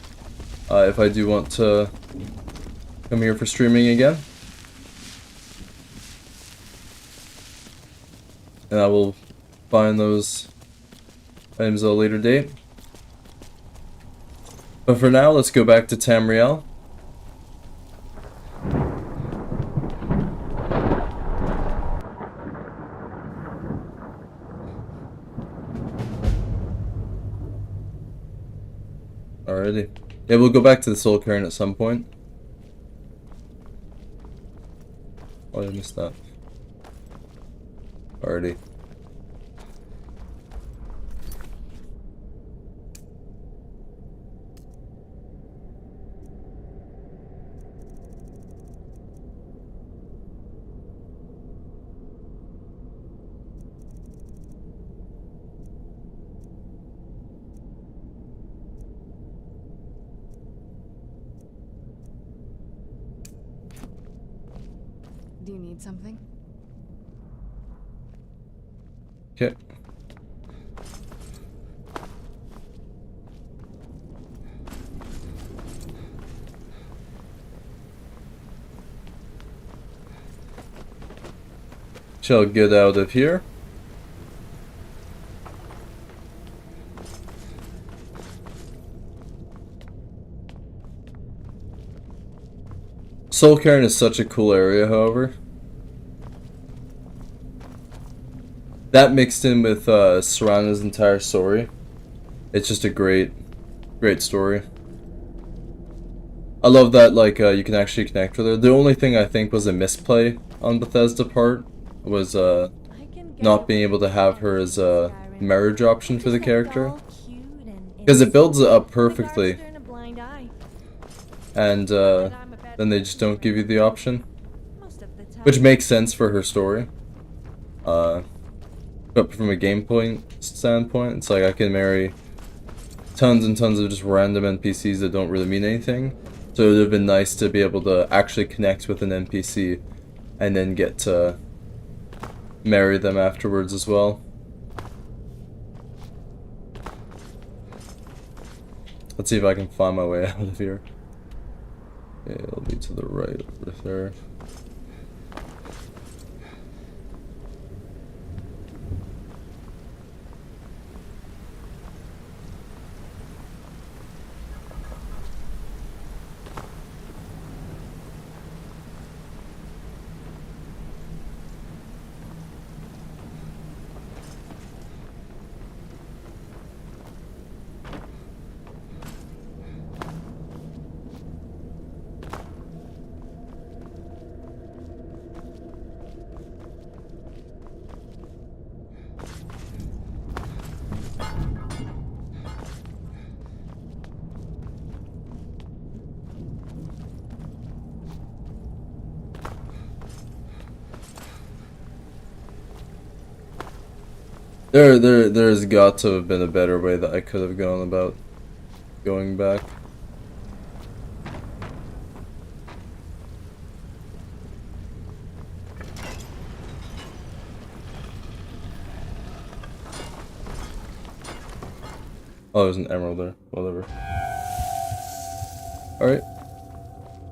If I do want to come here for streaming again. And I will find those items at a later date. But for now, let's go back to Tamriel. Alrighty. Yeah, we'll go back to the Soul Cairn at some point. Oh, I missed that. Alrighty. Do you need something? Okay. Shall get out of here. Soul Cairn is such a cool area, however. That mixed in with Serana's entire story, it's just a great story. I love that, like, you can actually connect with her. The only thing I think was a misplay on Bethesda part was not being able to have her as a marriage option for the character. Because it builds it up perfectly. And then they just don't give you the option. Which makes sense for her story. But from a gameplay standpoint, it's like I can marry tons and tons of just random NPCs that don't really mean anything. So it would have been nice to be able to actually connect with an NPC and then get to marry them afterwards as well. Let's see if I can find my way out of here. Yeah, it'll be to the right over there. There's got to have been a better way that I could have gone about going back. Oh, there's an emerald there. Whatever. Alright.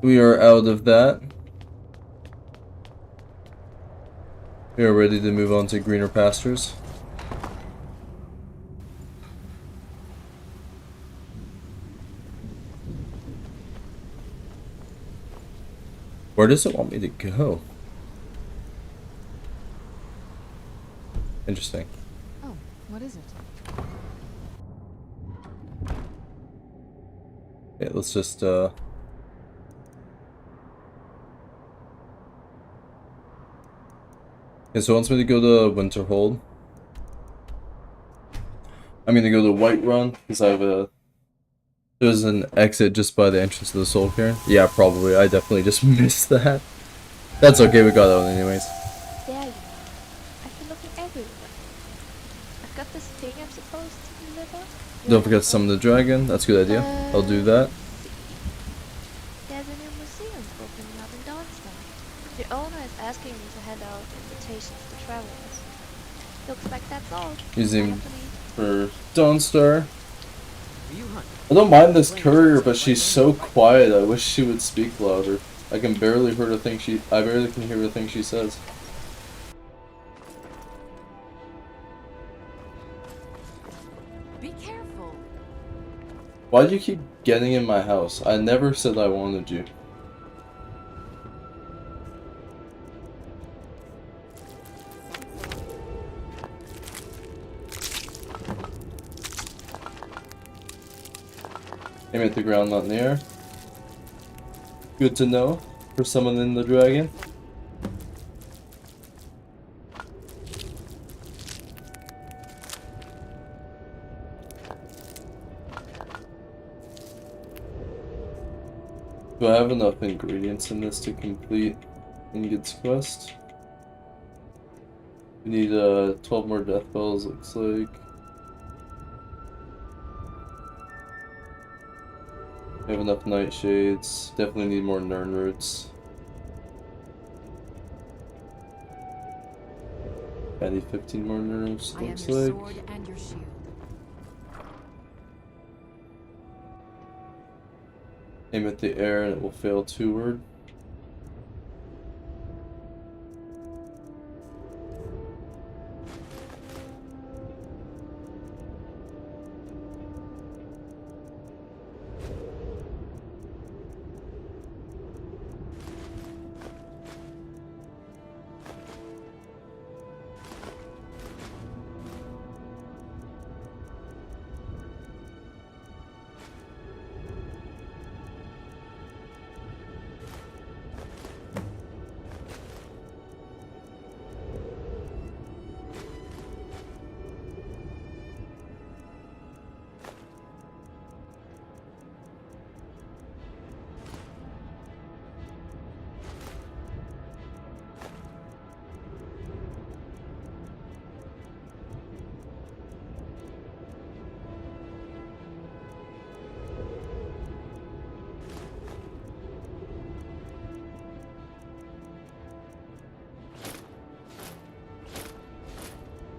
We are out of that. We are ready to move on to greener pastures. Where does it want me to go? Interesting. Oh, what is it? Okay, let's just Okay, so it wants me to go to Winterhold. I'm gonna go to Whiterun because I have a. There's an exit just by the entrance to the Soul Cairn. Yeah, probably. I definitely just missed that. That's okay. We got that one anyways. There you are. I've been looking everywhere. I've got this thing I'm supposed to deliver. Don't forget to summon the dragon. That's a good idea. I'll do that. There's a new museum opening up in Dawnstar. The owner is asking me to hand out invitations to travelers. Looks like that's all. Museum for Dawnstar. I don't mind this courier, but she's so quiet. I wish she would speak louder. I can barely hear the thing she. I barely can hear the thing she says. Be careful. Why do you keep getting in my house? I never said I wanted you. Aim at the ground, not in the air. Good to know for summoning the dragon. Do I have enough ingredients in this to complete Ingid's quest? We need 12 more death bells, looks like. We have enough nightshades. Definitely need more Nern roots. I need 15 more Nern roots, looks like. Sword and your shield. Aim at the air and it will fail 2-word.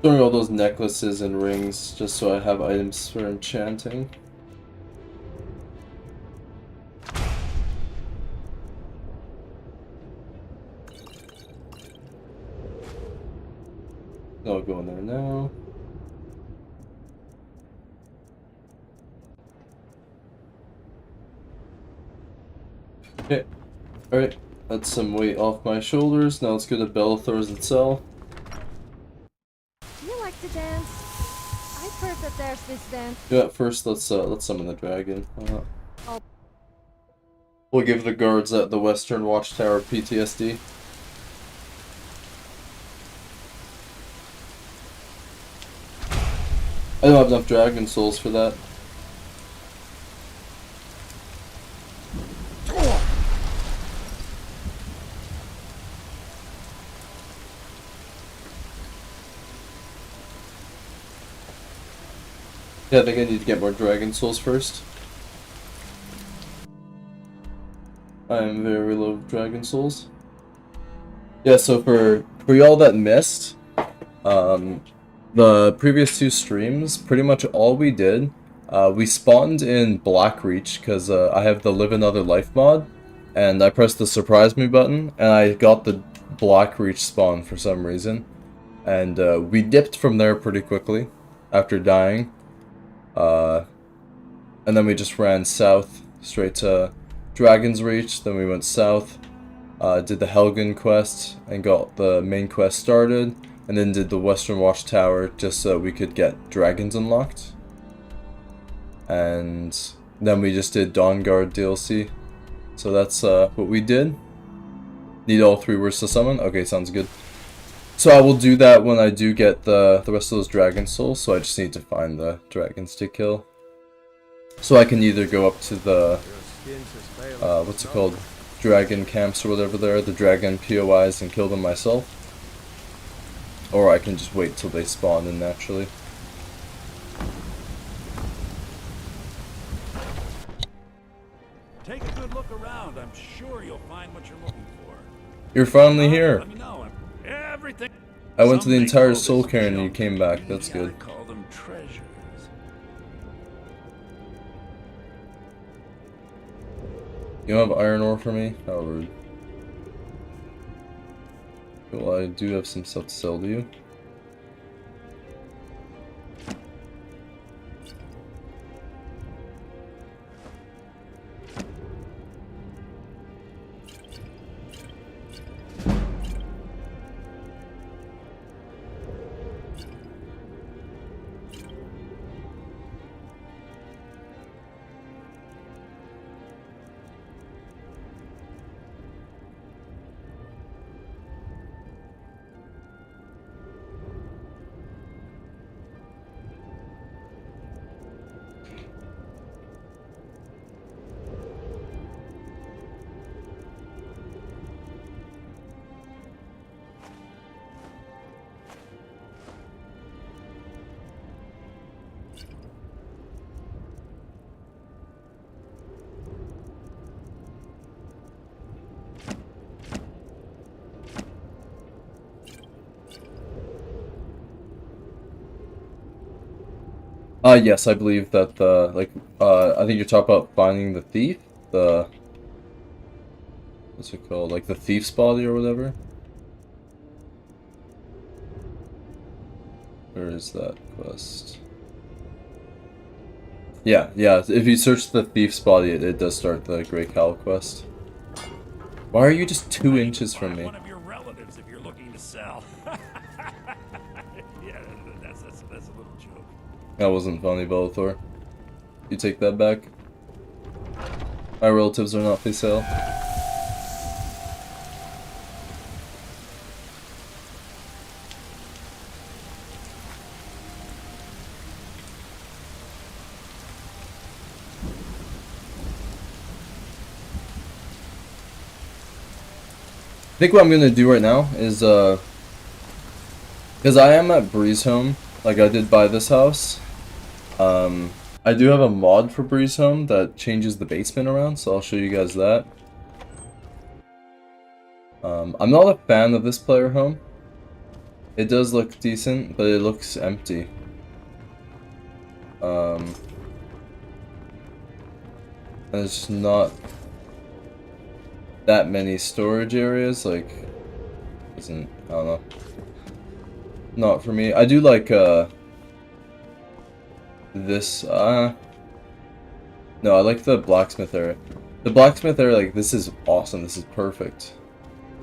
Throwing all those necklaces and rings just so I have items for enchanting. I'll go in there now. Okay, alright, that's some weight off my shoulders. Now let's go to Bellathor's cell. You like to dance? I've heard that there's this dance. Yeah, first let's summon the dragon. Oh. We'll give the guards at the Western Watchtower PTSD. I don't have enough dragon souls for that. Yeah, I think I need to get more Dragon Souls first. I am very low Dragon Souls. Yeah, so for y'all that missed, the previous 2 streams, pretty much all we did, we spawned in Blackreach because I have the Live Another Life mod, and I pressed the surprise me button, and I got the Blackreach spawn for some reason, and we dipped from there pretty quickly after dying, and then we just ran south straight to Dragon's Reach, then we went south, did the Helgen quest, and got the main quest started, and then did the Western Watchtower just so we could get dragons unlocked. And then we just did Dawnguard DLC. So that's what we did. Need all 3 words to summon? Okay, sounds good. So I will do that when I do get the rest of those Dragon Souls, so I just need to find the dragons to kill. So I can either go up to the, what's it called? Dragon camps or whatever they are, the dragon POIs, and kill them myself. Or I can just wait till they spawn in naturally. Take a good look around. I'm sure you'll find what you're looking for. You're finally here. Let me know. Everything. I went to the entire Soul Cairn and you came back. That's good. Call them treasures. You don't have iron ore for me? How rude. Well, I do have some stuff to sell to you. Yes, I believe that the, I think you're talking about finding the thief? The, what's it called? Like the thief's body or whatever? Where is that quest? Yeah, if you search the thief's body, it does start the Grey Cowl quest. Why are you just 2 inches from me? One of your relatives if you're looking to sell. Yeah, that's a little joke. That wasn't funny, Bellator. You take that back? My relatives are not for sale. I think what I'm gonna do right now is, because I am at Breeze Home, like I did buy this house, I do have a mod for Breeze Home that changes the basement around, so I'll show you guys that. I'm not a fan of this player home. It does look decent, but it looks empty. And it's not that many storage areas, like, I don't know. Not for me. I do like, this, no, I like the blacksmith area. The blacksmith area, like, this is awesome, this is perfect.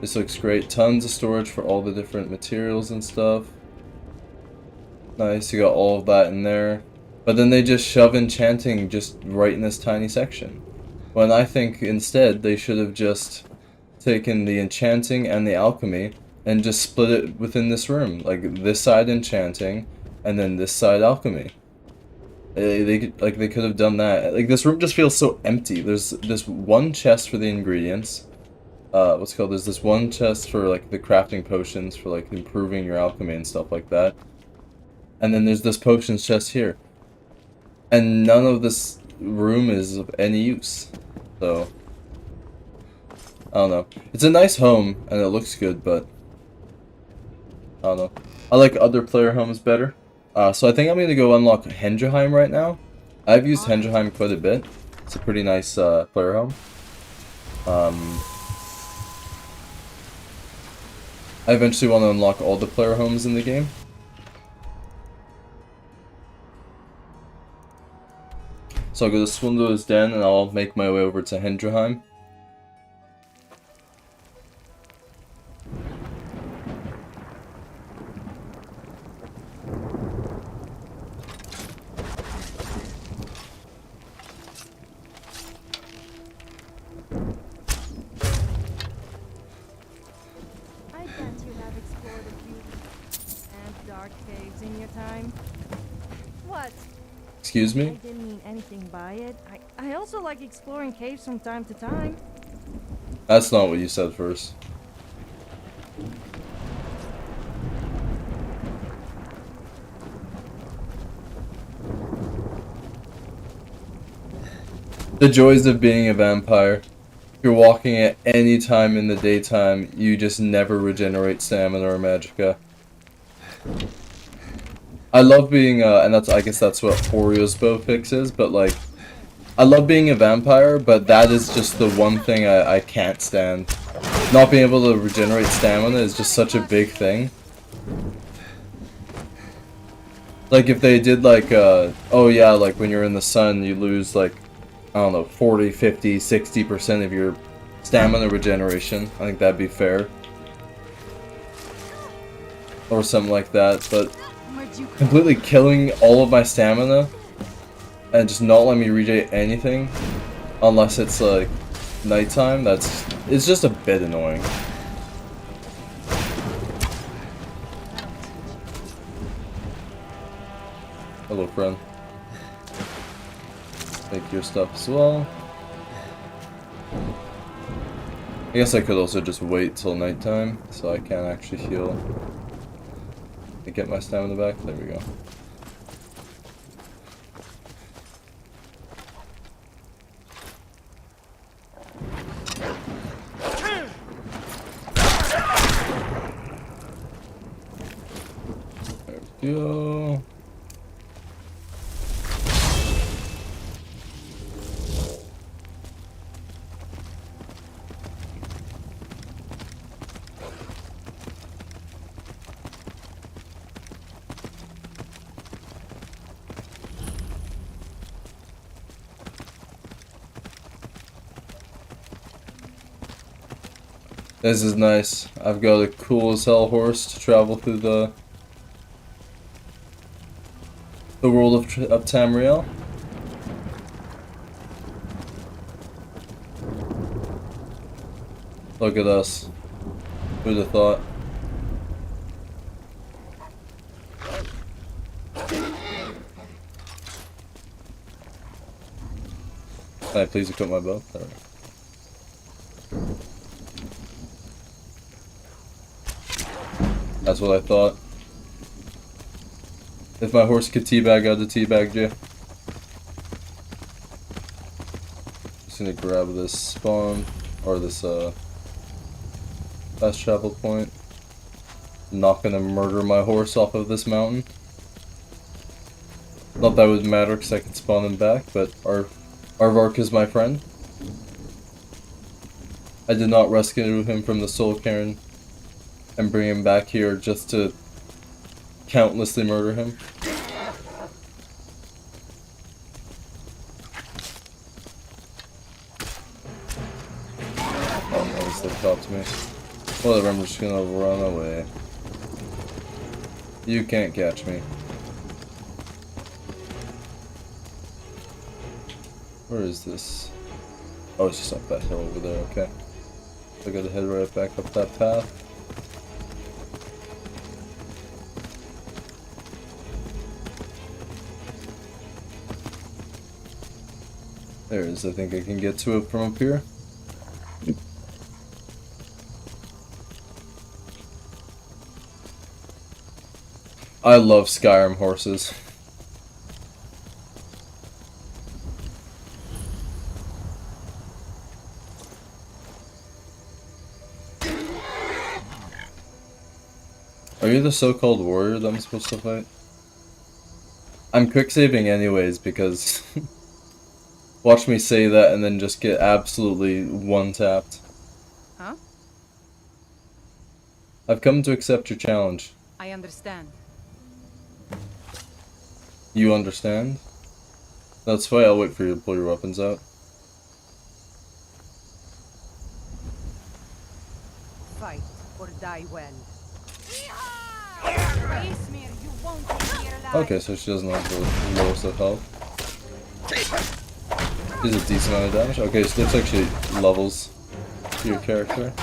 This looks great, tons of storage for all the different materials and stuff. Nice, you got all of that in there. But then they just shove enchanting just right in this tiny section. When I think instead they should have just taken the enchanting and the alchemy and just split it within this room. Like this side enchanting and then this side alchemy. They could have done that. Like this room just feels so empty. There's this one chest for the ingredients. There's this one chest for like the crafting potions for like improving your alchemy and stuff like that. And then there's this potions chest here. And none of this room is of any use. So, I don't know. It's a nice home, and it looks good, but I don't know. I like other player homes better. So I think I'm gonna go unlock Hendrheim right now. I've used Hendrheim quite a bit. It's a pretty nice player home. I eventually want to unlock all the player homes in the game. So I'll go to Swindler's Den and I'll make my way over to Hendrheim. I bet you have explored a few and dark caves in your time. What? Excuse me? I didn't mean anything by it. I also like exploring caves from time to time. That's not what you said first. The joys of being a vampire. If you're walking at any time in the daytime, you just never regenerate stamina or magicka. I love being, and I guess that's what Orio's bow fix is, but like, I love being a vampire, but that is just the one thing I can't stand. Not being able to regenerate stamina is just such a big thing. Like if they did like, oh yeah, like when you're in the sun, you lose like, I don't know, 40, 50, 60% of your stamina regeneration. I think that'd be fair. Or something like that, but completely killing all of my stamina and just not letting me regenerate anything unless it's like nighttime, it's just a bit annoying. Hello, friend. Take your stuff as well. I guess I could also just wait till nighttime so I can actually heal and get my stamina back. There we go. There we go. This is nice. I've got a cool as hell horse to travel through the world of Tamriel. Look at us. Who'd have thought? Can I please equip my bow? There we go. That's what I thought. If my horse could teabag, I'd have teabagged you. Just gonna grab this spawn, or this fast travel point. Not gonna murder my horse off of this mountain. Not that would matter because I can spawn him back, but Aardvark is my friend. I did not rescue him from the Soul Cairn and bring him back here just to countlessly murder him. Oh no, he still caught to me. Whatever, I'm just gonna run away. You can't catch me. Where is this? Oh, it's just up that hill over there, okay. So I gotta head right back up that path. There it is, I think I can get to it from up here. I love Skyrim horses. Are you the so-called warrior that I'm supposed to fight? I'm quick saving anyways because watch me say that and then just get absolutely one-tapped. Huh? I've come to accept your challenge. I understand. You understand? That's why I'll wait for you to pull your weapons out. Fight or die well. Okay, so she doesn't have the lowest of health. She's a decent amount of damage. Okay, so it looks like she levels your character.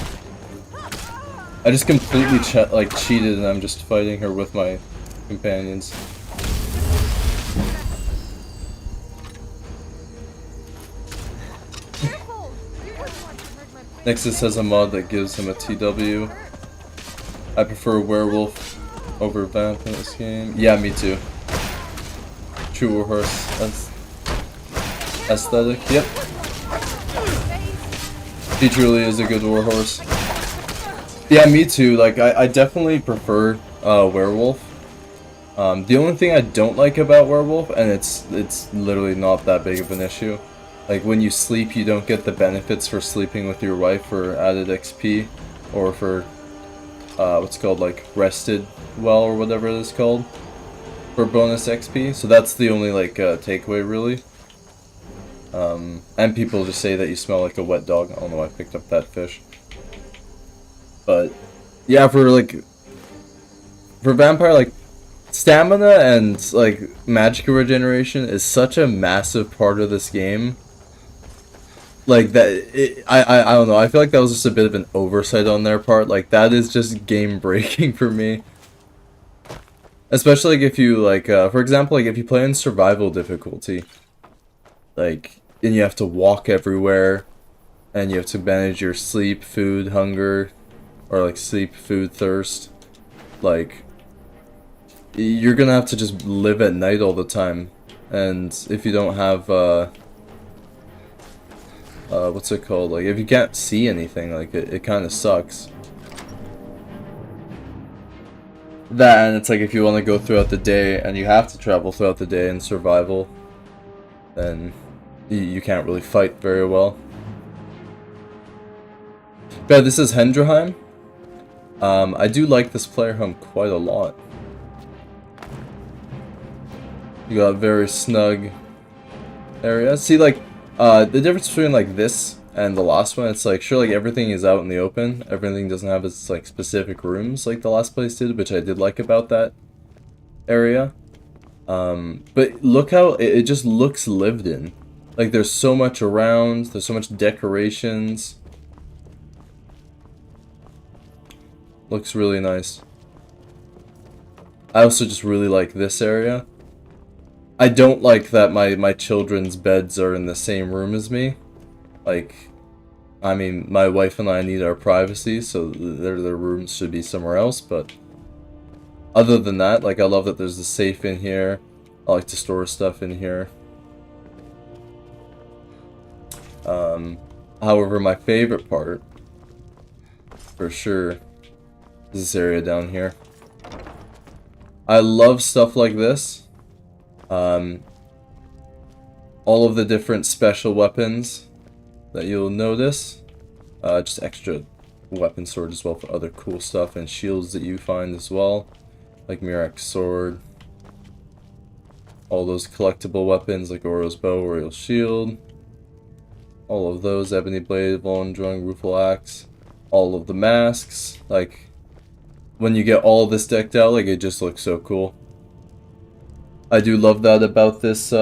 I just completely cheated and I'm just fighting her with my companions. Nexus has a mod that gives him a TW. I prefer werewolf over vamp in this game. Yeah, me too. True warhorse aesthetic. Yep. He truly is a good warhorse. Yeah, me too. Like, I definitely prefer werewolf. The only thing I don't like about werewolf, and it's literally not that big of an issue. Like, when you sleep, you don't get the benefits for sleeping with your wife for added XP, or for, what's called, like, rested well, or whatever it is called, for bonus XP. So that's the only, like, takeaway, really. And people just say that you smell like a wet dog. I don't know why I picked up that fish. But, yeah, for vampire, like, stamina and, like, magic regeneration is such a massive part of this game. Like, that, I don't know, I feel like that was just a bit of an oversight on their part. Like, that is just game breaking for me. Especially, like, if you, like, for example, like, if you play in survival difficulty, like, and you have to walk everywhere, and you have to manage your sleep, food, hunger, or, like, sleep, food, thirst, like, you're gonna have to just live at night all the time. And if you don't have, what's it called? Like, if you can't see anything, like, it kind of sucks. That, and it's like, if you want to go throughout the day, and you have to travel throughout the day in survival, then you can't really fight very well. But this is Hendrheim. I do like this player home quite a lot. You got a very snug area. See, like, the difference between, like, this and the last one, it's like, sure, like, everything is out in the open. Everything doesn't have its, like, specific rooms like the last place did, which I did like about that area. But look how it just looks lived in. Like, there's so much around, there's so much decorations. Looks really nice. I also just really like this area. I don't like that my children's beds are in the same room as me. Like, I mean, my wife and I need our privacy, so their rooms should be somewhere else, but other than that, like, I love that there's a safe in here. I like to store stuff in here. However, my favorite part, for sure, is this area down here. I love stuff like this. All of the different special weapons that you'll notice. Just extra weapon sword as well for other cool stuff, and shields that you find as well. Like Mirak's sword. All those collectible weapons like Oro's bow, Oriel's shield. All of those, Ebony Blade, Volendrung, Rufal Axe. All of the masks. Like, when you get all of this decked out, like, it just looks so cool. I do love that about this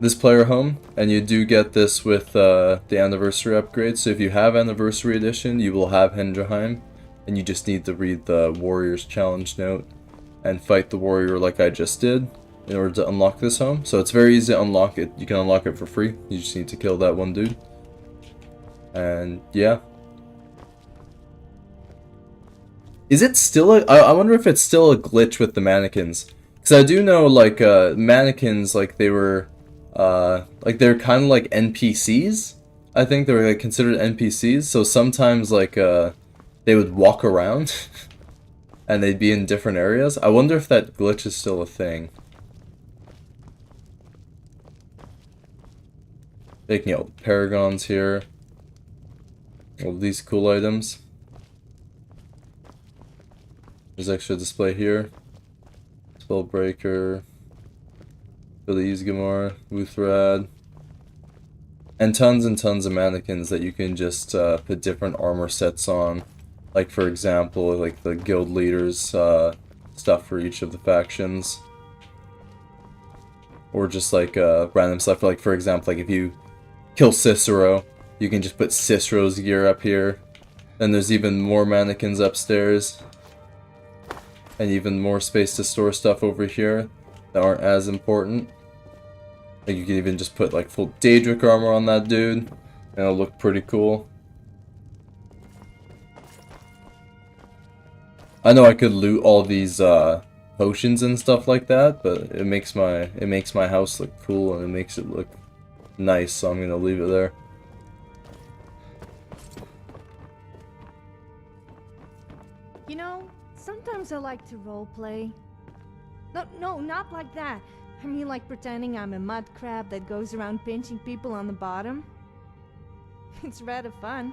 this player home, and you do get this with the anniversary upgrade. So if you have anniversary edition, you will have Hendrheim, and you just need to read the warrior's challenge note and fight the warrior like I just did in order to unlock this home. So it's very easy to unlock it. You can unlock it for free. You just need to kill that one dude. And yeah. Is it still a... I wonder if it's still a glitch with the mannequins. Because I do know, like, mannequins, like, they were, like, they're kind of like NPCs. I think they were, like, considered NPCs. So sometimes, like, they would walk around. and they'd be in different areas. I wonder if that glitch is still a thing. Taking out paragons here. All these cool items. There's extra display here. Spellbreaker. Billy Isgamar. Wuthrad. And tons of mannequins that you can just put different armor sets on. Like for example, like the guild leaders stuff for each of the factions. Or just like random stuff, like for example, like if you kill Cicero, you can just put Cicero's gear up here. Then there's even more mannequins upstairs. And even more space to store stuff over here that aren't as important. Like you can even just put like full Daedric armor on that dude, and it'll look pretty cool. I know I could loot all these potions and stuff like that, but it makes my house look cool and it makes it look nice, so I'm gonna leave it there. You know, sometimes I like to roleplay. No, not like that. I mean like pretending I'm a mud crab that goes around pinching people on the bottom. It's rather fun.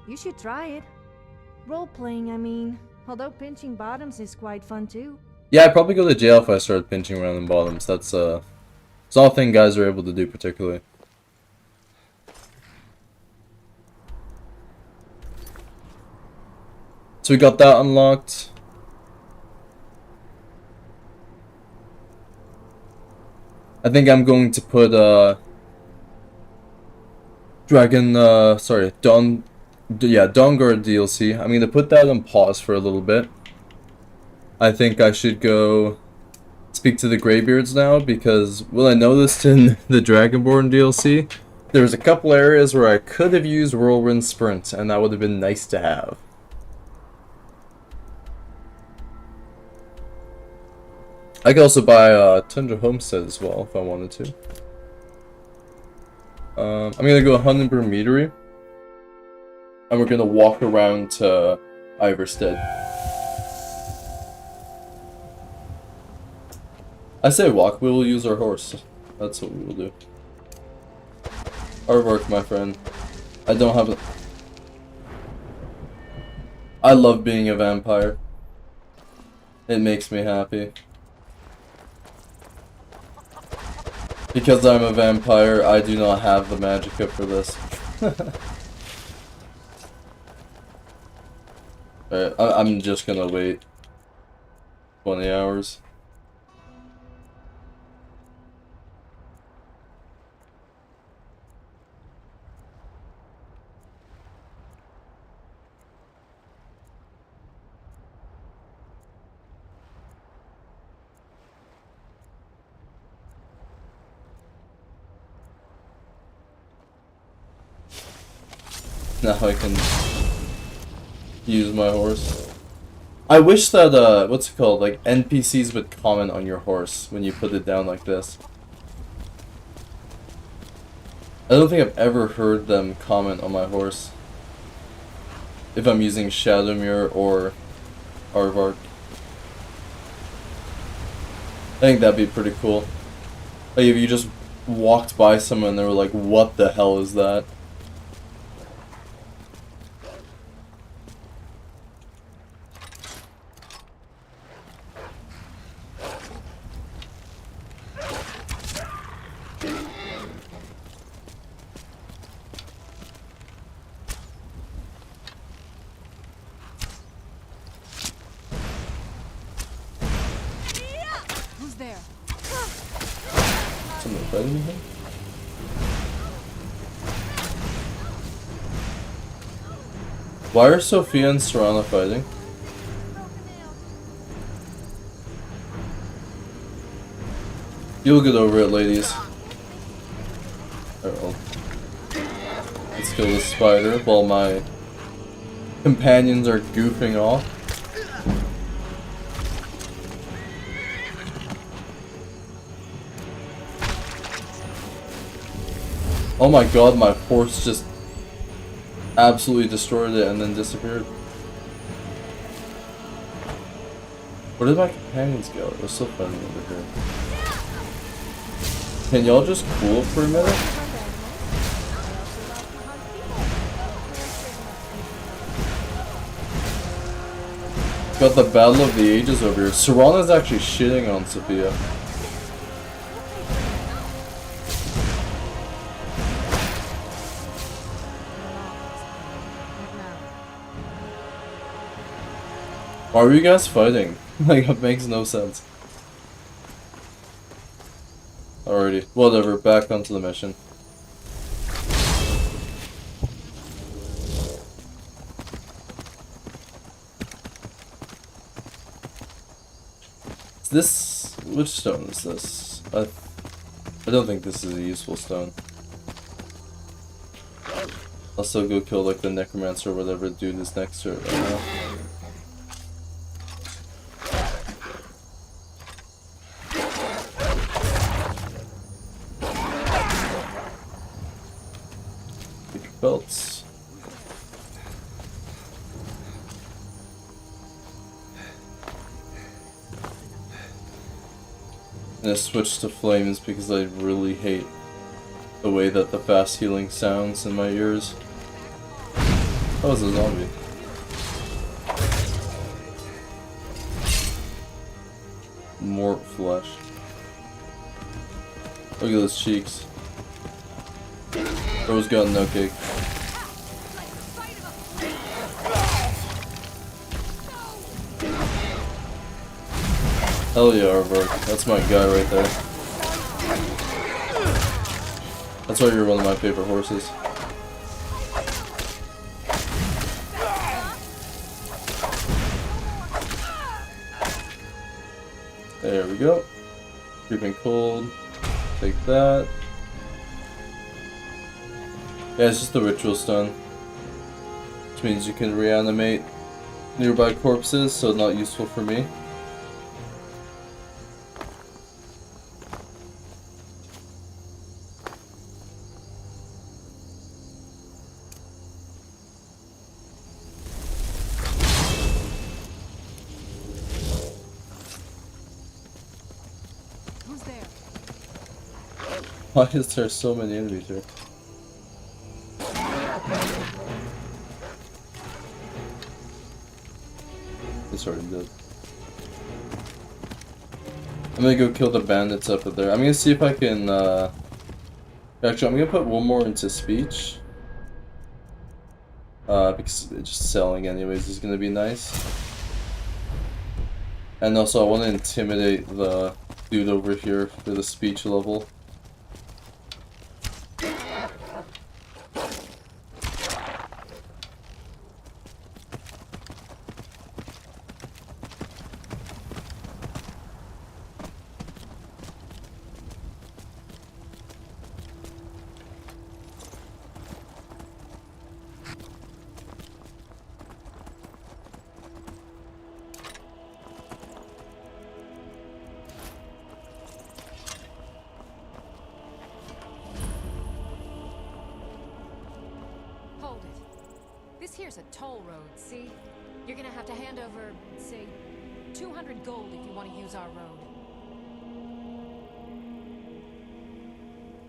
You should try it. Role-playing, I mean. Although pinching bottoms is quite fun too. Yeah, I'd probably go to jail if I started pinching random bottoms. That's not a thing guys are able to do particularly. So we got that unlocked. I think I'm going to put Dawnguard DLC. I'm gonna put that on pause for a little bit. I think I should go speak to the Greybeards now, because what I noticed in the Dragonborn DLC, there was a couple areas where I could have used Whirlwind Sprint, and that would have been nice to have. I could also buy Tundra Homestead as well if I wanted to. I'm gonna go Hundenburg Meadery, and we're gonna walk around to Iverstead. I say walk, we will use our horse. That's what we will do. Hard work, my friend. I don't have a... I love being a vampire. It makes me happy. Because I'm a vampire, I do not have the magicka for this. Alright, I'm just gonna wait 20 hours. Now I can use my horse. I wish that, what's it called, like NPCs would comment on your horse when you put it down like this. I don't think I've ever heard them comment on my horse. If I'm using Shadowmere or Aardvark. I think that'd be pretty cool. Like if you just walked by someone and they were like, what the hell is that? Who's there? Someone fighting me here? Why are Sophia and Serana fighting? You'll get over it, ladies. Alright, well. Let's kill this spider while my companions are goofing off. Oh my god, my horse just absolutely destroyed it and then disappeared. Where did my companions go? They're still fighting over here. Can y'all just cool for a minute? Got the Battle of the Ages over here. Serana's actually shitting on Sophia. Why were you guys fighting? Like, it makes no sense. Alrighty, whatever, back onto the mission. Is this... which stone is this? I don't think this is a useful stone. I'll still go kill like the necromancer or whatever dude is next to it right now. Belts. And I switched to flames because I really hate the way that the fast healing sounds in my ears. That was a zombie. More flesh. Look at those cheeks. Bro's got no cake. Hell yeah, Arborg. That's my guy right there. That's why you're one of my favorite horses. There we go. Creeping cold. Take that. Yeah, it's just the ritual stone. Which means you can reanimate nearby corpses, so not useful for me. Who's there? Why is there so many enemies here? It's already dead. I'm gonna go kill the bandits up there. I'm gonna see if I can, actually, I'm gonna put one more into speech. Because just selling anyways is gonna be nice. And also I want to intimidate the dude over here for the speech level. Hold it. This here's a toll road, see? You're gonna have to hand over, say, 200 gold if you want to use our road.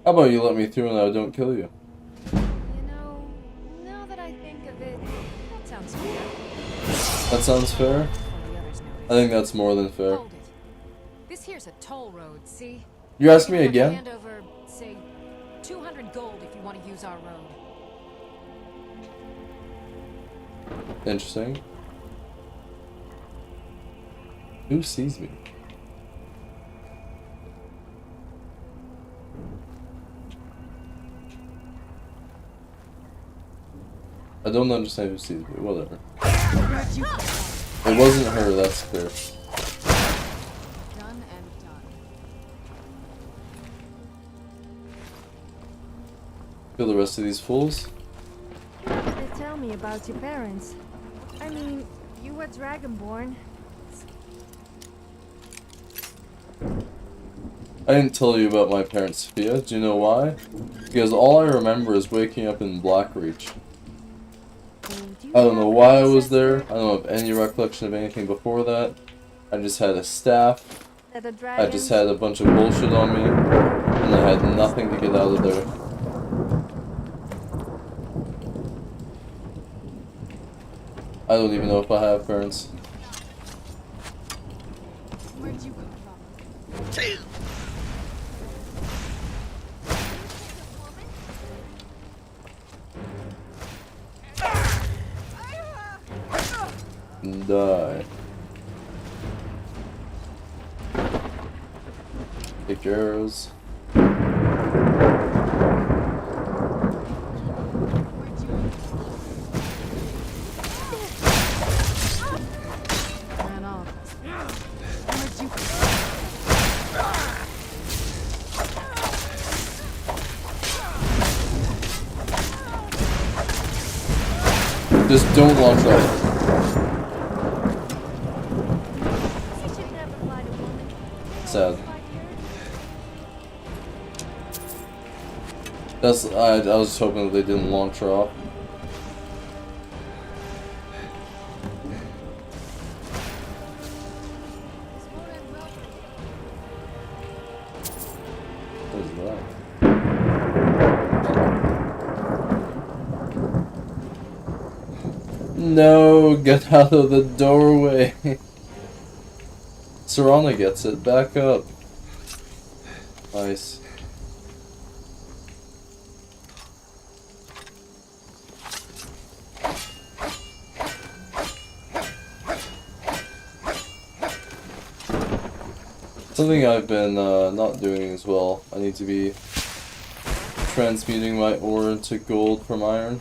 How about you let me through and I don't kill you? You know, now that I think of it, that sounds fair. That sounds fair? I think that's more than fair. Hold it. This here's a toll road, see? You're asking me You're gonna again? have to hand over, say, 200 gold if you want to use our road. Interesting. Who sees me? I don't understand who sees me, whatever. It wasn't her, that's clear. Done and done. Kill the rest of these fools. They tell me about your parents. I mean, you were Dragonborn. I didn't tell you about my parents, Sophia. Do you know why? Because all I remember is waking up in Blackreach. I don't know why I was there. I don't have any recollection of anything before that. I just had a staff. That the I just dragons- had a bunch of bullshit on me, and I had nothing to get out of there. I don't even know if I have parents. Where'd you come from? Die. Take your arrows. Ran off. Where'd you Just don't launch that. Sad. I was hoping that they didn't launch her off. What is that? No, get out of the doorway. Serana gets it. Back up. Nice. Something I've been not doing as well. I need to be transmuting my ore into gold from iron.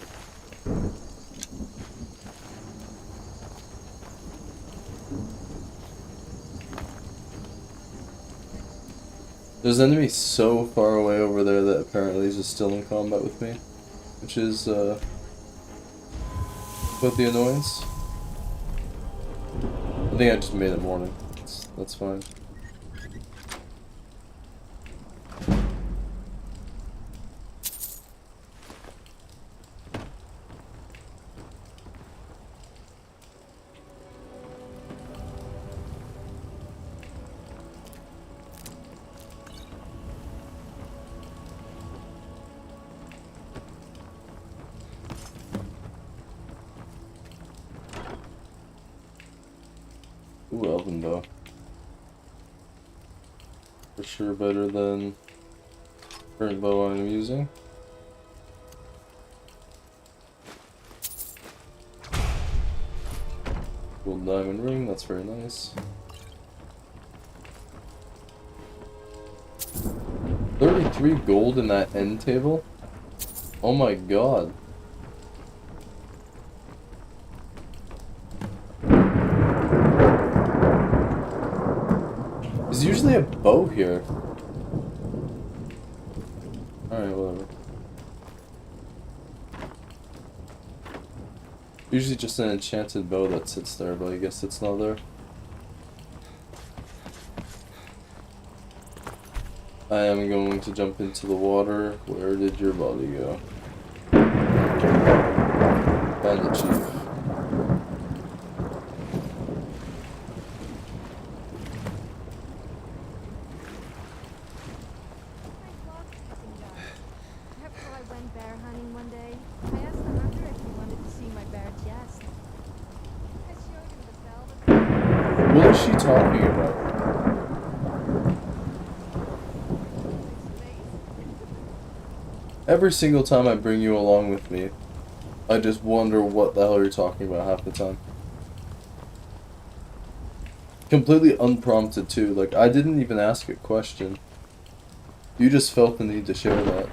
There's enemies so far away over there that apparently he's just still in combat with me, which is quite the annoyance. I think I just made it morning. That's fine. Ooh, elven bow. For sure better than current bow I'm using. Gold diamond ring, that's very nice. 33 gold in that end table? Oh my god. There's usually a bow here. Alright, whatever. Usually just an enchanted bow that sits there, but I guess it's not there. I am going to jump into the water. Where did your body go? Bandit Chief. After I went bear hunting one day, I asked the hunter if he wanted to see my bear chest. I showed him the velvet. What is she talking about? Every single time I bring you along with me, I just wonder what the hell you're talking about half the time. Completely unprompted too, like I didn't even ask a question. You just felt the need to share that.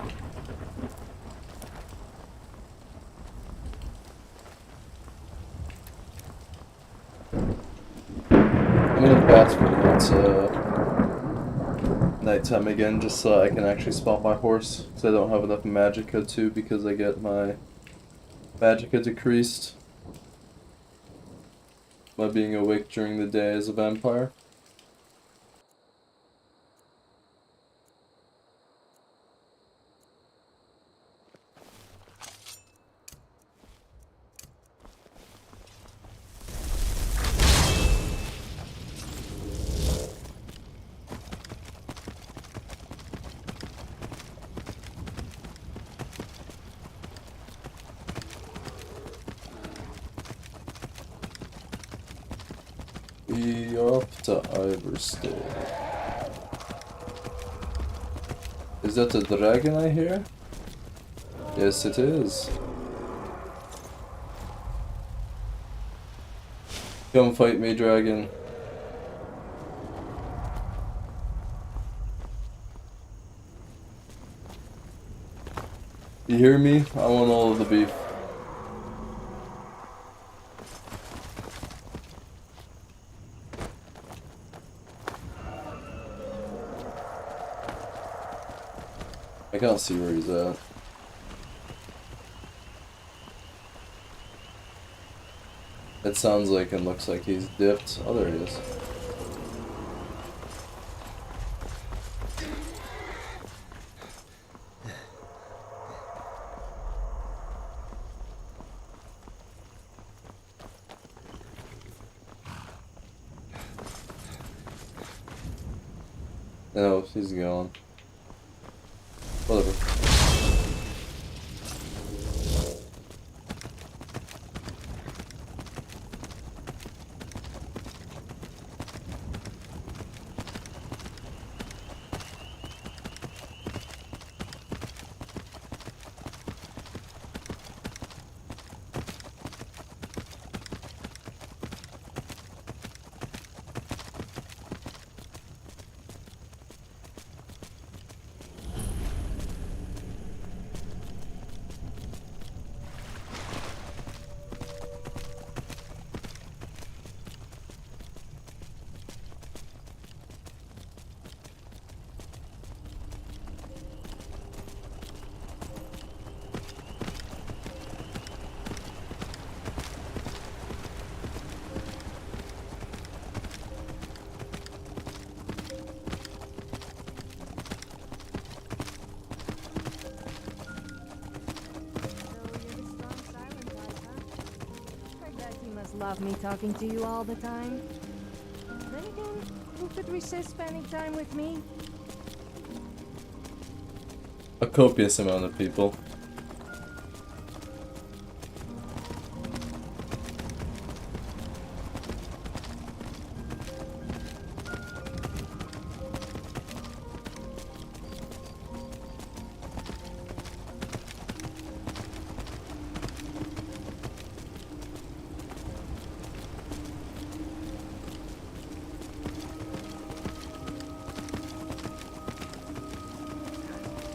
I'm gonna pass for it's nighttime again, just so I can actually spot my horse, because I don't have enough magicka too, because I get my magicka decreased by being awake during the day as a vampire. off to Iverstead. Is that a dragon I hear? Yes, it is. Come fight me, dragon. You hear me? I want all of the beef. I can't see where he's at. It sounds like and looks like he's dipped. Oh, there he is. No, he's gone. Whatever. Love me talking to you all the time. Then again, who could resist spending time with me? A copious amount of people.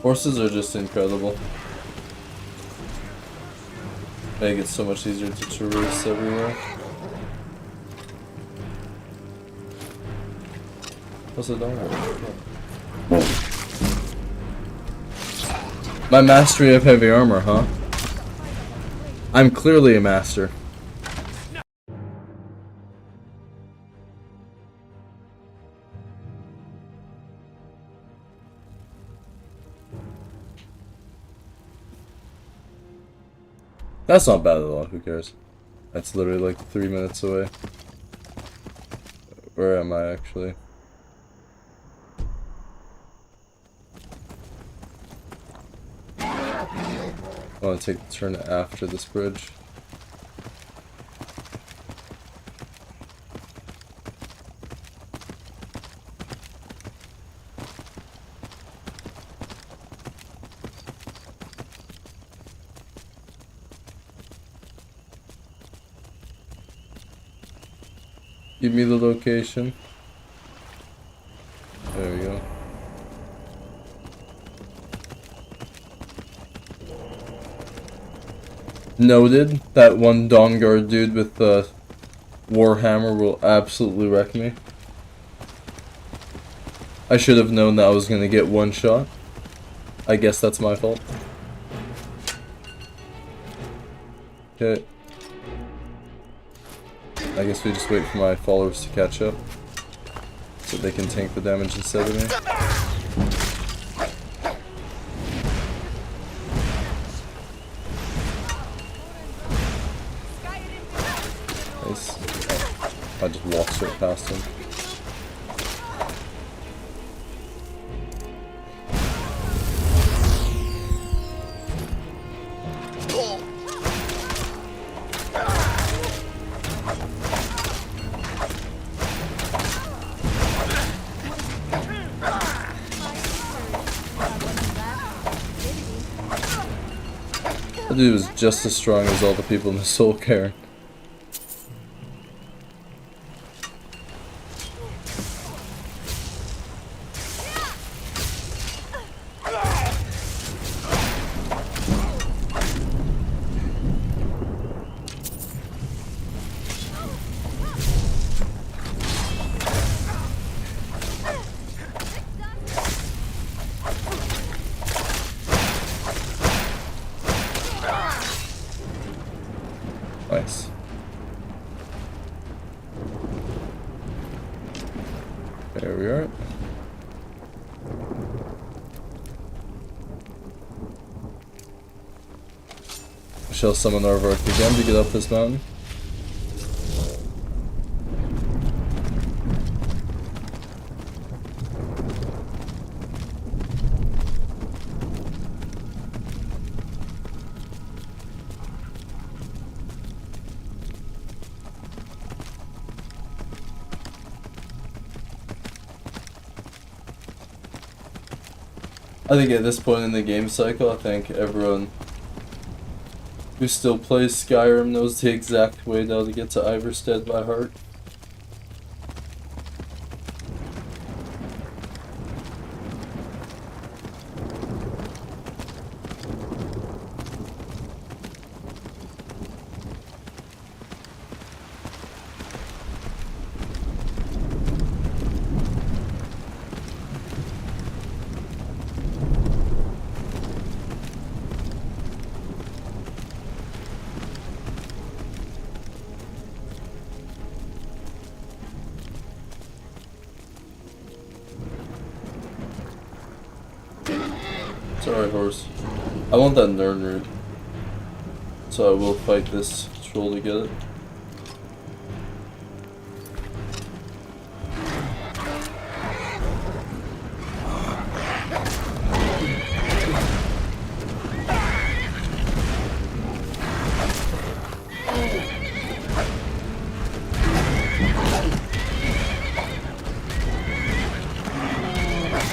Horses are just incredible. Make it so much easier to traverse everywhere. What's the dog? My mastery of heavy armor, huh? I'm clearly a master. That's not bad at all, who cares? That's literally like 3 minutes away. Where am I actually? I want to take the turn after this bridge. Give me the location. There we go. Noted. That one Dawnguard dude with the Warhammer will absolutely wreck me. I should have known that I was gonna get one shot. I guess that's my fault. Okay. I guess we just wait for my followers to catch up so they can tank the damage instead of me. Nice. I just walked straight past him. That dude was just as strong as all the people in the Soul Cairn. Nice. There we are. We shall summon Aardvark again to get up this mountain. I think at this point in the game cycle, I think everyone who still plays Skyrim knows the exact way now to get to Iverstead by heart. Sorry, horse. I want that Nern root. So I will fight this troll to get it.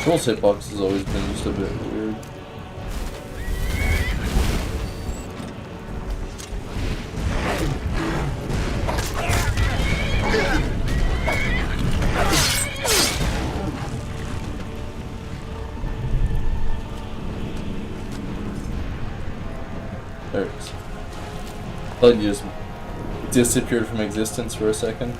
Troll's hitbox has always been just a bit weird. There it is. Thought you just disappeared from existence for a second.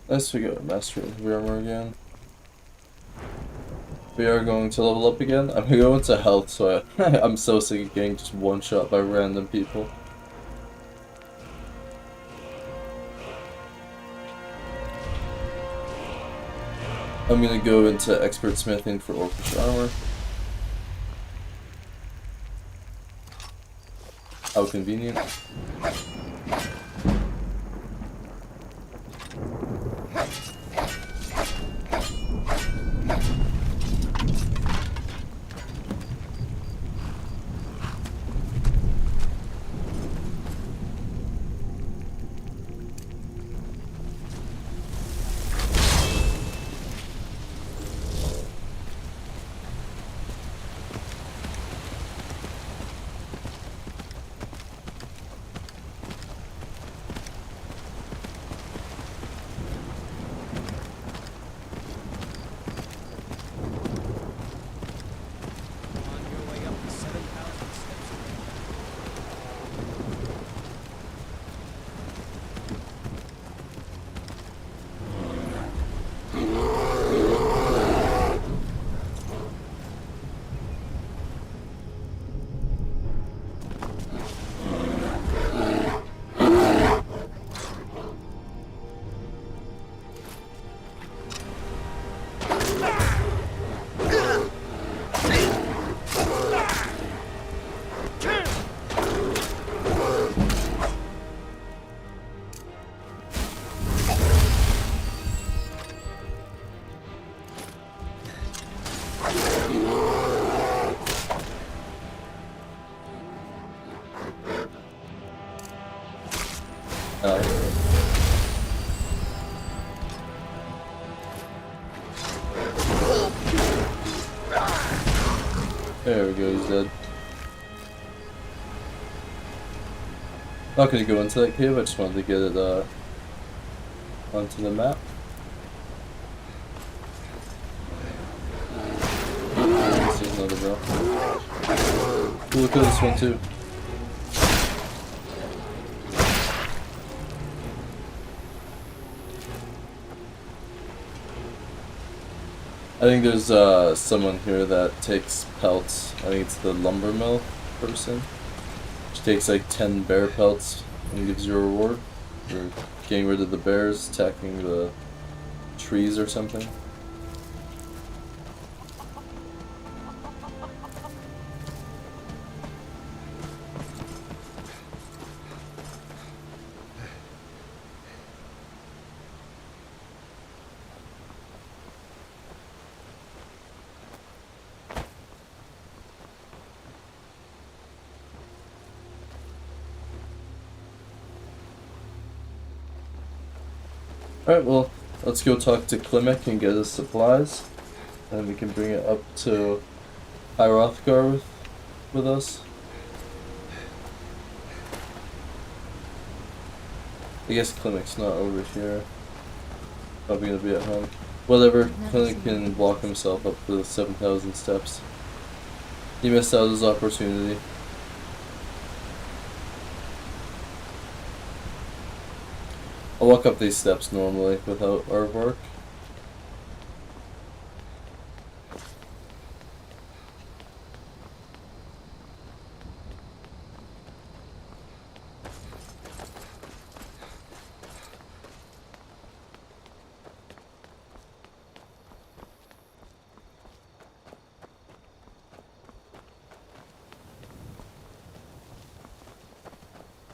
Let's we go Master of Armor again. We are going to level up again. I'm gonna go into health, so I'm so sick of getting just one shot by random people. I'm gonna go into expert smithing for orcish armor. How convenient. There we go, he's dead. Not gonna go into that cave, I just wanted to get it onto the map. See another bro. Ooh, look at this one too. I think there's someone here that takes pelts. I think it's the lumber mill person. She takes like 10 bear pelts and gives you a reward for getting rid of the bears, attacking the trees or something. Alright, well, let's go talk to Klimek and get his supplies. And we can bring it up to Hrothgar with us. I guess Klimek's not over here. Probably gonna be at home. Whatever, Klimek can walk himself up to the 7,000 steps. He missed out his opportunity. I'll walk up these steps normally without artwork.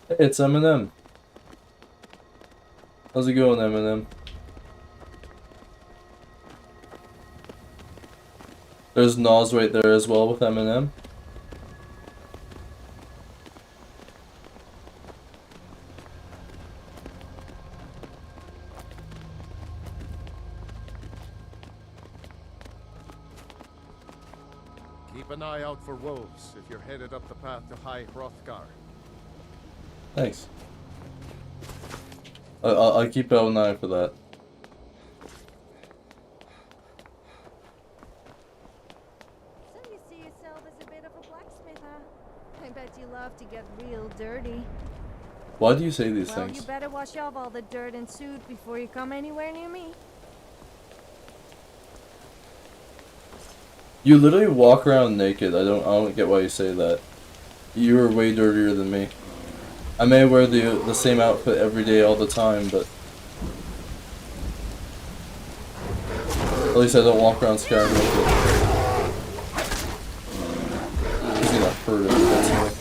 Hey, it's Eminem. How's it going, Eminem? There's Nas right there as well with Eminem. Keep an eye out for wolves if you're headed up the path to High Hrothgar. Thanks. I'll keep an eye for that. So you see yourself as a bit of a blacksmith, huh? I bet you love to get real dirty. Why do you say these Well, things? you better wash off all the dirt and soot before you come anywhere near me. You literally walk around naked. I don't get why you say that. You're way dirtier than me. I may wear the same outfit every day all the time, but at least I don't walk around Skyrim naked. Easy not hurt him, that's like.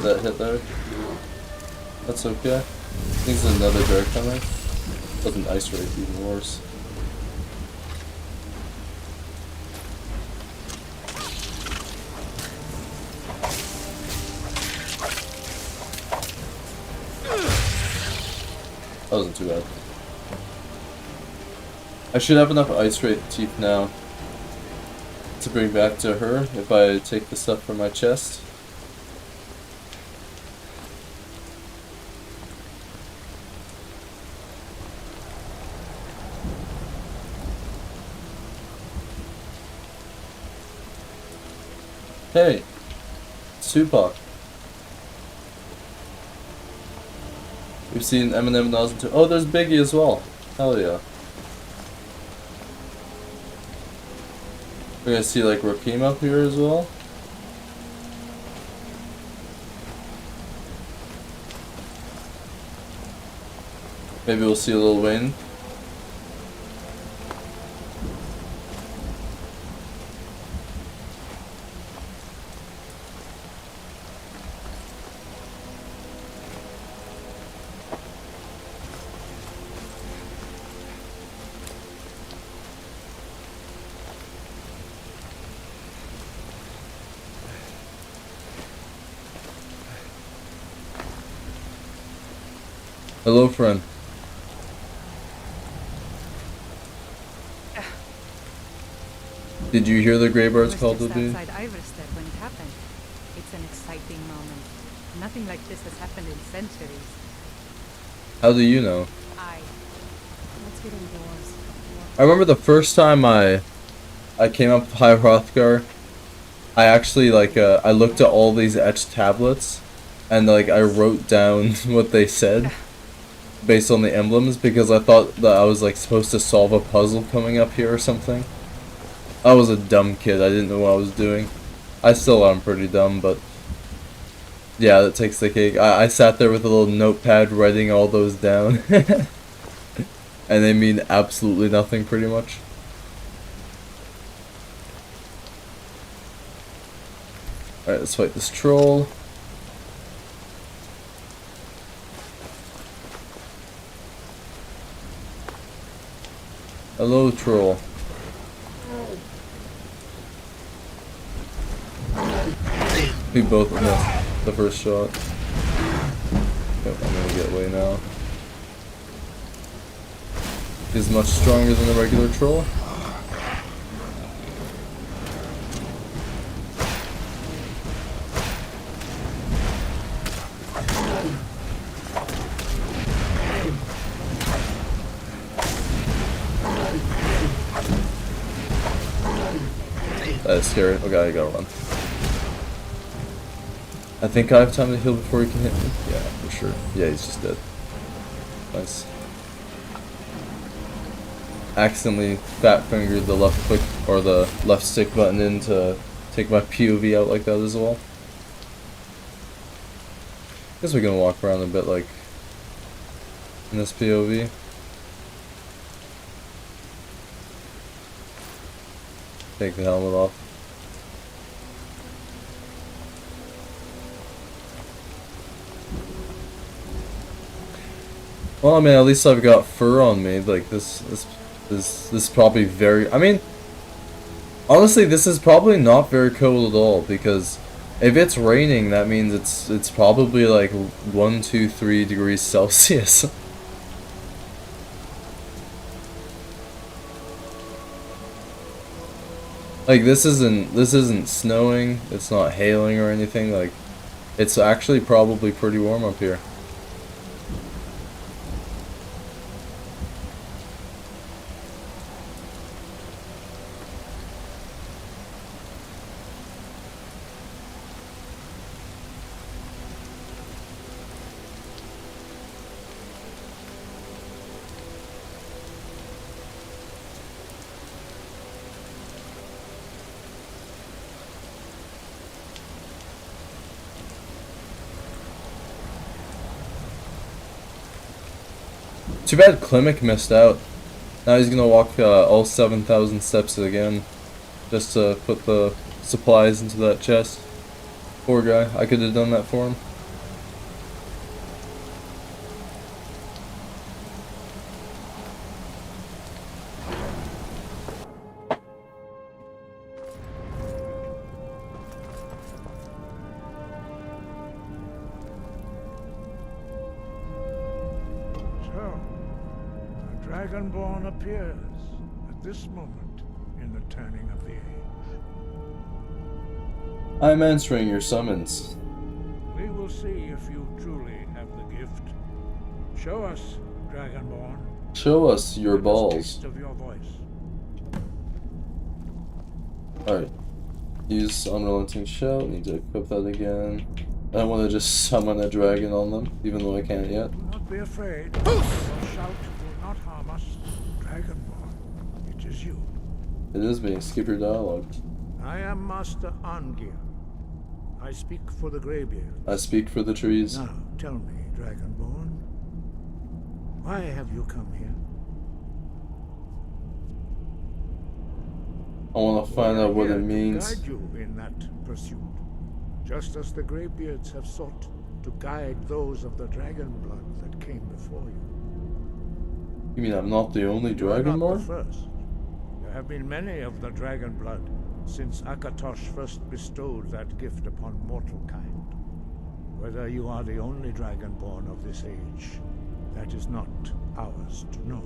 That hit there. That's okay. I think there's another bear coming. That's an ice wraith, even worse. That wasn't too bad. I should have enough ice wraith teeth now to bring back to her if I take the stuff from my chest. Hey, Tupac. We've seen Eminem, Nas, and two. Oh, there's Biggie as well. Hell yeah. We're gonna see like Rakim up here as well. Maybe we'll see a Lil Wayne. Hello, friend. Did you hear the Greybird's call to be? Outside Iverstead when it happened. It's an exciting moment. Nothing like this has happened in centuries. How do you know? Let's get indoors. I remember the first time I came up to High Hrothgar, I actually I looked at all these etched tablets and like I wrote down what they said based on the emblems because I thought that I was like supposed to solve a puzzle coming up here or something. I was a dumb kid. I didn't know what I was doing. I still am pretty dumb, but yeah, that takes the cake. I sat there with a little notepad writing all those down. And they mean absolutely nothing pretty much. Alright, let's fight this troll. Hello, troll. We both missed the first shot. Yep, I'm gonna get away now. He's much stronger than a regular troll. That is scary. Okay, I gotta run. I think I have time to heal before he can hit me. Yeah, for sure. Yeah, he's just dead. Nice. Accidentally fat fingered the left click or the left stick button in to take my POV out like that as well. Guess we can walk around a bit like in this POV. Take the helmet off. Well, I mean, at least I've got fur on me. Like this is probably very. I mean, honestly, this is probably not very cold at all because if it's raining, that means it's probably like 1, 2, 3 degrees Celsius. Like this isn't snowing. It's not hailing or anything. Like it's actually probably pretty warm up here. Too bad Klimek missed out. Now he's gonna walk all 7,000 steps again just to put the supplies into that chest. Poor guy. I could have done that for him. Dragonborn appears at this moment in the turning of the age. I'm answering your summons. We will see if you truly have the gift. Show us, Dragonborn. Show us your balls. Taste of your voice. Alright. Use Unrelenting Shout. Need to equip that again. I want to just summon a dragon on them, even though I can't yet. Do not be afraid. Your shout will not harm us. Dragonborn, it is you. It is me. Skip your dialogue. I am Master Angir. I speak for the Greybeard. I speak for the trees. Now, tell me, Dragonborn, why have you come here? I want to find out what it means. To guide you in that pursuit, just as the Greybeards have sought to guide those of the dragon blood that came before you. You mean I'm not the only You are not Dragonborn? the first. There have been many of the dragon blood since Akatosh first bestowed that gift upon mortal kind. Whether you are the only Dragonborn of this age That is not ours to know.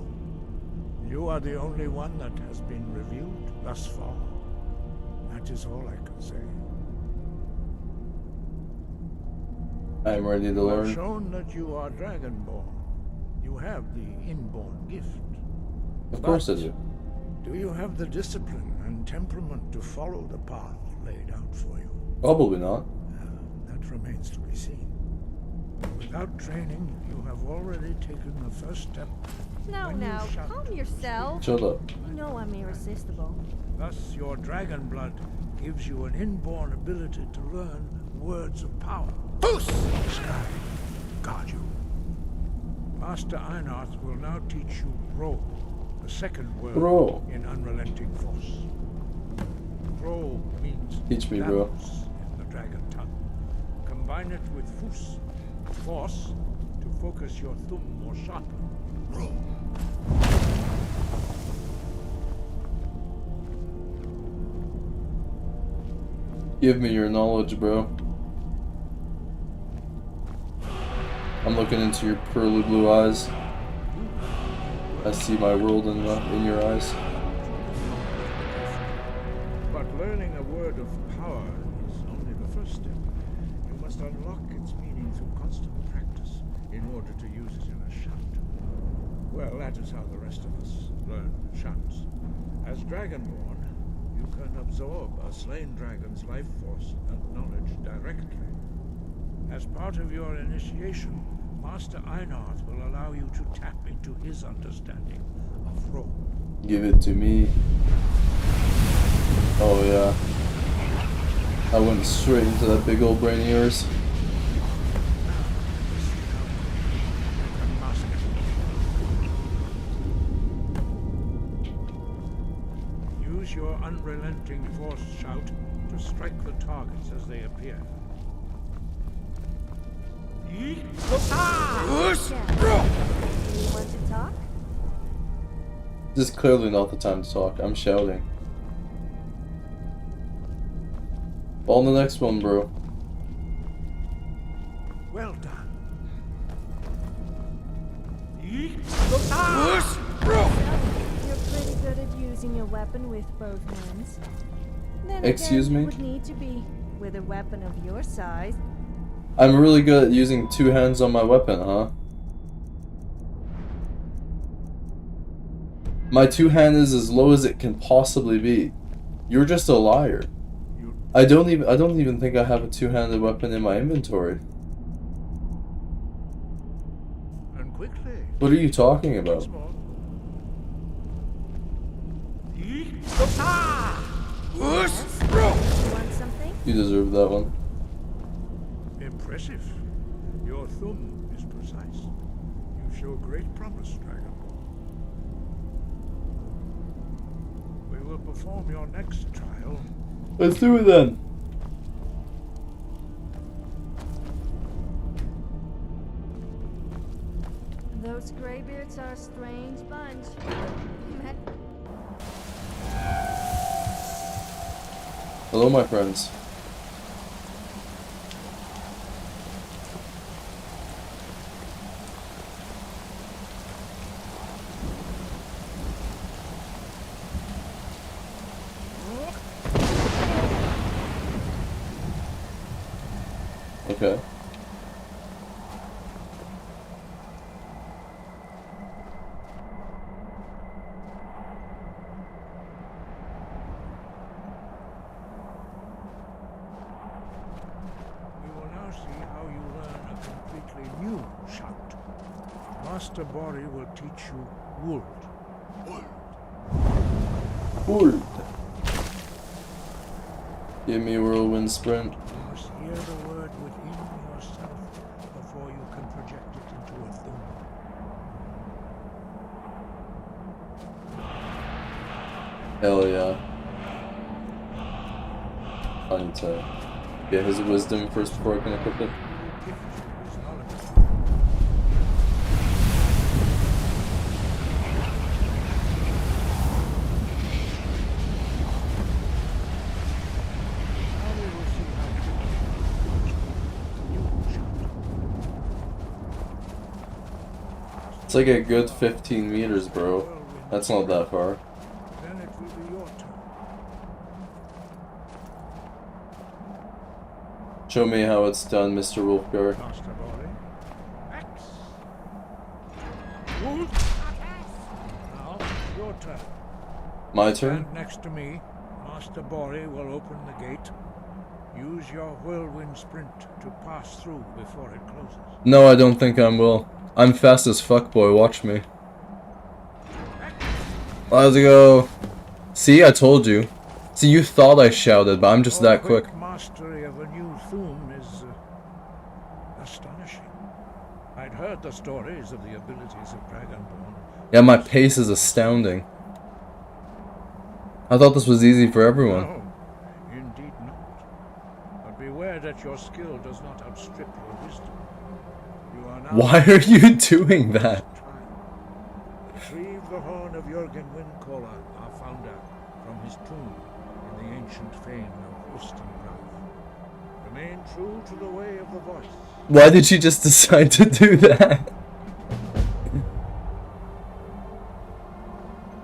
You are the only one that has been revealed thus far. That is all I can say. I'm ready to You have learn. shown that you are Dragonborn. You have the inborn gift. Of course I But do. do you have the discipline and temperament to follow the path laid out for you? Probably not. That remains to be seen. Without training, you have already taken the first step. Now, when you now, shout. calm yourself. Shut up. You know I'm irresistible. Thus, your dragon blood gives you an inborn ability to learn words of power. Boost! Sky, guard you. Master Einarth will now teach you Ro, the second word Ro. in unrelenting force. Ro means Teach me, bro. Davos in the dragon tongue. Combine it with Fus, force, to focus your thumb more sharply. Ro. Give me your knowledge, bro. I'm looking into your pearly blue eyes. I see my world in your eyes. But learning a word of power is only the first step. You must unlock its meaning through constant practice in order to use it in a shout. Well, that is how the rest of us learn shouts. As Dragonborn, you can absorb a slain dragon's life force and knowledge directly. As part of your initiation, Master Einarth will allow you to tap into his understanding of Ro. Give it to me. Oh yeah. I went straight into that big old brain of yours. Use your unrelenting force shout to strike the targets as they appear. You want to talk? This is clearly not the time to talk. I'm shouting. On the next one, bro. Well done. You're pretty good at using your weapon with both hands. Then Excuse again, me? you would need to be with a weapon of your size. I'm really good at using two hands on my weapon, huh? My two hand is as low as it can possibly be. You're just a liar. I don't even think I have a two-handed weapon in my inventory. And quickly. What are you talking about? Yes? You want something? You deserve that one. Impressive. Your thumb is precise. You show great promise, Dragonborn. We will perform your next trial. Let's do it then. Those graybeards are a strange bunch. Hello, my friends. Okay. We will now see how you learn a completely new shout. Master Bori will teach you Wold. Wood. Give me a whirlwind sprint. You must hear the word within yourself before you can project it into a thumb. Hell yeah. I need to get his wisdom first before I can equip it. It's like a good 15 meters, bro. That's not that far. Then it will be your turn. Show me how it's done, Mr. Wolfgar. Master Bori. Axe. Wolf. Now, your turn. My turn? Stand next to me. Master Bori will open the gate. Use your whirlwind sprint to pass through before it closes. No, I don't think I will. I'm fast as fuck, boy. Watch me. Let's go. See, I told you. See, you thought I shouted, but I'm just that quick. Mastery of a new thum is astonishing. I'd heard the stories of the abilities of Dragonborn. Yeah, my pace is astounding. I thought this was easy for everyone. No, indeed not. But beware that your skill does not outstrip your wisdom. You are now. Why are you doing that? Retrieve the horn of Jürgen Windcaller, our founder, from his tomb in the ancient fane of Ustengrav. Remain true to the way of the voice. Why did you just decide to do that?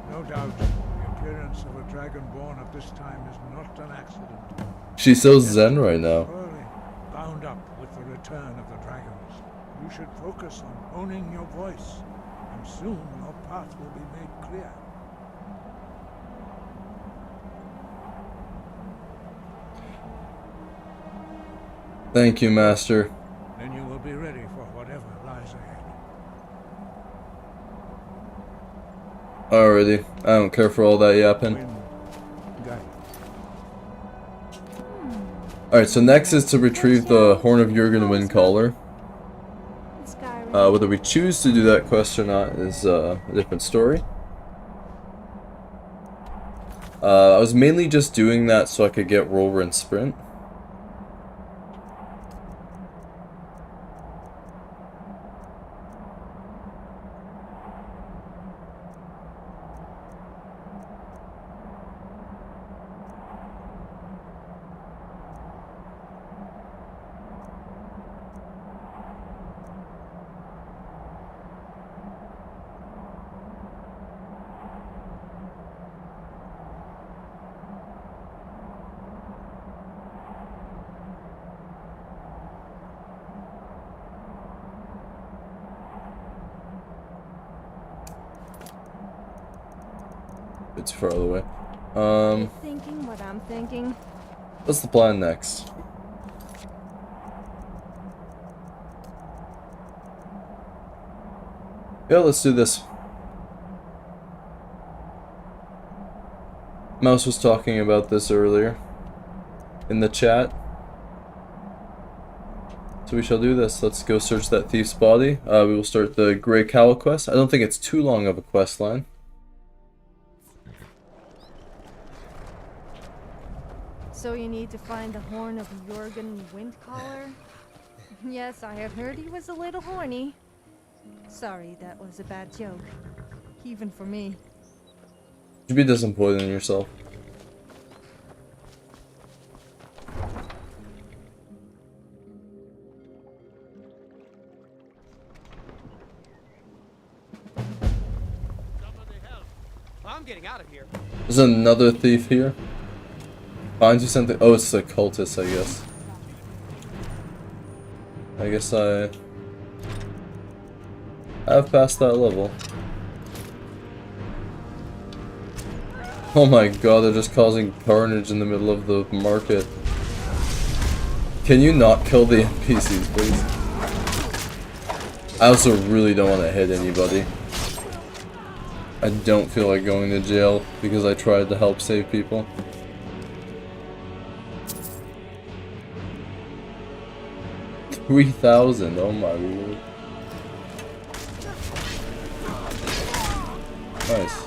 No doubt, the appearance of a dragonborn at this time is not an accident. She's so zen right now. Surely bound up with the return of the dragons. You should focus on owning your voice, and soon your path will be made clear. Thank you, Master. Then you will be ready for whatever lies ahead. Alrighty. I don't care for all that yapping. Alright, so next is to retrieve the Horn of Jürgen Windcaller. Whether we choose to do that quest or not is a different story. I was mainly just doing that so I could get Rover and Sprint. It's far away. Thinking what I'm thinking. What's the plan next? Yeah, let's do this. Mouse was talking about this earlier in the chat. So we shall do this. Let's go search that thief's body. We will start the Grey Cowl quest. I don't think it's too long of a quest line. So you need to find the horn of Jürgen Windcaller? Yes, I have heard he was a little horny. Sorry, that was a bad joke. Even for me. You should be disappointed in yourself. I'm getting out of here. There's another thief here. Finds you something. Oh, it's a cultist, I guess. I guess I've passed that level. Oh my god, they're just causing carnage in the middle of the market. Can you not kill the NPCs, please? I also really don't want to hit anybody. I don't feel like going to jail because I tried to help save people. $3,000, oh my lord. Nice.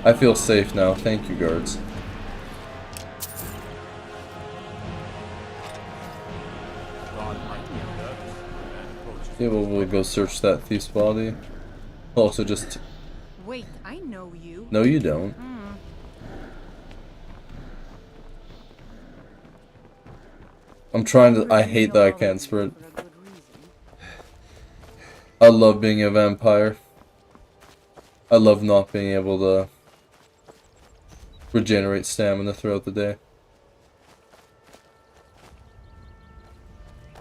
I feel safe now, thank you guards. Yeah, well, we'll go search that thief's body. Also just... Wait, I know you. No, you don't. I'm trying to... I hate that I can't sprint. I love being a vampire. I love not being able to regenerate stamina throughout the day.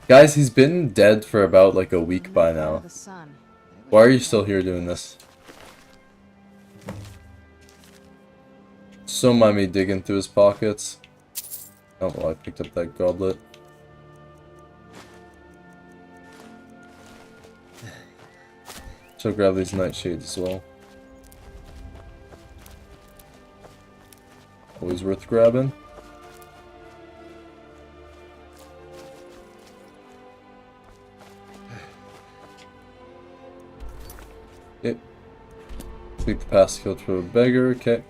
Guys, he's been dead for about like a week by now. Why are you still here doing this? So mind me digging through his pockets. Oh well, I picked up that goblet. So grab these nightshades as well. Always worth grabbing. Okay. Take the passkill to a beggar, okay.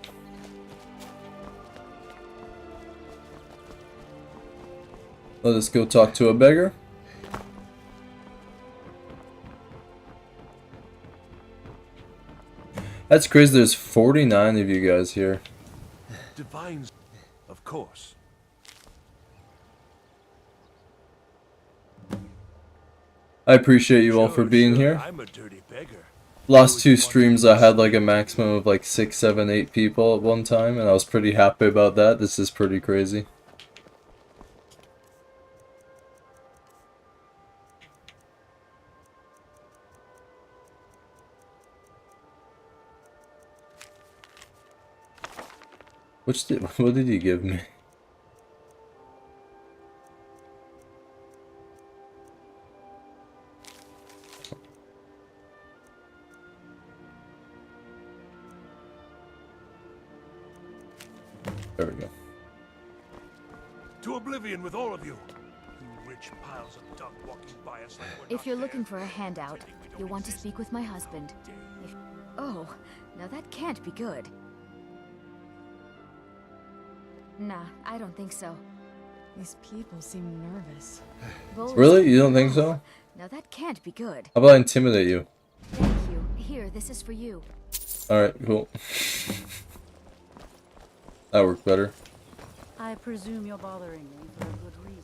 Let us go talk to a beggar. That's crazy, there's 49 of you guys here. Divines, of course. I appreciate you all for being here. I'm a dirty beggar. Last two streams I had like a maximum of like 6, 7, 8 people at one time, and I was pretty happy about that. This is pretty crazy. What did he give me? There we go. To oblivion with all of you. You rich piles of dung walking by us like we're If you're looking for a handout, you'll want to speak with my husband. Oh, now that can't be good. Nah, I don't think so. These people seem nervous. Really? You don't think so? Now that can't be good. How about I intimidate you? Thank you. Here, this is for you. Alright, cool. That worked better. I presume you're bothering me for a good reason.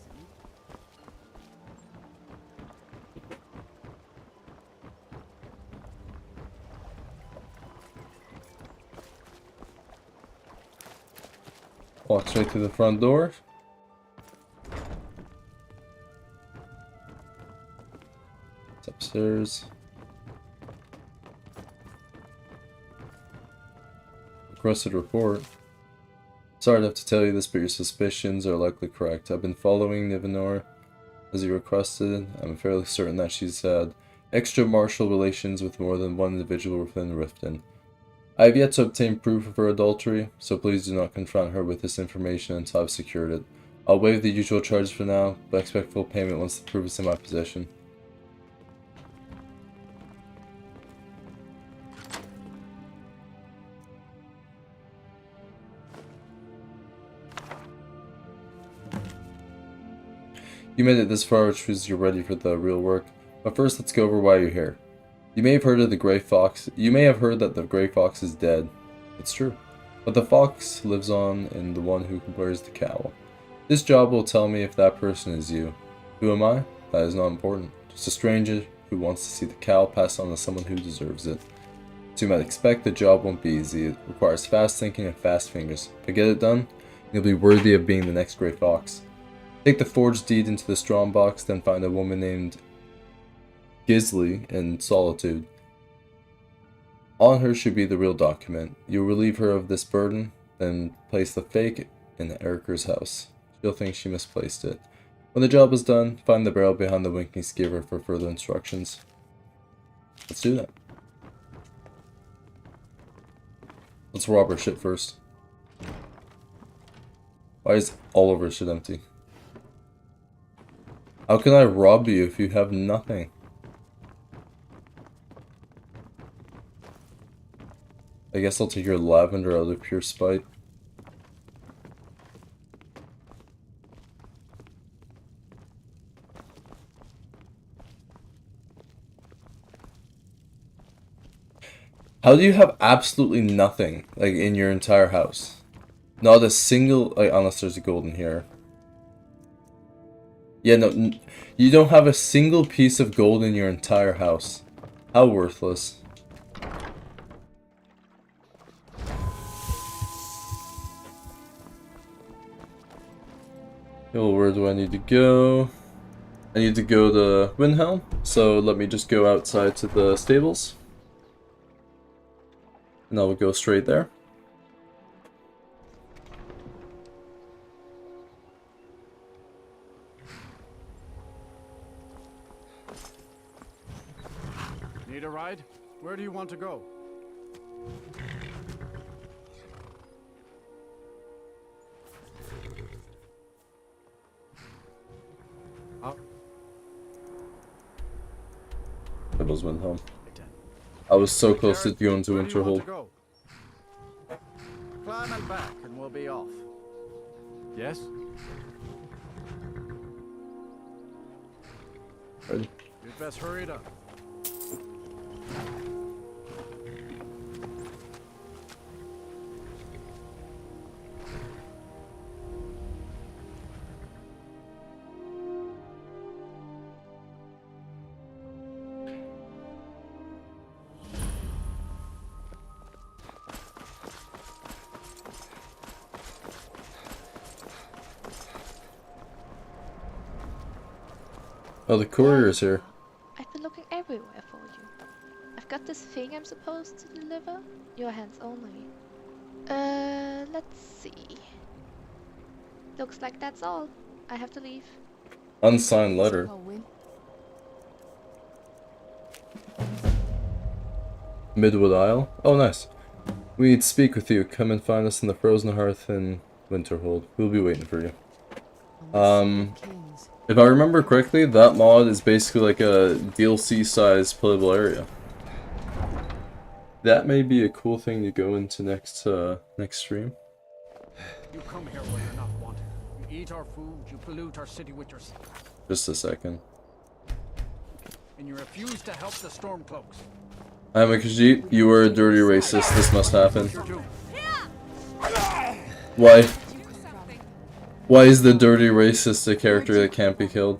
Walk straight to the front door. It's upstairs. Requested report. Sorry to have to tell you this, but your suspicions are likely correct. I've been following Nivenor as you requested. I'm fairly certain that she's had extramarital relations with more than one individual within Riften. I have yet to obtain proof of her adultery, so please do not confront her with this information until I've secured it. I'll waive the usual charges for now, but expect full payment once the proof is in my possession. You made it this far, which means you're ready for the real work. But first, let's go over why you're here. You may have heard of the Grey Fox. You may have heard that the Grey Fox is dead. It's true. But the fox lives on in the one who wears the cowl. This job will tell me if that person is you. Who am I? That is not important. Just a stranger who wants to see the cowl passed on to someone who deserves it. So you might expect the job won't be easy. It requires fast thinking and fast fingers. But get it done, you'll be worthy of being the next Grey Fox. Take the forged deed into the strong box, then find a woman named Gisli in Solitude. On her should be the real document. You'll relieve her of this burden, then place the fake in Eriker's house. She'll think she misplaced it. When the job is done, find the barrel behind the winking skewer for further instructions. Let's do that. Let's rob her shit first. Why is all of her shit empty? How can I rob you if you have nothing? I guess I'll take your lavender out of pure spite. How do you have absolutely nothing, like, in your entire house? Not a single, like, unless there's a gold in here. Yeah, no, you don't have a single piece of gold in your entire house. How worthless. Oh, where do I need to go? I need to go to Windhelm, so let me just go outside to the stables. And I will go straight there. Need a ride? Where do you want to go? It was Windhelm. I was so close to going to Winterhold. Climb and back, and we'll be off. Yes? Ready? You'd best hurry it up. Oh, the courier's here. I've been looking everywhere for you. I've got this thing I'm supposed to deliver. Your hands only. Let's see. Looks like that's all. I have to leave. Unsigned letter. Midwood Isle? Oh, nice. We need to speak with you. Come and find us in the Frozen Hearth in Winterhold. We'll be waiting for you. If I remember correctly, that mod is basically like a DLC-sized playable area. That may be a cool thing to go into next next stream. You come here where you're not wanted. You eat our food, you pollute our city with your... Just a second. And you refuse to help the Stormcloaks. I'm a Khajiit. You are a dirty racist. This must happen. Why? Why is the dirty racist a character that can't be killed?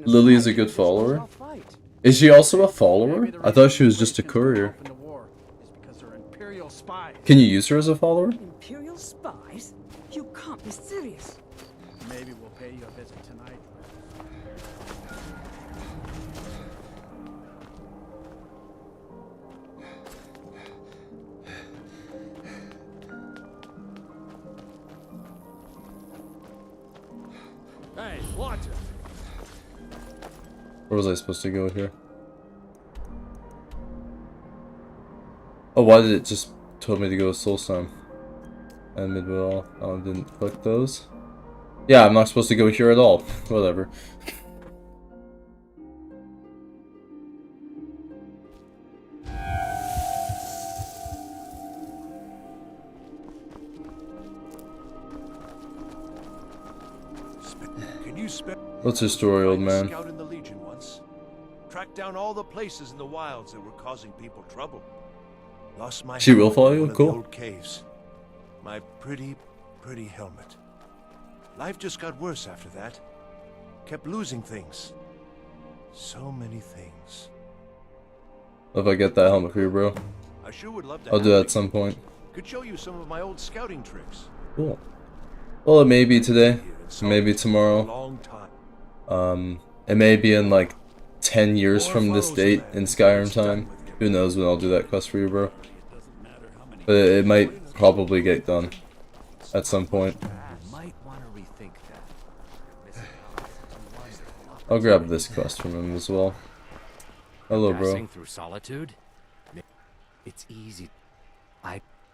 Lily is a good follower. Is she also a follower? I thought she was just a courier. Can you use her as a follower? Imperial spies? You can't be serious. Maybe we'll pay you a visit tonight. Hey, watch it. Where was I supposed to go here? Oh, why did it just told me to go to Solstheim and Midwood? Oh, I didn't click those. Yeah, I'm not supposed to go here at all. Whatever. Can you spare? What's your story, old man? Scout in the Legion once. Tracked down all the places in the wilds that were causing people trouble. Lost my She will helmet follow in you? one of Cool. the old caves. My pretty helmet. Life just got worse after that. Kept losing things. So many things. If I get that helmet for you, bro, I sure would love to. I'll have do that it. at some point. Could show you some of my old scouting tricks. Cool. Well, it may be today. Maybe tomorrow. Long time. It may be in like 10 years from this date in Skyrim time. Who knows when I'll do that quest for you, bro. But it might probably get done at some point. I'll grab this quest from him as well. Hello, bro. Passing through solitude? It's easy.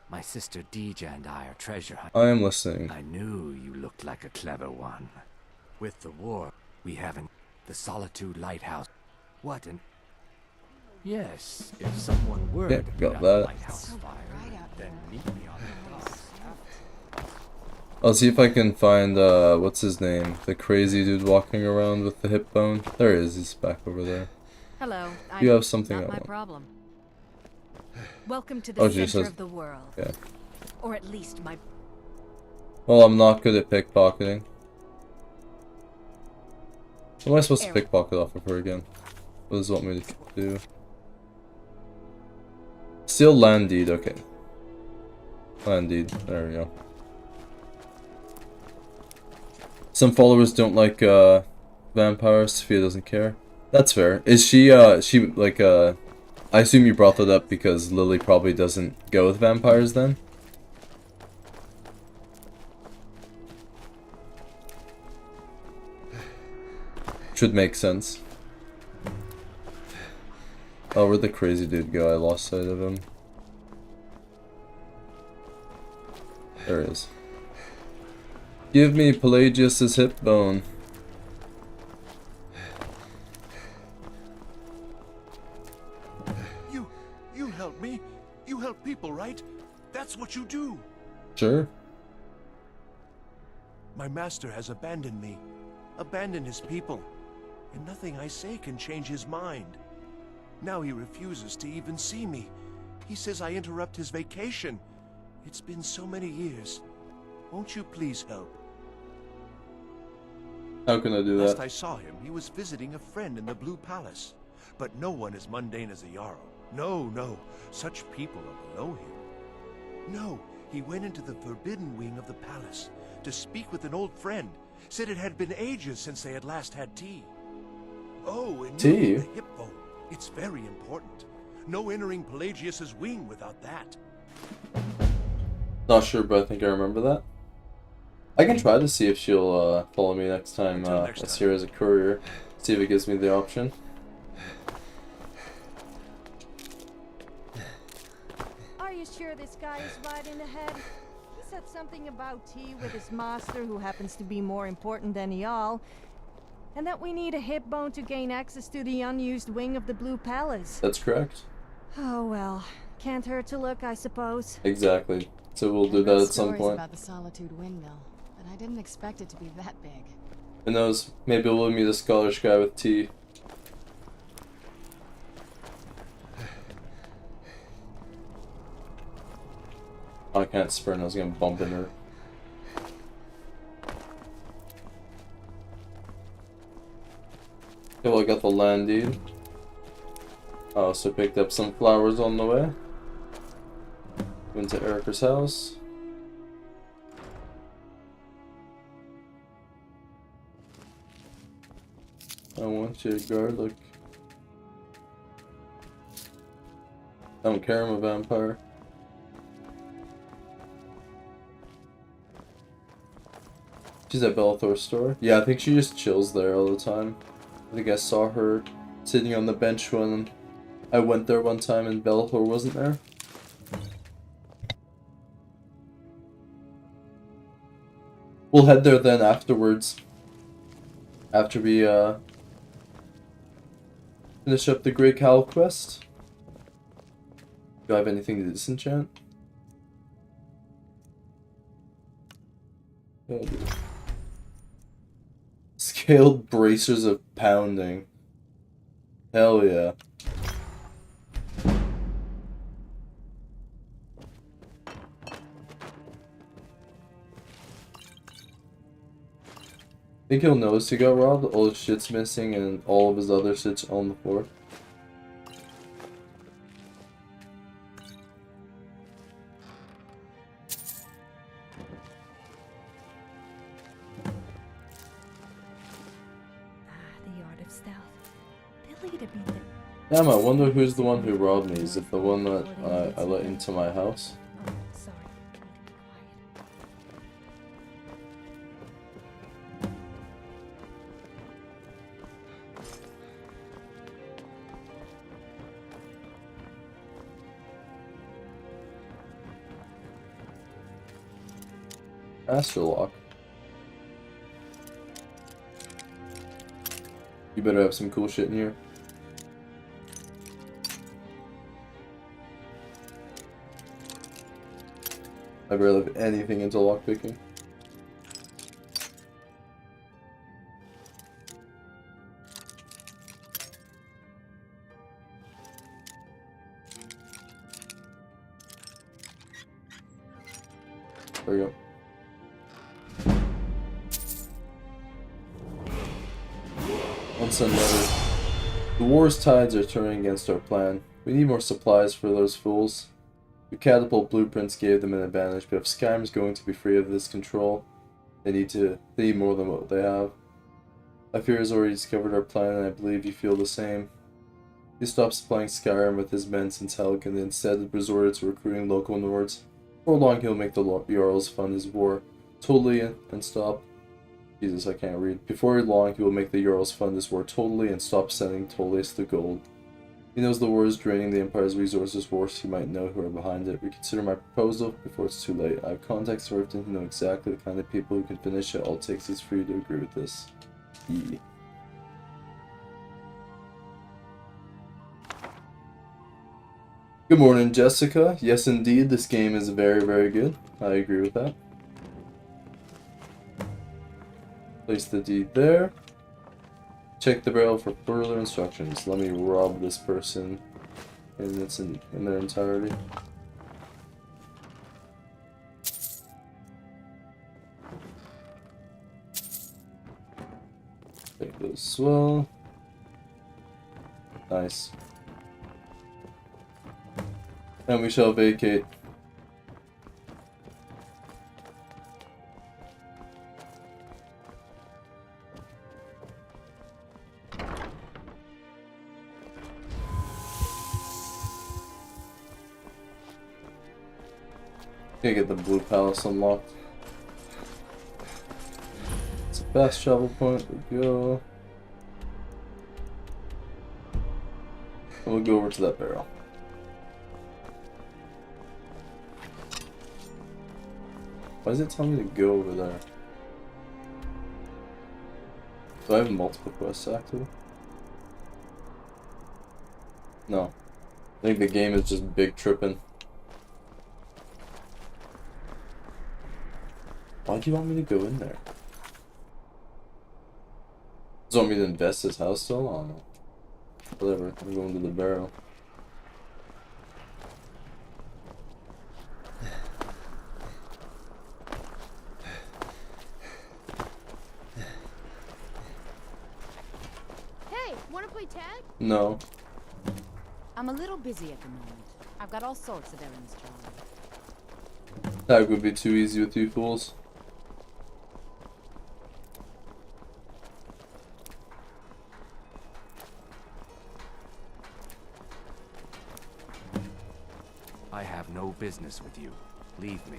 My sister Deja and I are treasure hunters. I am listening. I knew you looked like a clever one. With the war, we haven't... The Solitude Lighthouse. What an... Yes, if someone were Yeah, to got put out that. the lighthouse fire, then meet me on the top. I'll see if I can find, what's his name? The crazy dude walking around with the hip bone. There he is, he's back over there. Hello. You have something Not I my want. problem. Welcome to the Oh, center Jesus. of the world. Yeah. Or at least my... Well, I'm not good at pickpocketing. What am I supposed to pickpocket off of her again? What does it want me to do? Steal land deed, okay. Land deed, there we go. Some followers don't like vampires, Sophia doesn't care. That's fair. Is she like I assume you brought that up because Lily probably doesn't go with vampires then? Should make sense. Oh, where'd the crazy dude go? I lost sight of him. There he is. Give me Pelagius's hip bone. You help me. You help people, right? That's what you do. Sure. My master has abandoned me. Abandoned his people. And nothing I say can change his mind. Now he refuses to even see me. He says I interrupt his vacation. It's been so many years. Won't you please help? How can I do that? Last I saw him, he was visiting a friend in the Blue Palace. But no one as mundane as a Jarl. No, no. Such people are below him. No, he went into the forbidden wing of the palace to speak with an old friend. Said it had been ages since they had last had tea. Oh, and tea? The hip bone. It's very important. No entering Pelagius's wing without that. Not sure, but I think I remember that. I can try to see if she'll follow me next time I see her as a courier. See if it gives me the option. Are you sure this guy is right in the head? He said something about tea with his master, who happens to be more important than y'all, and that we need a hip bone to gain access to the unused wing of the Blue Palace. That's correct. Oh well, can't hurt to look, I suppose. Exactly. So we'll do that at some point. About the Solitude Windmill, but I didn't expect it to be that big. Who knows? Maybe we'll meet a Scottish guy with tea. I can't sprint, I was gonna bump into her. Okay, well, I got the land deed. I also picked up some flowers on the way. Went to Erica's house. I want you, garlic. I don't care, I'm a vampire. She's at Belethor's store? Yeah, I think she just chills there all the time. I think I saw her sitting on the bench when I went there one time and Belethor wasn't there. We'll head there then afterwards. After we finish up the Grey Cowl quest. Do I have anything to disenchant? Yeah, I do. Scaled bracers of pounding. Hell yeah. Think he'll notice he got robbed, all his shit's missing and all of his other shit's on the floor. The art of stealth. Billy to be the... Damn, I wonder who's the one who robbed me. Is it the one that I let into my house? Sorry. Astrolock. You better have some cool shit in here. I barely have anything into lockpicking. There we go. Once another. The war's tides are turning against our plan. We need more supplies for those fools. The catapult blueprints gave them an advantage, but if Skyrim's going to be free of this control, they need more than what they have. I fear has already discovered our plan, and I believe you feel the same. He stopped supplying Skyrim with his men since Helg, and instead resorted to recruiting local Nords. Before long, he'll make the Jarls fund his war totally and stop. Jesus, I can't read. Before long, he will make the Jarls fund his war totally and stop sending Tolles the gold. He knows the war is draining the Empire's resources worse. He might know who are behind it. Reconsider my proposal before it's too late. I have contacts in Riften who know exactly the kind of people who can finish it. All it takes is for you to agree with this. E. Good morning, Jessica. Yes, indeed, this game is very, very good. I agree with that. Place the deed there. Check the barrel for further instructions. Let me rob this person in their entirety. Take this as well. Nice. And we shall vacate. Gonna get the blue palace unlocked. It's a fast travel point. We go. And we'll go over to that barrel. Why does it tell me to go over there? Do I have multiple quests active? No. I think the game is just big tripping. Why do you want me to go in there? Does it want me to invest his house still? I don't know. Whatever, I'm going to the barrel. Hey, wanna play tag? No. I'm a little busy at the moment. I've got all sorts of errands to run. Tag would be too easy with you fools. I have no business with you. Leave me.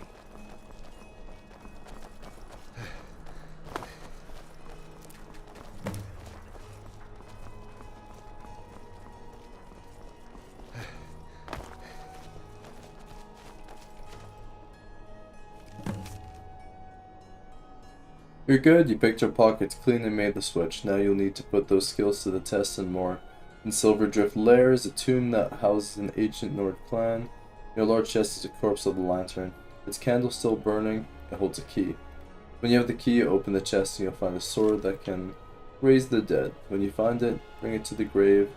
You're good, you picked your pockets clean and made the switch. Now you'll need to put those skills to the test and more. In Silverdrift Lair is a tomb that houses an ancient Nord clan. Your large chest is a corpse of the lantern. Its candle still burning, it holds a key. When you have the key, open the chest and you'll find a sword that can raise the dead. When you find it, bring it to the grave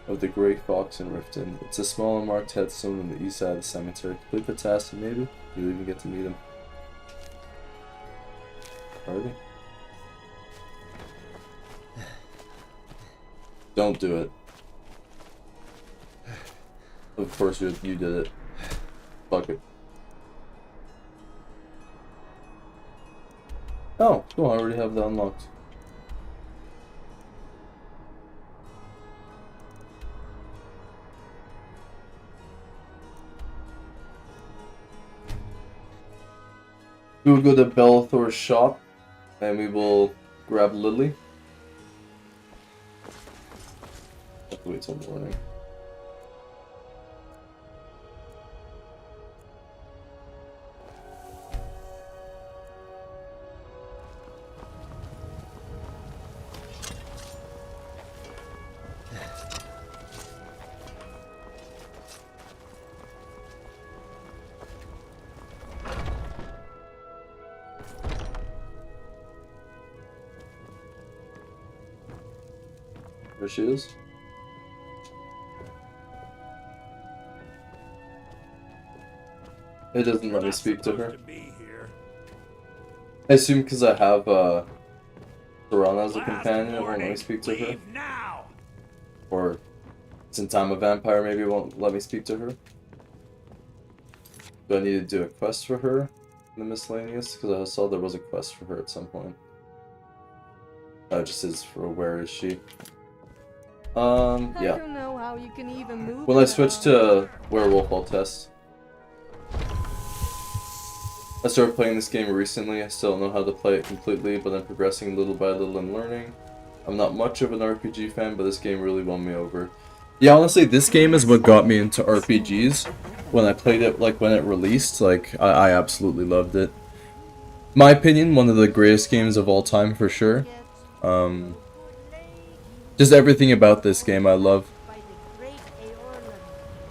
of the Great Fox in Riften. It's a small unmarked headstone on the east side of the cemetery. Complete the task and maybe you'll even get to meet him. Already? Don't do it. Of course you did it. Fuck it. Oh, cool, I already have that unlocked. We will go to Bellathor's shop and we will grab Lily. Have to wait till morning. There she is. It doesn't let me speak to her. I assume because I have the Piranha as a companion, it won't let me speak to her. Or since I'm a vampire, maybe it won't let me speak to her. Do I need to do a quest for her in the miscellaneous? Because I saw there was a quest for her at some point. It just is for where is she? I Yeah. don't know how you can even move When I it switch around. to werewolf, I'll test. I started playing this game recently. I still don't know how to play it completely, but I'm progressing little by little and learning. I'm not much of an RPG fan, but this game really won me over. Yeah, honestly, this game is what got me into RPGs. When I played it, like, when it released, like, I absolutely loved it. My opinion, one of the greatest games of all time, for sure. Just everything about this game I love.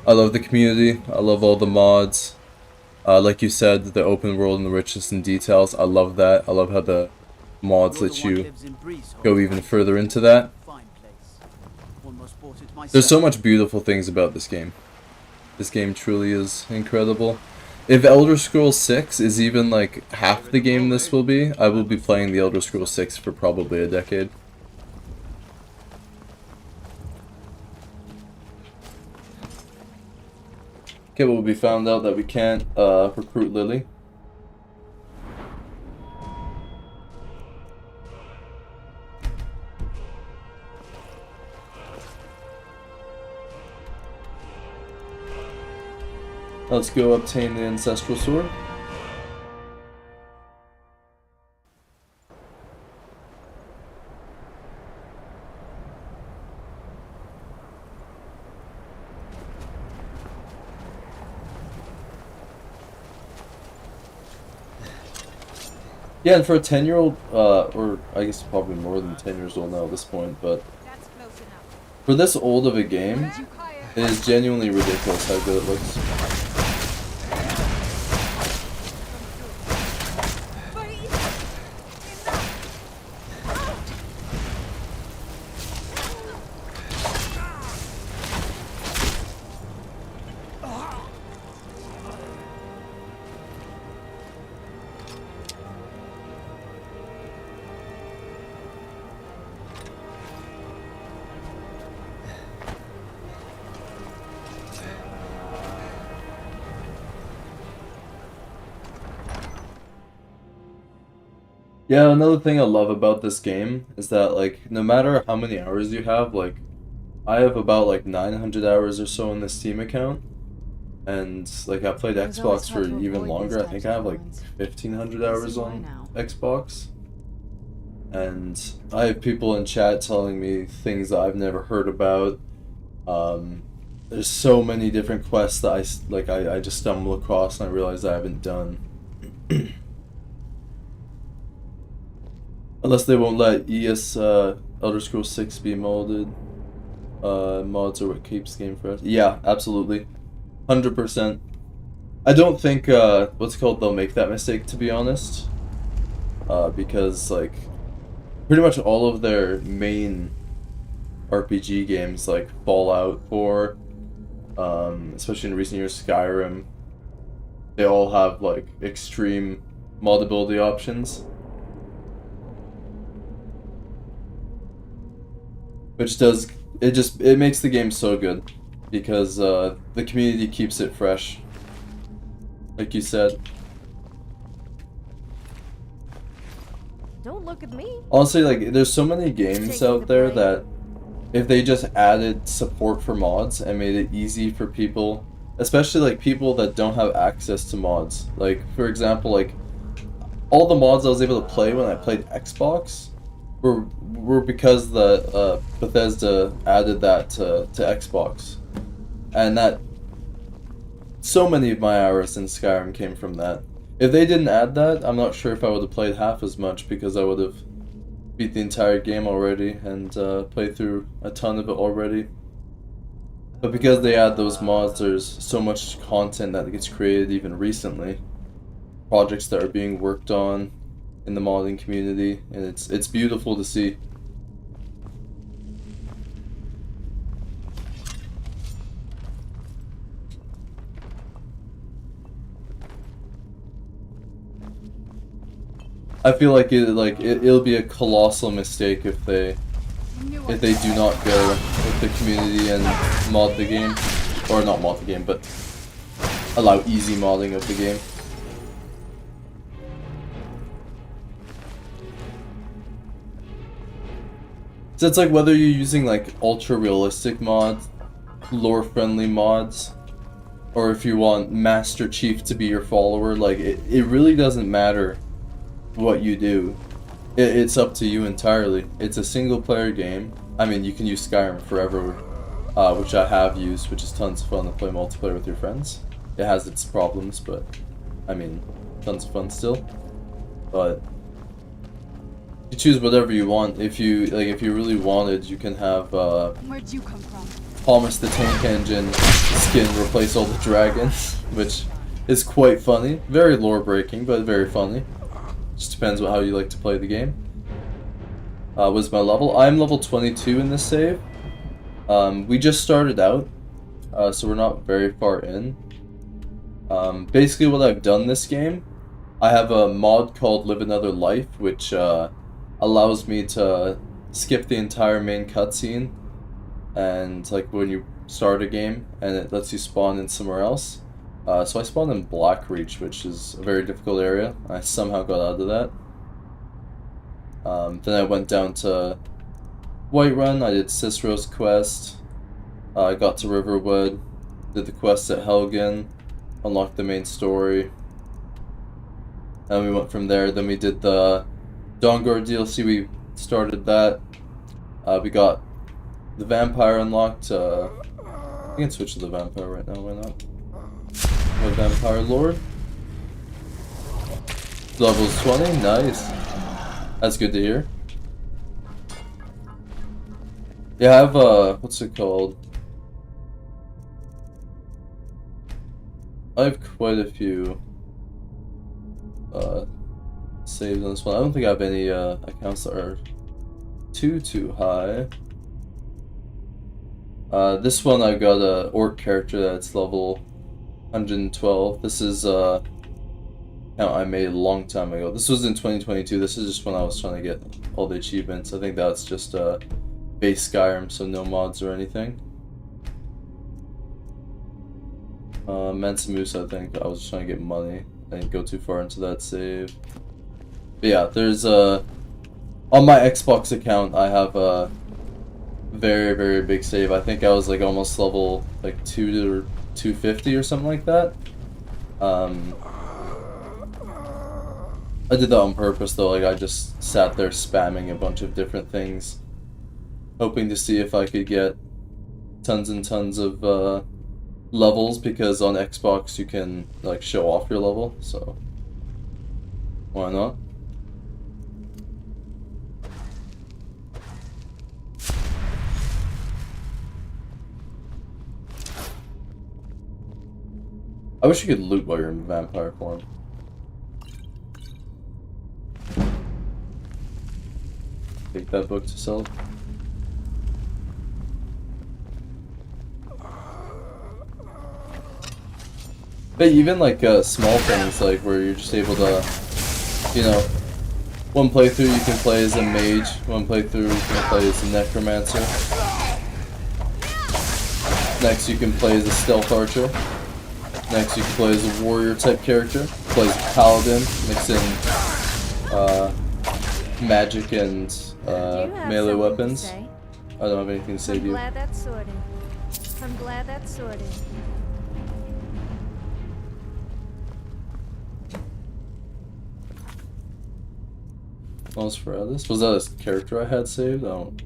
I love the community. I love all the mods. Like you said, the open world and the richness in details. I love that. I love how the mods let you go even further into that. There's so much beautiful things about this game. This game truly is incredible. If Elder Scrolls 6 is even like half the game this will be, I will be playing the Elder Scrolls 6 for probably a decade. Okay, well, we found out that we can't recruit Lily. Let's go obtain the Ancestral Sword. Yeah, and for a 10-year-old, or I guess probably more than 10 years old now at this point, but for this old of a game, it is genuinely ridiculous how good it looks. Yeah, another thing I love about this game is that, like, no matter how many hours you have, like, I have about, like, 900 hours or so in the Steam account, and, like, I played Xbox for even longer. I think I have, like, 1,500 hours on Xbox, and I have people in chat telling me things that I've never heard about. There's so many different quests that I just stumble across and I realize I haven't done. Unless they won't let Elder Scrolls 6 be modded. Mods are what keeps the game fresh. Yeah, absolutely. 100%. I don't think, they'll make that mistake, to be honest. Because, like, pretty much all of their main RPG games, like Fallout 4, especially in recent years, Skyrim, they all have, like, extreme moddability options. Which it makes the game so good, because the community keeps it fresh, like you said. Don't look at me. Honestly, like, there's so many games out there that if they just added support for mods and made it easy for people, especially like people that don't have access to mods. Like, for example, like all the mods I was able to play when I played Xbox were because the Bethesda added that to Xbox, and that so many of my hours in Skyrim came from that. If they didn't add that, I'm not sure if I would have played half as much, because I would have beat the entire game already and played through a ton of it already. But because they add those mods, there's so much content that gets created even recently. Projects that are being worked on in the modding community, and it's beautiful to see. I feel like it'll be a colossal mistake if they do not go with the community and mod the game, or not mod the game, but allow easy modding of the game. So it's like whether you're using like ultra realistic mods, lore friendly mods, or if you want Master Chief to be your follower, like it really doesn't matter what you do. It's up to you entirely. It's a single player game. I mean, you can use Skyrim forever, which I have used, which is tons of fun to play multiplayer with your friends. It has its problems, but I mean, tons of fun still. But you choose whatever you want. If you really wanted, you can have Where'd you come from? Thomas the Tank Engine skin replace all the dragons, which is quite funny. Very lore breaking, but very funny. Just depends on how you like to play the game. What's my level? I'm level 22 in this save. We just started out, so we're not very far in. Basically what I've done this game, I have a mod called Live Another Life, which allows me to skip the entire main cutscene, and like when you start a game, and it lets you spawn in somewhere else. So I spawned in Blackreach, which is a very difficult area. I somehow got out of that. Then I went down to Whiterun, I did Cicero's quest, I got to Riverwood, did the quest at Helgen, unlocked the main story, and we went from there. Then we did the Dawnguard DLC, we started that, we got the Vampire unlocked, I can switch to the Vampire right now, why not? The Vampire Lord. Level's 20, nice. That's good to hear. Yeah, I have what's it called? I have quite a few saves on this one. I don't think I have any accounts that are too high. This one I got a orc character that's level 112. This is account I made a long time ago. This was in 2022. This is just when I was trying to get all the achievements. I think that's just base Skyrim, so no mods or anything. Mansamusa, I think I was just trying to get money. I didn't go too far into that save. But yeah, there's on my Xbox account I have a very big save. I think I was like almost level like 250 or something like that. I did that on purpose though, like I just sat there spamming a bunch of different things, hoping to see if I could get tons and tons of levels, because on Xbox you can like show off your level, so why not? I wish you could loot while you're in vampire form. Take that book to sell. But even like small things, like where you're just able to, you know, one playthrough you can play as a mage, one playthrough you can play as a necromancer. Next you can play as a stealth archer. Next you can play as a warrior type character. Play as a paladin, mix in magic and melee weapons. I don't have anything to say to you. I'm glad that's sorted. I'm glad that's sorted. Nosferatu? Was that a character I had saved? I don't.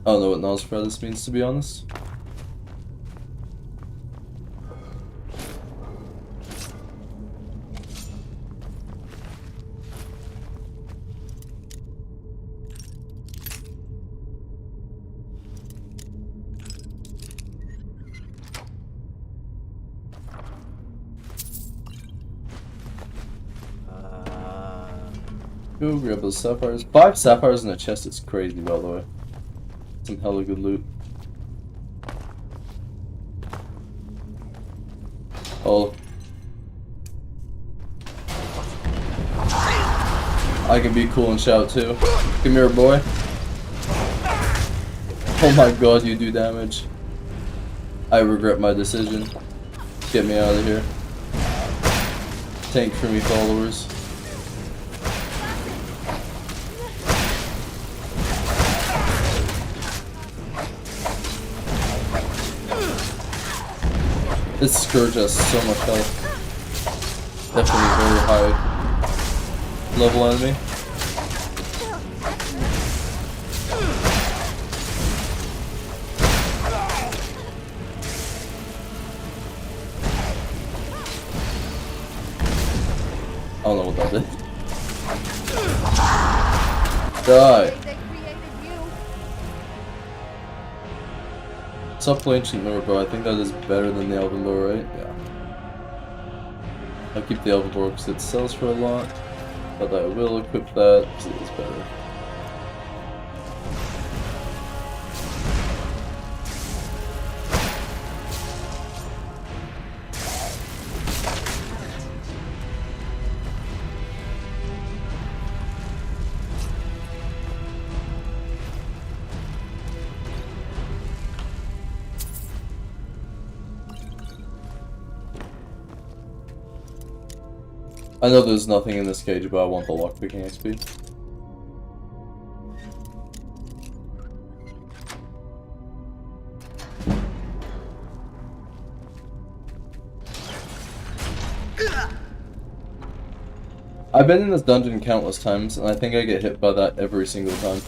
I don't know what Nosferatu means, to be honest. Go grab those sapphires. 5 sapphires in a chest is crazy, by the way. Some hella good loot. Oh. I can be cool and shout too. Come here, boy. Oh my god, you do damage. I regret my decision. Get me out of here. Tank for me, followers. This Scourge has so much health. Definitely very high level enemy. I don't know what that did. Die! Supple Ancient Mirror Bow, I think that is better than the Elven Bow, right? Yeah. I'll keep the Elven Bow because it sells for a lot, but I will equip that because it is better. I know there's nothing in this cage, but I want the lockpicking XP. I've been in this dungeon countless times, and I think I get hit by that every single time.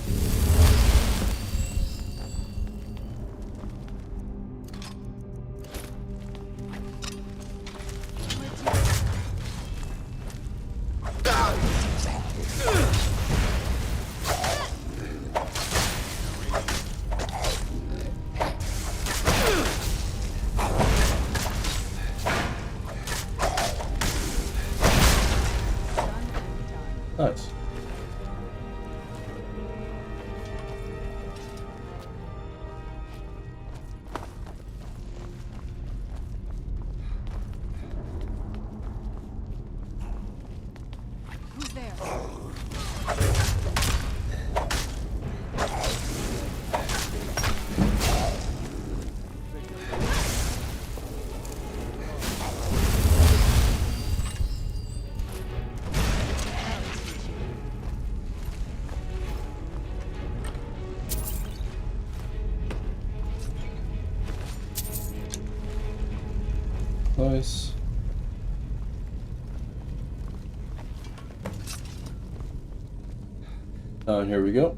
Nice. Who's there? Nice. And here we go.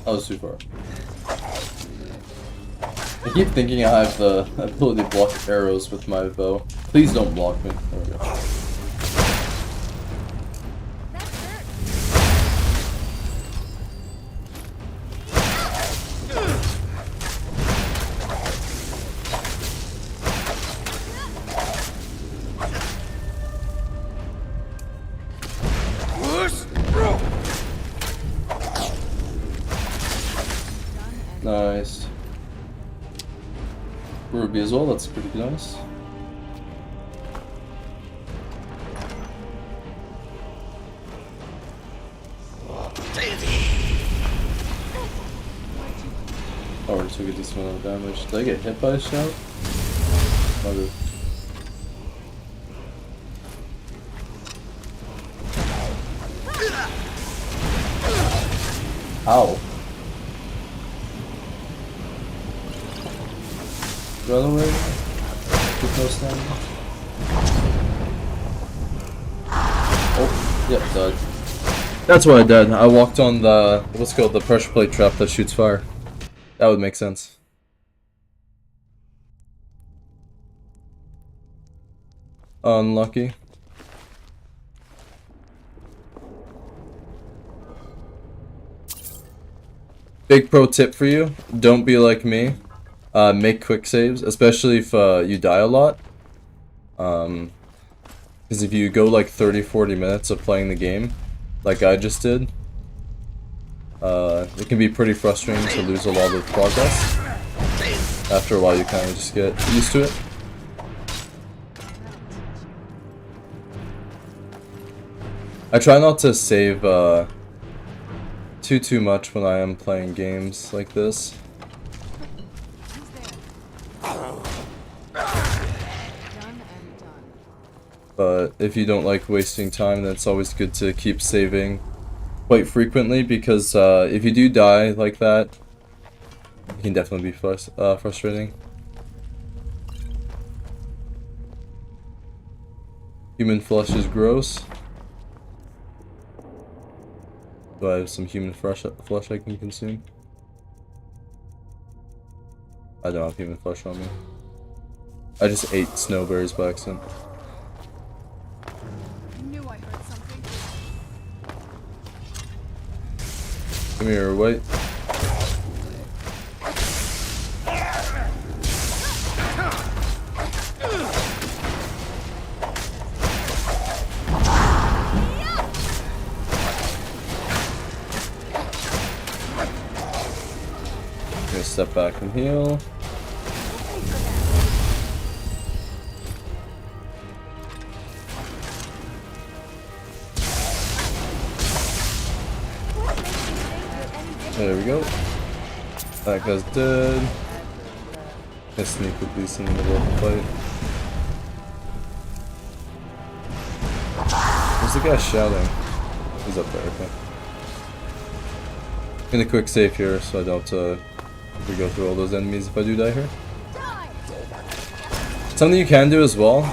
That was too far. I keep thinking I have the ability to block arrows with my bow. Please don't block me. There we go. Nice. Ruby as well, that's pretty nice. Already took a decent amount of damage. Did I get hit by a shout? Might have. Ow. Run away. With no stamina. Oh, yep, died. That's why I died. I walked on the, what's called, the pressure plate trap that shoots fire. That would make sense. Unlucky. Big pro tip for you, don't be like me. Make quick saves, especially if you die a lot. Because if you go like 30-40 minutes of playing the game, like I just did, it can be pretty frustrating to lose a lot of progress. After a while you kind of just get used to it. I try not to save too much when I am playing games like this. But if you don't like wasting time, then it's always good to keep saving quite frequently, because if you do die like that, it can definitely be frustrating. Human flesh is gross. Do I have some human flesh I can consume? I don't have human flesh on me. I just ate snowberries by accident. Knew I heard something. Come here, wait. Step back and heal. There we go. That guy's dead. I sneak with these in the middle of the fight. Where's the guy shouting? He's up there, okay. I'm gonna quick save here so I don't we go through all those enemies if I do die here. Something you can do as well,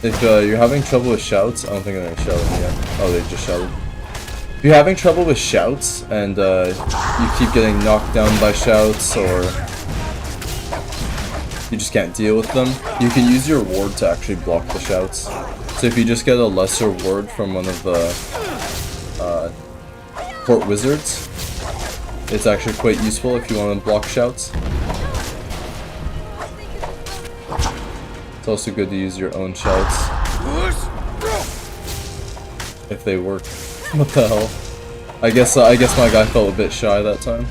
if you're having trouble with shouts, I don't think I'm gonna shout at me yet. Oh, they just shouted. If you're having trouble with shouts and you keep getting knocked down by shouts, or you just can't deal with them, you can use your ward to actually block the shouts. So if you just get a lesser ward from one of the court wizards, it's actually quite useful if you want to block shouts. It's also good to use your own shouts if they work. What the hell? I guess my guy felt a bit shy that time.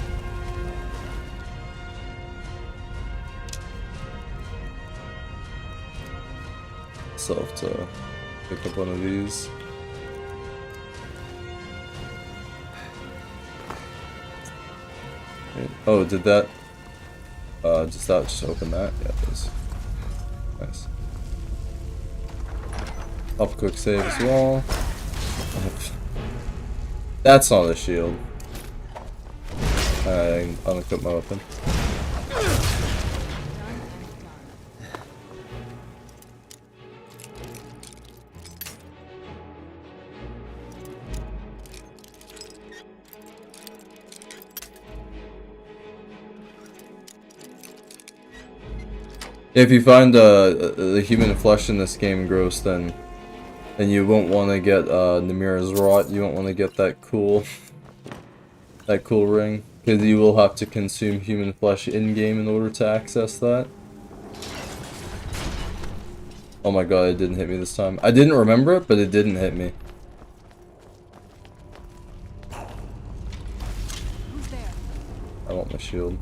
So I'll have to pick up one of these. Oh, did that? Does that just open that? Yeah, it does. Nice. Up quick save as well. That's not a shield. I unequip my weapon. If you find the human flesh in this game gross, then you won't want to get Namira's Rot. You won't want to get that cool ring, because you will have to consume human flesh in game in order to access that. Oh my god, it didn't hit me this time. I didn't remember it, but it didn't hit me. I want my shield.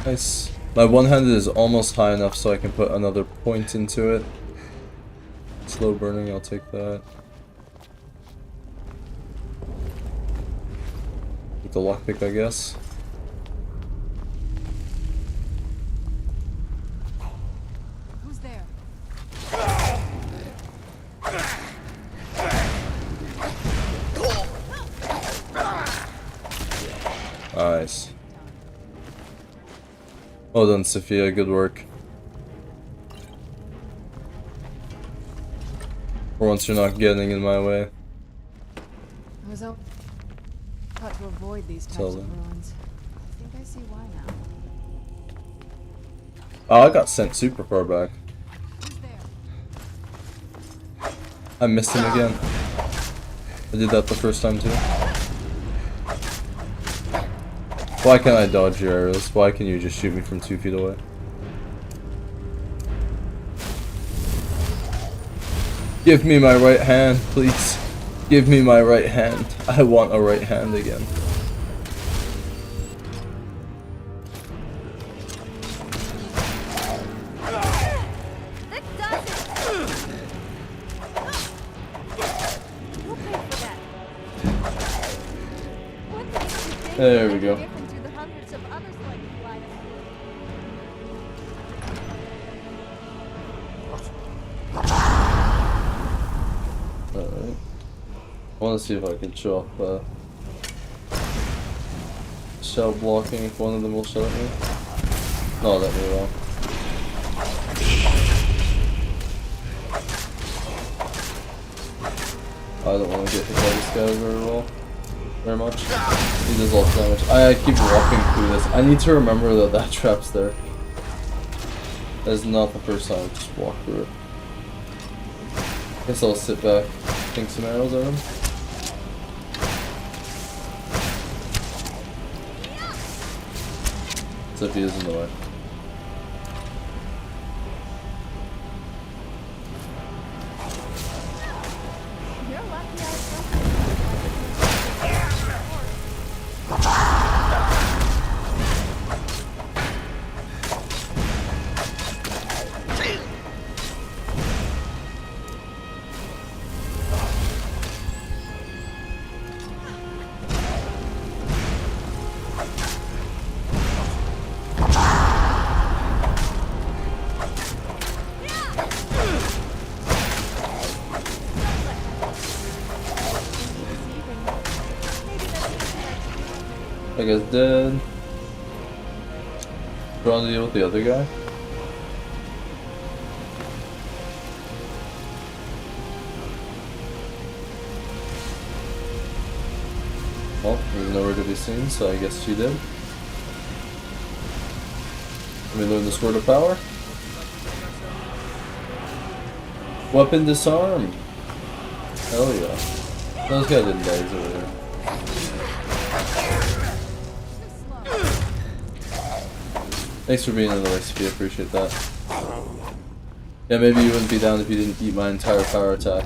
Nice. My one-handed is almost high enough so I can put another point into it. Slow burning, I'll take that. With the lockpick, I guess. Who's there? Nice. Well done, Sophia. Good work. For once you're not getting in my way. I was taught to avoid these types of ruins. I think I see why now. Oh, I got sent super far back. I missed him again. I did that the first time too. Why can't I dodge your arrows? Why can you just shoot me from 2 feet away? Give me my right hand, please. Give me my right hand. I want a right hand again. There we go. Alright. I want to see if I can show up shell blocking if one of them will shut at me. No, that may well. I don't want to get hit by this guy very much. He does lots of damage. I keep walking through this. I need to remember that that trap's there. That is not the first time I just walk through it. Guess I'll sit back, think some arrows at him. Except he is in the way. That guy's dead. Trying to deal with the other guy. Well, he's nowhere to be seen, so I guess she did. Let me learn the Sword of Power. Weapon disarm. Hell yeah. Those guys didn't die, he's over there. Thanks for being in the recipe, I appreciate that. Yeah, maybe you wouldn't be down if you didn't eat my entire power attack.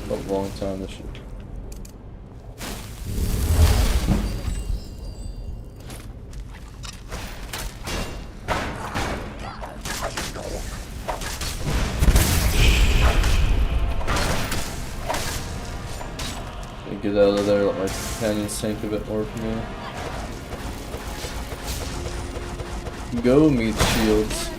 A long time this shit. Get out of there, let my companions tank a bit more for me. Go, meat shields.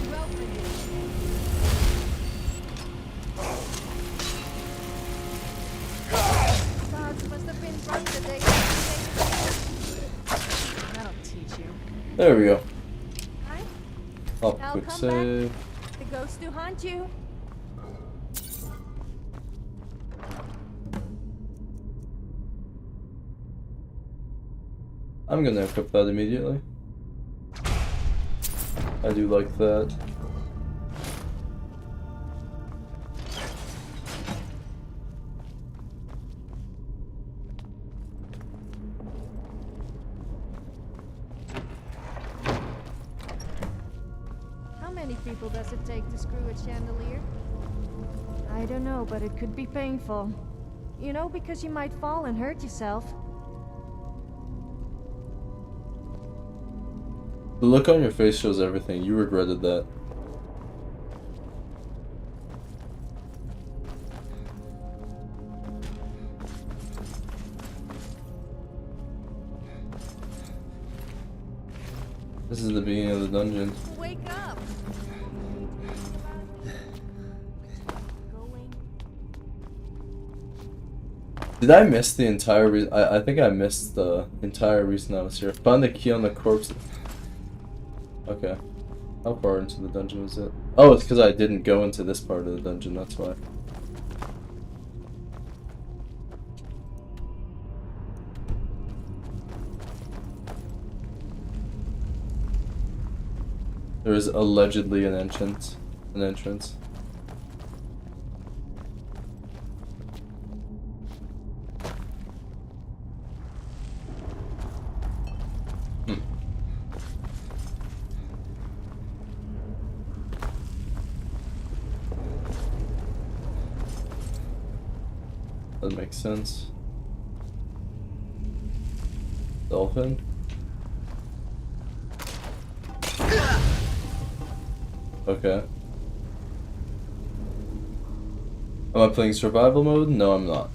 There we go. Oh, quick save. The ghosts do haunt you. I'm gonna equip that immediately. I do like that. How many people does it take to screw a chandelier? I don't know, but it could be painful. You know, because you might fall and hurt yourself. The look on your face shows everything. You regretted that. This is the beginning of the dungeon. Wake up! Did I miss the entire reason? I think I missed the entire reason I was here. Find the key on the corpse. Okay. How far into the dungeon was it? Oh, it's because I didn't go into this part of the dungeon, that's why. There is allegedly an entrance. That makes sense. Dolphin. Okay. Am I playing survival mode? No, I'm not.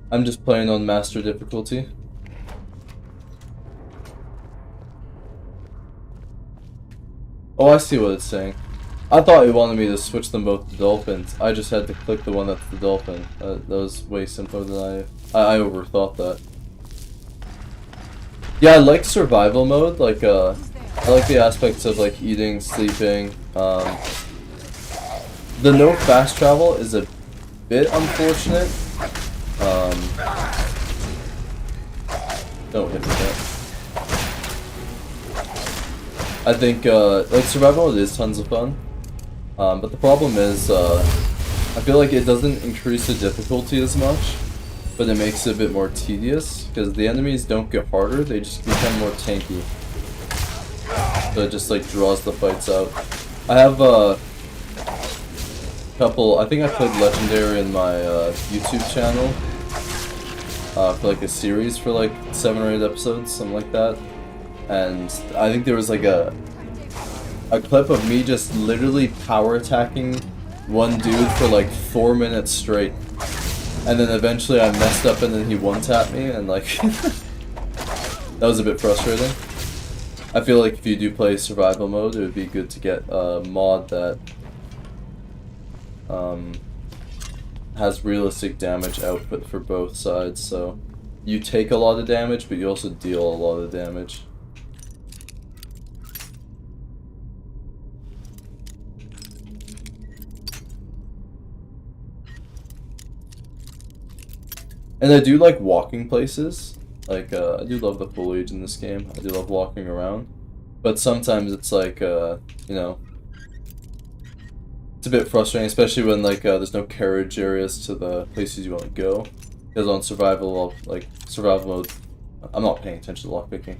I'm just playing on master difficulty. Oh, I see what it's saying. I thought it wanted me to switch them both to dolphins. I just had to click the one that's the dolphin. That was way simpler than I overthought that. Yeah, I like survival mode. Like, I like the aspects of like eating, sleeping. The no fast travel is a bit unfortunate. Don't hit me with that. I think like survival mode is tons of fun. But the problem is, I feel like it doesn't increase the difficulty as much, but it makes it a bit more tedious, because the enemies don't get harder, they just become more tanky. So it just like draws the fights out. I have a couple, I think I played Legendary in my YouTube channel, for like a series for like 7 or 8 episodes, something like that. And I think there was like a clip of me just literally power attacking one dude for like 4 minutes straight. And then eventually I messed up and then he one-tapped me and like that was a bit frustrating. I feel like if you do play survival mode, it would be good to get a mod that has realistic damage output for both sides, so you take a lot of damage but you also deal a lot of damage. And I do like walking places. Like, I do love the foliage in this game. I do love walking around. But sometimes it's like, you know, it's a bit frustrating, especially when, like, there's no carriage areas to the places you want to go. Because on survival mode, I'm not paying attention to lockpicking.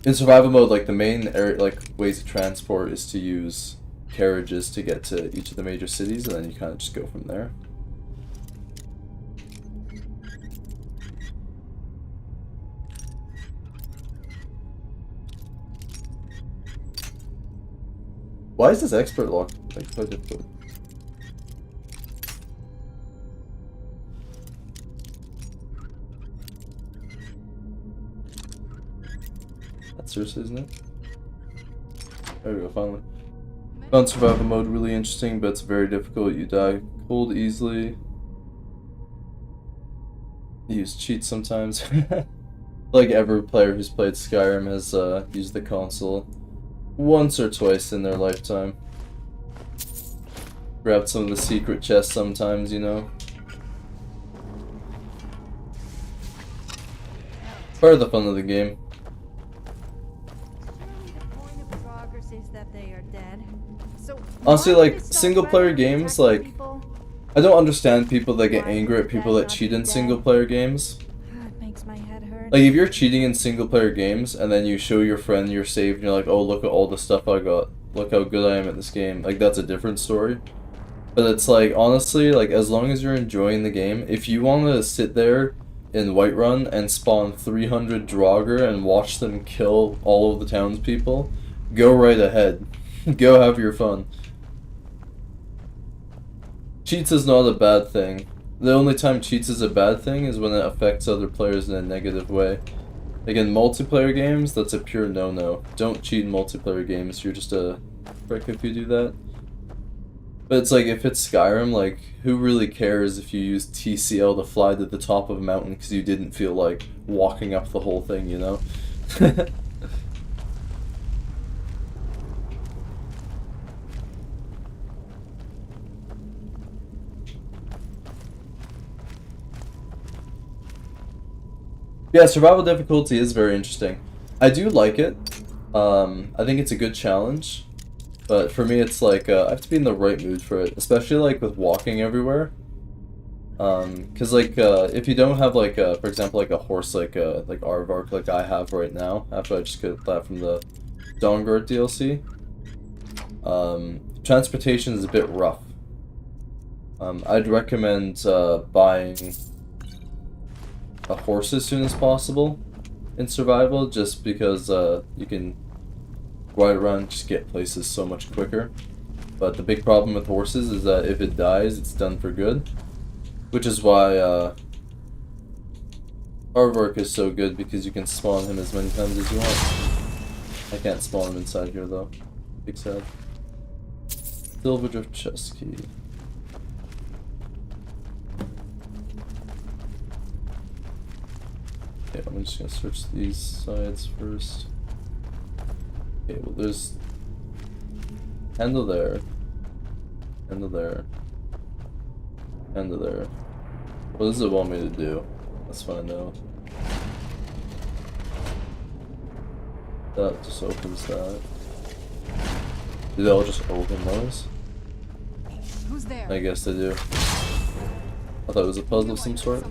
In survival mode, like, the main area, like, ways of transport is to use carriages to get to each of the major cities, and then you kind of just go from there. Why is this expert lock like so difficult? That's seriously, isn't it? There we go, finally. Found survival mode really interesting, but it's very difficult. You die cold easily. You use cheats sometimes. Like every player who's played Skyrim has used the console once or twice in their lifetime. Grab some of the secret chests sometimes, you know. Part of the fun of the game. Honestly, like, single player games, like, I don't understand people that get angry at people that cheat in single player games. Like, if you're cheating in single-player games, and then you show your friend your save, and you're like, oh, look at all the stuff I got. Look how good I am at this game. Like, that's a different story. But it's like, honestly, like, as long as you're enjoying the game, if you want to sit there in Whiterun and spawn 300 Draugr and watch them kill all of the townspeople, go right ahead. Go have your fun. Cheats is not a bad thing. The only time cheats is a bad thing is when it affects other players in a negative way. Like in multiplayer games, that's a pure no-no. Don't cheat in multiplayer games, you're just a prick if you do that. But it's like, if it's Skyrim, like, who really cares if you use TCL to fly to the top of a mountain because you didn't feel like walking up the whole thing, you know? Yeah, survival difficulty is very interesting. I do like it. I think it's a good challenge. But for me, it's like, I have to be in the right mood for it. Especially, like, with walking everywhere. Because, like, if you don't have, like, for example, like a horse like Aardvark, like I have right now, after I just got that from the Dawnguard DLC. transportation is a bit rough. I'd recommend buying a horse as soon as possible in survival, just because you can ride around, just get places so much quicker. But the big problem with horses is that if it dies, it's done for good. Which is why Aardvark is so good, because you can spawn him as many times as you want. I can't spawn him inside here though. Big sad. Silver drift chest key. Okay, I'm just gonna search these sides first. Okay, well there's handle there. Handle there. Handle there. What does it want me to do? Let's find out. That just opens that. Do they all just open those? Who's there? I guess they do. I thought it was a puzzle of some sort.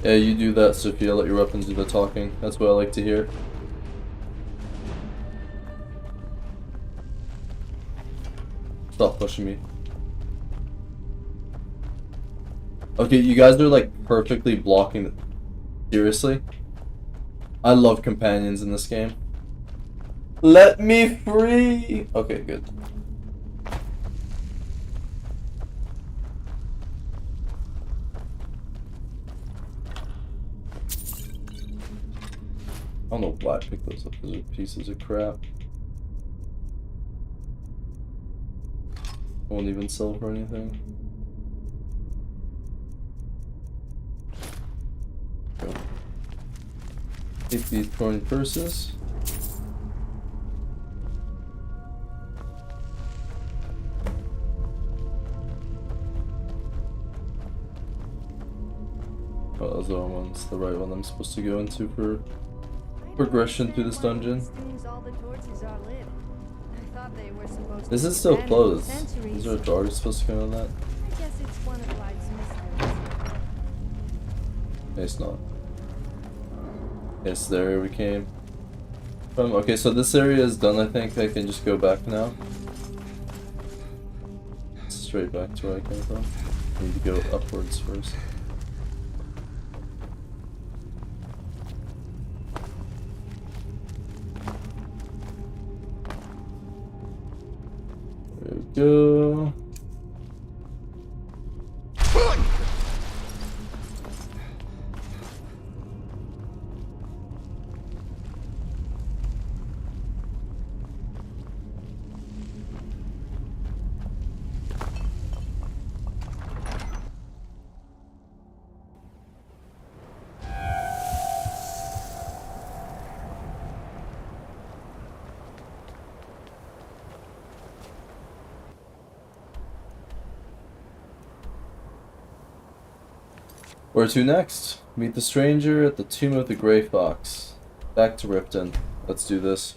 Yeah, you do that, Sophia. Let your weapons do the talking. That's what I like to hear. Stop pushing me. Okay, you guys are like perfectly blocking. Seriously? I love companions in this game. Let me free! Okay, good. I don't know why I picked those up, those are pieces of crap. Won't even sell for anything. Go. Take these coin purses. Oh, those are the ones, the right one I'm supposed to go into for progression through this dungeon. This is still closed. Is there a door supposed to go on that? I guess it's one of life's mysteries. It's not. Yes, there we came from. Okay, so this area is done. I think I can just go back now. Straight back to where I came from. I need to go upwards first. There we go. Where to next? Meet the stranger at the Tomb of the Grey Fox. Back to Ripton. Let's do this.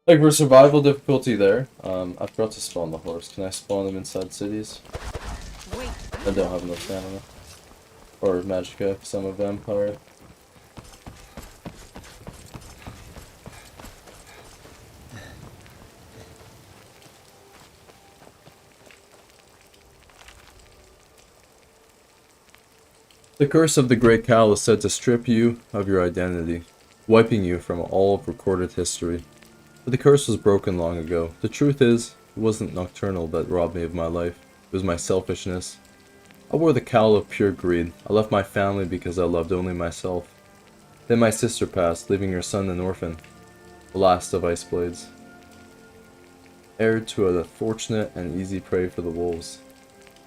Like for survival difficulty there, I forgot to spawn the horse. Can I spawn them inside cities? I don't have enough stamina. Or magicka, because I'm a vampire. The curse of the Great Cowl is said to strip you of your identity, wiping you from all of recorded history. But the curse was broken long ago. The truth is, it wasn't Nocturnal that robbed me of my life. It was my selfishness. I wore the cowl of pure greed. I left my family because I loved only myself. Then my sister passed, leaving her son an orphan, the last of Ice Blades. Heir to a fortunate and easy prey for the wolves.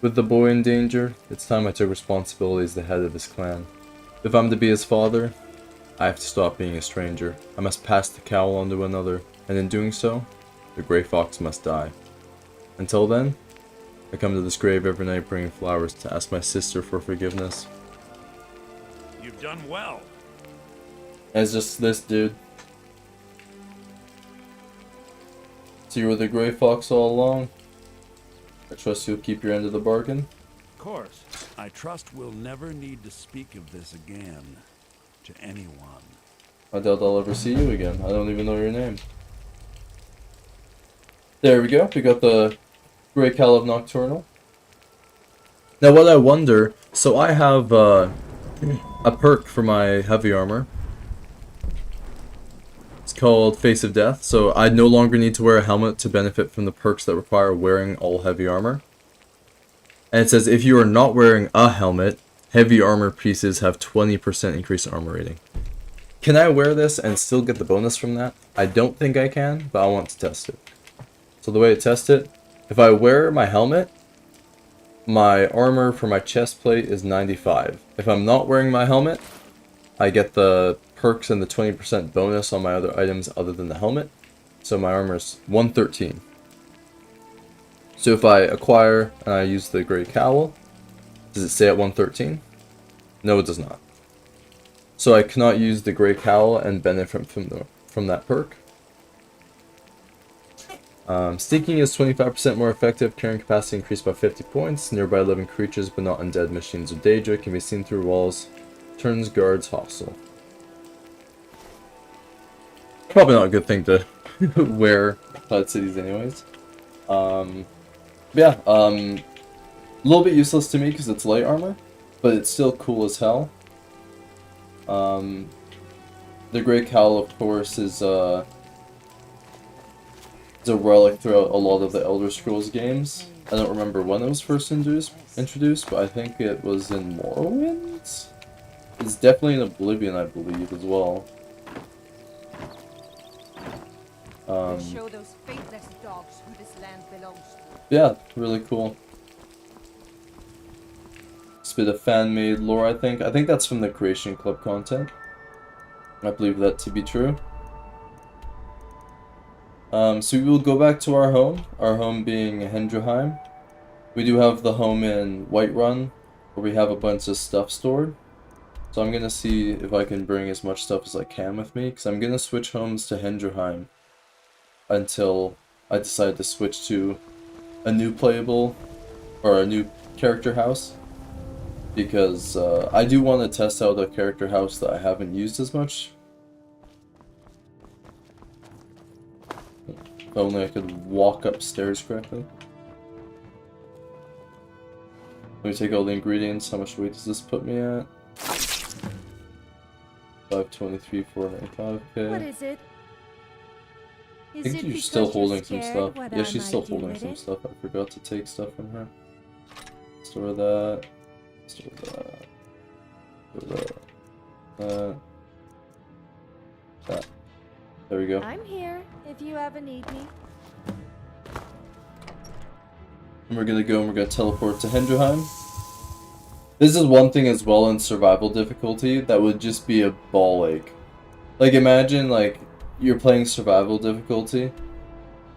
With the boy in danger, it's time I took responsibility as the head of his clan. If I'm to be his father, I have to stop being a stranger. I must pass the cowl on to another, and in doing so, the Grey Fox must die. Until then, I come to this grave every night bringing flowers to ask my sister for forgiveness. You've done well. And it's just this dude. So you were the Grey Fox all along? I trust you'll keep your end of the bargain? Of course. I trust we'll never need to speak of this again. To anyone. I doubt I'll ever see you again. I don't even know your name. There we go. We got the Grey Cal of Nocturnal. Now what I wonder, so I have a perk for my heavy armor. It's called Face of Death, so I no longer need to wear a helmet to benefit from the perks that require wearing all heavy armor. And it says if you are not wearing a helmet, heavy armor pieces have 20% increased armor rating. Can I wear this and still get the bonus from that? I don't think I can, but I want to test it. So the way to test it, if I wear my helmet, my armor for my chest plate is 95. If I'm not wearing my helmet, I get the perks and the 20% bonus on my other items other than the helmet. So my armor is 113. So if I acquire and I use the Grey Cowl, does it stay at 113? No, it does not. So I cannot use the Grey Cowl and benefit from that perk. Sneaking is 25% more effective, carrying capacity increased by 50 points. Nearby living creatures, but not undead machines or Daedra, can be seen through walls. Turns guards hostile. Probably not a good thing to wear Cloud Cities anyways. Yeah, a little bit useless to me because it's light armor, but it's still cool as hell. The Grey Cowl, of course, is a relic throughout a lot of the Elder Scrolls games. I don't remember when it was first introduced, but I think it was in Morrowind? It's definitely in Oblivion, I believe, as well. Show those faithless dogs who this land belongs to. Yeah, really cool. It's a bit of fan-made lore, I think. I think that's from the Creation Club content. I believe that to be true. So we will go back to our home being Hendrheim. We do have the home in Whiterun, where we have a bunch of stuff stored. So I'm gonna see if I can bring as much stuff as I can with me, because I'm gonna switch homes to Hendrheim until I decide to switch to a new playable, or a new character house. Because I do want to test out a character house that I haven't used as much. If only I could walk upstairs correctly. Let me take all the ingredients. How much weight does this put me at? 523, 495, okay. What is it? I think you're still holding some stuff. Yeah, she's still holding some stuff. I forgot to take stuff from her. Store that. Store that. Store that. That. There we go. I'm here if you ever need me. And we're gonna go and we're gonna teleport to Hendrheim. This is one thing as well in survival difficulty that would just be a ball ache. Like imagine like you're playing survival difficulty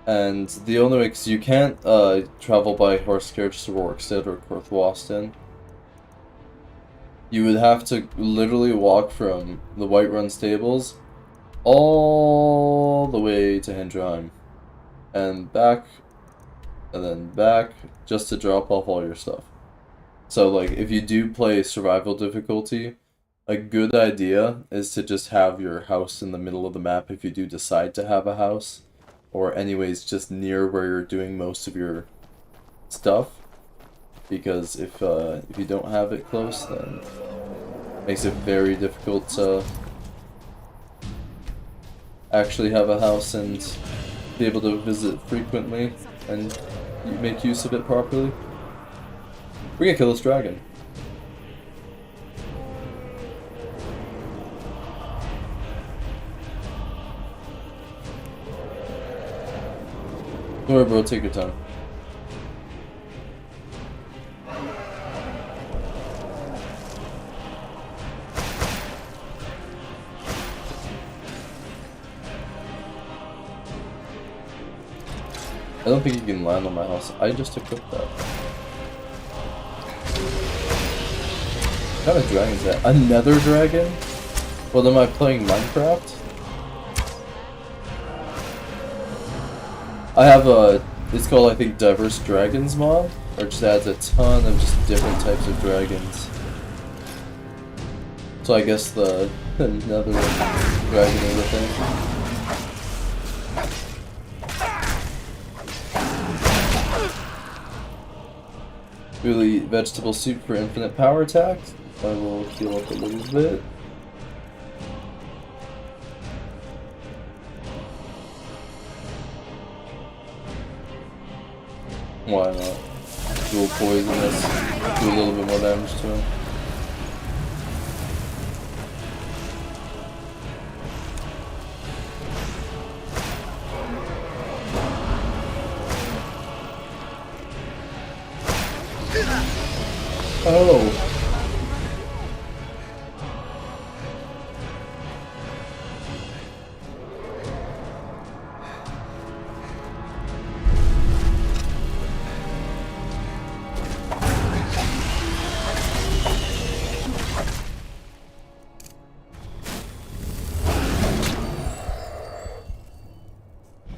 and the only way, cause you can't travel by horse carriage to Rorikstead or Korthwasten. You would have to literally walk from the Whiterun stables all the way to Hendrheim and back and then back just to drop off all your stuff. So like if you do play survival difficulty, a good idea is to just have your house in the middle of the map if you do decide to have a house, or anyways just near where you're doing most of your stuff, because if you don't have it close, then it makes it very difficult to actually have a house and be able to visit frequently and make use of it properly. We're gonna kill this dragon. Don't worry, bro, take your time. I don't think you can land on my house. I just equipped that. What kind of dragon is that? Another dragon? Well, am I playing Minecraft? I have a, it's called I think Diverse Dragons mod, or just adds a ton of just different types of dragons. So I guess the another dragon is a thing. We'll eat vegetable soup for infinite power attacks. I will heal up a little bit. Why not? Dual poisonous. Do a little bit more damage to him. Oh.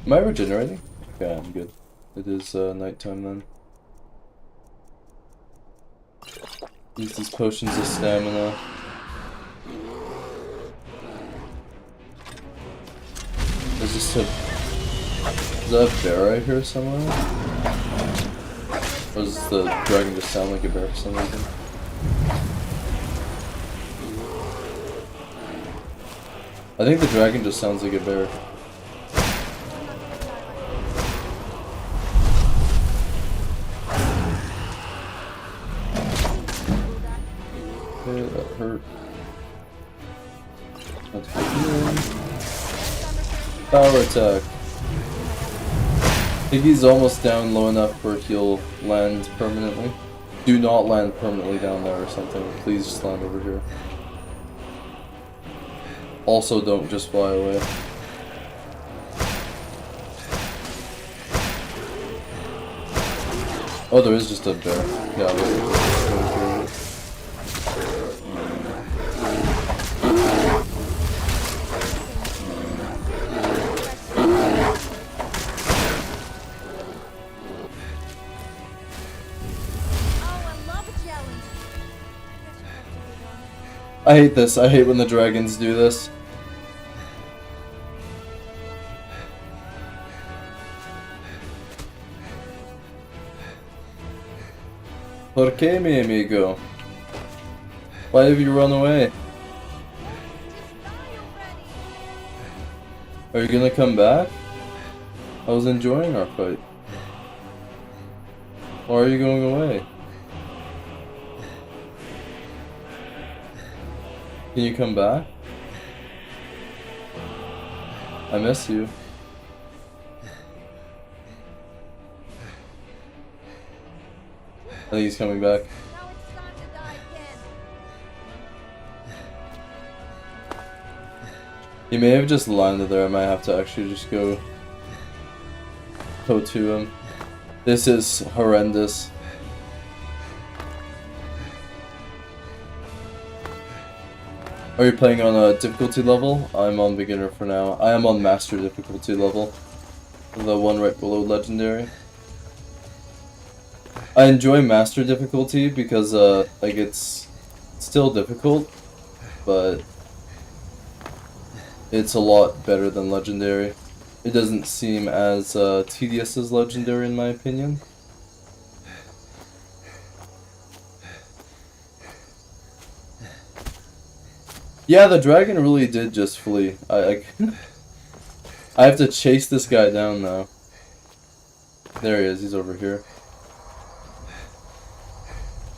Am I regenerating? Okay, I'm good. It is nighttime then. Use these potions of stamina. There's just a... Is that a bear I hear somewhere? Or does the dragon just sound like a bear for some reason? I think the dragon just sounds like a bear. Okay, that hurt. That's good. Power attack. I think he's almost down low enough where he'll land permanently. Do not land permanently down there or something. Please just land over here. Also, don't just fly away. Oh, there is just a bear. Yeah, there. I hate this. I hate when the dragons do this. ¿Por qué, mi amigo? Why have you run away? Are you gonna come back? I was enjoying our fight. Why are you going away? Can you come back? I miss you. I think he's coming back. He may have just landed there. I might have to actually just go to him. This is horrendous. Are you playing on a difficulty level? I'm on beginner for now. I am on master difficulty level. The one right below legendary. I enjoy master difficulty because like it's still difficult, but it's a lot better than legendary. It doesn't seem as tedious as legendary in my opinion. Yeah, the dragon really did just flee. I have to chase this guy down now. There he is, he's over here.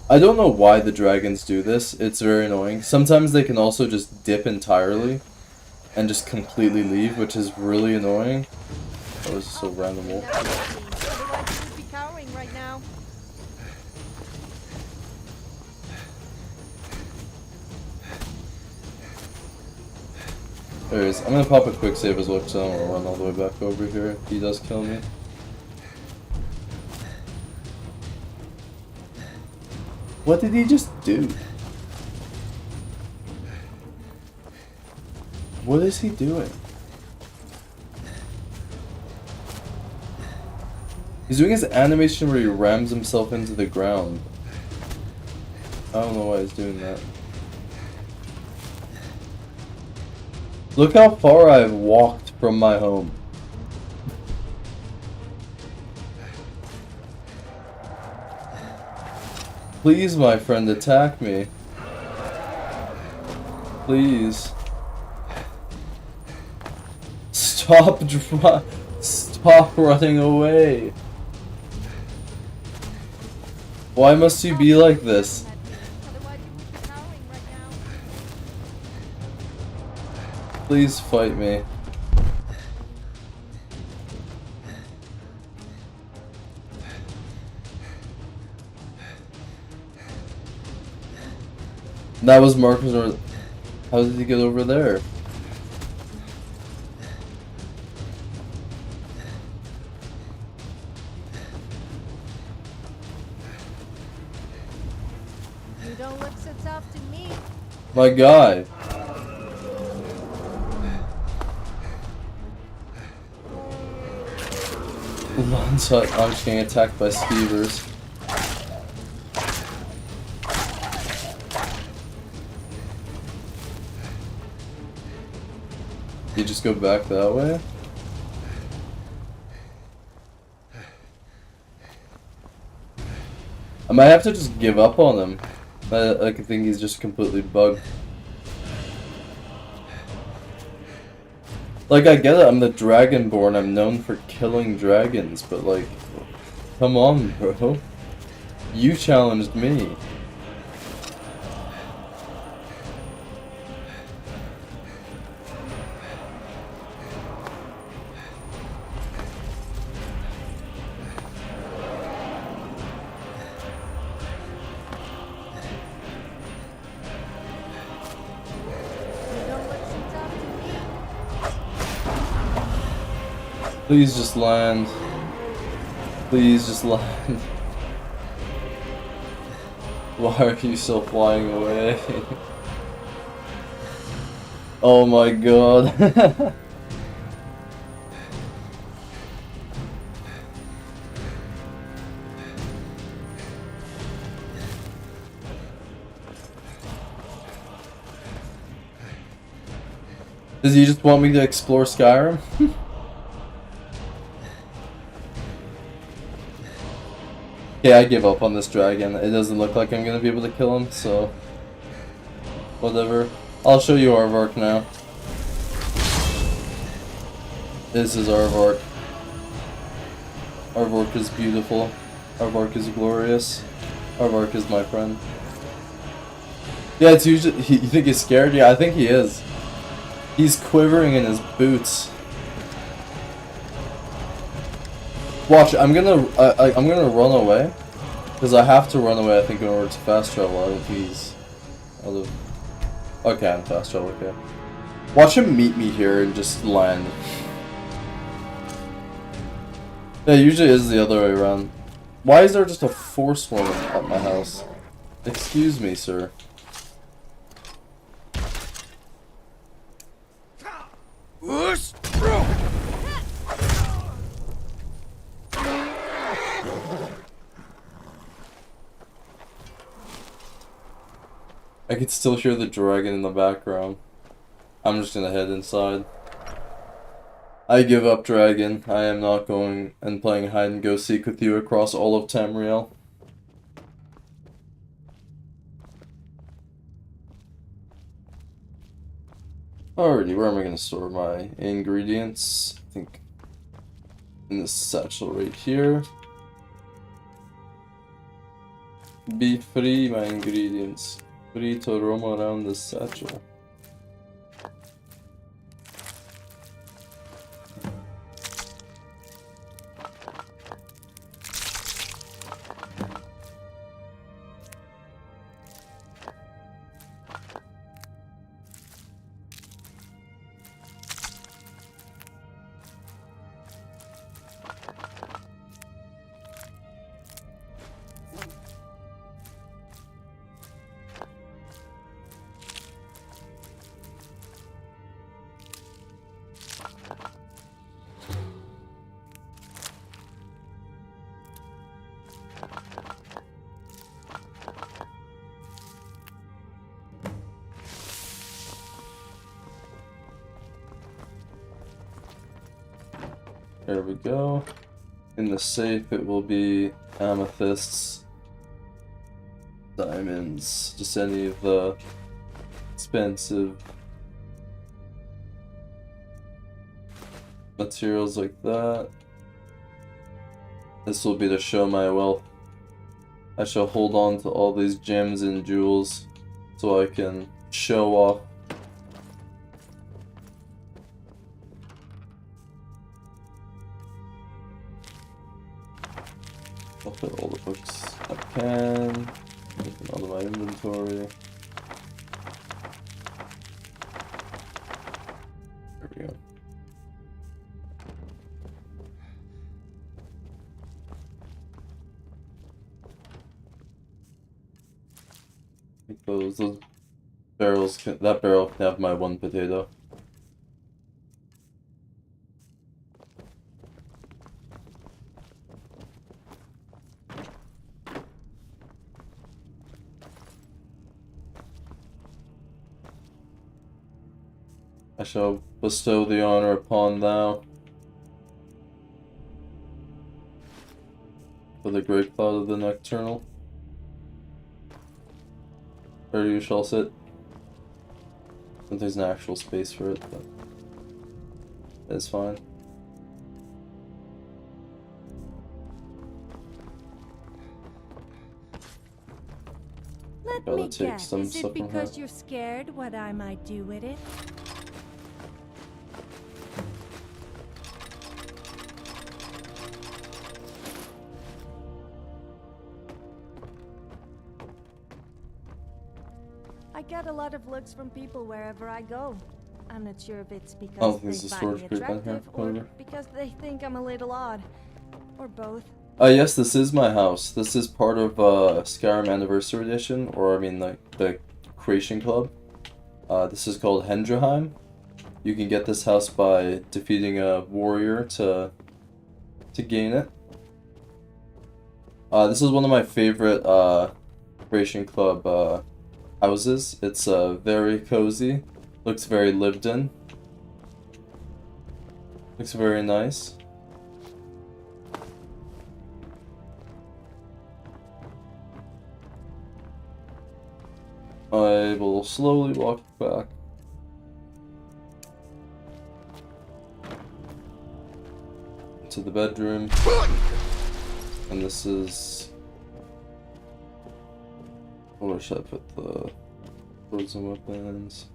I don't know why the dragons do this, it's very annoying. Sometimes they can also just dip entirely and just completely leave, which is really annoying. That was so random. There he is. I'm gonna pop a quick save as well because I don't want to run all the way back over here if he does kill me. What did he just do? What is he doing? He's doing his animation where he rams himself into the ground. I don't know why he's doing that. Look how far I've walked from my home. Please, my friend, attack me. Please. Stop running away. Why must you be like this? Please fight me. That was Marcus. How did he get over there? You don't look so tough to me. My guy. Lonzo, I'm just getting attacked by skeevers. You just go back that way? I might have to just give up on him. I think he's just completely bugged. Like, I get it, I'm the Dragonborn, I'm known for killing dragons, but like, come on, bro. You challenged me. Please just land. Please just land. Why are you still flying away? Oh my god. Does he just want me to explore Skyrim? Yeah, I give up on this dragon. It doesn't look like I'm gonna be able to kill him, so whatever. I'll show you Aardvark now. This is Aardvark. Aardvark is beautiful. Aardvark is glorious. Aardvark is my friend. Yeah, it's usually. You think he's scared? Yeah, I think he is. He's quivering in his boots. Watch, I'm gonna run away, because I have to run away. I think in order to fast travel. I don't think he's out of. Okay, I'm fast travel. Okay, watch him meet me here and just land. Yeah, usually it is the other way around. Why is there just a force one at my house? Excuse me, sir. I can still hear the dragon in the background. I'm just gonna head inside. I give up, dragon. I am not going and playing hide and go seek with you across all of Tamriel. Alrighty, where am I gonna store my ingredients? I think in this satchel right here. Be free, my ingredients. Free to roam around the satchel. There we go. In the safe, it will be amethysts, diamonds, just any of the expensive materials like that. This will be to show my wealth. I shall hold on to all these gems and jewels so I can show off. I'll put all the books I can, make them out of my inventory. There we go. Those barrels can, that barrel can have my one potato. I shall bestow the honor upon thou. For the great cloud of the nocturnal. Where you shall sit. But there's an actual space for it, but it's fine. Let Gotta me take guess, some is stuff it from because her. you're scared what I might do with it? I get a lot of looks from people wherever I go. I'm not sure if it's because they there's a find me storage crate down here. attractive or Whatever. because they think I'm a little odd. Or both. Yes, this is my house. This is part of Skyrim Anniversary Edition, or I mean like the Creation Club. This is called Hendraheim. You can get this house by defeating a warrior to gain it. This is one of my favorite Creation Club houses. It's very cozy, looks very lived in, looks very nice. I will slowly walk back. To the bedroom. And this is... where should I put the swords and weapons?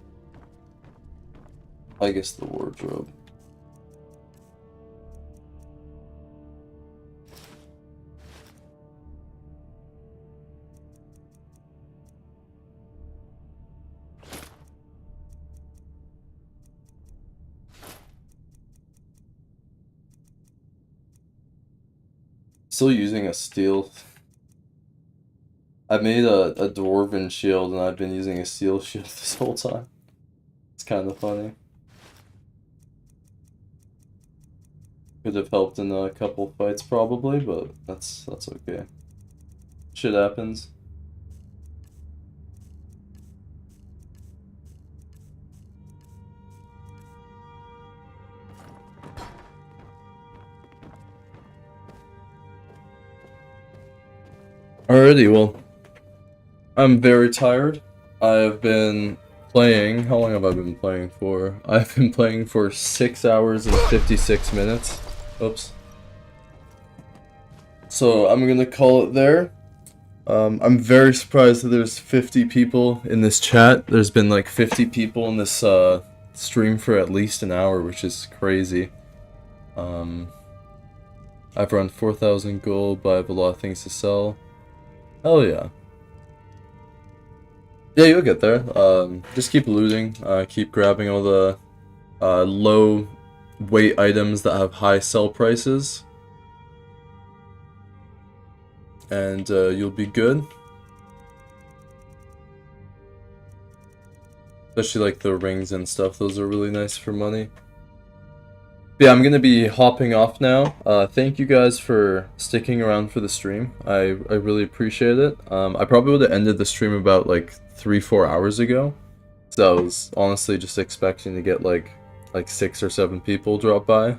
I guess the wardrobe. Still using a steel. I made a dwarven shield and I've been using a steel shield this whole time. It's kind of funny. Could have helped in a couple fights probably, but that's okay. Shit happens. Alrighty, well, I'm very tired. I've been playing, how long have I been playing for? I've been playing for 6 hours and 56 minutes. Oops. So I'm gonna call it there. I'm very surprised that there's 50 people in this chat. There's been like 50 people in this stream for at least an hour, which is crazy. I've run 4,000 gold, but I have a lot of things to sell. Hell yeah. Yeah, you'll get there. Just keep looting, keep grabbing all the low weight items that have high sell prices. And you'll be good. Especially like the rings and stuff, those are really nice for money. Yeah, I'm gonna be hopping off now. Thank you guys for sticking around for the stream. I really appreciate it. I probably would have ended the stream about like 3-4 hours ago. So I was honestly just expecting to get like 6 or 7 people drop by.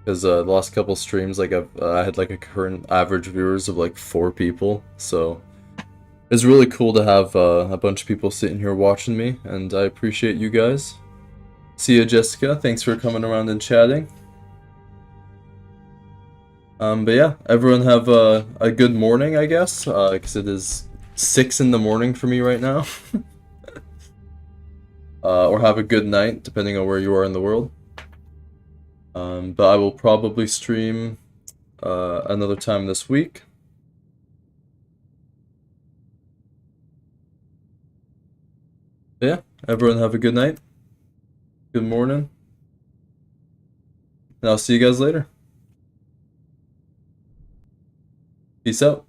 Because the last couple streams, like I had like a current average viewers of like 4 people, so it's really cool to have a bunch of people sitting here watching me, and I appreciate you guys. See ya, Jessica. Thanks for coming around and chatting. But yeah, everyone have a good morning, I guess, because it is 6 in the morning for me right now. Or have a good night, depending on where you are in the world. But I will probably stream another time this week. Yeah, everyone have a good night. Good morning. And I'll see you guys later. Peace out.